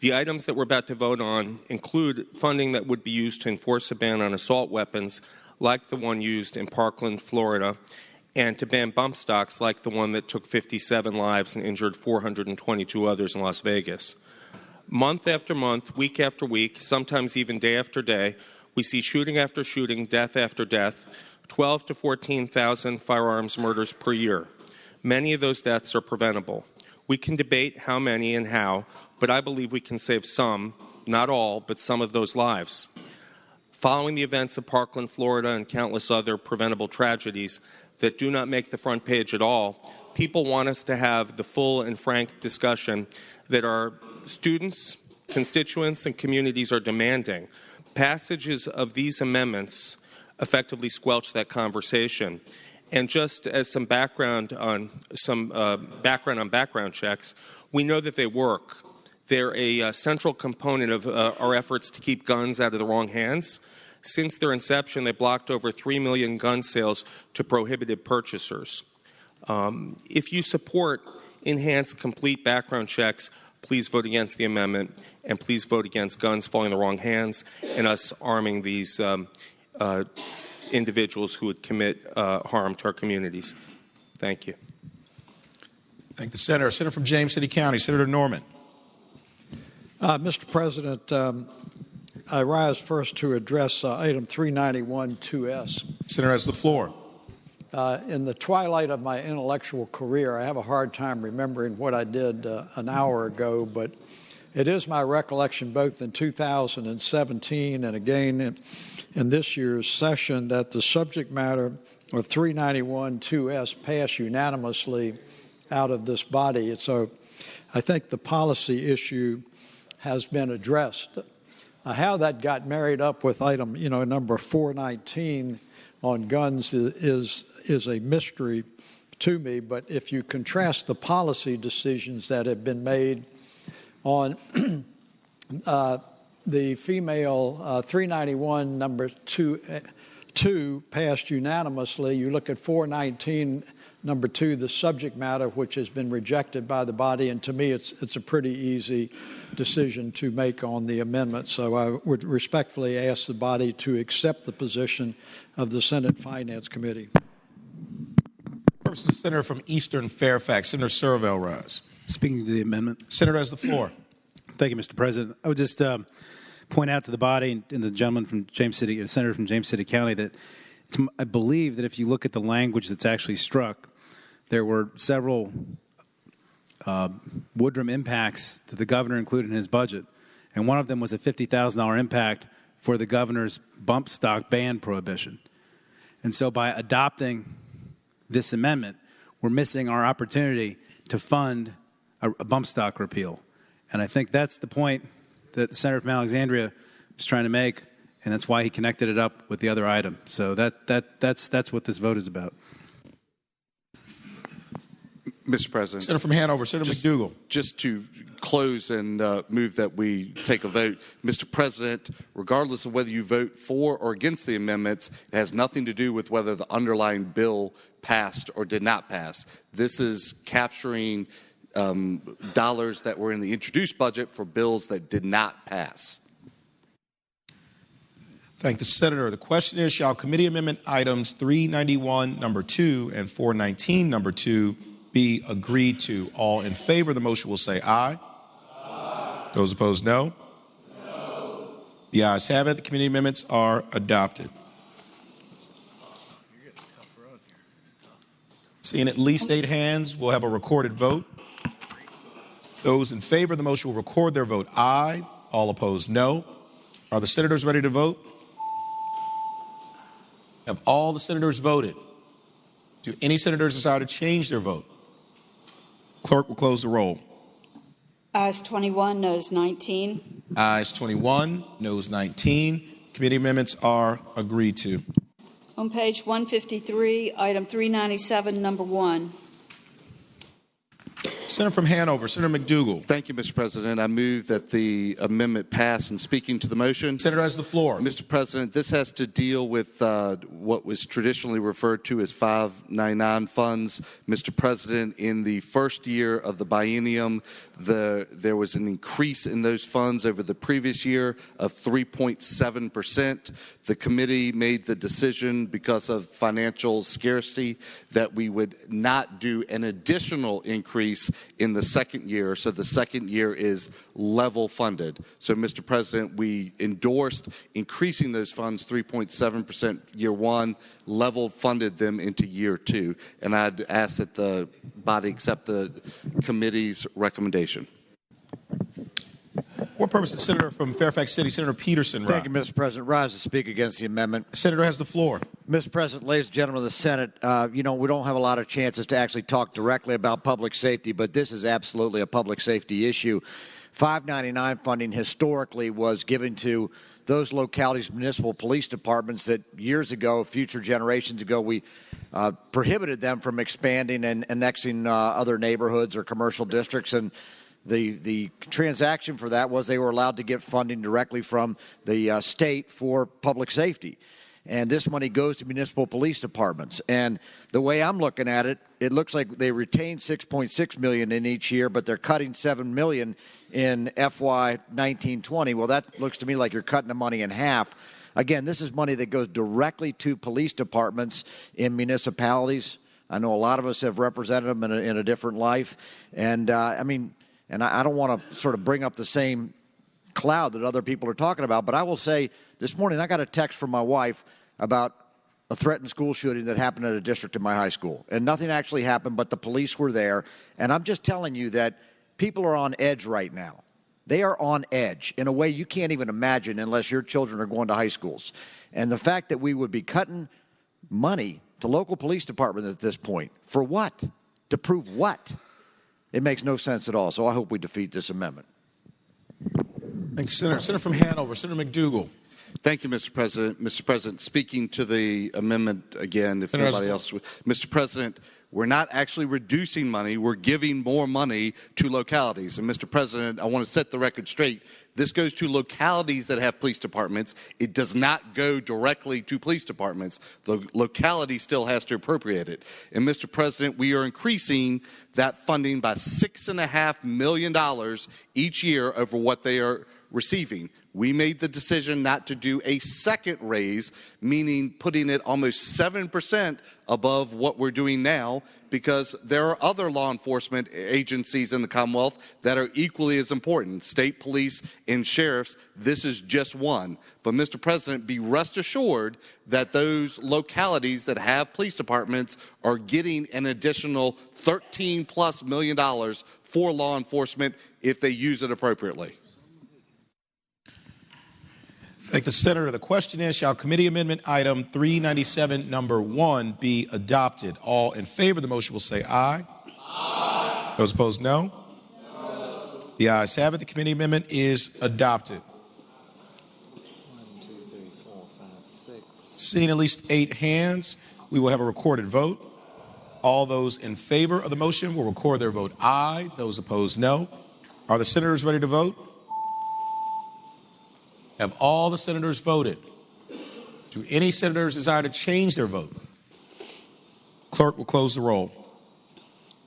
E: The items that we're about to vote on include funding that would be used to enforce a ban on assault weapons like the one used in Parkland, Florida, and to ban bump stocks like the one that took 57 lives and injured 422 others in Las Vegas. Month after month, week after week, sometimes even day after day, we see shooting after shooting, death after death, 12 to 14,000 firearms murders per year. Many of those deaths are preventable. We can debate how many and how, but I believe we can save some, not all, but some of those lives. Following the events of Parkland, Florida, and countless other preventable tragedies that do not make the front page at all, people want us to have the full and frank discussion that our students, constituents, and communities are demanding. Passages of these amendments effectively squelch that conversation. And just as some background on background checks, we know that they work. They're a central component of our efforts to keep guns out of the wrong hands. Since their inception, they blocked over 3 million gun sales to prohibited purchasers. If you support enhanced complete background checks, please vote against the amendment, and please vote against guns falling in the wrong hands and us arming these individuals who would commit harm to our communities. Thank you.
A: Thank the senator. Senator from James City County, Senator Norman.
D: Mr. President, I rise first to address item 391-2S.
A: Senator has the floor.
D: In the twilight of my intellectual career, I have a hard time remembering what I did an hour ago, but it is my recollection both in 2017 and again in this year's session that the subject matter of 391-2S passed unanimously out of this body. So I think the policy issue has been addressed. How that got married up with item, number 419 on guns is a mystery to me. But if you contrast the policy decisions that have been made on the female 391 number 2 passed unanimously, you look at 419 number 2, the subject matter, which has been rejected by the body, and to me it's a pretty easy decision to make on the amendment. So I would respectfully ask the body to accept the position of the Senate Finance Committee.
A: First, the senator from Eastern Fairfax, Senator Servell rise.
P: Speaking to the amendment.
A: Senator has the floor.
G: Thank you, Mr. President. I would just point out to the body and the gentleman from James City, the senator from James City County, that I believe that if you look at the language that's actually struck, there were several Woodrum impacts that the governor included in his budget, and one of them was a $50,000 impact for the governor's bump stock ban prohibition. And so by adopting this amendment, we're missing our opportunity to fund a bump stock repeal. And I think that's the point that the senator from Alexandria was trying to make, and that's why he connected it up with the other item. So that's what this vote is about.
J: Mr. President.
A: Senator from Hanover, Senator McDougal.
J: Just to close and move that we take a vote, Mr. President, regardless of whether you vote for or against the amendments, it has nothing to do with whether the underlying bill passed or did not pass. This is capturing dollars that were in the introduced budget for bills that did not pass.
A: Thank the senator. The question is, shall committee amendment items 391 number 2 and 419 number 2 be agreed to? All in favor of the motion will say aye. Aye. Those opposed, no. No. The ayes have it. The committee amendments are adopted. Seeing at least 8 hands, we'll have a recorded vote. Those in favor of the motion will record their vote aye. All opposed, no. Are the senators ready to vote? Have all the senators voted? Do any senators desire to change their vote? Clerk will close the roll.
C: Ayes 21, noes 19.
A: Ayes 21, noes 19. Committee amendments are agreed to.
C: On page 153, item 397, number 1.
A: Senator from Hanover, Senator McDougal.
J: Thank you, Mr. President. I move that the amendment pass. And speaking to the motion,
A: Senator has the floor.
J: Mr. President, this has to deal with what was traditionally referred to as 599 funds. Mr. President, in the first year of the biennium, there was an increase in those funds over the previous year of 3.7%. The committee made the decision because of financial scarcity that we would not do an additional increase in the second year. So the second year is level funded. So, Mr. President, we endorsed increasing those funds 3.7% year one, level funded them into year 2. And I'd ask that the body accept the committee's recommendation.
A: What purpose is Senator from Fairfax City, Senator Peterson?
S: Thank you, Mr. President. Rise to speak against the amendment.
A: Senator has the floor.
S: Mr. President, ladies and gentlemen of the Senate, we don't have a lot of chances to actually talk directly about public safety, but this is absolutely a public safety issue. 599 funding historically was given to those localities' municipal police departments that years ago, future generations ago, we prohibited them from expanding and annexing other neighborhoods or commercial districts. And the transaction for that was they were allowed to get funding directly from the state for public safety. And this money goes to municipal police departments. And the way I'm looking at it, it looks like they retain $6.6 million in each year, but they're cutting $7 million in FY 1920. Well, that looks to me like you're cutting the money in half. Again, this is money that goes directly to police departments in municipalities. I know a lot of us have represented them in a different life. And, I don't want to sort of bring up the same cloud that other people are talking about, but I will say this morning I got a text from my wife about a threatened school shooting that happened at a district in my high school. And nothing actually happened, but the police were there. And I'm just telling you that people are on edge right now. They are on edge in a way you can't even imagine unless your children are going to high schools. And the fact that we would be cutting money to local police departments at this point, for what? To prove what? It makes no sense at all. So I hope we defeat this amendment.
A: Thanks, Senator. Senator from Hanover, Senator McDougal.
J: Thank you, Mr. President. Mr. President, speaking to the amendment again, if nobody else would. Mr. President, we're not actually reducing money. We're giving more money to localities. And, Mr. President, I want to set the record straight. This goes to localities that have police departments. It does not go directly to police departments. The locality still has to appropriate it. And, Mr. President, we are increasing that funding by $6.5 million each year over what they are receiving. We made the decision not to do a second raise, meaning putting it almost 7% above what we're doing now, because there are other law enforcement agencies in the Commonwealth that are equally as important, state police and sheriffs. This is just one. But, Mr. President, be rest assured that those localities that have police departments are getting an additional $13+ million for law enforcement if they use it appropriately.
A: Thank the Senator. The question is, shall committee amendment item 397, number 1, be adopted? All in favor of the motion will say aye. Aye. Those opposed, no. No. The ayes have it. The committee amendment is adopted.
M: 1, 2, 3, 4, 5, 6.
A: Seeing at least 8 hands, we will have a recorded vote. All those in favor of the motion will record their vote aye. Those opposed, no. Are the senators ready to vote? Have all the senators voted? Do any senators desire to change their vote? Clerk will close the roll.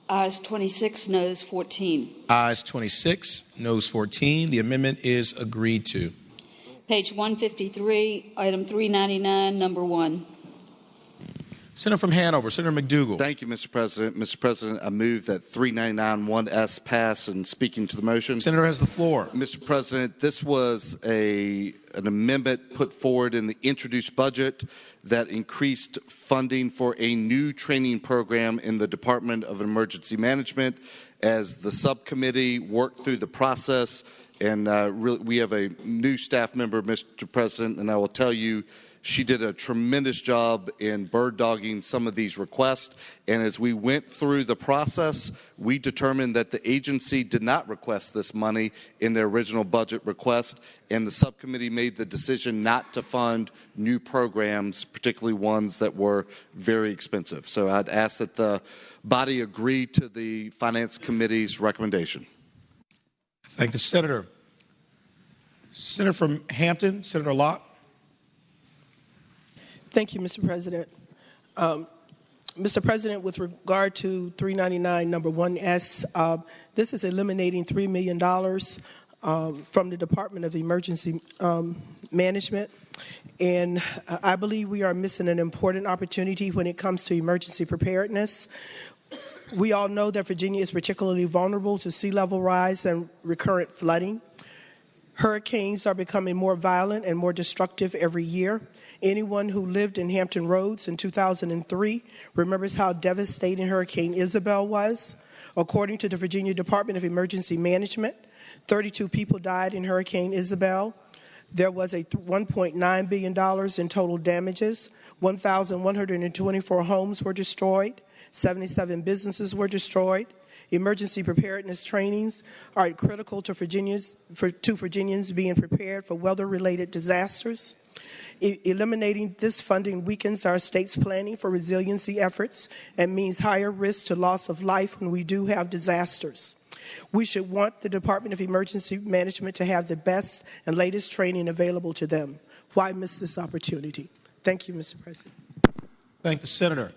C: Ayes 26, noes 14.
A: Ayes 26, noes 14. The amendment is agreed to.
C: Page 153, item 399, number 1.
A: Senator from Hanover, Senator McDougal.
J: Thank you, Mr. President. Mr. President, I move that 399-1S pass. And speaking to the motion,
A: Senator has the floor.
J: Mr. President, this was an amendment put forward in the introduced budget that increased funding for a new training program in the Department of Emergency Management. As the subcommittee worked through the process, and we have a new staff member, Mr. President, and I will tell you, she did a tremendous job in bird dogging some of these requests. And as we went through the process, we determined that the agency did not request this money in their original budget request. And the subcommittee made the decision not to fund new programs, particularly ones that were very expensive. So I'd ask that the body agree to the Finance Committee's recommendation.
A: Thank the Senator. Senator from Hampton, Senator Locke.
H: Thank you, Mr. President. Mr. President, with regard to 399, number 1S, this is eliminating $3 million from the Department of Emergency Management. And I believe we are missing an important opportunity when it comes to emergency preparedness. We all know that Virginia is particularly vulnerable to sea level rise and recurrent flooding. Hurricanes are becoming more violent and more destructive every year. Anyone who lived in Hampton Roads in 2003 remembers how devastating Hurricane Isabel was. According to the Virginia Department of Emergency Management, 32 people died in Hurricane Isabel. There was a $1.9 billion in total damages. 1,124 homes were destroyed. 77 businesses were destroyed. Emergency preparedness trainings are critical to Virginians being prepared for weather-related disasters. Eliminating this funding weakens our state's planning for resiliency efforts and means higher risk to loss of life when we do have disasters. We should want the Department of Emergency Management to have the best and latest training available to them. Why miss this opportunity? Thank you, Mr. President.
A: Thank the Senator.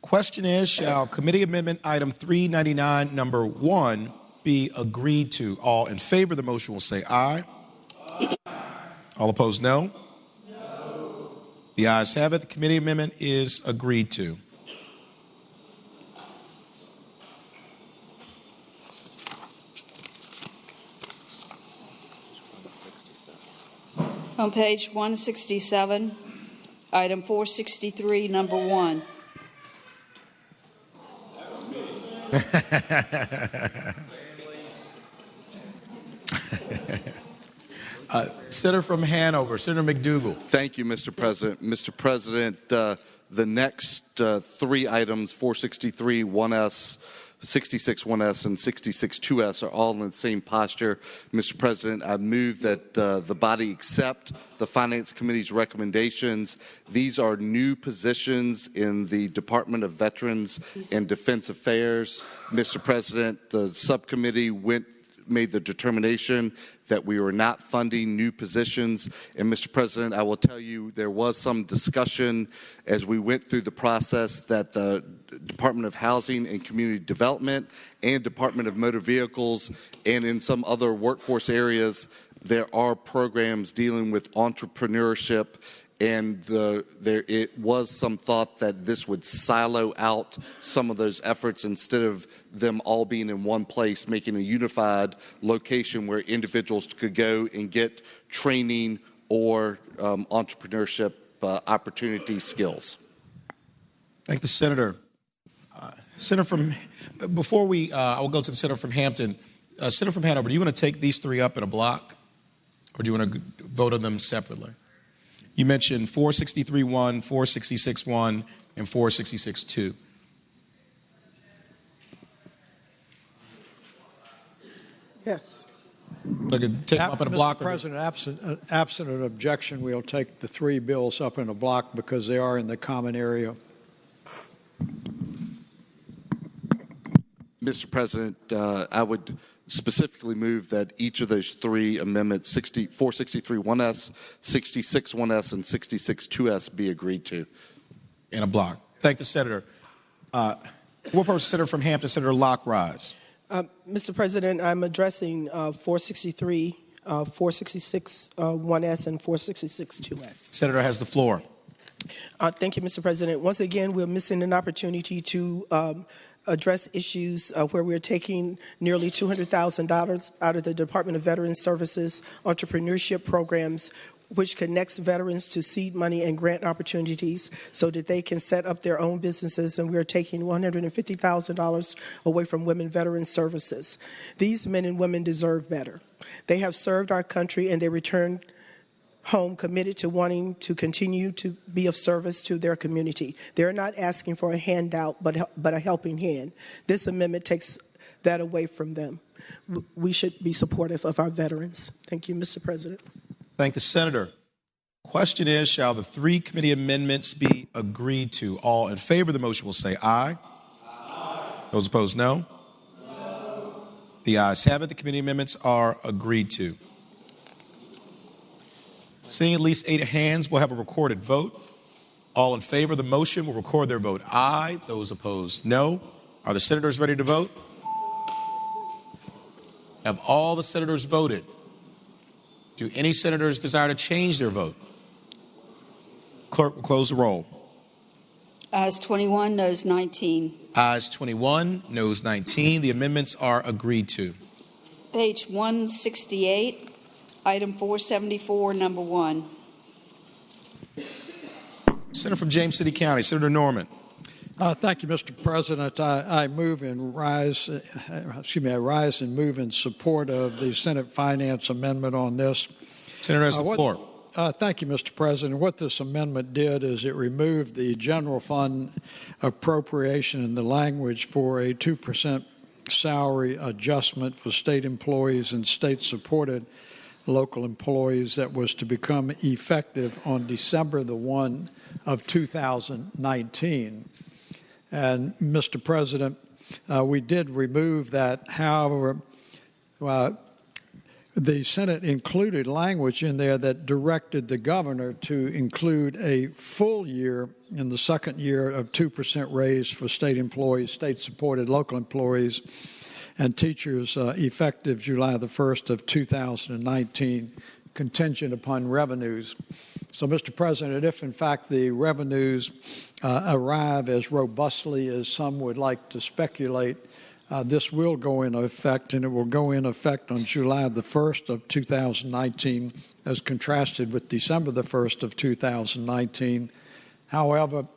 A: Question is, shall committee amendment item 399, number 1, be agreed to? All in favor of the motion will say aye. Aye. All opposed, no. No. The ayes have it. The committee amendment is agreed to.
C: On page 167, item 463, number 1.
A: Senator from Hanover, Senator McDougal.
J: Thank you, Mr. President. Mr. President, the next three items, 463 1S, 66 1S, and 66 2S, are all in the same posture. Mr. President, I move that the body accept the Finance Committee's recommendations. These are new positions in the Department of Veterans and Defense Affairs. Mr. President, the subcommittee made the determination that we were not funding new positions. And Mr. President, I will tell you there was some discussion as we went through the process that the Department of Housing and Community Development and Department of Motor Vehicles and in some other workforce areas, there are programs dealing with entrepreneurship, and it was some thought that this would silo out some of those efforts instead of them all being in one place, making a unified location where individuals could go and get training or entrepreneurship opportunity skills.
A: Thank the Senator. Senator from, before I will go to the Senator from Hampton. Senator from Hanover, do you want to take these three up in a block, or do you want to vote on them separately? You mentioned 463-1, 466-1, and 466-2.
H: Yes.
A: Take them up in a block.
D: Mr. President, absent an objection, we'll take the three bills up in a block because they are in the common area.
J: Mr. President, I would specifically move that each of those three amendments, 463 1S, 66 1S, and 66 2S, be agreed to.
A: In a block. Thank the Senator. What person, Senator from Hampton, Senator Locke, rise.
H: Mr. President, I'm addressing 463, 466 1S, and 466 2S.
A: Senator has the floor.
H: Thank you, Mr. President. Once again, we're missing an opportunity to address issues where we're taking nearly $200,000 out of the Department of Veterans Services entrepreneurship programs, which connects veterans to seed money and grant opportunities so that they can set up their own businesses, and we're taking $150,000 away from Women Veterans Services. These men and women deserve better. They have served our country, and they returned home committed to wanting to continue to be of service to their community. They're not asking for a handout, but a helping hand. This amendment takes that away from them. We should be supportive of our veterans. Thank you, Mr. President.
A: Thank the Senator. Question is, shall the three committee amendments be agreed to? All in favor of the motion will say aye. Aye. Those opposed, no? No. The ayes have it. The committee amendments are agreed to. Seeing at least 8 hands, we'll have a recorded vote. All in favor of the motion will record their vote aye. Those opposed, no. Are the senators ready to vote? Have all the senators voted? Do any senators desire to change their vote? Clerk will close the roll.
C: Ayes 21, noes 19.
A: Ayes 21, noes 19. The amendments are agreed to.
C: Page 168. Item 474, number 1.
A: Senator from James City County, Senator Norman.
D: Thank you, Mr. President. I rise and move in support of the Senate Finance Amendment on this.
A: Senator has the floor.
D: Thank you, Mr. President. What this amendment did is it removed the general fund appropriation in the language for a 2% salary adjustment for state employees and state-supported local employees that was to become effective on December the 1 of 2019. And Mr. President, we did remove that. However, the Senate included language in there that directed the governor to include a full year in the second year of 2% raise for state employees, state-supported local employees, and teachers effective July the 1st of 2019, contingent upon revenues. So, Mr. President, if in fact the revenues arrive as robustly as some would like to speculate, This will go into effect, and it will go into effect on July the 1st of 2019, as contrasted with December the 1st of 2019. However,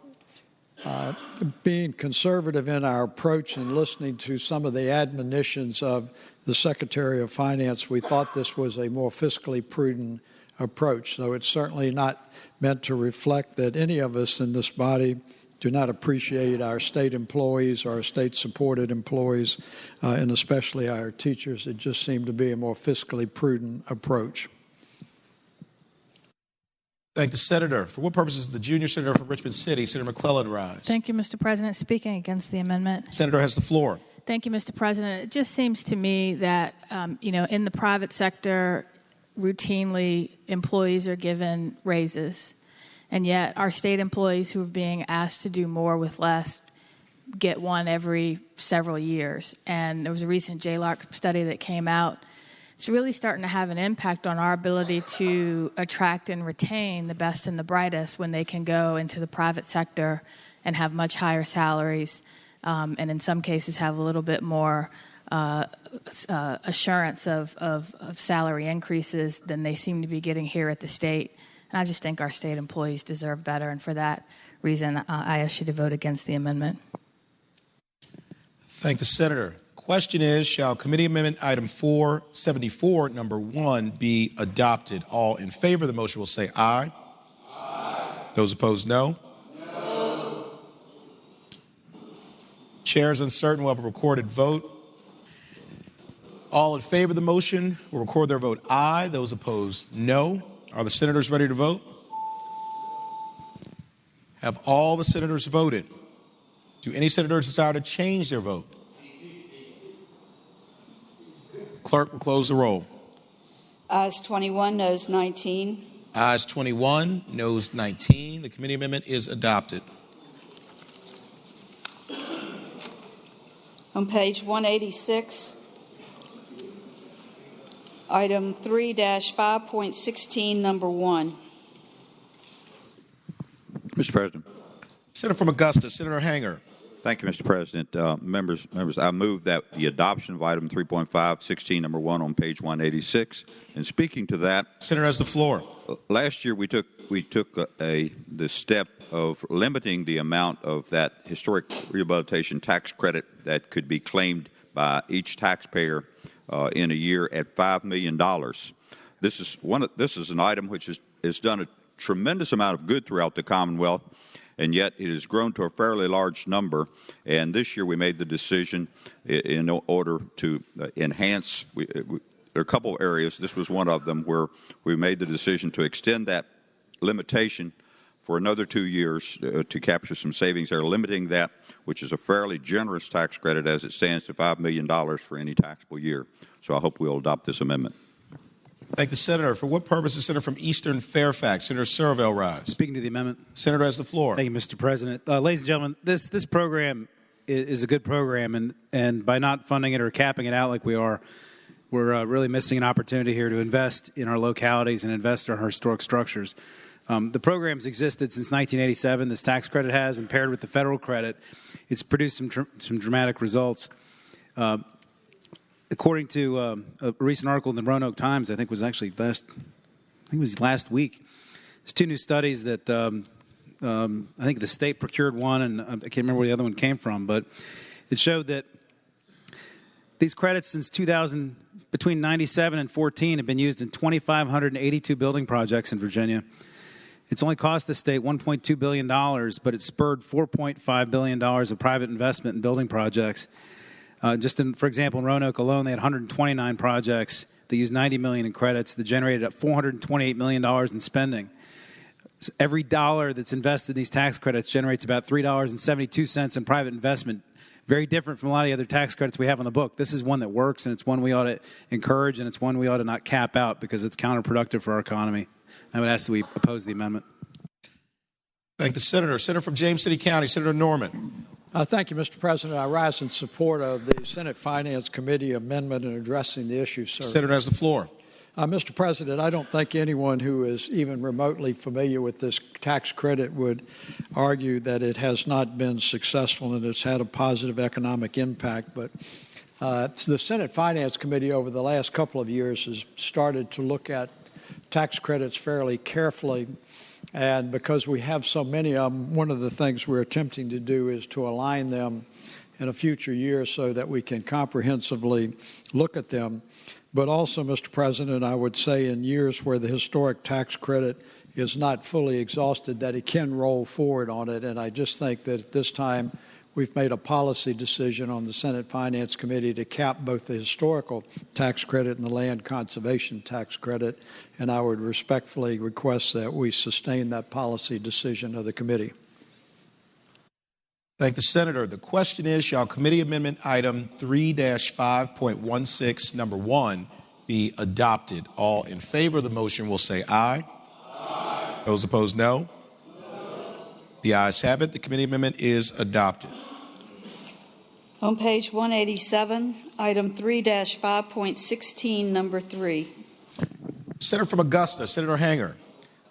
D: being conservative in our approach and listening to some of the admonitions of the Secretary of Finance, we thought this was a more fiscally prudent approach. So it's certainly not meant to reflect that any of us in this body do not appreciate our state employees or our state-supported employees, and especially our teachers. It just seemed to be a more fiscally prudent approach.
A: Thank the senator. For what purposes does the junior senator from Richmond City, Senator McClellan, rise?
R: Thank you, Mr. President. Speaking against the amendment.
A: Senator has the floor.
R: Thank you, Mr. President. It just seems to me that, in the private sector, routinely employees are given raises, and yet our state employees who are being asked to do more with less get one every several years. And there was a recent JLARC study that came out. It's really starting to have an impact on our ability to attract and retain the best and the brightest when they can go into the private sector and have much higher salaries, and in some cases have a little bit more assurance of salary increases than they seem to be getting here at the state. And I just think our state employees deserve better, and for that reason, I ask you to vote against the amendment.
A: Thank the senator. Question is, shall committee amendment item 474, number 1, be adopted? All in favor of the motion will say aye. Aye. Those opposed, no. No. Chair is uncertain. We'll have a recorded vote. All in favor of the motion will record their vote aye. Those opposed, no. Are the senators ready to vote? Have all the senators voted? Do any senators desire to change their vote? Clerk will close the roll.
C: Ayes 21, noes 19.
A: Ayes 21, noes 19. The committee amendment is adopted.
C: On page 186, item 3-5.16, number 1.
F: Mr. President.
A: Senator from Augusta, Senator Hanger.
F: Thank you, Mr. President. Members, I move that the adoption of item 3.516, number 1 on page 186. And speaking to that,
A: Senator has the floor.
F: Last year we took the step of limiting the amount of that historic rehabilitation tax credit that could be claimed by each taxpayer in a year at $5 million. This is an item which has done a tremendous amount of good throughout the Commonwealth, and yet it has grown to a fairly large number. And this year we made the decision in order to enhance. There are a couple of areas. This was one of them where we made the decision to extend that limitation for another 2 years to capture some savings. They're limiting that, which is a fairly generous tax credit as it stands, to $5 million for any taxable year. So I hope we'll adopt this amendment.
A: Thank the senator. For what purpose is Senator from Eastern Fairfax, Senator Surville, rise?
G: Speaking to the amendment.
A: Senator has the floor.
G: Thank you, Mr. President. Ladies and gentlemen, this program is a good program, and by not funding it or capping it out like we are, we're really missing an opportunity here to invest in our localities and invest in our historic structures. The program's existed since 1987. This tax credit has, and paired with the federal credit, it's produced some dramatic results. According to a recent article in the Roanoke Times, I think it was last week. There's 2 new studies that I think the state procured one, and I can't remember where the other one came from, but it showed that these credits since 2000, between 97 and 14, have been used in 2,582 building projects in Virginia. It's only cost the state $1.2 billion, but it spurred $4.5 billion of private investment in building projects. For example, in Roanoke alone, they had 129 projects that used $90 million in credits that generated $428 million in spending. So every dollar that's invested in these tax credits generates about $3.72 in private investment. Very different from a lot of the other tax credits we have on the book. This is one that works, and it's one we ought to encourage, and it's one we ought to not cap out because it's counterproductive for our economy. I would ask that we oppose the amendment.
A: Thank the senator. Senator from James City County, Senator Norman.
D: Thank you, Mr. President. I rise in support of the Senate Finance Committee amendment in addressing the issue, sir.
A: Senator has the floor.
D: Mr. President, I don't think anyone who is even remotely familiar with this tax credit would argue that it has not been successful and it's had a positive economic impact. But the Senate Finance Committee over the last couple of years has started to look at tax credits fairly carefully. And because we have so many of them, one of the things we're attempting to do is to align them in a future year so that we can comprehensively look at them. But also, Mr. President, I would say in years where the historic tax credit is not fully exhausted, that it can roll forward on it. And I just think that at this time, we've made a policy decision on the Senate Finance Committee to cap both the historical tax credit and the land conservation tax credit. And I would respectfully request that we sustain that policy decision of the committee.
A: Thank the Senator. The question is, shall committee amendment item 3-5.16, number 1, be adopted? All in favor of the motion will say aye. Aye. Those opposed, no. No. The ayes have it. The committee amendment is adopted.
C: On page 187, item 3-5.16, number 3.
A: Senator from Augusta, Senator Hanger.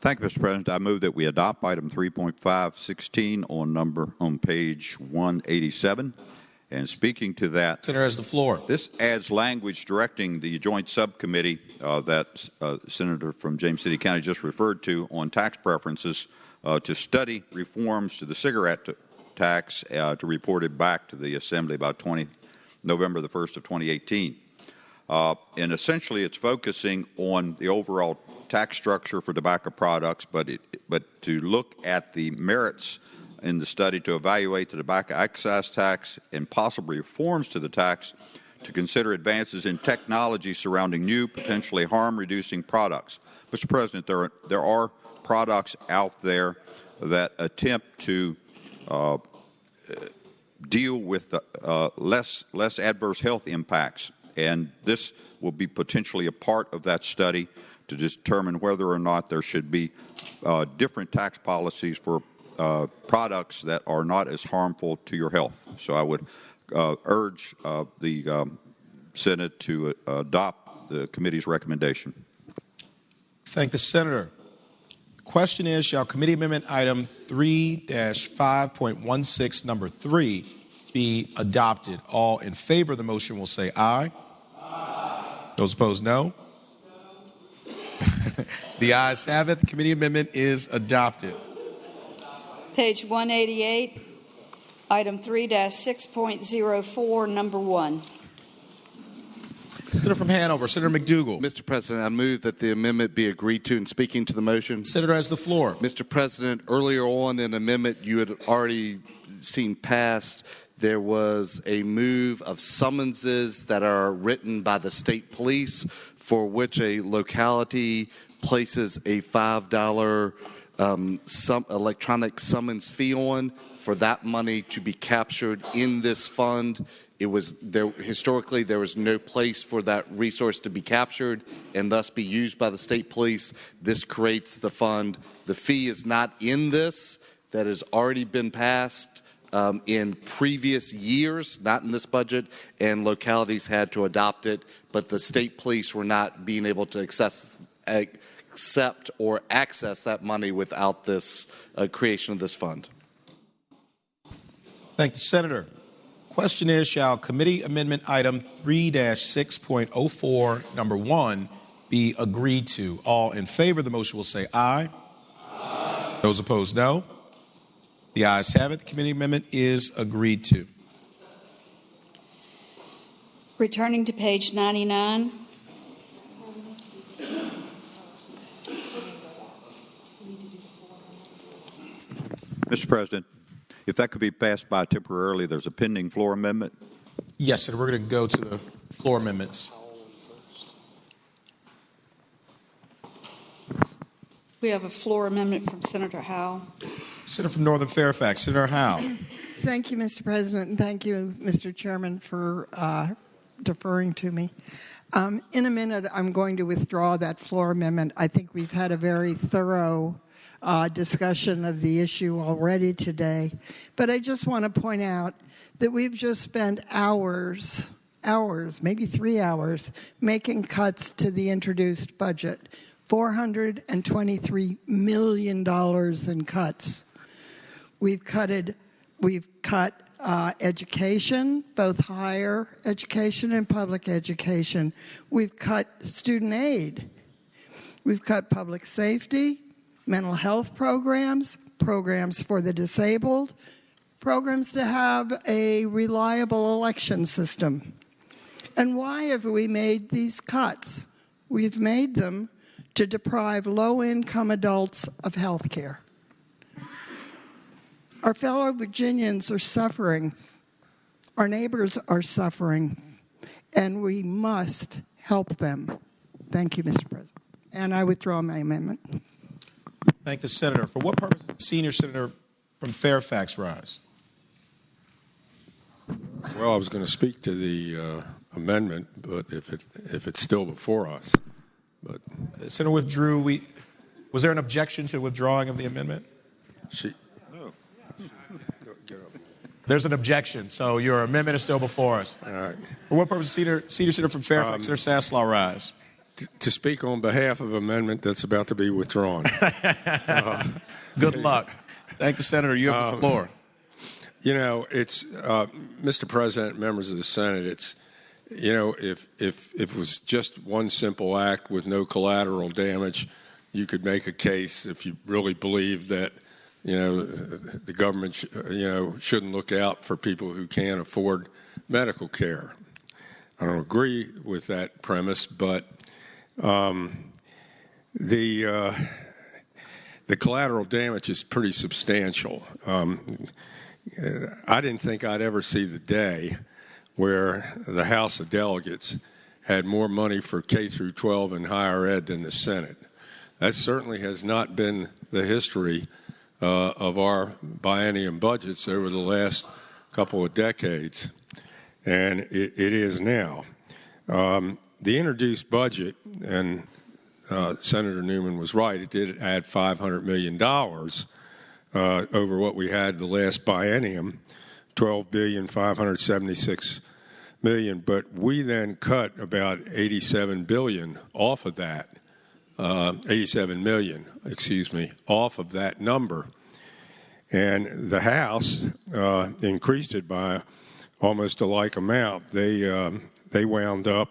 F: Thank you, Mr. President. I move that we adopt item 3.516 on page 187. And speaking to that,
A: Senator has the floor.
F: This adds language directing the joint subcommittee that Senator from James City County just referred to on tax preferences to study reforms to the cigarette tax to report it back to the Assembly by November the 1st of 2018. And essentially, it's focusing on the overall tax structure for tobacco products, but to look at the merits in the study to evaluate the tobacco excise tax and possible reforms to the tax to consider advances in technology surrounding new, potentially harm-reducing products. Mr. President, there are products out there that attempt to deal with the, less adverse health impacts, and this will be potentially a part of that study to determine whether or not there should be different tax policies for products that are not as harmful to your health. So I would urge the Senate to adopt the committee's recommendation.
A: Thank the Senator. The question is, shall committee amendment item 3-5.16, number 3, be adopted? All in favor of the motion will say aye. Aye. Those opposed, no. The ayes have it. The committee amendment is adopted.
C: Page 188, item 3-6.04, number 1.
A: Senator from Hanover, Senator McDougal.
J: Mr. President, I move that the amendment be agreed to. And speaking to the motion,
A: Senator has the floor.
J: Mr. President, earlier on in an amendment you had already seen passed, there was a move of summonses that are written by the state police for which a locality places a $5 electronic summons fee on for that money to be captured in this fund. It was there historically there was no place for that resource to be captured and thus be used by the state police. This creates the fund. The fee is not in this. That has already been passed in previous years, not in this budget, and localities had to adopt it, but the state police were not being able to accept or access that money without this creation of this fund.
A: Thank you, Senator. Question is, shall committee amendment item 3-6.04, number 1, be agreed to? All in favor of the motion will say aye. Aye. Those opposed, no. The ayes have it. The committee amendment is agreed to.
C: Returning to page 99.
F: Mr. President, if that could be passed by temporarily, there's a pending floor amendment.
A: Yes, sir. We're going to go to the floor amendments.
C: We have a floor amendment from Senator Howe.
A: Senator from Northern Fairfax, Senator Howe.
O: Thank you, Mr. President, and thank you, Mr. Chairman, for deferring to me. In a minute, I'm going to withdraw that floor amendment. I think we've had a very thorough discussion of the issue already today. But I just want to point out that we've just spent hours hours, maybe 3 hours, making cuts to the introduced budget. $423 million in cuts. We've cut education, both higher education and public education. We've cut student aid. We've cut public safety, mental health programs, programs for the disabled, programs to have a reliable election system. And why have we made these cuts? We've made them to deprive low-income adults of health care. Our fellow Virginians are suffering. Our neighbors are suffering. And we must help them. Thank you, Mr. President. And I withdraw my amendment.
A: Thank the senator. For what purpose does the senior senator from Fairfax rise?
Q: Well, I was going to speak to the amendment, but if it's still before us, but
A: The senator withdrew. Was there an objection to withdrawing of the amendment?
Q: no. Get up.
A: There's an objection, so your amendment is still before us.
Q: All right.
A: For what purpose does senior senator from Fairfax, Senator Saslaw, rise?
Q: To speak on behalf of an amendment that's about to be withdrawn.
A: Good luck. Thank the senator. You have the floor.
Q: You know, it's Mr. President, members of the Senate. It's if it was just one simple act with no collateral damage, you could make a case if you really believe that the government shouldn't look out for people who can't afford medical care. I don't agree with that premise, but the collateral damage is pretty substantial. I didn't think I'd ever see the day where the House of Delegates had more money for K through 12 and higher ed than the Senate. That certainly has not been the history of our biennium budgets over the last couple of decades, and it is now. The introduced budget, and Senator Newman was right, it did add $500 million over what we had the last biennium, $12,576 million. But we then cut about $87 billion off of that, 87 million, off of that number. And the House increased it by almost a like amount. They wound up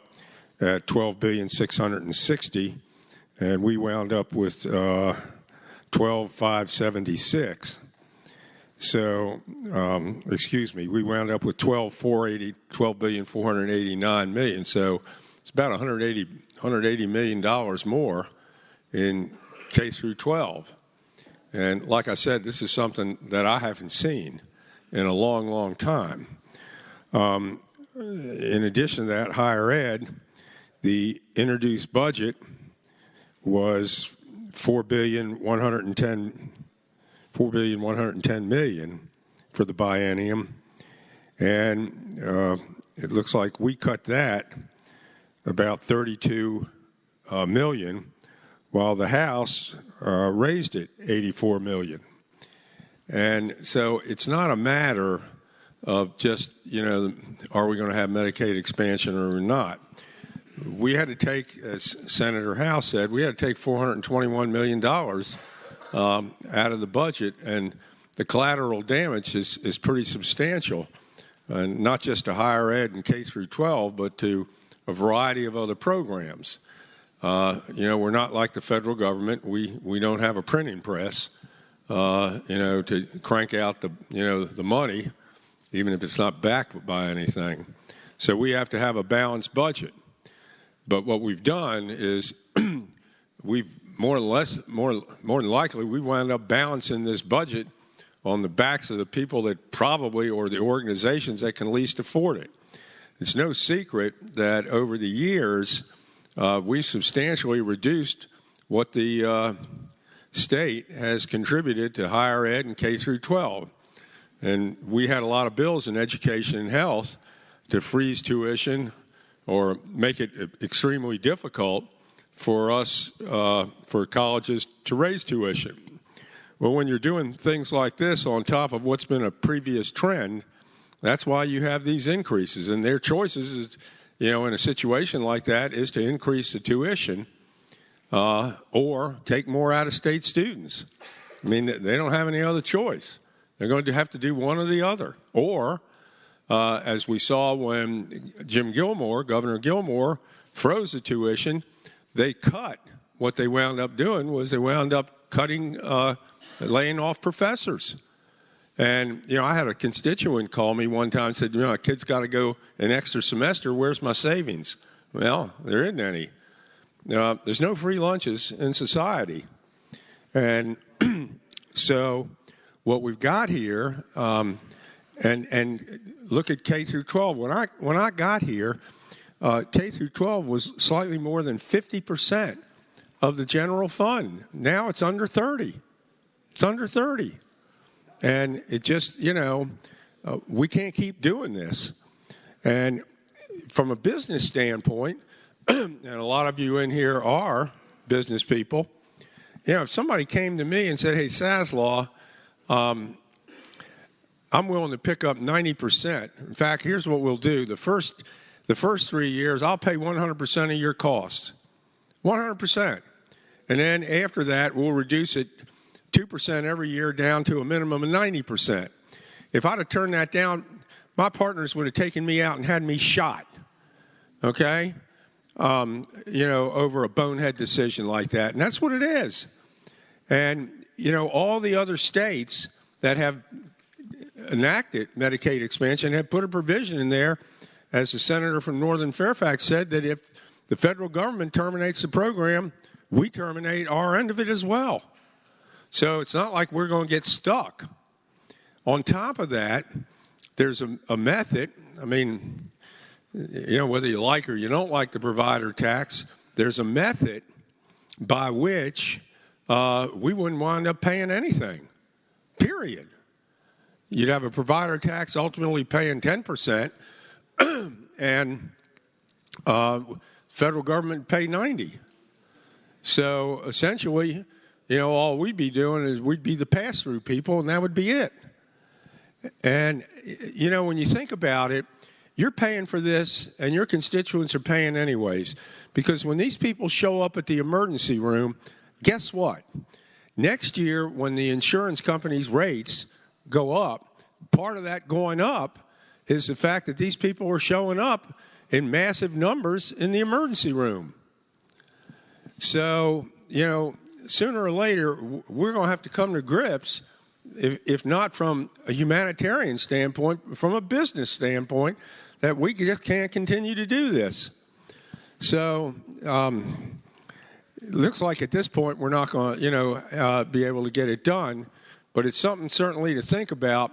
Q: at $12,660,000,000, and we wound up with $12,576. So, we wound up with $12,489,000,000. So it's about $180 million more in K through 12. And like I said, this is something that I haven't seen in a long, long time. In addition to that, higher ed, the introduced budget was $4,110,000,000 for the biennium, and it looks like we cut that about $32 million, while the House raised it $84 million. And so it's not a matter of just, are we going to have Medicaid expansion or not? We had to take, as Senator Howe said, we had to take $421 million out of the budget, and the collateral damage is pretty substantial, and not just to higher ed and K through 12, but to a variety of other programs. We're not like the federal government. We don't have a printing press, to crank out the money, even if it's not backed by anything. So we have to have a balanced budget. But what we've done is we've more than likely we wound up balancing this budget on the backs of the people that probably, or the organizations that can least afford it. It's no secret that over the years we've substantially reduced what the state has contributed to higher ed and K through 12. And we had a lot of bills in education and health to freeze tuition or make it extremely difficult for us, for colleges to raise tuition. Well, when you're doing things like this on top of what's been a previous trend That's why you have these increases. And their choices, is, in a situation like that, is to increase the tuition or take more out-of-state students. I mean, they don't have any other choice. They're going to have to do one or the other. Or, as we saw when Governor Gilmore, froze the tuition, they cut. What they wound up doing was they wound up cutting, laying off professors. And, I had a constituent call me one time and said, a kid's got to go an extra semester. Where's my savings? Well, there isn't any. There's no free lunches in society. And so what we've got here, and look at K through 12. When I got here, K through 12 was slightly more than 50% of the general fund. Now it's under 30. It's under 30. And it just, we can't keep doing this. And from a business standpoint, and a lot of you in here are business people, if somebody came to me and said, hey, Saslaw, I'm willing to pick up 90%. In fact, here's what we'll do. The first 3 years, I'll pay 100% of your costs. 100%. And then after that, we'll reduce it 2% every year down to a minimum of 90%. If I'd have turned that down, my partners would have taken me out and had me shot, okay? Over a bonehead decision like that. And that's what it is. And, all the other states that have enacted Medicaid expansion have put a provision in there, as the senator from Northern Fairfax said, that if the federal government terminates the program, we terminate our end of it as well. So it's not like we're going to get stuck. On top of that, there's a method. I mean, whether you like or you don't like the provider tax, there's a method by which we wouldn't wind up paying anything, period. You'd have a provider tax ultimately paying 10%, and federal government pay 90%. So essentially, all we'd be doing is we'd be the pass-through people, and that would be it. And, when you think about it, you're paying for this, and your constituents are paying anyways. Because when these people show up at the emergency room, guess what? Next year, when the insurance companies' rates go up, part of that going up is the fact that these people are showing up in massive numbers in the emergency room. So, sooner or later, we're going to have to come to grips, if not from a humanitarian standpoint, from a business standpoint, that we just can't continue to do this. So it looks like at this point we're not going to, be able to get it done. But it's something certainly to think about.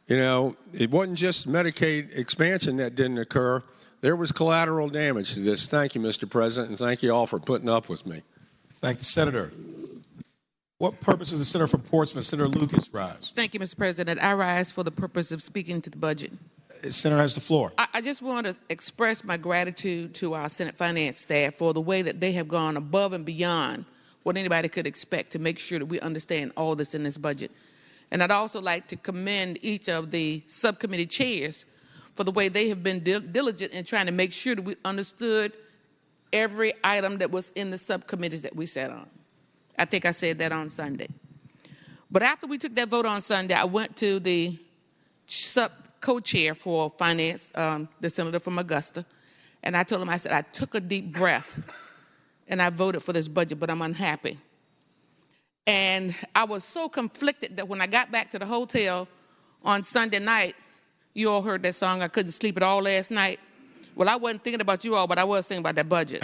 Q: It wasn't just Medicaid expansion that didn't occur. There was collateral damage to this. Thank you, Mr. President, and thank you all for putting up with me.
A: Thank you, Senator. What purpose does the Senator from Portsmouth, Senator Lucas, rise?
T: Thank you, Mr. President. I rise for the purpose of speaking to the budget.
A: Senator has the floor.
T: I just want to express my gratitude to our Senate Finance staff for the way that they have gone above and beyond what anybody could expect to make sure that we understand all that's in this budget. And I'd also like to commend each of the subcommittee chairs for the way they have been diligent in trying to make sure that we understood every item that was in the subcommittees that we sat on. I think I said that on Sunday. But after we took that vote on Sunday, I went to the co-chair for finance, the senator from Augusta, and I told him, I said, I took a deep breath and I voted for this budget, but I'm unhappy. And I was so conflicted that when I got back to the hotel on Sunday night, you all heard that song, I couldn't sleep at all last night. Well, I wasn't thinking about you all, but I was thinking about that budget.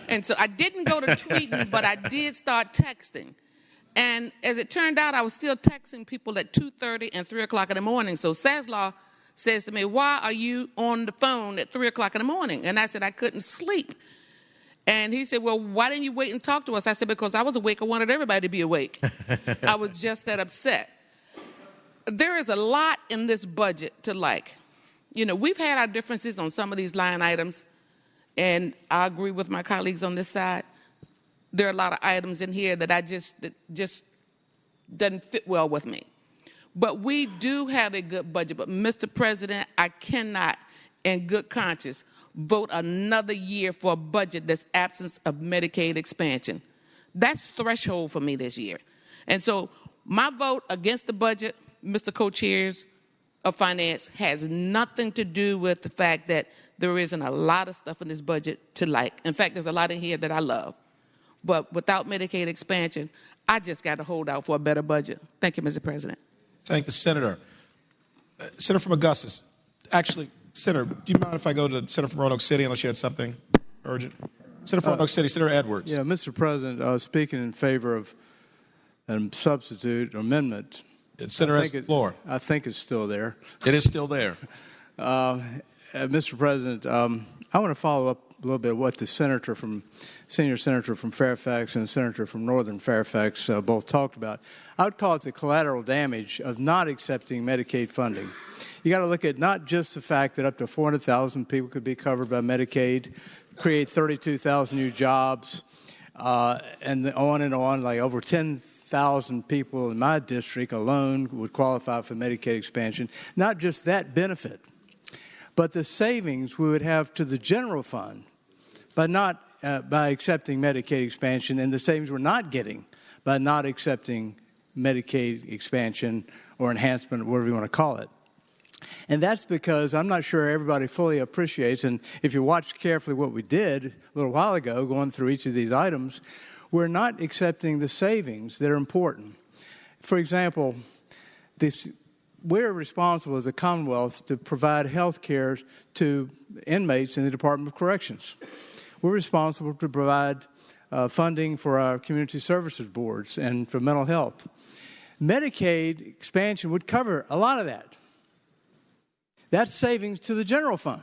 T: And so I didn't go to tweeting, but I did start texting. And as it turned out, I was still texting people at 2:30 and 3 o'clock in the morning. So Saslaw says to me, why are you on the phone at 3 o'clock in the morning? And I said, I couldn't sleep. And he said, well, why didn't you wait and talk to us? I said, because I was awake. I wanted everybody to be awake. I was just that upset. There is a lot in this budget to like. We've had our differences on some of these line items, and I agree with my colleagues on this side. There are a lot of items in here that that just doesn't fit well with me. But we do have a good budget. But, Mr. President, I cannot, in good conscience, vote another year for a budget that's absence of Medicaid expansion. That's threshold for me this year. And so my vote against the budget, Mr. Co-Chairs of Finance, has nothing to do with the fact that there isn't a lot of stuff in this budget to like. In fact, there's a lot in here that I love. But without Medicaid expansion, I just got to hold out for a better budget. Thank you, Mr. President.
A: Thank the Senator. Senator from Augustus. Actually, Senator, do you mind if I go to Senator from Roanoke City unless you had something urgent? Senator from Roanoke City, Senator Edwards.
U: Yeah, Mr. President, speaking in favor of a substitute amendment.
A: Senator has the floor.
U: I think it's still there.
A: It is still there.
U: Mr. President, I want to follow up a little bit what the senior senator from Fairfax and the senator from Northern Fairfax both talked about. I would call it the collateral damage of not accepting Medicaid funding. You got to look at not just the fact that up to 400,000 people could be covered by Medicaid, create 32,000 new jobs, and on, like over 10,000 people in my district alone would qualify for Medicaid expansion. Not just that benefit, but the savings we would have to the general fund by accepting Medicaid expansion, and the savings we're not getting by not accepting Medicaid expansion or enhancement, whatever you want to call it. And that's because I'm not sure everybody fully appreciates, and if you watch carefully what we did a little while ago, going through each of these items, we're not accepting the savings that are important. For example, we're responsible as a Commonwealth to provide health care to inmates in the Department of Corrections. We're responsible to provide funding for our community services boards and for mental health. Medicaid expansion would cover a lot of that. That's savings to the general fund.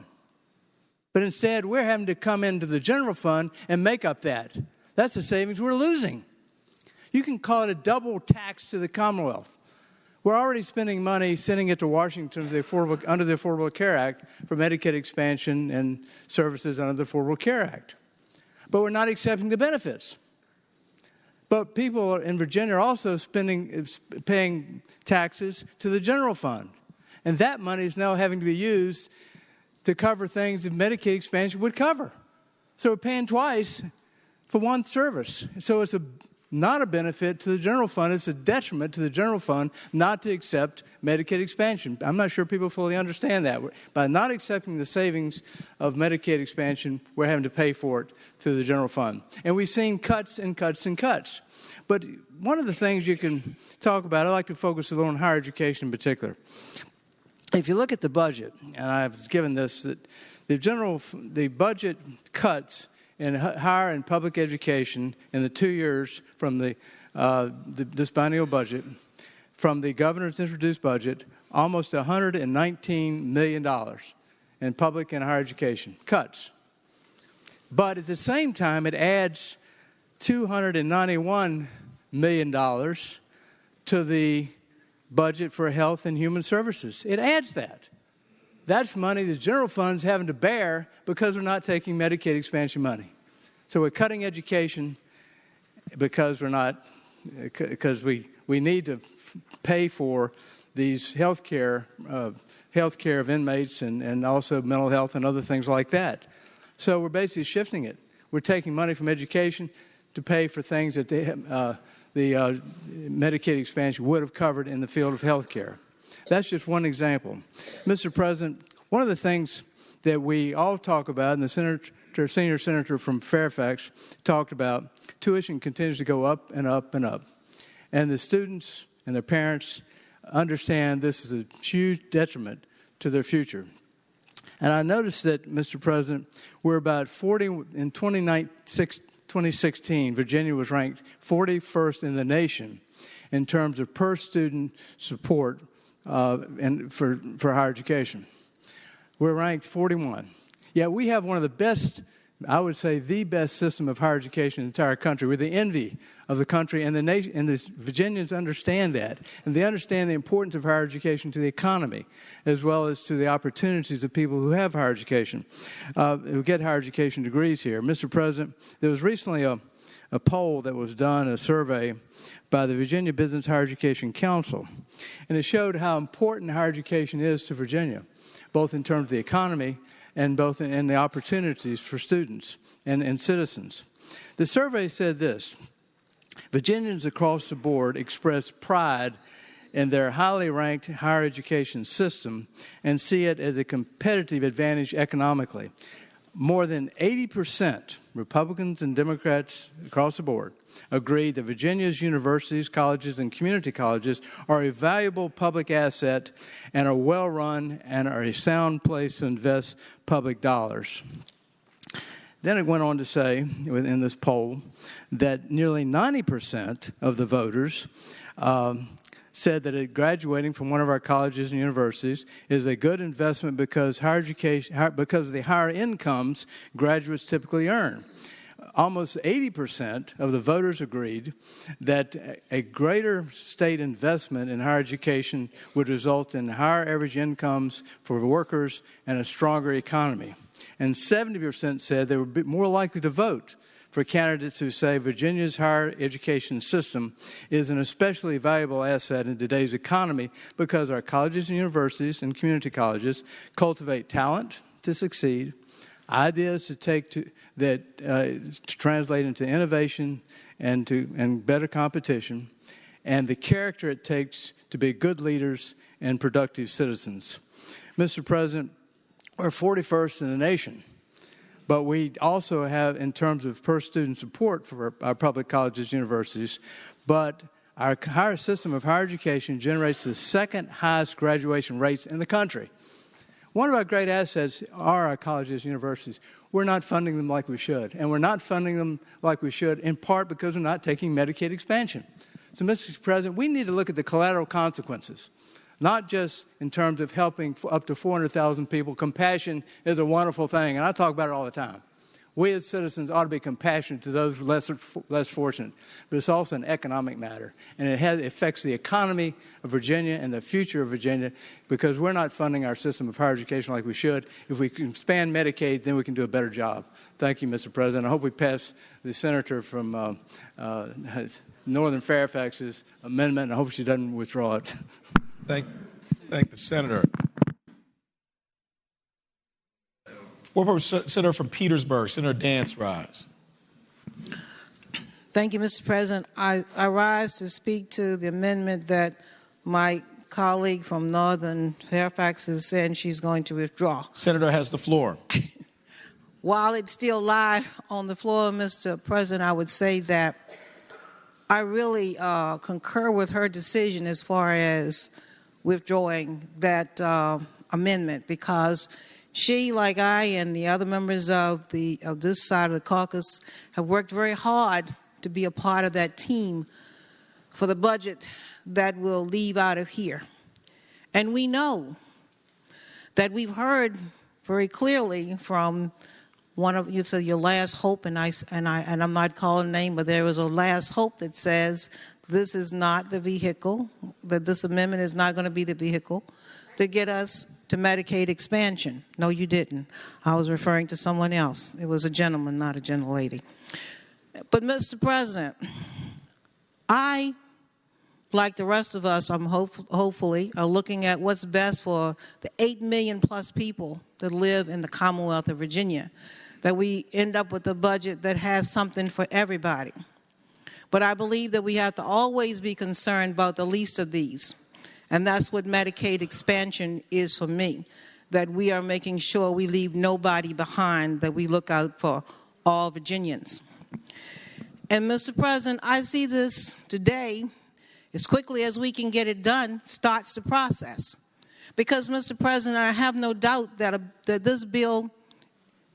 U: But instead, we're having to come into the general fund and make up that. That's the savings we're losing. You can call it a double tax to the Commonwealth. We're already spending money sending it to Washington under the Affordable Care Act for Medicaid expansion and services under the Affordable Care Act. But we're not accepting the benefits. But people in Virginia are also paying taxes to the general fund. And that money is now having to be used to cover things that Medicaid expansion would cover. So we're paying twice for one service. So it's not a benefit to the general fund. It's a detriment to the general fund not to accept Medicaid expansion. I'm not sure people fully understand that. By not accepting the savings of Medicaid expansion, we're having to pay for it through the general fund. And we've seen cuts and cuts and cuts. But one of the things you can talk about, I'd like to focus a little on higher education in particular. If you look at the budget, and I was given this, that the budget cuts in higher and public education in the 2 years from this biennial budget, from the governor's introduced budget, almost $119 million in public and higher education cuts. But at the same time, it adds $291 million to the budget for health and human services. It adds that. That's money the general fund's having to bear because we're not taking Medicaid expansion money. So we're cutting education because we need to pay for these health care of inmates and also mental health and other things like that. So we're basically shifting it. We're taking money from education to pay for things that the Medicaid expansion would have covered in the field of health care. That's just one example. Mr. President, one of the things that we all talk about, and the senior senator from Fairfax talked about, tuition continues to go up and up and up. And the students and their parents understand this is a huge detriment to their future. And I noticed that, Mr. President, we're about 40 in 2016, Virginia was ranked 41st in the nation in terms of per student support for higher education. We're ranked 41. Yet we have one of the best, I would say the best system of higher education in the entire country. We're the envy of the country, and the Virginians understand that. And they understand the importance of higher education to the economy, as well as to the opportunities of people who have higher education, who get higher education degrees here. Mr. President, there was recently a poll that was done, a survey by the Virginia Business Higher Education Council. And it showed how important higher education is to Virginia, both in terms of the economy and both in the opportunities for students and citizens. The survey said this: Virginians across the board express pride in their highly ranked higher education system and see it as a competitive advantage economically. More than 80%, Republicans and Democrats across the board, agree that Virginia's universities, colleges, and community colleges are a valuable public asset and are well-run and are a sound place to invest public dollars. Then it went on to say, within this poll, that nearly 90% of the voters said that graduating from one of our colleges and universities is a good investment because because of the higher incomes graduates typically earn. Almost 80% of the voters agreed that a greater state investment in higher education would result in higher average incomes for workers and a stronger economy. And 70% said they would be more likely to vote for candidates who say Virginia's higher education system is an especially valuable asset in today's economy because our colleges and universities and community colleges cultivate talent to succeed, ideas to translate into innovation and better competition, and the character it takes to be good leaders and productive citizens. Mr. President, we're 41st in the nation, but we also have, in terms of per-student support for our public colleges and universities, but our higher system of higher education generates the second highest graduation rates in the country. One of our great assets are our colleges and universities. We're not funding them like we should, and we're not funding them like we should in part because we're not taking Medicaid expansion. So, Mr. President, we need to look at the collateral consequences, not just in terms of helping up to 400,000 people. Compassion is a wonderful thing, and I talk about it all the time. We as citizens ought to be compassionate to those less fortunate, but it's also an economic matter, and it affects the economy of Virginia and the future of Virginia because we're not funding our system of higher education like we should. If we can expand Medicaid, then we can do a better job. Thank you, Mr. President. I hope we pass the senator from Northern Fairfax's amendment, and I hope she doesn't withdraw it.
A: Thank the senator. Senator from Petersburg, Senator Dance, rise.
B: Thank you, Mr. President. I rise to speak to the amendment that my colleague from Northern Fairfax is saying she's going to withdraw.
A: Senator has the floor.
B: While it's still live on the floor, Mr. President, I would say that I really concur with her decision as far as withdrawing that amendment because she, like I and the other members of this side of the caucus, have worked very hard to be a part of that team for the budget that will leave out of here. And we know that we've heard very clearly from one of you said your last hope, and I'm not calling a name, but there was a last hope that says this is not the vehicle, that this amendment is not going to be the vehicle to get us to Medicaid expansion. No, you didn't. I was referring to someone else. It was a gentleman, not a gentlelady. But, Mr. President, I, like the rest of us, I'm hopefully are looking at what's best for the 8 million plus people that live in the Commonwealth of Virginia, that we end up with a budget that has something for everybody. But I believe that we have to always be concerned about the least of these. And that's what Medicaid expansion is for me, that we are making sure we leave nobody behind, that we look out for all Virginians. And, Mr. President, I see this today, as quickly as we can get it done, starts the process. Because, Mr. President, I have no doubt that this bill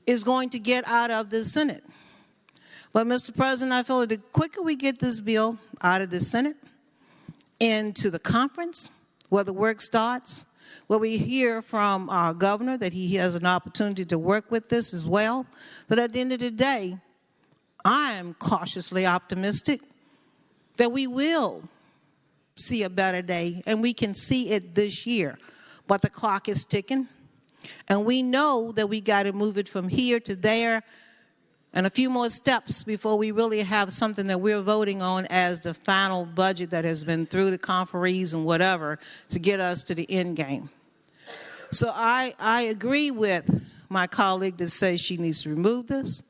B: is going to get out of the Senate. But, Mr. President, I feel that the quicker we get this bill out of the Senate into the conference, where the work starts, where we hear from our governor that he has an opportunity to work with this as well, that at the end of the day, I am cautiously optimistic that we will see a better day, and we can see it this year. But the clock is ticking, and we know that we got to move it from here to there and a few more steps before we really have something that we're voting on as the final budget that has been through the conferees and whatever to get us to the end game. So I agree with my colleague that says she needs to remove this.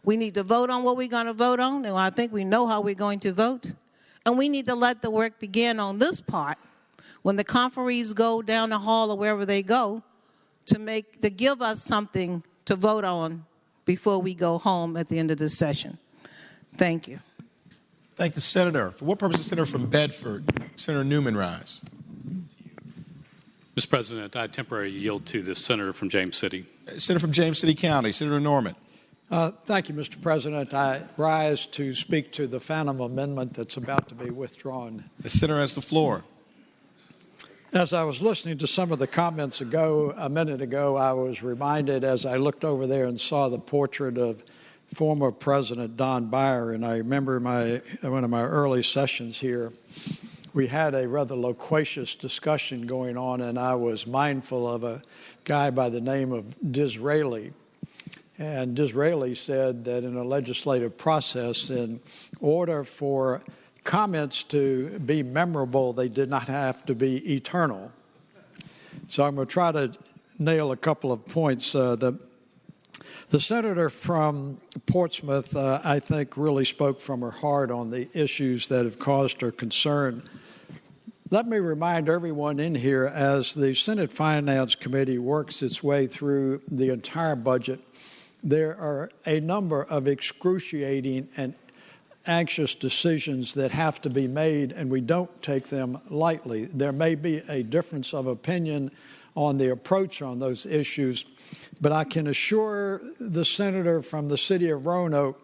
B: We need to vote on what we're going to vote on, and I think we know how we're going to vote. And we need to let the work begin on this part when the conferees go down the hall or wherever they go to give us something to vote on before we go home at the end of this session. Thank you.
A: Thank the Senator. For what purpose the Senator from Bedford, Senator Newman, rise?
I: Mr. President, I temporarily yield to the Senator from James City.
A: Senator from James City County, Senator Norman.
D: Thank you, Mr. President. I rise to speak to the Phantom Amendment that's about to be withdrawn.
A: The Senator has the floor.
D: As I was listening to some of the comments a minute ago, I was reminded as I looked over there and saw the portrait of former President Don Beyer, and I remember one of my early sessions here, we had a rather loquacious discussion going on, and I was mindful of a guy by the name of Disraeli. And Disraeli said that in a legislative process, in order for comments to be memorable, they did not have to be eternal. So I'm going to try to nail a couple of points. The senator from Portsmouth, I think, really spoke from her heart on the issues that have caused her concern. Let me remind everyone in here, as the Senate Finance Committee works its way through the entire budget, there are a number of excruciating and anxious decisions that have to be made, and we don't take them lightly. There may be a difference of opinion on the approach on those issues, but I can assure the senator from the city of Roanoke,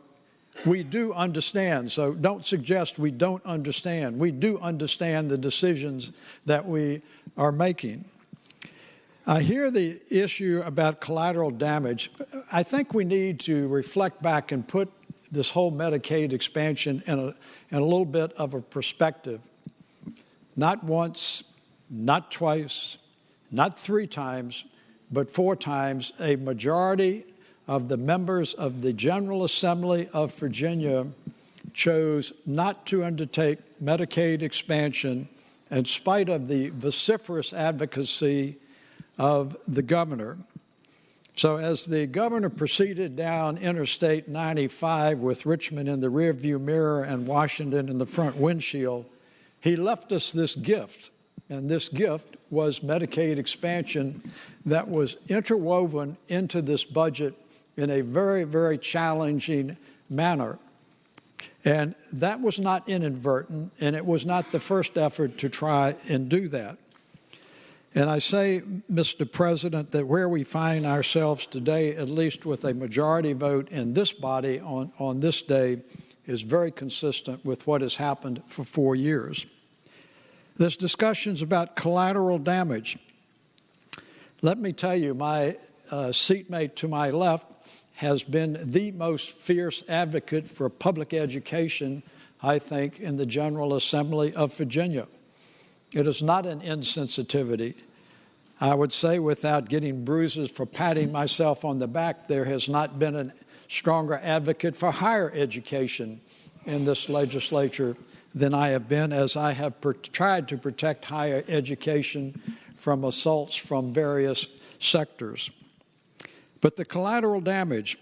D: we do understand. So don't suggest we don't understand. We do understand the decisions that we are making. I hear the issue about collateral damage. I think we need to reflect back and put this whole Medicaid expansion in a little bit of a perspective. Not once, not twice, not 3 times, but 4 times, a majority of the members of the General Assembly of Virginia chose not to undertake Medicaid expansion in spite of the vociferous advocacy of the governor. So as the governor proceeded down Interstate 95 with Richmond in the rearview mirror and Washington in the front windshield, he left us this gift. And this gift was Medicaid expansion that was interwoven into this budget in a very, very challenging manner. And that was not inadvertent, and it was not the first effort to try and do that. And I say, Mr. President, that where we find ourselves today, at least with a majority vote in this body on this day, is very consistent with what has happened for 4 years. This discussion's about collateral damage. Let me tell you, my seatmate to my left has been the most fierce advocate for public education, I think, in the General Assembly of Virginia. It is not an insensitivity. I would say, without getting bruises for patting myself on the back, there has not been a stronger advocate for higher education in this legislature than I have been, as I have tried to protect higher education from assaults from various sectors. But the collateral damage,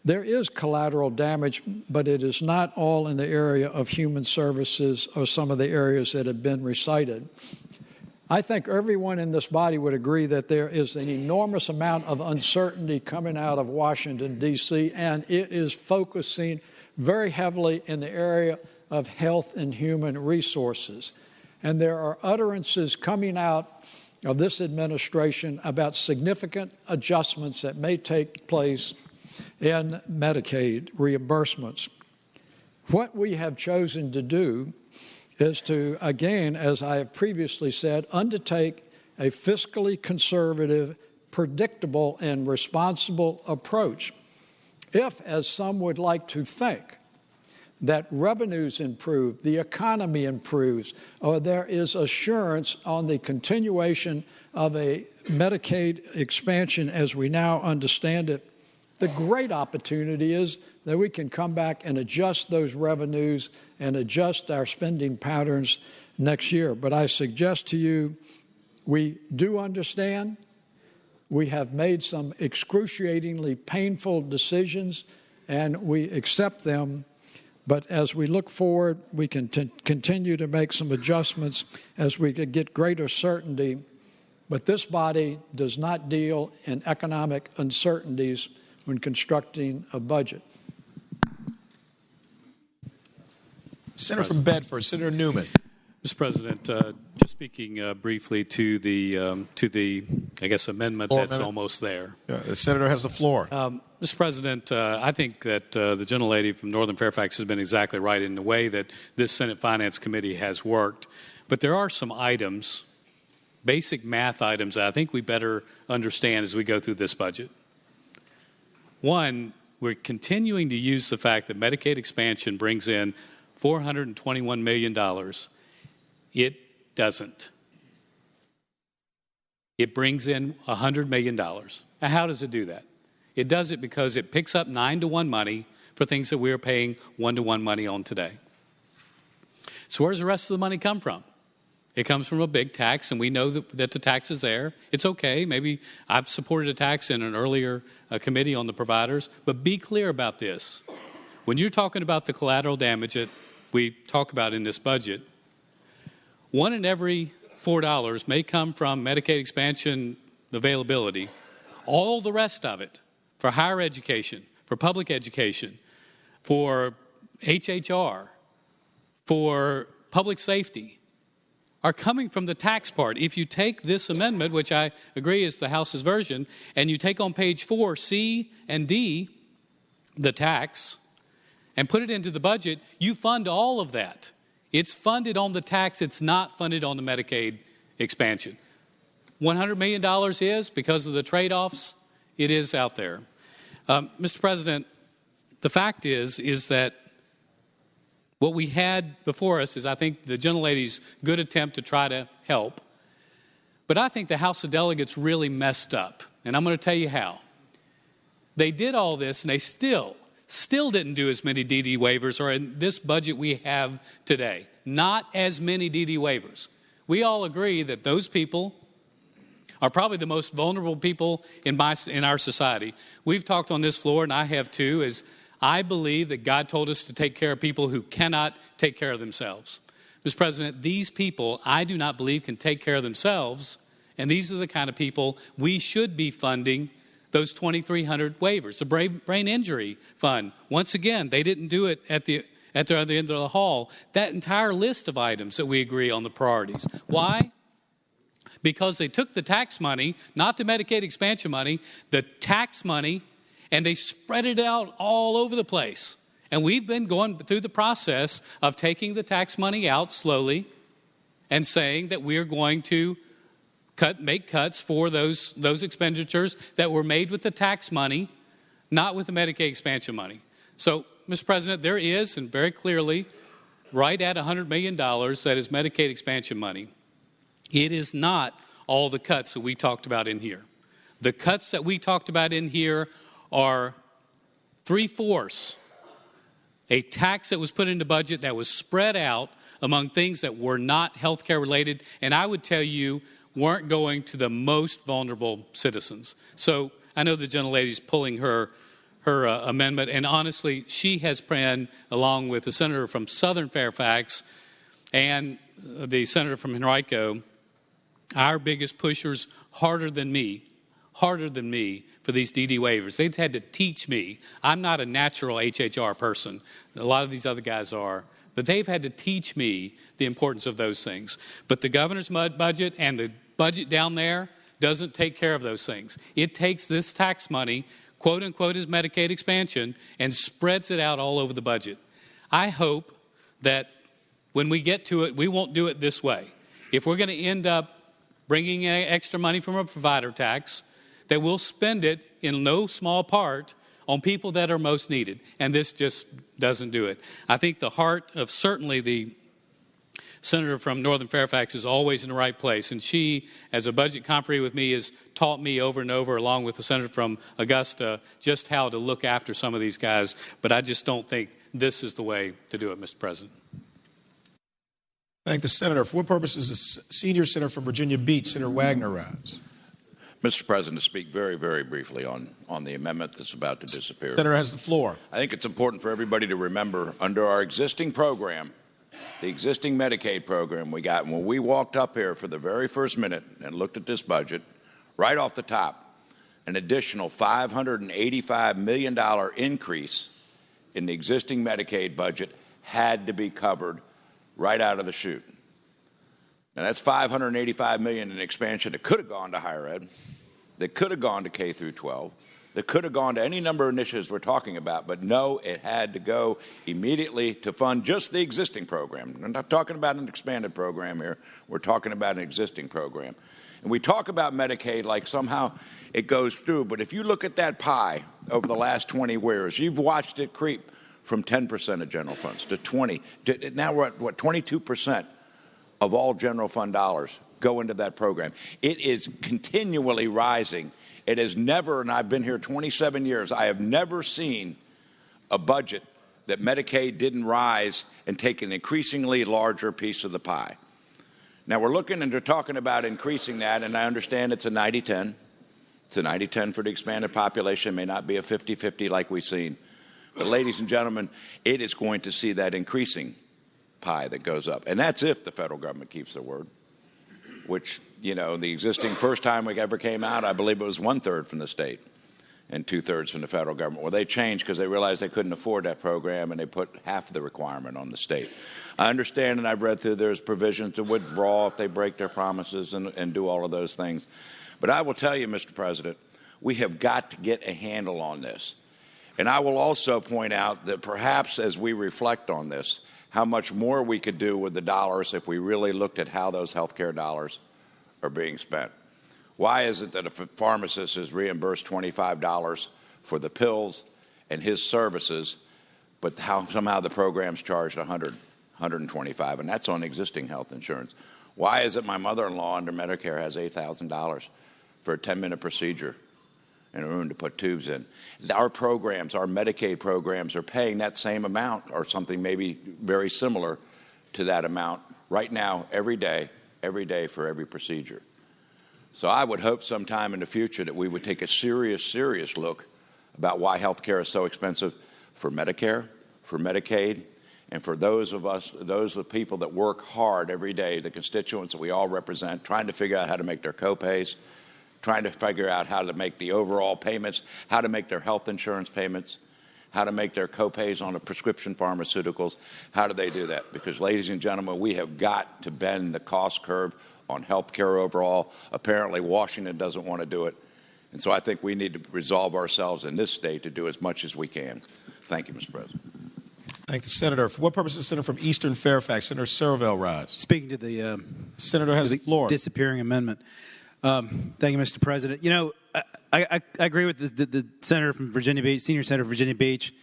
D: there is collateral damage, but it is not all in the area of human services or some of the areas that have been recited. I think everyone in this body would agree that there is an enormous amount of uncertainty coming out of Washington, D.C., and it is focusing very heavily in the area of health and human resources. And there are utterances coming out of this administration about significant adjustments that may take place in Medicaid reimbursements. What we have chosen to do is to, again, as I have previously said, undertake a fiscally conservative, predictable, and responsible approach. If, as some would like to think, that revenues improve, the economy improves, or there is assurance on the continuation of a Medicaid expansion as we now understand it, The great opportunity is that we can come back and adjust those revenues and adjust our spending patterns next year. But I suggest to you, we do understand. We have made some excruciatingly painful decisions, and we accept them. But as we look forward, we can continue to make some adjustments as we could get greater certainty. But this body does not deal in economic uncertainties when constructing a budget.
A: Senator from Bedford, Senator Newman.
I: Mr. President, just speaking briefly to the I guess amendment that's almost there.
A: The senator has the floor.
I: Mr. President, I think that the gentlelady from Northern Fairfax has been exactly right in the way that this Senate Finance Committee has worked. But there are some items, basic math items, that I think we better understand as we go through this budget. One, we're continuing to use the fact that Medicaid expansion brings in $421 million. It doesn't. It brings in $100 million. Now, how does it do that? It does it because it picks up 9-to-1 money for things that we are paying 1-to-1 money on today. So where does the rest of the money come from? It comes from a big tax, and we know that the tax is there. It's okay. Maybe I've supported a tax in an earlier committee on the providers, but be clear about this. When you're talking about the collateral damage that we talk about in this budget, 1 in every $4 may come from Medicaid expansion availability. All the rest of it, for higher education, for public education, for HHR, for public safety, are coming from the tax part. If you take this amendment, which I agree is the House's version, and you take on page 4, C and D, the tax, and put it into the budget, you fund all of that. It's funded on the tax. It's not funded on the Medicaid expansion. $100 million is, because of the trade-offs, it is out there. Mr. President, the fact is that what we had before us is, I think, the gentlelady's good attempt to try to help. But I think the House of Delegates really messed up, and I'm going to tell you how. They did all this, and they still didn't do as many DD waivers, or in this budget we have today, not as many DD waivers. We all agree that those people are probably the most vulnerable people in our society. We've talked on this floor, and I have too, is I believe that God told us to take care of people who cannot take care of themselves. Mr. President, these people I do not believe can take care of themselves, and these are the kind of people we should be funding those 2,300 waivers. The brain injury fund, once again, they didn't do it at the other end of the hall. That entire list of items that we agree on the priorities. Why? Because they took the tax money, not the Medicaid expansion money, the tax money, and they spread it out all over the place. And we've been going through the process of taking the tax money out slowly and saying that we're going to make cuts for those expenditures that were made with the tax money, not with the Medicaid expansion money. So, Mr. President, there is, and very clearly, right at $100 million that is Medicaid expansion money. It is not all the cuts that we talked about in here. The cuts that we talked about in here are 3/4 a tax that was put into budget that was spread out among things that were not health care related, and I would tell you weren't going to the most vulnerable citizens. So I know the gentlelady's pulling her amendment, and honestly, she has been, along with the senator from Southern Fairfax and the senator from Henrico, our biggest pushers harder than me for these DD waivers. They've had to teach me. I'm not a natural HHR person. A lot of these other guys are. But they've had to teach me the importance of those things. But the governor's budget and the budget down there doesn't take care of those things. It takes this tax money, quote unquote, as Medicaid expansion, and spreads it out all over the budget. I hope that when we get to it, we won't do it this way. If we're going to end up bringing in extra money from a provider tax, that we'll spend it in no small part on people that are most needed. And this just doesn't do it. I think the heart of certainly Senator from Northern Fairfax is always in the right place, and she, as a budget conferee with me, has taught me over and over, along with the senator from Augusta, just how to look after some of these guys. But I just don't think this is the way to do it, Mr. President.
A: Thank the senator. For what purpose is the senior senator from Virginia Beach, Senator Wagner, rise?
L: Mr. President, to speak very, very briefly on the amendment that's about to disappear.
A: Senator has the floor.
L: I think it's important for everybody to remember, under our existing program, the existing Medicaid program we got, when we walked up here for the very first minute and looked at this budget, right off the top, an additional $585 million increase in the existing Medicaid budget had to be covered right out of the chute. Now, that's $585 million in expansion that could have gone to higher ed, that could have gone to K through 12, that could have gone to any number of initiatives we're talking about, but no, it had to go immediately to fund just the existing program. We're not talking about an expanded program here. We're talking about an existing program. And we talk about Medicaid like somehow it goes through, but if you look at that pie over the last 20 years, you've watched it creep from 10% of general funds to 20. Now we're at, 22% of all general fund dollars go into that program. It is continually rising. It has never, and I've been here 27 years, I have never seen a budget that Medicaid didn't rise and take an increasingly larger piece of the pie. Now we're looking and we're talking about increasing that, and I understand it's a 90-10. It's a 90-10 for the expanded population. It may not be a 50-50 like we've seen. But ladies and gentlemen, it is going to see that increasing pie that goes up. And that's if the federal government keeps their word, which, you know, the existing first time we ever came out, I believe it was 1/3 from the state and 2/3 from the federal government. Well, they changed because they realized they couldn't afford that program, and they put half the requirement on the state. I understand, and I've read through, there's provisions to withdraw if they break their promises and do all of those things. But I will tell you, Mr. President, we have got to get a handle on this. And I will also point out that perhaps as we reflect on this, how much more we could do with the dollars if we really looked at how those health care dollars are being spent. Why is it that a pharmacist is reimbursed $25 for the pills and his services, but somehow the program's charged $100, $125, and that's on existing health insurance? Why is it my mother-in-law under Medicare has $8,000 for a 10-minute procedure in a room to put tubes in? Our programs, our Medicaid programs, are paying that same amount or something maybe very similar to that amount right now, every day for every procedure. So I would hope sometime in the future that we would take a serious look about why health care is so expensive for Medicare, for Medicaid, and for those of us, those of the people that work hard every day, the constituents that we all represent, trying to figure out how to make their copays, trying to figure out how to make the overall payments, how to make their health insurance payments, how to make their copays on the prescription pharmaceuticals. How do they do that? Because, ladies and gentlemen, we have got to bend the cost curve on health care overall. Apparently, Washington doesn't want to do it. And so I think we need to resolve ourselves in this state to do as much as we can. Thank you, Mr. President.
A: Thank you, Senator. For what purpose is the senator from Eastern Fairfax, Senator Servell, rise?
G: Speaking to the
A: senator has the floor.
G: Disappearing amendment. Thank you, Mr. President. You know, I agree with the senator from Virginia Beach, senior senator from Virginia Beach.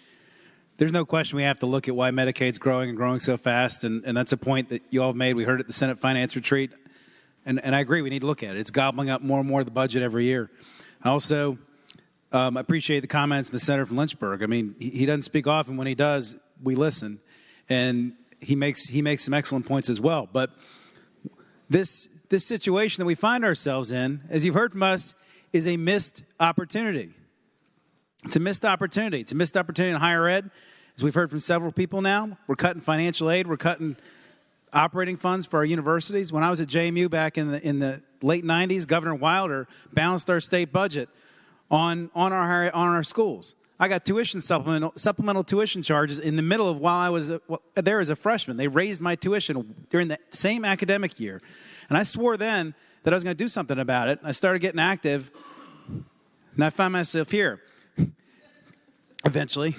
G: There's no question we have to look at why Medicaid's growing and growing so fast, and that's a point that you all have made. We heard at the Senate Finance Retreat, and I agree we need to look at it. It's gobbling up more and more of the budget every year. I also appreciate the comments of the senator from Lynchburg. I mean, he doesn't speak often. When he does, we listen, and he makes some excellent points as well. But this situation that we find ourselves in, as you've heard from us, is a missed opportunity. It's a missed opportunity. It's a missed opportunity in higher ed. As we've heard from several people now, we're cutting financial aid. We're cutting operating funds for our universities. When I was at JMU back in the late 90s, Governor Wilder balanced our state budget on our schools. I got supplemental tuition charges in the middle of while I was there as a freshman. They raised my tuition during the same academic year. And I swore then that I was going to do something about it. I started getting active, and I found myself here eventually.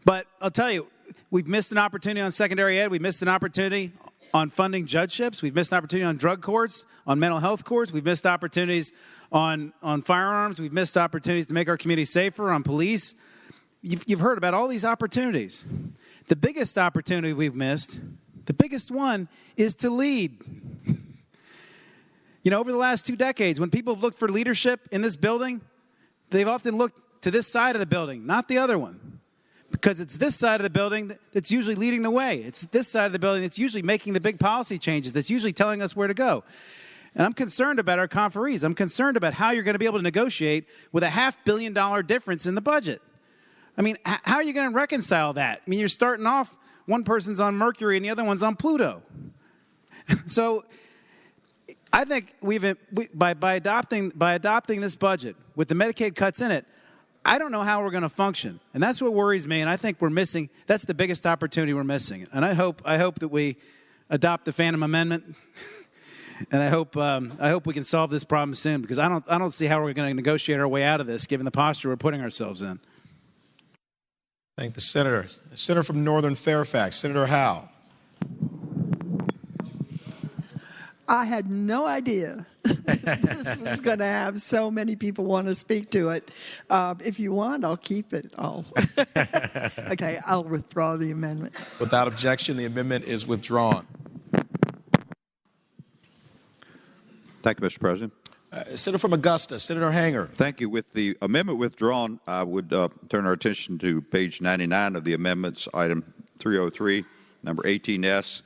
G: But I'll tell you, we've missed an opportunity on secondary ed. We've missed an opportunity on funding judgeships. We've missed an opportunity on drug courts, on mental health courts. We've missed opportunities on firearms. We've missed opportunities to make our community safer, on police. You've heard about all these opportunities. The biggest opportunity we've missed The biggest one is to lead. You know, over the last 2 decades, when people have looked for leadership in this building, they've often looked to this side of the building, not the other one. Because it's this side of the building that's usually leading the way. It's this side of the building that's usually making the big policy changes, that's usually telling us where to go. And I'm concerned about our conferees. I'm concerned about how you're going to be able to negotiate with a $500 million difference in the budget. I mean, how are you going to reconcile that? I mean, you're starting off, one person's on Mercury and the other one's on Pluto. So I think by adopting this budget with the Medicaid cuts in it, I don't know how we're going to function. And that's what worries me. And I think we're missing, that's the biggest opportunity we're missing. And I hope that we adopt the Phantom Amendment. And I hope we can solve this problem soon, because I don't see how we're going to negotiate our way out of this, given the posture we're putting ourselves in.
A: Thank the Senator. The Senator from Northern Fairfax, Senator Howe.
O: I had no idea this was going to have so many people want to speak to it. If you want, I'll keep it all. Okay, I'll withdraw the amendment.
A: Without objection, the amendment is withdrawn.
F: Thank you, Mr. President.
A: Senator from Augusta, Senator Hanger.
F: Thank you. With the amendment withdrawn, I would turn our attention to page 99 of the amendments, item 303, number 18S,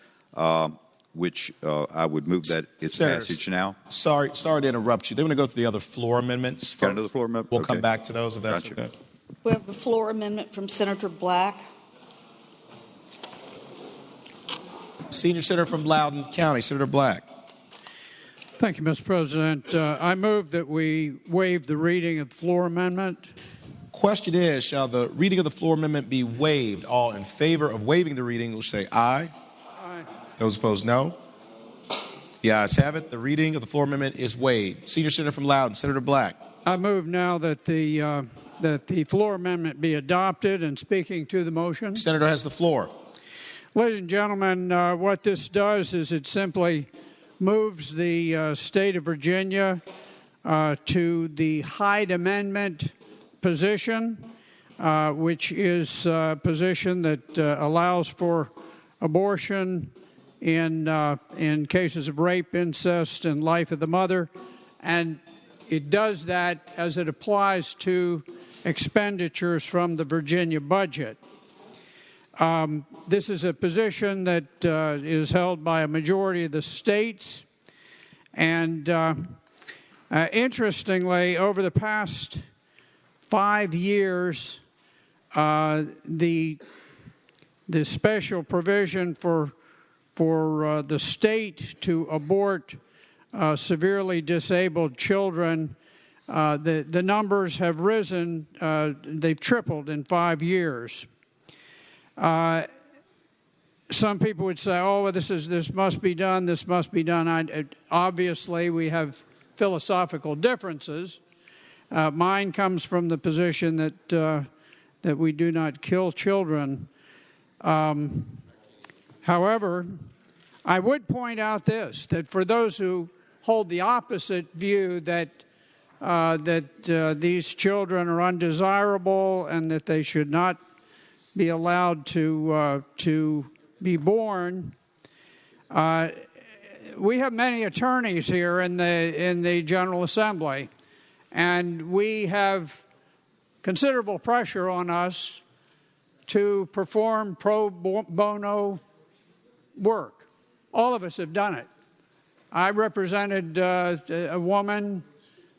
F: which I would move that its passage now.
A: Sorry to interrupt you. They want to go through the other floor amendments first.
F: Got another floor amendment?
A: We'll
F: Okay.
A: come back to those if that's
F: Gotcha.
A: okay.
C: We have the floor amendment from Senator Black.
A: Senior Senator from Loudoun County, Senator Black.
D: Thank you, Mr. President. I move that we waive the reading of the floor amendment.
A: Question is, shall the reading of the floor amendment be waived? All in favor of waiving the reading will say aye.
D: Aye.
A: Those opposed, no. The ayes have it. The reading of the floor amendment is waived. Senior Senator from Loudoun, Senator Black.
D: I move now that the floor amendment be adopted. And speaking to the motion,
A: Senator has the floor.
D: Ladies and gentlemen, what this does is it simply moves the state of Virginia to the Hyde Amendment position, which is a position that allows for abortion in cases of rape, incest, and life of the mother. And it does that as it applies to expenditures from the Virginia budget. This is a position that is held by a majority of the states. And interestingly, over the past 5 years, the special provision for the state to abort severely disabled children, the numbers have risen. They've tripled in 5 years. Some people would say, "Oh, well, this must be done. This must be done." Obviously, we have philosophical differences. Mine comes from the position that we do not kill children. However, I would point out this: that for those who hold the opposite view, that these children are undesirable and that they should not be allowed to be born. We have many attorneys here in the General Assembly, and we have considerable pressure on us to perform pro bono work. All of us have done it. I represented a woman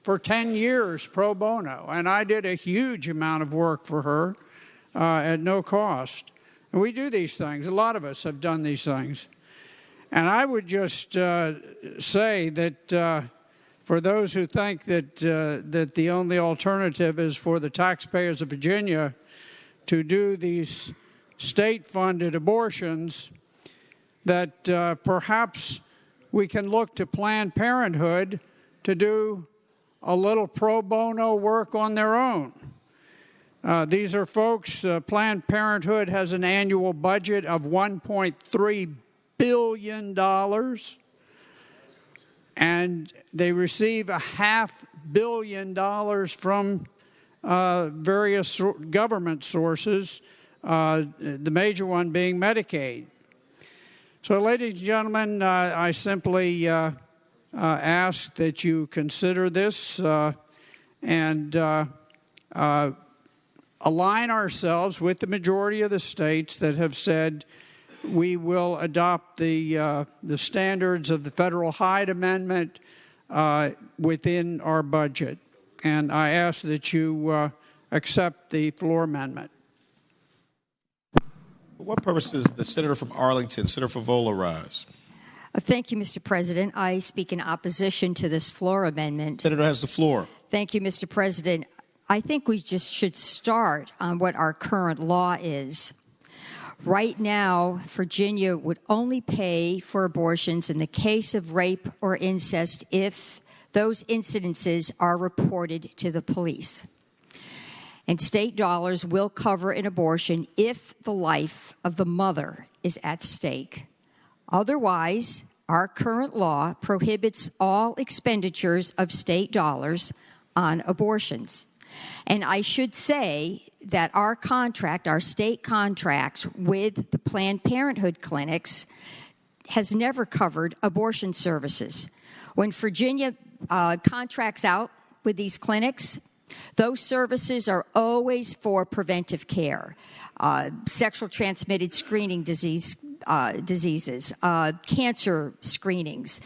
D: for 10 years pro bono, and I did a huge amount of work for her at no cost. And we do these things. A lot of us have done these things. And I would just say that for those who think that the only alternative is for the taxpayers of Virginia to do these state-funded abortions, that perhaps we can look to Planned Parenthood to do a little pro bono work on their own. These are folks, Planned Parenthood has an annual budget of $1.3 billion, and they receive $500 million from various government sources, the major one being Medicaid.
N: So, ladies and gentlemen, I simply ask that you consider this and align ourselves with the majority of the states that have said we will adopt the standards of the Federal Hyde Amendment within our budget. And I ask that you accept the floor amendment.
A: For what purpose does the senator from Arlington, Senator Favola, rise?
V: Thank you, Mr. President. I speak in opposition to this floor amendment.
A: Senator has the floor.
V: Thank you, Mr. President. I think we just should start on what our current law is. Right now, Virginia would only pay for abortions in the case of rape or incest if those incidences are reported to the police. And state dollars will cover an abortion if the life of the mother is at stake. Otherwise, our current law prohibits all expenditures of state dollars on abortions. And I should say that our state contracts with the Planned Parenthood clinics has never covered abortion services. When Virginia contracts out with these clinics, those services are always for preventive care, sexual transmitted screening diseases, cancer screenings,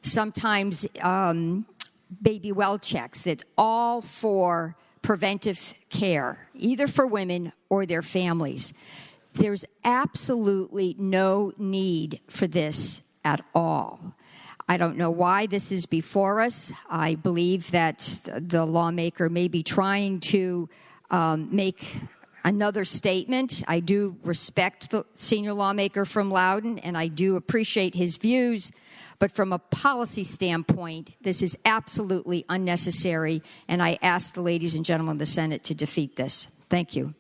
V: sometimes baby well checks. That's all for preventive care, either for women or their families. There's absolutely no need for this at all. I don't know why this is before us. I believe that the lawmaker may be trying to make another statement. I do respect the senior lawmaker from Loudoun, and I do appreciate his views. But from a policy standpoint, this is absolutely unnecessary, and I ask the ladies and gentlemen of the Senate to defeat this. Thank you.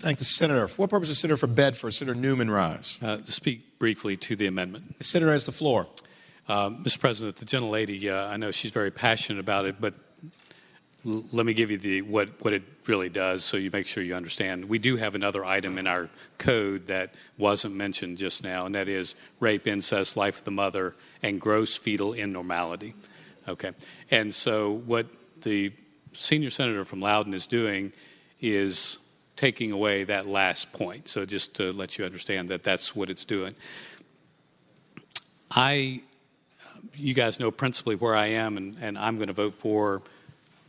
A: Thank you, Senator. For what purpose does Senator from Bedford, Senator Newman, rise?
I: To speak briefly to the amendment.
A: The senator has the floor.
I: Mr. President, the gentlelady, I know she's very passionate about it, but let me give you what it really does so you make sure you understand. We do have another item in our code that wasn't mentioned just now, and that is rape, incest, life of the mother, and gross fetal abnormality. Okay. And so what the senior senator from Loudoun is doing is taking away that last point. So just to let you understand that that's what it's doing. You guys know principally where I am, and I'm going to vote for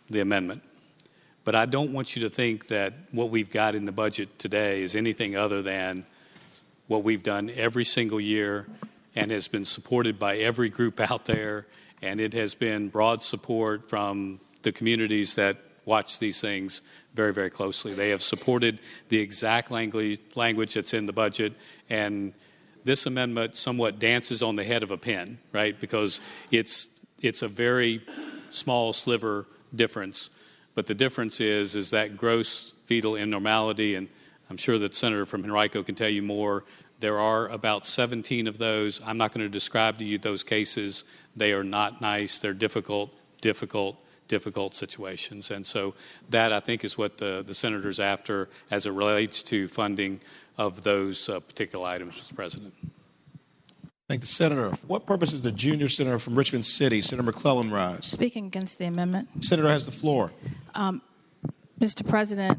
I: the amendment. But I don't want you to think that what we've got in the budget today is anything other than what we've done every single year and has been supported by every group out there, and it has been broad support from the communities that watch these things very, very closely. They have supported the exact language that's in the budget, and this amendment somewhat dances on the head of a pin, right? Because it's a very small sliver difference, but the difference is that gross fetal abnormality, and I'm sure that Senator from Henrico can tell you more. There are about 17 of those. I'm not going to describe to you those cases. They are not nice. They're difficult situations. And so that, I think, is what the senator's after as it relates to funding of those particular items, Mr. President.
A: Thank the senator. For what purpose does the junior senator from Richmond City, Senator McClellan, rise?
R: Speaking against the amendment.
A: Senator has the floor.
R: Mr. President,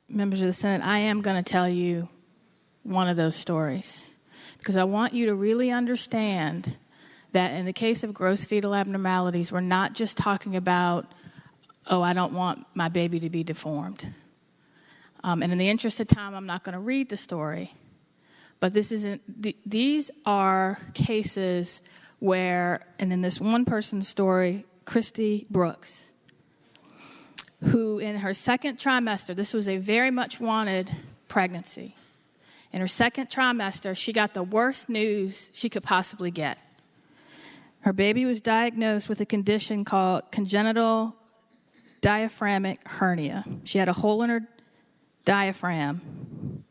R: members of the Senate, I am going to tell you one of those stories because I want you to really understand that in the case of gross fetal abnormalities, we're not just talking about, oh, I don't want my baby to be deformed. And in the interest of time, I'm not going to read the story. But these are cases where, and in this one person's story, Christy Brooks, who in her second trimester, this was a very much wanted pregnancy. In her second trimester, she got the worst news she could possibly get. Her baby was diagnosed with a condition called congenital diaphragmatic hernia. She had a hole in her diaphragm.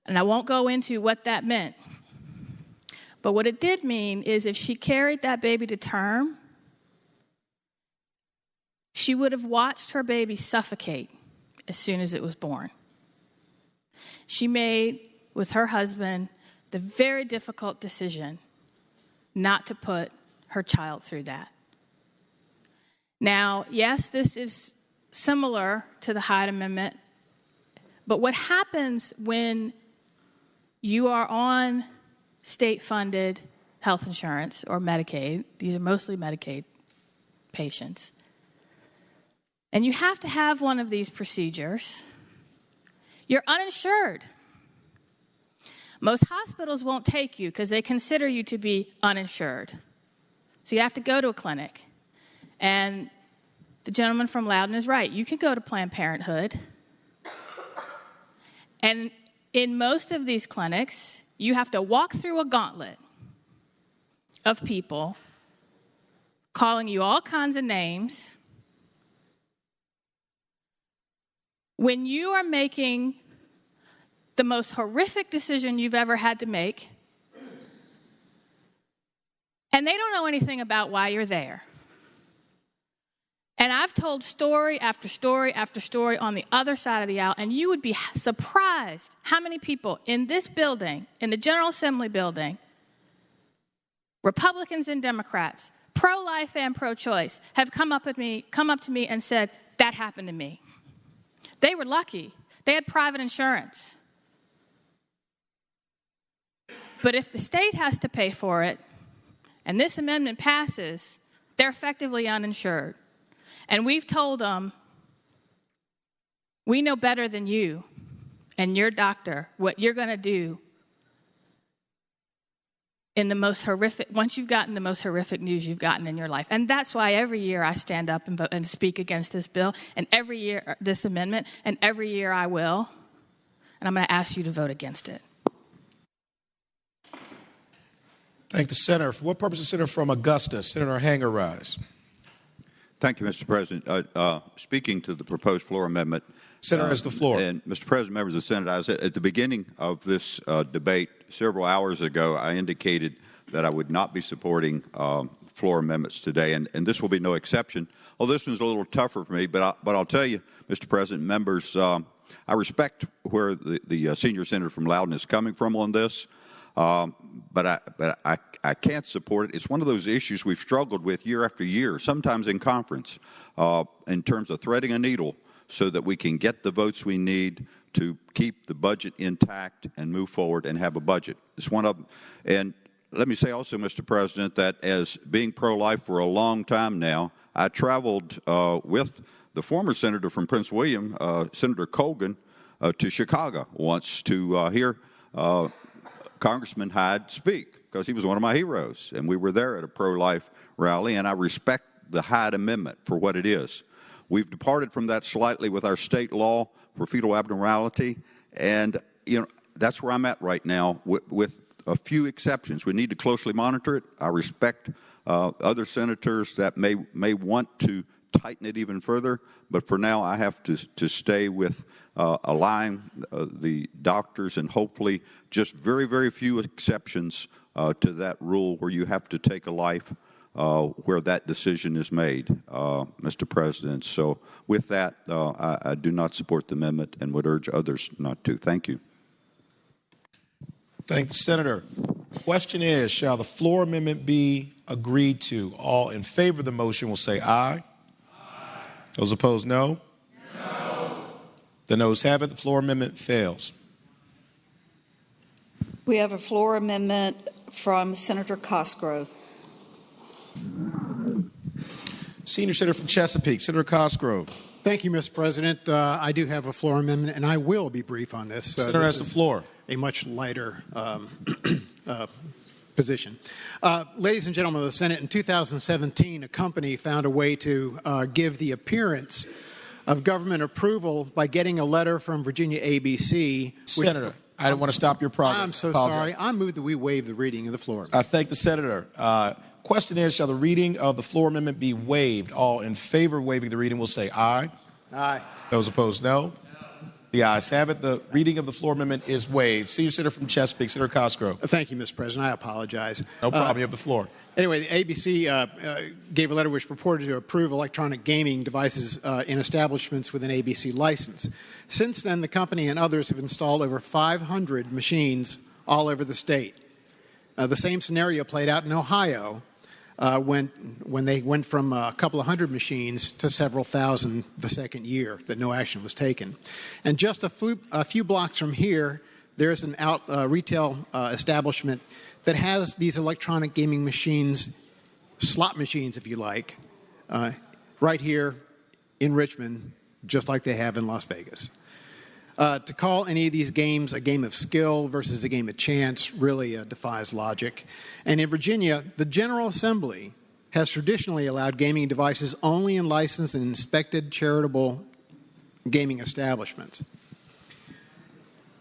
R: And I won't go into what that meant. But what it did mean is if she carried that baby to term, she would have watched her baby suffocate as soon as it was born. She made with her husband the very difficult decision not to put her child through that. Now, yes, this is similar to the Hyde Amendment, but what happens when you are on state-funded health insurance or Medicaid, these are mostly Medicaid patients, and you have to have one of these procedures, you're uninsured. Most hospitals won't take you because they consider you to be uninsured. So you have to go to a clinic. And the gentleman from Loudon is right. You can go to Planned Parenthood. And in most of these clinics, you have to walk through a gauntlet of people calling you all kinds of names. When you are making the most horrific decision you've ever had to make, and they don't know anything about why you're there. And I've told story after story after story on the other side of the aisle, and you would be surprised how many people in this building, in the General Assembly building, Republicans and Democrats, pro-life and pro-choice, have come up to me and said, that happened to me. They were lucky. They had private insurance. But if the state has to pay for it, and this amendment passes, they're effectively uninsured. And we've told them, we know better than you and your doctor what you're going to do in the most horrific, once you've gotten the most horrific news you've gotten in your life. And that's why every year I stand up and vote and speak against this bill, and every year, this amendment, and every year I will. And I'm going to ask you to vote against it.
A: Thank the senator. For what purpose is the senator from Augusta? Senator Hanger rise.
F: Thank you, Mr. President. Speaking to the proposed floor amendment.
A: Senator has the floor.
F: And Mr. President, members of the Senate, I was at the beginning of this debate several hours ago, I indicated that I would not be supporting floor amendments today, and this will be no exception. Well, this one's a little tougher for me, but I'll tell you, Mr. President, members, I respect where the senior senator from Loudon is coming from on this. But I can't support it. It's one of those issues we've struggled with year after year, sometimes in conference, in terms of threading a needle so that we can get the votes we need to keep the budget intact and move forward and have a budget. It's one of them. And let me say also, Mr. President, that as being pro-life for a long time now, I traveled with the former senator from Prince William, Senator Colgan, to Chicago once to hear Congressman Hyde speak, because he was one of my heroes, and we were there at a pro-life rally, and I respect the Hyde Amendment for what it is. We've departed from that slightly with our state law for fetal abnormality, and that's where I'm at right now with a few exceptions. We need to closely monitor it. I respect other senators that may want to tighten it even further, but for now I have to stay with allowing the doctors and hopefully just very, very few exceptions to that rule where you have to take a life where that decision is made, Mr. President. So with that, I do not support the amendment and would urge others not to. Thank you.
A: Thank the senator. Question is, shall the floor amendment be agreed to? All in favor of the motion will say aye. Those opposed, no? No. The noes have it. The floor amendment fails.
C: We have a floor amendment from Senator Cosgrove.
A: Senior Senator from Chesapeake, Senator Cosgrove.
E: Thank you, Mr. President. I do have a floor amendment, and I will be brief on this.
A: Senator has the floor.
E: A much lighter position. Ladies and gentlemen of the Senate, in 2017, a company found a way to give the appearance of government approval by getting a letter from Virginia ABC.
A: Senator, I didn't want to stop your progress.
E: I'm so sorry. I move that we waive the reading of the floor.
A: I thank the senator. Question is, shall the reading of the floor amendment be waived? All in favor of waiving the reading will say aye.
E: Aye.
A: Those opposed, no. The ayes have it. The reading of the floor amendment is waived. Senior Senator from Chesapeake, Senator Cosgrove.
E: Thank you, Mr. President. I apologize.
A: No problem. You have the floor.
E: Anyway, the ABC gave a letter which purported to approve electronic gaming devices in establishments with an ABC license. Since then, the company and others have installed over 500 machines all over the state. The same scenario played out in Ohio when they went from a couple of hundred machines to several thousand the second year that no action was taken. And just a few blocks from here, there's an retail establishment that has these electronic gaming machines, slot machines if you like, right here in Richmond, just like they have in Las Vegas. To call any of these games a game of skill versus a game of chance really defies logic. And in Virginia, the General Assembly has traditionally allowed gaming devices only in licensed and inspected charitable gaming establishments.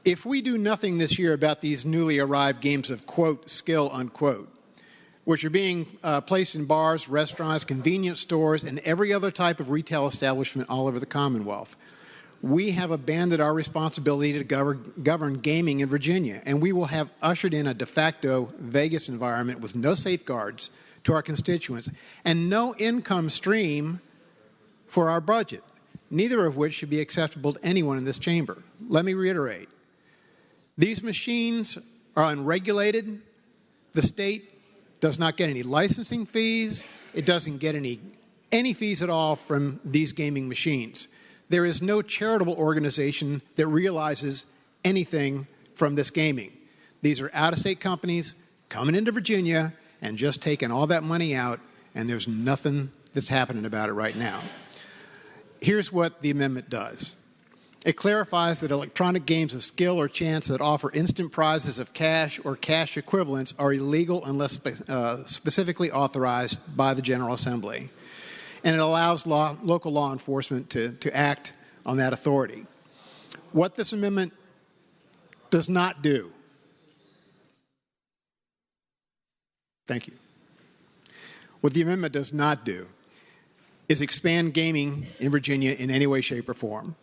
E: If we do nothing this year about these newly arrived games of, quote, skill, unquote, which are being placed in bars, restaurants, convenience stores, and every other type of retail establishment all over the Commonwealth, we have abandoned our responsibility to govern gaming in Virginia, and we will have ushered in a de facto Vegas environment with no safeguards to our constituents and no income stream for our budget, neither of which should be acceptable to anyone in this chamber. Let me reiterate. These machines are unregulated. The state does not get any licensing fees. It doesn't get any fees at all from these gaming machines. There is no charitable organization that realizes anything from this gaming. These are out-of-state companies coming into Virginia and just taking all that money out, and there's nothing that's happening about it right now. Here's what the amendment does. It clarifies that electronic games of skill or chance that offer instant prizes of cash or cash equivalents are illegal unless specifically authorized by the General Assembly. And it allows local law enforcement to act on that authority. What this amendment does not do, thank you. What the amendment does not do is expand gaming in Virginia in any way, shape, or form.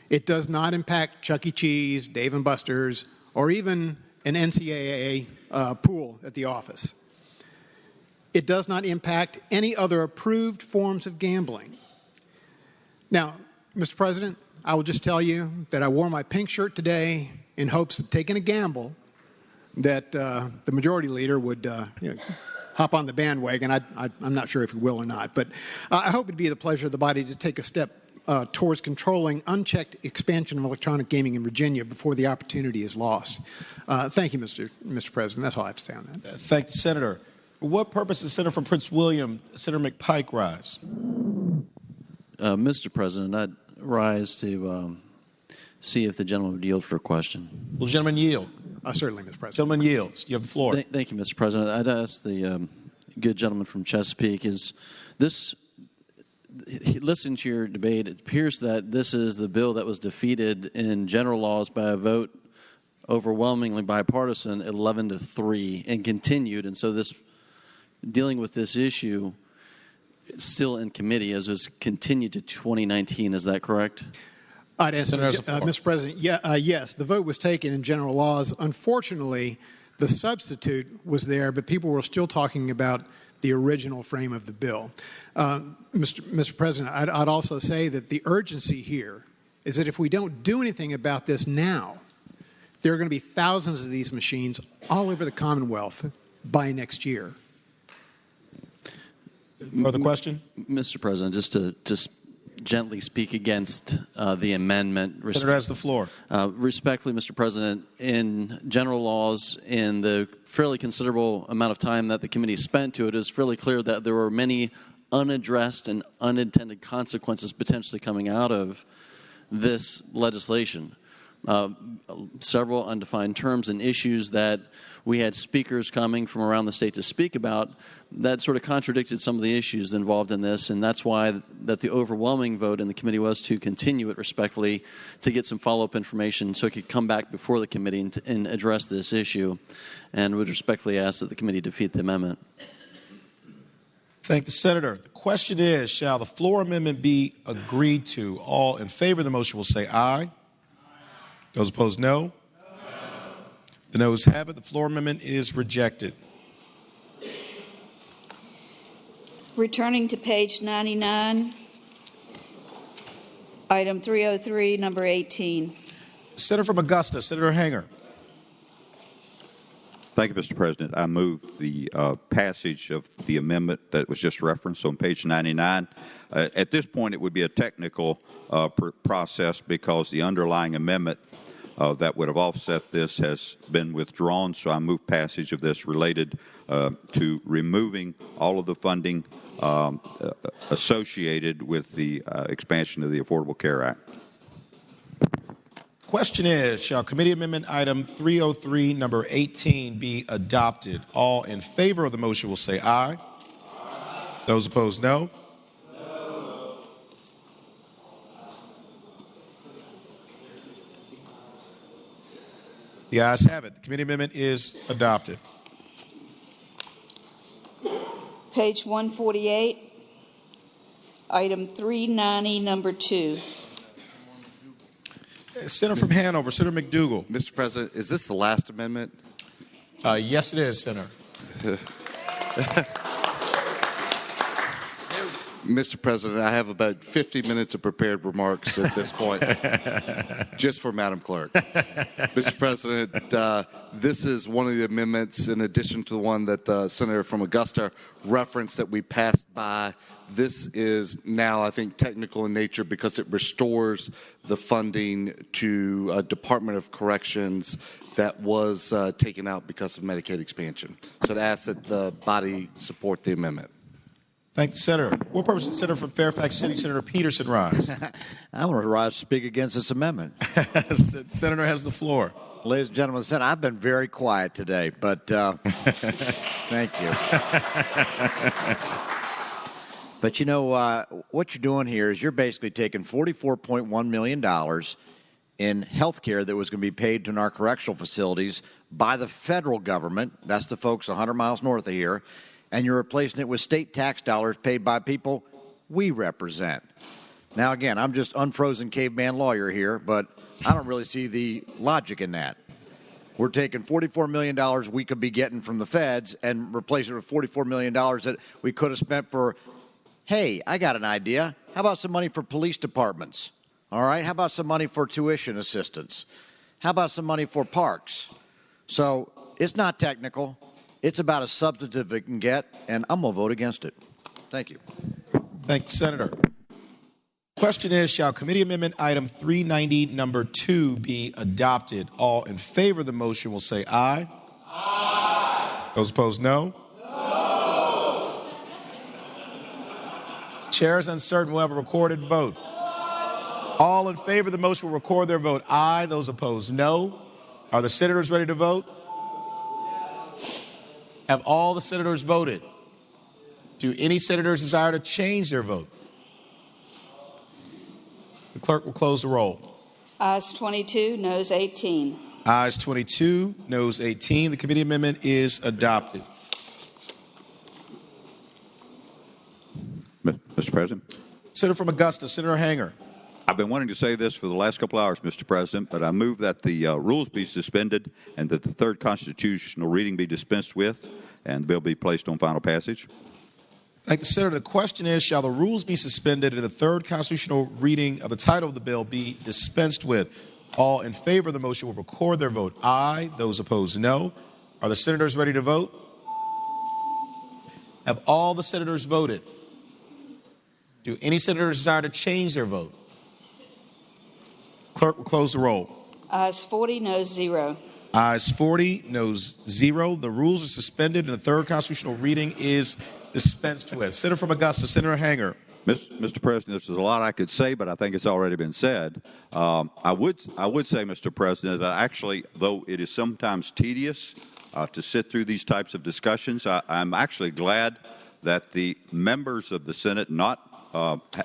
E: It does not impact Chuck E. Cheese, Dave & Buster's, or even an NCAA pool at the office. It does not impact any other approved forms of gambling. Now, Mr. President, I will just tell you that I wore my pink shirt today in hopes of taking a gamble that the majority leader would hop on the bandwagon. I'm not sure if he will or not, but I hope it'd be the pleasure of the body to take a step towards controlling unchecked expansion of electronic gaming in Virginia before the opportunity is lost. Thank you, Mr. President. That's all I have to say on that.
A: Thank you, Senator. For what purpose does Senator from Prince William, Senator McPike, rise?
K: Mr. President, I'd rise to see if the gentleman would yield for a question.
A: Will the gentleman yield?
E: Certainly, Mr. President.
A: Gentleman yields. You have the floor.
K: Thank you, Mr. President. I'd ask the good gentleman from Chesapeake, is this, listening to your debate, it appears that this is the bill that was defeated in general laws by a vote overwhelmingly bipartisan, 11-3, and continued. And so this, dealing with this issue, it's still in committee as was continued to 2019. Is that correct?
E: I'd answer, Mr. President. Yes, the vote was taken in general laws. Unfortunately, the substitute was there, but people were still talking about the original frame of the bill. Mr. President, I'd also say that the urgency here is that if we don't do anything about this now, there are going to be thousands of these machines all over the Commonwealth by next year.
A: Further question?
K: Mr. President, just to gently speak against the amendment.
A: Senator has the floor.
K: Respectfully, Mr. President, in general laws, in the fairly considerable amount of time that the committee spent to it, is fairly clear that there were many unaddressed and unintended consequences potentially coming out of this legislation. Several undefined terms and issues that we had speakers coming from around the state to speak about that sort of contradicted some of the issues involved in this, and that's why that the overwhelming vote in the committee was to continue it respectfully to get some follow-up information so it could come back before the committee and address this issue, and would respectfully ask that the committee defeat the amendment.
A: Thank you, Senator. The question is, shall the floor amendment be agreed to? All in favor of the motion will say aye. Those opposed, no. The noes have it. The floor amendment is rejected.
C: Returning to page 99, item 303, number 18.
A: Senator from Augusta, Senator Hanger.
F: Thank you, Mr. President. I move the passage of the amendment that was just referenced on page 99. At this point, it would be a technical process because the underlying amendment that would have offset this has been withdrawn. So I move passage of this related to removing all of the funding associated with the expansion of the Affordable Care Act.
A: Question is, shall committee amendment item 303, number 18, be adopted? All in favor of the motion will say aye. Aye. Those opposed, no. No. The ayes have it. The committee amendment is adopted.
C: Page 148, item 390, number 2.
A: Senator from Hanover, Senator McDougal.
J: Mr. President, is this the last amendment?
A: Yes, it is, Senator.
J: Mr. President, I have about 50 minutes of prepared remarks at this point, just for Madam Clerk. Mr. President, this is one of the amendments, in addition to the one that the Senator from Augusta referenced that we passed by. This is now, I think, technical in nature because it restores the funding to Department of Corrections that was taken out because of Medicaid expansion. So to ask that the body support the amendment.
A: Thank you, Senator. What purpose does Senator from Fairfax City, Senator Peterson, rise?
P: I want to rise to speak against this amendment.
A: Senator has the floor.
P: Ladies and gentlemen, Senator, I've been very quiet today, but thank you. But you know, what you're doing here is you're basically taking $44.1 million in health care that was going to be paid to our correctional facilities by the federal government. That's the folks 100 miles north of here. And you're replacing it with state tax dollars paid by people we represent. Now, again, I'm just unfrozen caveman lawyer here, but I don't really see the logic in that. We're taking $44 million we could be getting from the feds and replacing it with $44 million that we could have spent for, hey, I got an idea. How about some money for police departments? All right, how about some money for tuition assistance? How about some money for parks? So it's not technical. It's about as substantive as it can get, and I'm going to vote against it. Thank you.
A: Thank you, Senator. Question is, shall committee amendment item 390, number 2, be adopted? All in favor of the motion will say aye. Aye. Those opposed, no. No. Chair is uncertain. We'll have a recorded vote. All in favor of the motion will record their vote aye. Those opposed, no. Are the senators ready to vote? Have all the senators voted? Do any senators desire to change their vote? The clerk will close the roll.
C: Ayes 22, noes 18.
A: Ayes 22, noes 18. The committee amendment is adopted.
F: Mr. President.
A: Senator from Augusta, Senator Hanger.
F: I've been wanting to say this for the last couple hours, Mr. President, but I move that the rules be suspended and that the third constitutional reading be dispensed with and the bill be placed on final passage.
A: Thank you, Senator. The question is, shall the rules be suspended and the third constitutional reading of the title of the bill be dispensed with? All in favor of the motion will record their vote aye. Those opposed, no. Are the senators ready to vote? Have all the senators voted? Do any senators desire to change their vote? Clerk will close the roll.
C: Ayes 40, noes 0.
A: Ayes 40, noes 0. The rules are suspended and the third constitutional reading is dispensed with. Senator from Augusta, Senator Hanger.
F: Mr. President, there's a lot I could say, but I think it's already been said. I would say, Mr. President, that actually, though it is sometimes tedious to sit through these types of discussions, I'm actually glad that the members of the Senate, not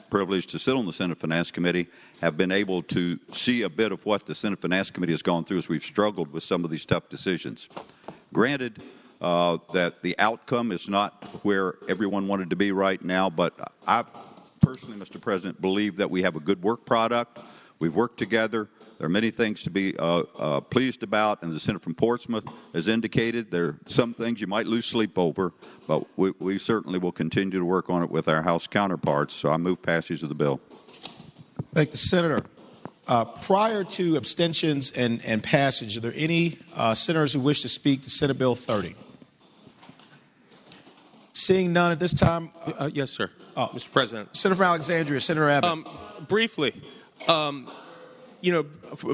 F: privileged to sit on the Senate Finance Committee, have been able to see a bit of what the Senate Finance Committee has gone through as we've struggled with some of these tough decisions. Granted that the outcome is not where everyone wanted to be right now, but I personally, Mr. President, believe that we have a good work product. We've worked together. There are many things to be pleased about, and the senator from Portsmouth has indicated there are some things you might lose sleep over, but we certainly will continue to work on it with our House counterparts. So I move passage of the bill.
A: Thank the senator. Prior to abstentions and passage, are there any senators who wish to speak to Senate Bill 30? Seeing none at this time.
M: Yes, sir. Mr. President.
A: Senator from Alexandria, Senator Abbott.
M: Briefly,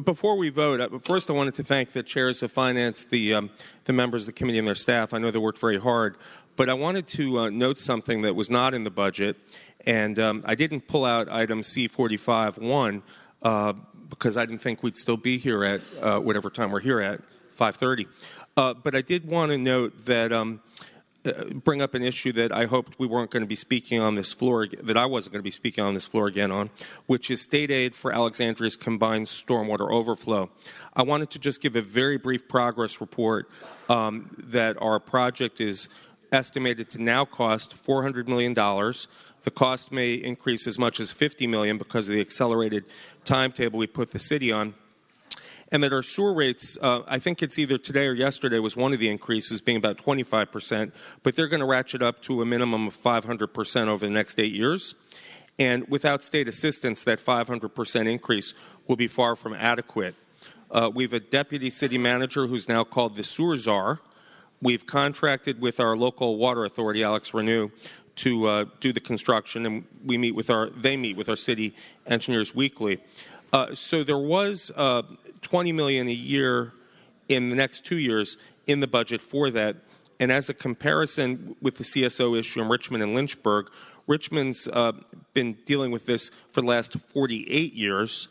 M: before we vote, first I wanted to thank the chairs of finance, the members of the committee and their staff. I know they worked very hard. But I wanted to note something that was not in the budget, and I didn't pull out item C45-1 because I didn't think we'd still be here at whatever time we're here at, 5:30. But I did want to note that bring up an issue that I hoped we weren't going to be speaking on this floor, that I wasn't going to be speaking on this floor again on, which is state aid for Alexandria's combined stormwater overflow. I wanted to just give a very brief progress report that our project is estimated to now cost $400 million. The cost may increase as much as $50 million because of the accelerated timetable we put the city on. And that our sewer rates, I think it's either today or yesterday was one of the increases, being about 25%, but they're going to ratchet up to a minimum of 500% over the next 8 years. And without state assistance, that 500% increase will be far from adequate. We have a deputy city manager who's now called the sewer czar. We've contracted with our local water authority, Alex Renew, to do the construction, and they meet with our city engineers weekly. So there was $20 million a year in the next 2 years in the budget for that. And as a comparison with the CSO issue in Richmond and Lynchburg, Richmond's been dealing with this for the last 48 years,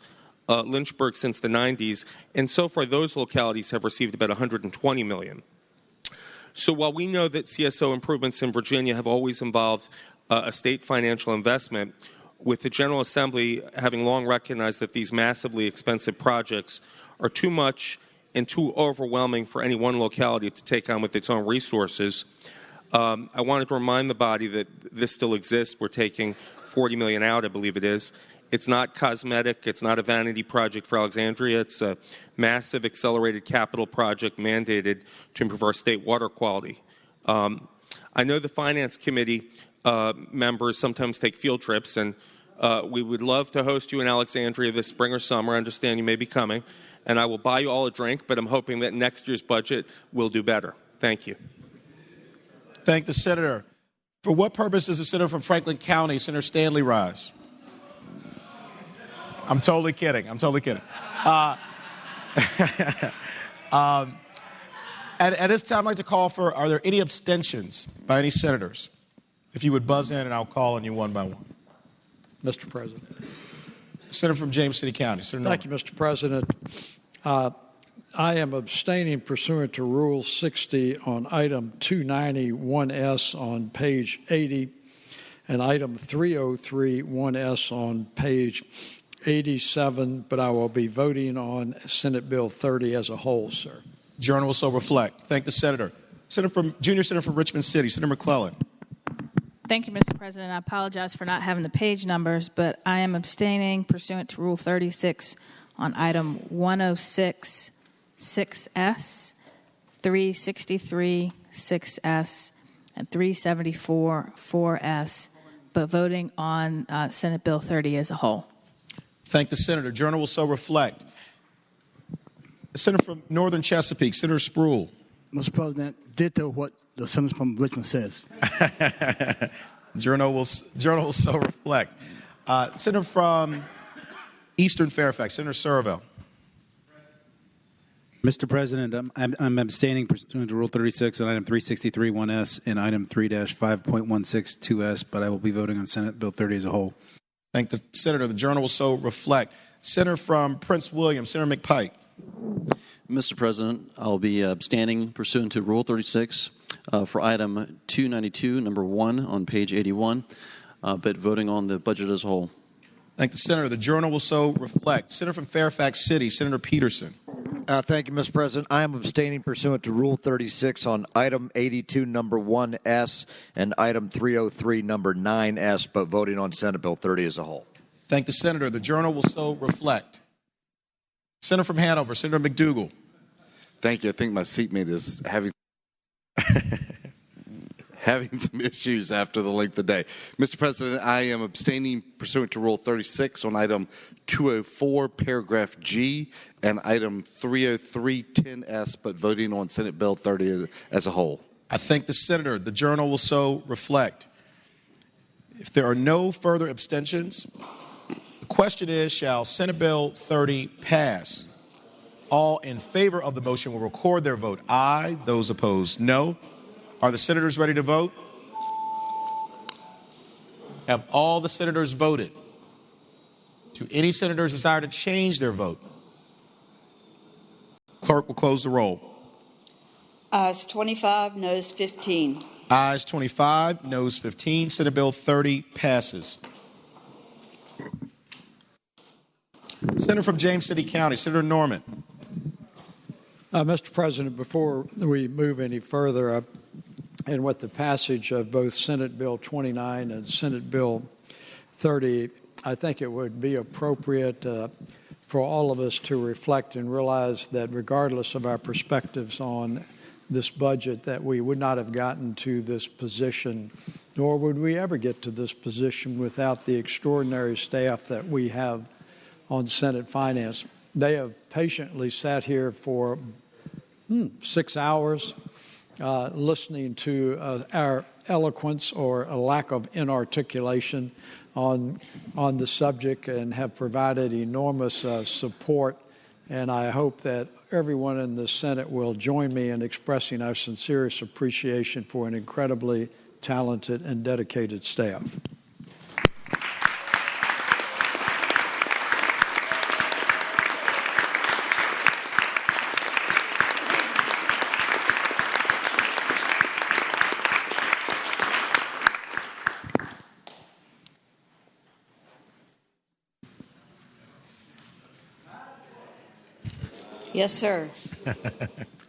M: Lynchburg since the 90s, and so far those localities have received about $120 million. So while we know that CSO improvements in Virginia have always involved a state financial investment, with the General Assembly having long recognized that these massively expensive projects are too much and too overwhelming for any one locality to take on with its own resources, I wanted to remind the body that this still exists. We're taking $40 million out, I believe it is. It's not cosmetic. It's not a vanity project for Alexandria. It's a massive accelerated capital project mandated to improve our state water quality. I know the Finance Committee members sometimes take field trips, and we would love to host you in Alexandria this spring or summer. I understand you may be coming, and I will buy you all a drink, but I'm hoping that next year's budget will do better. Thank you.
A: Thank the senator. For what purpose does the senator from Franklin County, Senator Stanley, rise? I'm totally kidding. I'm totally kidding. At this time, I'd like to call for, are there any abstentions by any senators? If you would buzz in, and I'll call on you one by one.
D: Mr. President.
A: Senator from James City County. Senator
D: Thank you, Mr. President. I am abstaining pursuant to Rule 60 on item 290-1S on page 80 and item 303-1S on page 87, but I will be voting on Senate Bill 30 as a whole, sir.
A: Journal will so reflect. Thank the senator. Junior Senator from Richmond City, Senator McClellan.
R: Thank you, Mr. President. I apologize for not having the page numbers, but I am abstaining pursuant to Rule 36 on item 106, 6S, 363, 6S, and 374, 4S, but voting on Senate Bill 30 as a whole.
A: Thank the senator. Journal will so reflect. The senator from Northern Chesapeake, Senator Spruill.
S: Mr. President, ditto what the senator from Richmond says.
A: Journal will so reflect. Senator from Eastern Fairfax, Senator Surville.
G: Mr. President, I'm abstaining pursuant to Rule 36 on item 363-1S and item 3-5.162S, but I will be voting on Senate Bill 30 as a whole.
A: Thank the senator. The journal will so reflect. Senator from Prince William, Senator McPike.
K: Mr. President, I'll be abstaining pursuant to Rule 36 for item 292, number 1 on page 81, but voting on the budget as a whole.
A: Thank the senator. The journal will so reflect. Senator from Fairfax City, Senator Peterson.
P: Thank you, Mr. President. I am abstaining pursuant to Rule 36 on item 82, number 1S, and item 303, number 9S, but voting on Senate Bill 30 as a whole.
A: Thank the senator. The journal will so reflect. Senator from Hanover, Senator McDougal.
J: Thank you. I think my seatmate is having some issues after the length of the day. Mr. President, I am abstaining pursuant to Rule 36 on item 204, paragraph G, and item 303.10S, but voting on Senate Bill 30 as a whole.
A: I thank the senator. The journal will so reflect. If there are no further abstentions, the question is, shall Senate Bill 30 pass? All in favor of the motion will record their vote aye. Those opposed, no. Are the senators ready to vote? Have all the senators voted? Do any senators desire to change their vote? Clerk will close the roll.
C: Ayes 25, noes 15.
A: Ayes 25, noes 15. Senate Bill 30 passes. Senator from James City County, Senator Norman.
D: Mr. President, before we move any further, and with the passage of both Senate Bill 29 and Senate Bill 30, I think it would be appropriate for all of us to reflect and realize that regardless of our perspectives on this budget, that we would not have gotten to this position, nor would we ever get to this position without the extraordinary staff that we have on Senate Finance. They have patiently sat here for 6 hours listening to our eloquence or a lack of inarticulation on the subject and have provided enormous support. And I hope that everyone in the Senate will join me in expressing our sincerest appreciation for an incredibly talented and dedicated staff.
C: Yes, sir.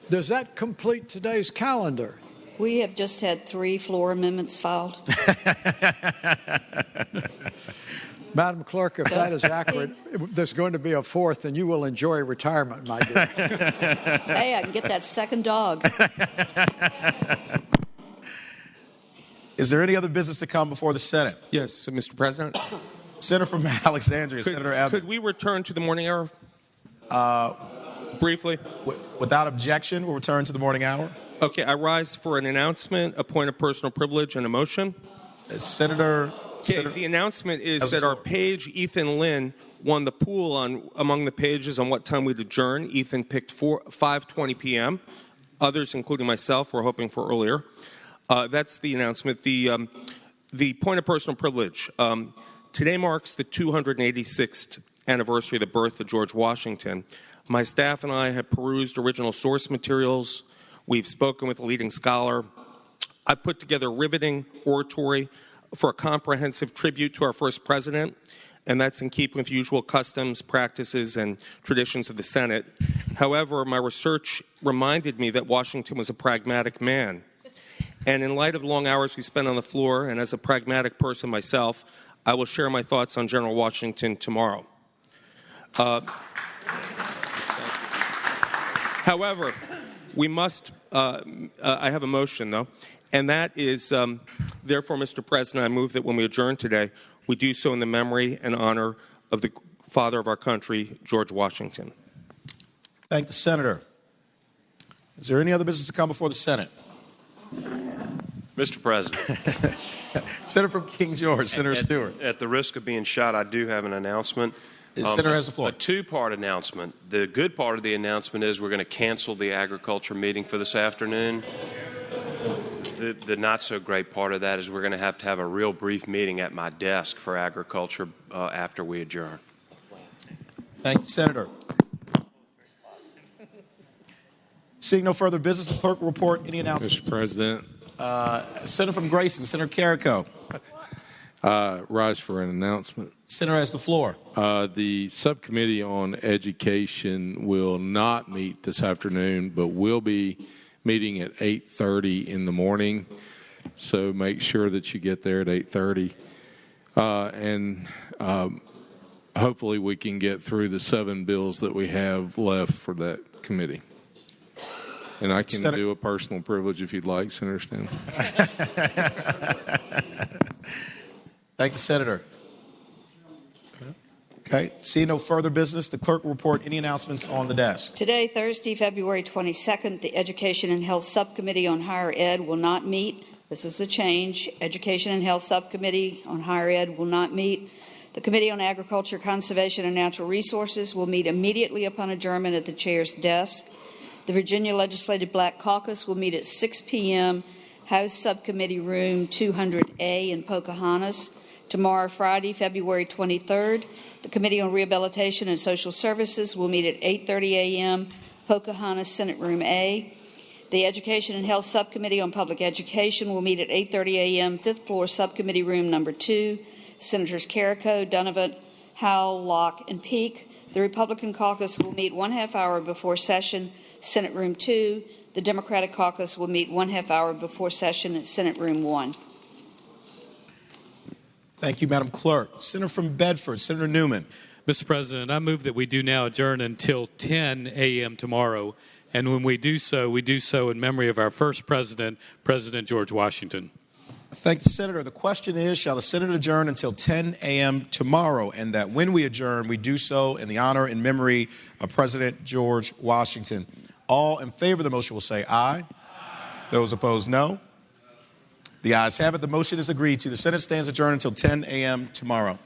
D: Does that complete today's calendar?
C: We have just had 3 floor amendments filed.
D: Madam Clerk, if that is accurate, there's going to be a 4th, and you will enjoy retirement, my dear.
C: Hey, I can get that second dog.
A: Is there any other business to come before the Senate?
M: Yes, Mr. President.
A: Senator from Alexandria, Senator Abbott.
M: Could we return to the morning hour?
A: Briefly. Without objection, we'll return to the morning hour.
M: Okay, I rise for an announcement, a point of personal privilege, and a motion.
A: Senator.
M: The announcement is that our page, Ethan Lynn, won the pool among the pages on what time we'd adjourn. Ethan picked 5:20 p.m. Others, including myself, were hoping for earlier. That's the announcement. The point of personal privilege. Today marks the 286th anniversary of the birth of George Washington. My staff and I have perused original source materials. We've spoken with a leading scholar. I've put together riveting oratory for a comprehensive tribute to our first president, and that's in keeping with usual customs, practices, and traditions of the Senate. However, my research reminded me that Washington was a pragmatic man. And in light of the long hours we spent on the floor, and as a pragmatic person myself, I will share my thoughts on General Washington tomorrow. However, we must, I have a motion, though, and that is, therefore, Mr. President, I move that when we adjourn today, we do so in the memory and honor of the father of our country, George Washington.
A: Thank the Senator. Is there any other business to come before the Senate?
H: Mr. President.
A: Senator from King George, Senator Stewart.
H: At the risk of being shot, I do have an announcement.
A: The Senator has the floor.
H: A two-part announcement. The good part of the announcement is we're going to cancel the agriculture meeting for this afternoon. The not-so-great part of that is we're going to have a real brief meeting at my desk for agriculture after we adjourn.
A: Thank the Senator. Seeing no further business, the clerk will report any announcements.
Q: Mr. President.
A: Senator from Grayson, Senator Carrico.
Q: Rise for an announcement.
A: Senator has the floor.
Q: The subcommittee on education will not meet this afternoon, but will be meeting at 8:30 in the morning. So make sure that you get there at 8:30. And hopefully we can get through the 7 bills that we have left for that committee. And I can do a personal privilege if you'd like, Senator Stanley.
A: Thank you, Senator. Okay, seeing no further business, the clerk will report any announcements on the desk.
C: Today, Thursday, February 22nd, the Education and Health Subcommittee on Higher Ed will not meet. This is a change. Education and Health Subcommittee on Higher Ed will not meet. The Committee on Agriculture, Conservation, and Natural Resources will meet immediately upon adjournment at the chair's desk. The Virginia Legislative Black Caucus will meet at 6 p.m. House Subcommittee Room 200A in Pocahontas. Tomorrow, Friday, February 23rd, the Committee on Rehabilitation and Social Services will meet at 8:30 a.m. Pocahontas Senate Room A. The Education and Health Subcommittee on Public Education will meet at 8:30 a.m. 5th Floor Subcommittee Room Number 2. Senators Carrico, Donovan, Howell, Locke, and Peake. The Republican Caucus will meet 1/2 hour before session, Senate Room 2. The Democratic Caucus will meet 1/2 hour before session at Senate Room 1.
A: Thank you, Madam Clerk. Senator from Bedford, Senator Newman.
I: Mr. President, I move that we do now adjourn until 10 a.m. tomorrow. And when we do so in memory of our first president, President George Washington.
A: Thank the Senator. The question is, shall the Senate adjourn until 10 a.m. tomorrow? And that when we adjourn, we do so in the honor and memory of President George Washington. All in favor of the motion will say aye. Those opposed, no. The ayes have it. The motion is agreed to. The Senate stands adjourned until 10 a.m. tomorrow.